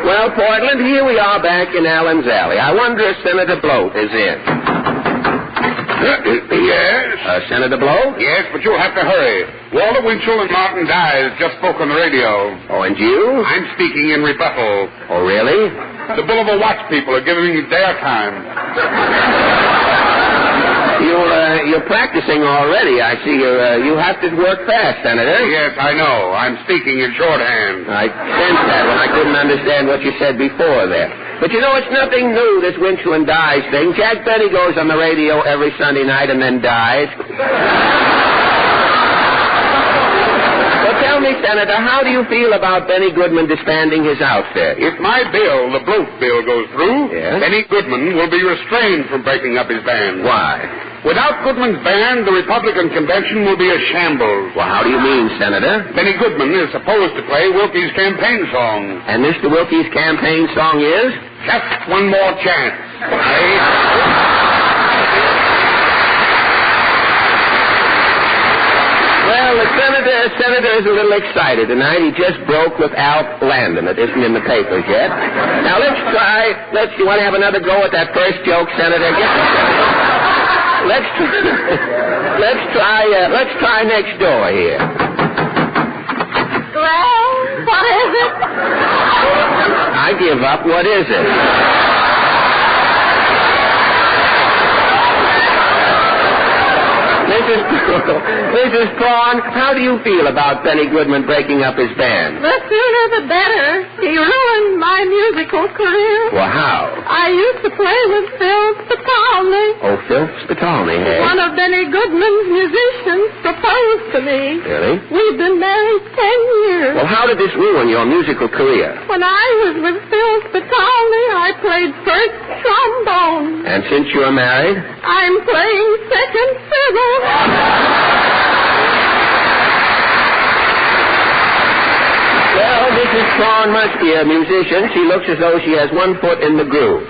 Well, Portland, here we are back in Allen's Alley. I wonder if Senator Bloat is in. Yes? Senator Bloat? Yes, but you'll have to hurry. Walter Winchell and Martin Dyes just spoke on the radio. Oh, and you? I'm speaking in rebuttal. Oh, really? The Boulevard Watch people are giving me their time. You're practicing already. I see you have to work fast, Senator. Yes, I know. I'm speaking in shorthand. I sensed that when I couldn't understand what you said before there. But you know, it's nothing new, this Winchell and Dyes thing. Jack Benny goes on the radio every Sunday night and then dies. Well, tell me, Senator, how do you feel about Benny Goodman disbanding his outfit? If my bill, the Bloat bill, goes through, yes? Benny Goodman will be restrained from breaking up his band. Why? Without Goodman's band, the Republican convention will be a shambles. Well, how do you mean, Senator? Benny Goodman is supposed to play Wilkie's campaign song. And Mr. Wilkie's campaign song is? Just One More Chance. Well, the senator is a little excited tonight. He just broke with Alf Landon. It isn't in the papers yet. Now, let's you want to have another go at that first joke, Senator? Let's try next door here. Well, what is it? I give up. What is it? Mrs. Prawn, how do you feel about Benny Goodman breaking up his band? The sooner the better. He ruined my musical career. Well, how? I used to play with Phil Spitalny. Oh, Phil Spitalny, hey? One of Benny Goodman's musicians proposed to me. Really? We've been married 10 years. Well, how did this ruin your musical career? When I was with Phil Spitalny, I played first trombone. And since you are married? I'm playing second fiddle. Well, Mrs. Prawn must be a musician. She looks as though she has one foot in the groove.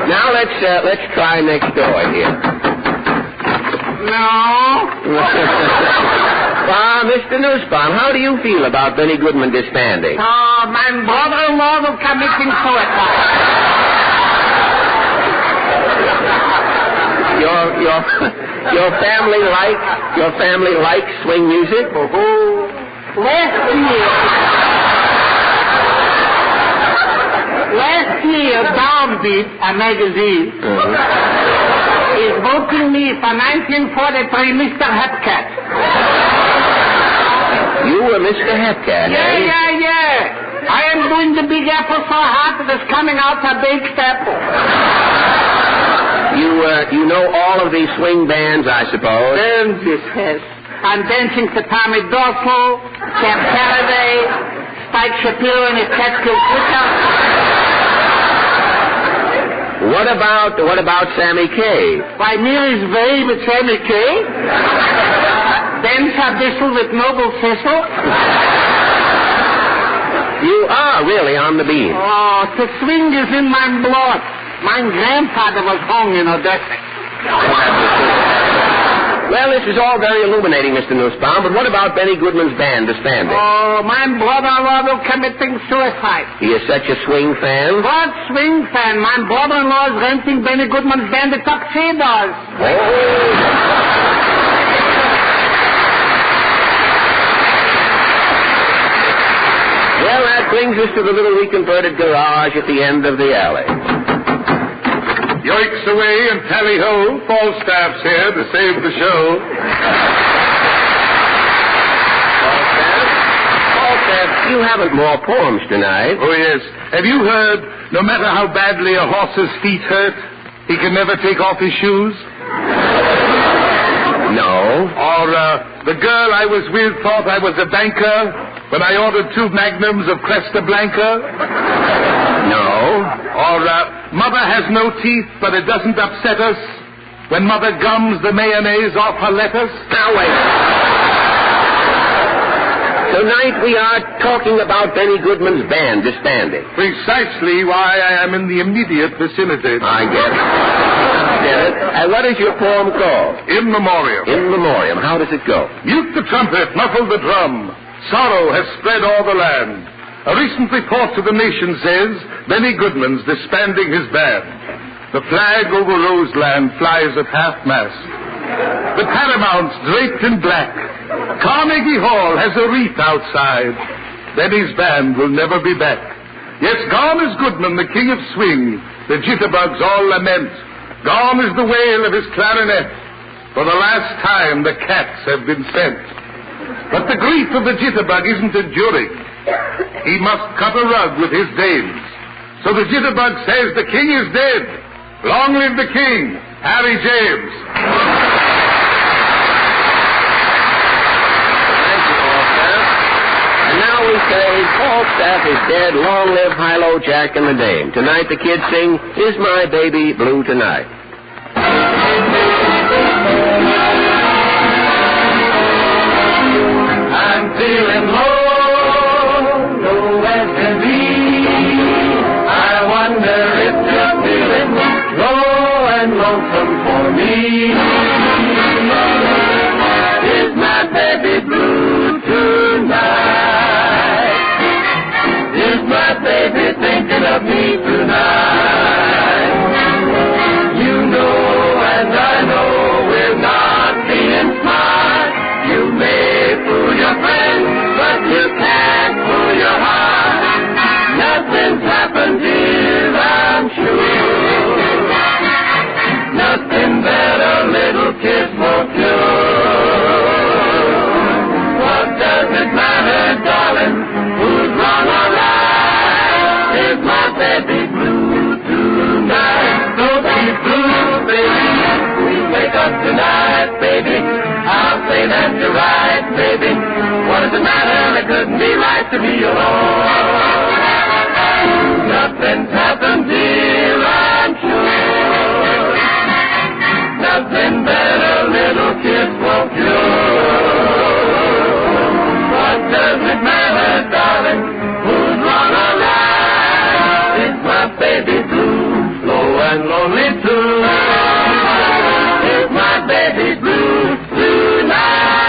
Now let's try next door here. No. Mr. Nussbaum, how do you feel about Benny Goodman disbanding? My brother-in-law will committing suicide. Your family likes swing music? Last year, Downbeat, a magazine, is voting me for 1943 Mr. Hepcat. You were Mr. Hepcat, eh? Yeah. I am doing the Big Apple so hot that it's coming out a baked apple. You know all of these swing bands, I suppose? Yes. I'm dancing to Tommy Dorsal, Camp Faraday, Spike Shapiro and his Catskill Quicker. What about Sammy Kaye? Why, near his way with Sammy Kaye. Dance a bissel with Noble Cecil. You are really on the beam. Oh, the swing is in my blood. My grandfather was hung in Odessa. Well, this is all very illuminating, Mr. Nussbaum, but what about Benny Goodman's band disbanding? Oh, my brother-in-law will committing suicide. He is such a swing fan? What swing fan? My brother-in-law is renting Benny Goodman's band the Tuxedos. Well, that brings us to the little reconverted garage at the end of the alley. Yoicks away and tally-ho. Falstaff's here to save the show. Falstaff, you haven't more poems tonight. Oh, yes. Have you heard, no matter how badly a horse's feet hurt, he can never take off his shoes? No. Or the girl I was with thought I was a banker when I ordered 2 magnums of Cresta Blanca? No. Or Mother has no teeth, but it doesn't upset us when Mother gums the mayonnaise off her lettuce? Now, wait. Tonight we are talking about Benny Goodman's band disbanding. Precisely why I am in the immediate vicinity. I get it. And what is your poem called? In Memoriam. In Memoriam. How does it go? Mute the trumpet, muffle the drum. Sorrow has spread all the land. A recent report to the nation says Benny Goodman's disbanding his band. The flag over Roseland flies at half-mast. The Paramount's draped in black. Carnegie Hall has a wreath outside. Benny's band will never be back. Yes, gone is Goodman, the king of swing. The jitterbugs all lament. Gone is the wail of his clarinet. For the last time, the cats have been sent. But the grief of the jitterbug isn't enduring. He must cut a rug with his dames. So the jitterbug says the king is dead. Long live the king, Harry James. We say, Falstaff is dead, long live Hilo, Jack, and the Dame. Tonight the kids sing, Is My Baby Blue Tonight? I'm feeling low, low as can be. I wonder if you're feeling low and lonesome for me. Is my baby blue tonight? Baby, thinking of me tonight. You know and I know we're not being smart. You may fool your friends, but you can't fool your heart. Nothing's happened, dear, I'm sure. Nothing that a little kiss won't cure. What does it matter, darling, who's wrong or right? Is my baby blue tonight? Don't be blue, baby. We wake up tonight, baby. I'll say that you're right, baby. What does it matter? It couldn't be right to be alone. Nothing's happened, dear, I'm sure. Nothing that a little kiss won't cure. What does it matter, darling? Who's wrong or right? Baby blue, low and lonely too. Is my baby blue tonight?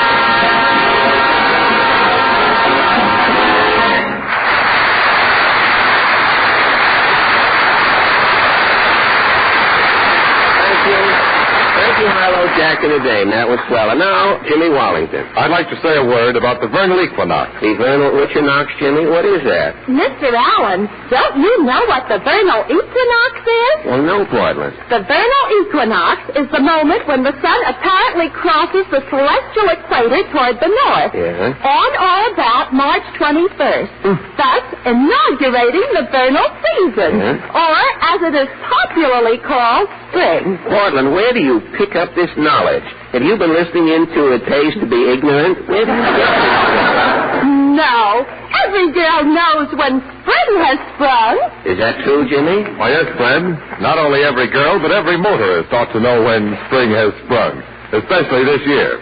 Thank you, Hilo, Jack, and the Dame. That was swell. And now, Jimmy Wallington. I'd like to say a word about the vernal equinox. The vernal equinox, Jimmy? What is that? Mr. Allen, don't you know what the vernal equinox is? Well, no, Portland. The vernal equinox is the moment when the sun apparently crosses the celestial equator toward the north. Yeah. On or about March 21st. Thus, inaugurating the vernal season. Yeah. Or, as it is popularly called, spring. Portland, where do you pick up this knowledge? Have you been listening into It Pays to Be Ignorant? Where do you get this? No. Every girl knows when spring has sprung. Is that true, Jimmy? Why, yes, friend. Not only every girl, but every motorist ought to know when spring has sprung, especially this year.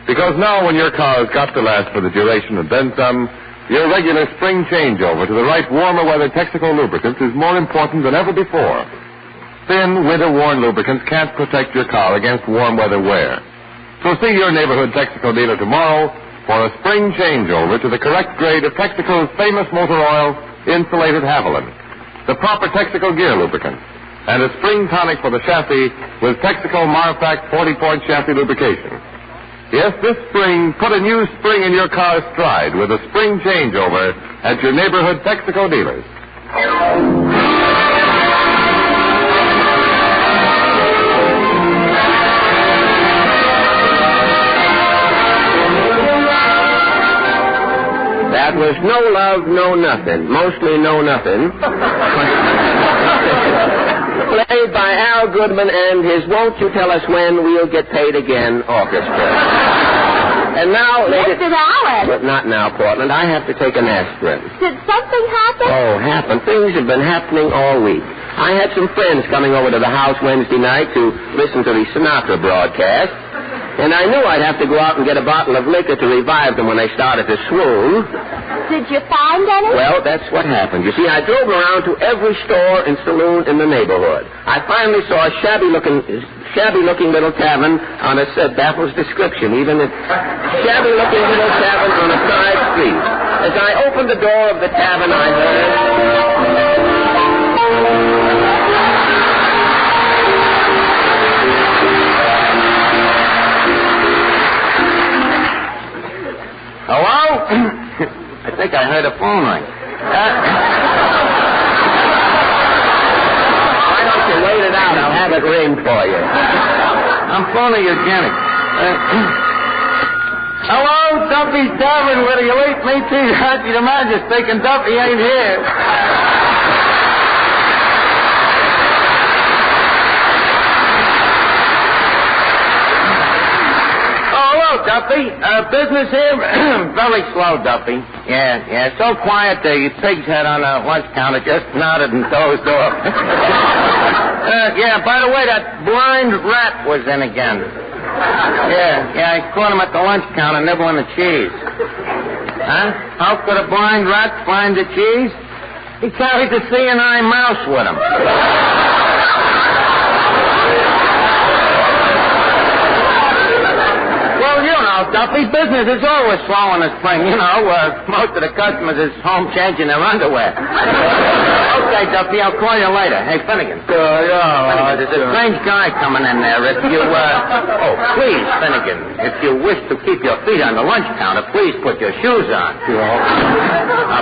Because now when your car's got to last for the duration and then some, your regular spring changeover to the right warmer weather Texaco lubricants is more important than ever before. Thin, winter-worn lubricants can't protect your car against warm weather wear. So see your neighborhood Texaco dealer tomorrow for a spring changeover to the correct grade of Texaco's famous motor oil, insulated Haviland, the proper Texaco gear lubricant, and a spring tonic for the chassis with Texaco Marfac 40-point chassis lubrication. Yes, this spring, put a new spring in your car's stride with a spring changeover at your neighborhood Texaco dealers. That was No Love, No Nothing. Mostly No Nothing. played by Al Goodman and his Won't You Tell Us When We'll Get Paid Again orchestra. And now, ladies... Mr. Allen. But not now, Portland. I have to take an aspirin. Did something happen? Oh, happen. Things have been happening all week. I had some friends coming over to the house Wednesday night to listen to the Sinatra broadcast, and I knew I'd have to go out and get a bottle of liquor to revive them when they started to swoon. Did you find any? Well, that's what happened. You see, I drove around to every store and saloon in the neighborhood. I finally saw a shabby-looking little tavern on a baffles description, even a shabby-looking little tavern on a side street. As I opened the door of the tavern, I heard... Hello? I think I heard a phone ring. Why don't you wait it out? I'll have it ring for you. I'm phoning you, Jenny. Hello, Duffy's Tavern with the elite meat tea. Your Majesty, thinking Duffy ain't here. Duffy, business here? Very slow, Duffy. Yeah, so quiet the pig's head on the lunch counter just nodded and dozed off. Yeah, by the way, that blind rat was in again. Yeah, I caught him at the lunch counter nibbling the cheese. Huh? How could a blind rat find the cheese? He carried the C&I mouse with him. Duffy, business is always slow in the spring. Most of the customers is home changing their underwear. Okay, Duffy, I'll call you later. Hey, Finnegan. Finnegan, there's a strange guy coming in there. If you, please, Finnegan, if you wish to keep your feet on the lunch counter, please put your shoes on.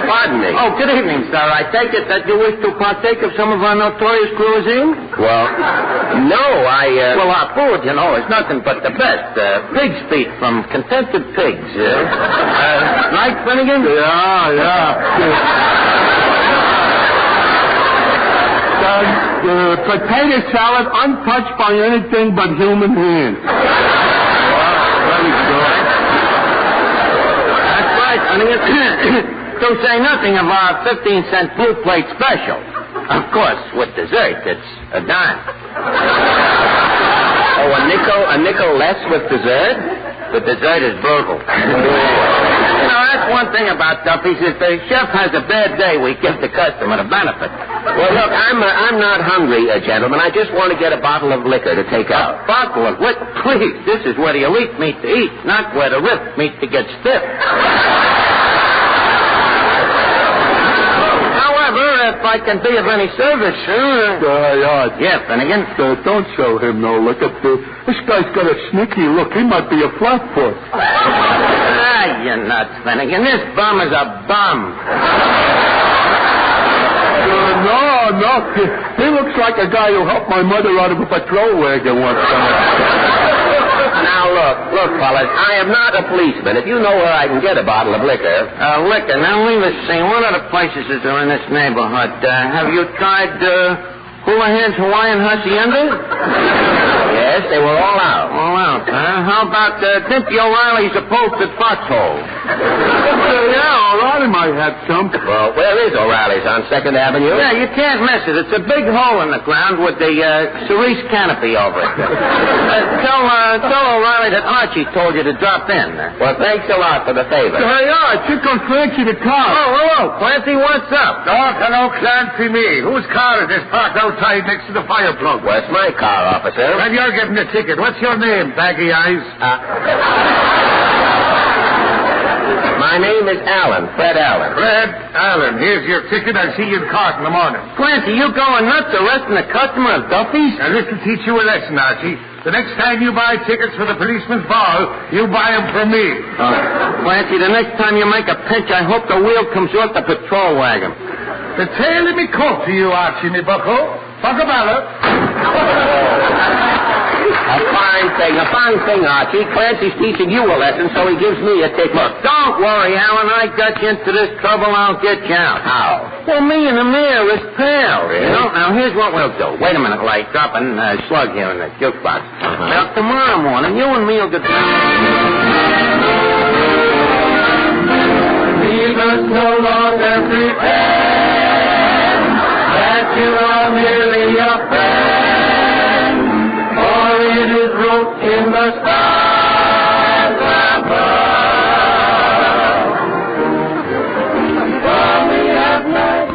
Pardon me. Oh, good evening, sir. I take it that you wish to partake of some of our notorious cuisine? Well, no, Well, our food, is nothing but the best. Pig's feet from contented pigs. Right, Finnegan? Potato salad untouched by anything but human hands. Very good. That's right, Finnegan. To say nothing of our 15-cent blue plate special. Of course, with dessert, it's a dime. Oh, a nickel less with dessert? The dessert is brutal. That's one thing about Duffy's. If the chef has a bad day, we give the customer the benefit. Well, look, I'm not hungry, gentlemen. I just want to get a bottle of liquor to take out. A bottle of liquor? Please, this is where the elite meet to eat, not where the rip meet to get stiff. If I can be of any service, sure. Yeah, Finnegan. Don't show him no liquor. This guy's got a sneaky look. He might be a flatfoot. You're nuts, Finnegan. This bum is a bum. No. He looks like a guy who helped my mother out of a patrol wagon once. Now, look, fellas, I am not a policeman. If you know where I can get a bottle of liquor... Now, leave us see. What other places is there in this neighborhood? Have you tried, Houlihan's Hawaiian Hacienda? Yes, they were all out. All out, huh? How about, Timpy O'Reilly's upholstered foxhole? O'Reilly might have some. Well, where is O'Reilly's? On 2nd Avenue? Yeah, you can't miss it. It's a big hole in the ground with the cerise canopy over it. Tell O'Reilly that Archie told you to drop in. Well, thanks a lot for the favor. Here comes Clancy the car. Oh, hello, Clancy. What's up? Hello, Clancy, me. Whose car is this parked outside next to the fire plug? Well, it's my car, officer. And you're getting the ticket. What's your name, baggy eyes? My name is Allen, Fred Allen. Fred Allen, here's your ticket. I'll see you in court in the morning. Clancy, you going nuts arresting a customer of Duffy's? Now, this will teach you a lesson, Archie. The next time you buy tickets for the policeman's ball, you buy them from me. Clancy, the next time you make a pinch, I hope the wheel comes off the patrol wagon. The tail of me coat to you, Archie, me bucko. Bucko Ballot. A fine thing, Archie. Clancy's teaching you a lesson, so he gives me a ticket. Look, don't worry, Alan. I got you into this trouble. I'll get you out. How? Well, me and the mayor is pals, Really? you know. Now, here's what we'll do. Wait a minute, like dropping a slug here in the jukebox. Now, tomorrow morning, you and me will get... We must no longer pretend that you are merely a friend, for it is wrote in the stars above. From the night.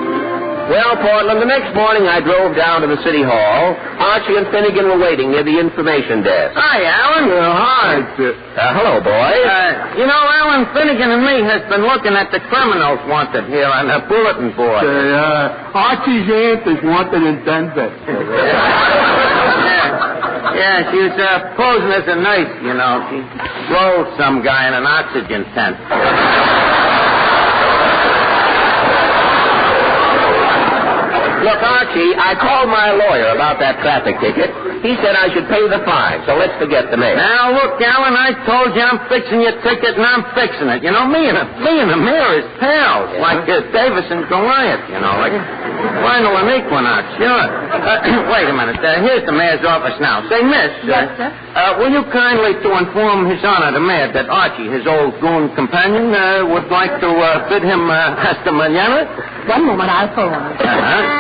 Well, Portland, the next morning I drove down to the city hall. Archie and Finnegan were waiting near the information desk. Hi, Alan. Hi. Hello, boy. You know, Alan, Finnegan and me has been looking at the criminals wanted here on the bulletin board. Archie's aunt is wanted in Denver. Yeah, she was posing as a nurse, you know. She rolled some guy in an oxygen tent. Look, Archie, I called my lawyer about that traffic ticket. He said I should pay the fine, so let's forget the mayor. Now, look, Alan, I told you I'm fixing your ticket, and I'm fixing it. You know, me and the mayor is pals, like Davis and Goliath, you know, like Lionel and Equinox, sure. Wait a minute. Here's the mayor's office now. Say, miss. Yes, sir? Will you kindly to inform His Honor the Mayor that Archie, his old goon companion, would like to bid him hasta mañana? One moment, I'll phone. Uh-huh.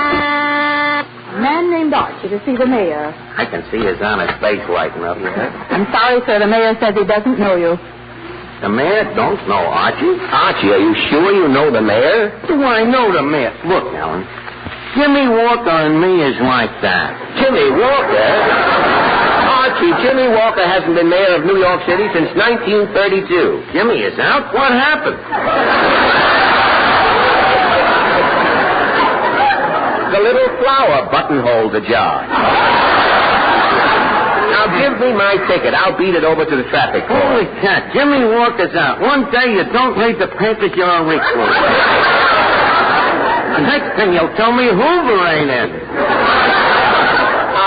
A man named Archie to see the mayor. I can see His Honor's face lighting up. I'm sorry, sir. The mayor says he doesn't know you. The mayor don't know Archie? Archie, are you sure you know the mayor? Do I know the mayor? Look, Alan, Jimmy Walker and me is like that. Jimmy Walker? Archie, Jimmy Walker hasn't been mayor of New York City since 1932. Jimmy is out? What happened? The little flower buttonholed the jar. Now give me my ticket. I'll beat it over to the traffic court. Holy cat, Jimmy Walker's out. One day you don't read the papers, you're a recluse. The next thing you'll tell me Hoover ain't in.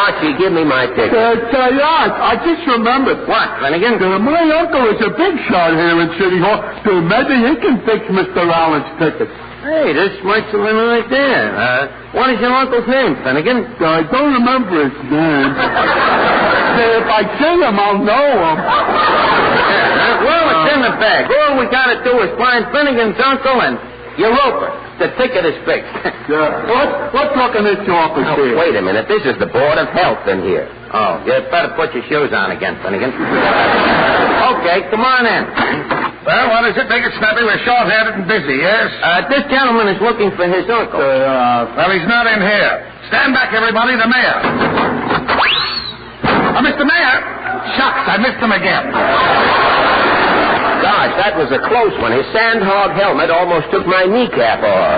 Archie, give me my ticket. I just remembered. What, Finnegan? My uncle is a big shot here in City Hall. Maybe he can fix Mr. Allen's ticket. Hey, this might be an idea. What is your uncle's name, Finnegan? I don't remember his name. If I see him, I'll know him. Well, it's in the bag. All we got to do is find Finnegan's uncle and Europa. The ticket is fixed. What's looking at your office here? Wait a minute. This is the Board of Health in here. Oh, you better put your shoes on again, Finnegan. Okay, come on in. Well, what is it? Make it snappy. We're short-handed and busy, yes? This gentleman is looking for his uncle. Well, he's not in here. Stand back, everybody. The mayor. Mr. Mayor. Shucks, I missed him again. Gosh, that was a close one. His sandhog helmet almost took my kneecap off.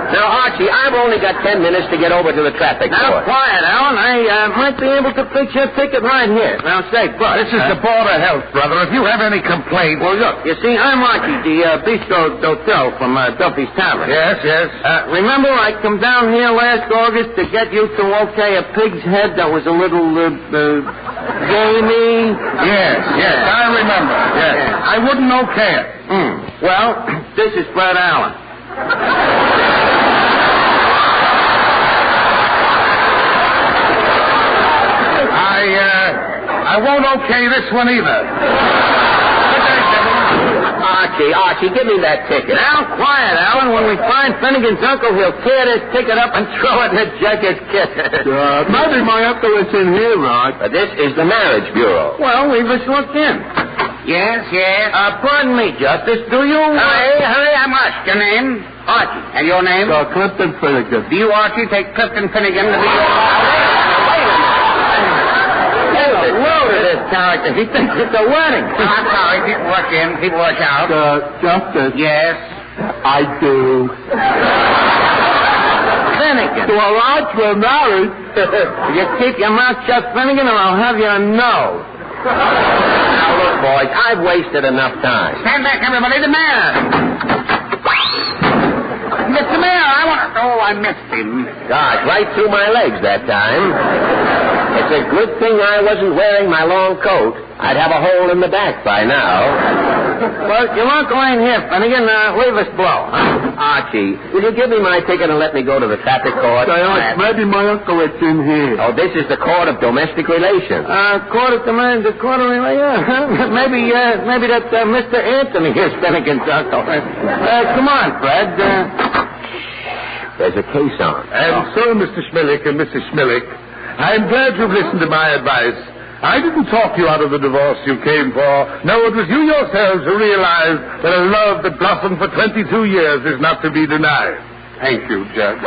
Now, Archie, I've only got 10 minutes to get over to the traffic Now, court. quiet, Alan. I might be able to fix your ticket right here. Now, say, Bud. This is the Board of Health, brother. If you have any complaint... Well, look, you see, I'm Archie, the Bistro Hotel from Duffy's Tavern. Yes. Remember I come down here last August to get you to okay a pig's head that was a little, gamey? Yes, I remember. Yes. I wouldn't okay it. Well, this is Fred Allen. I won't okay this one either. Archie, give me that ticket. Now, quiet, Alan. When we find Finnegan's uncle, he'll tear this ticket up and throw it in the judge's kitchen. Maybe my uncle is in here, Rod. This is the Marriage Bureau. Well, we just looked in. Yes. Pardon me, Justice. Do you... Hurry, I must. Your name? Archie. And your name? Clifton Finnegan. Do you, Archie, take Clifton Finnegan to be your... Loaded this character. He thinks it's a wedding. I'm sorry. People work in. People work out. Justice. Yes. I do. Finnegan. Well, Arch, we're married. You keep your mouth shut, Finnegan, or I'll have you know. Now, look, boys, I've wasted enough time. Stand back, everybody. The mayor. Mr. Mayor, I want to... Oh, I missed him. Gosh, right through my legs that time. It's a good thing I wasn't wearing my long coat. I'd have a hole in the back by now. Well, your uncle ain't here, Finnegan. Leave us blow. Archie, will you give me my ticket and let me go to the traffic court? Maybe my uncle is in here. Oh, this is the Court of Domestic Relations. Court of Domestic Relations? Maybe that Mr. Anthony is Finnegan's uncle. Come on, Fred. There's a case on. And so, Mr. Schmillick and Mrs. Schmillick, I'm glad you've listened to my advice. I didn't talk you out of the divorce you came for. No, it was you yourselves who realized that a love that blossomed for 22 years is not to be denied. Thank you, Judge.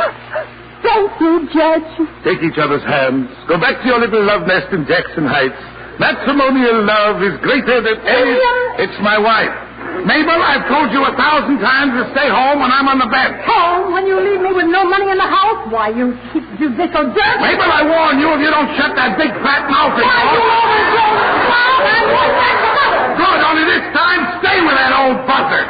Thank you, Judge. Take each other's hands. Go back to your little love nest in Jackson Heights. Matrimonial love is greater than any... It's my wife. Mabel, I've told you 1,000 times to stay home when I'm on the bench. Home when you leave me with no money in the house? Why, you this so dirty. Mabel, I warn you, if you don't shut that big fat mouth of yours. Why, you overgrown clown, I want back to mother. Good, only this time, stay with that old buzzard.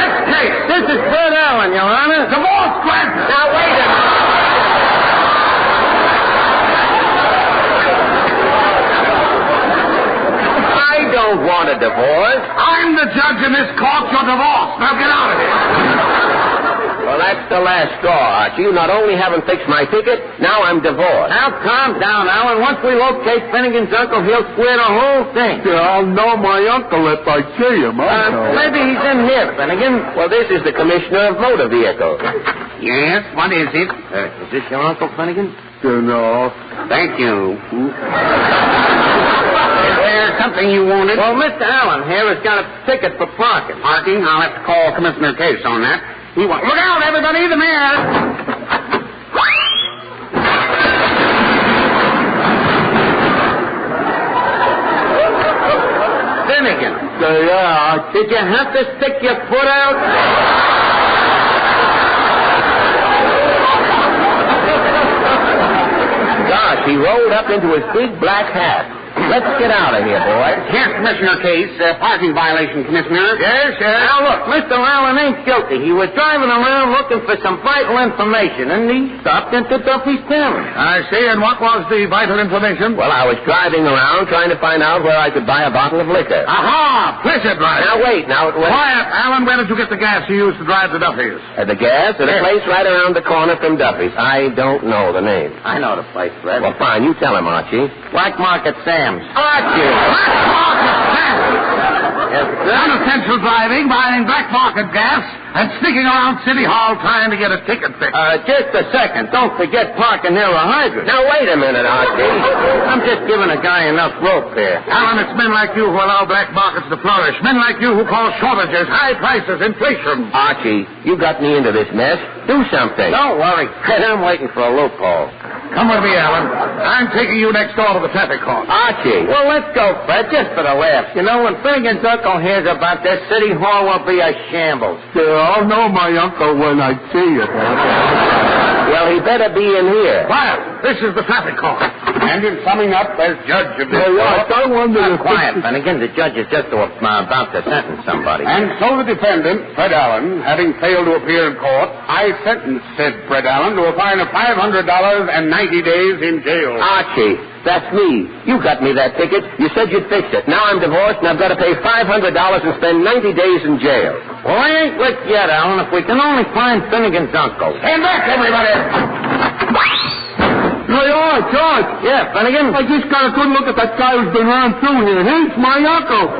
Next case. This is Fred Allen, Your Honor. Divorce granted. Now, wait a minute. I don't want a divorce. I'm the judge in this court. You're divorced. Now get out of here. Well, that's the last straw, Archie. You not only haven't fixed my ticket, now I'm divorced. Now, calm down, Alan. Once we locate Finnegan's uncle, he'll square the whole thing. Yeah, I'll know my uncle if I see him. Maybe he's in here, Finnegan. Well, this is the commissioner of motor vehicles. Yes, what is it? Is this your uncle, Finnegan? No. Thank you. Is there something you wanted? Well, Mr. Allen here has got a ticket for parking. Parking? I'll have to call Commissioner Case on that. Look out, everybody, the mayor! Finnegan. Yeah. Did you have to stick your foot out? Gosh, he rolled up into his big black hat. Let's get out of here, boys. Yes, Commissioner Case. Parking violation, Commissioner. Yes. Now, look, Mr. Allen ain't guilty. He was driving around looking for some vital information, and he stopped into Duffy's Tavern. I see. And what was the vital information? Well, I was driving around trying to find out where I could buy a bottle of liquor. Aha! Pleasure drive. Now, wait. Now, it was... Quiet. Alan, where did you get the gas you used to drive to Duffy's? The gas? At a place right around the corner from Duffy's. I don't know the name. I know the place, Fred. Well, fine. You tell him, Archie. Black Market Sam's. Archie! Black market gas! Yes, sir? Unassential driving, buying black market gas, and sneaking around City Hall trying to get a ticket fixed. Just a second. Don't forget parking near a hydrant. Now, wait a minute, Archie. I'm just giving a guy enough rope here. Alan, it's men like you who allow black markets to flourish. Men like you who cause shortages, high prices, inflation. Archie, you got me into this mess. Do something. Don't worry, Fred. I'm waiting for a loophole. Come with me, Alan. I'm taking you next door to the traffic court. Archie. Well, let's go, Fred, just for the laughs. You know, when Finnegan's uncle hears about this, City Hall will be a shambles. I'll know my uncle when I see you. Well, he better be in here. Quiet. This is the traffic court. And in summing up, as judge of this court... I wonder if... Quiet, Finnegan. The judge is just about to sentence somebody. And so the defendant, Fred Allen, having failed to appear in court, I sentence said Fred Allen to a fine of $500 and 90 days in jail. Archie, that's me. You got me that ticket. You said you'd fix it. Now I'm divorced and I've got to pay $500 and spend 90 days in jail. Well, I ain't licked yet, Allen. If we can only find Finnegan's uncle. Stand back, everybody! George. Yeah, Finnegan? I just got a good look at that guy who's been run through here. He's my uncle.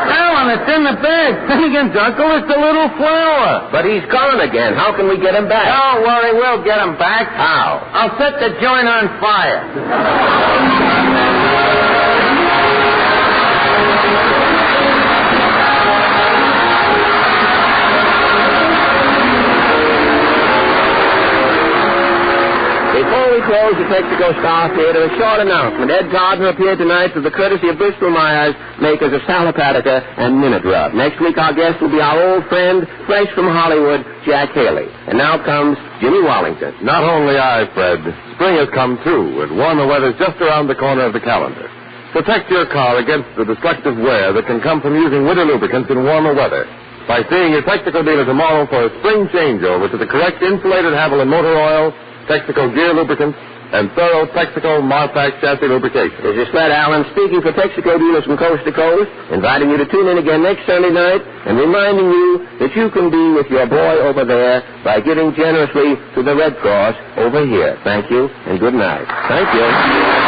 Alan, it's in the bag. Finnegan's uncle is the little flower. But he's gone again. How can we get him back? Don't worry, we'll get him back. How? I'll set the joint on fire. Before we close the Texaco Star Theater, a short announcement. Ed Gardner appeared tonight through the courtesy of Bristol Myers, makers of Salapatica and Minute Rub. Next week, our guest will be our old friend, fresh from Hollywood, Jack Haley. And now comes Jimmy Wallington. Not only I, Fred. Spring has come, too, and warmer weather's just around the corner of the calendar. Protect your car against the destructive wear that can come from using winter lubricants in warmer weather by seeing your Texaco dealer tomorrow for a spring changeover to the correct insulated Haviland motor oil, Texaco gear lubricants, and thorough Texaco Marpac chassis lubrication. This is Fred Allen speaking for Texaco dealers from coast to coast, inviting you to tune in again next Sunday night and reminding you that you can be with your boy over there by giving generously to the Red Cross over here. Thank you and good night. Thank you.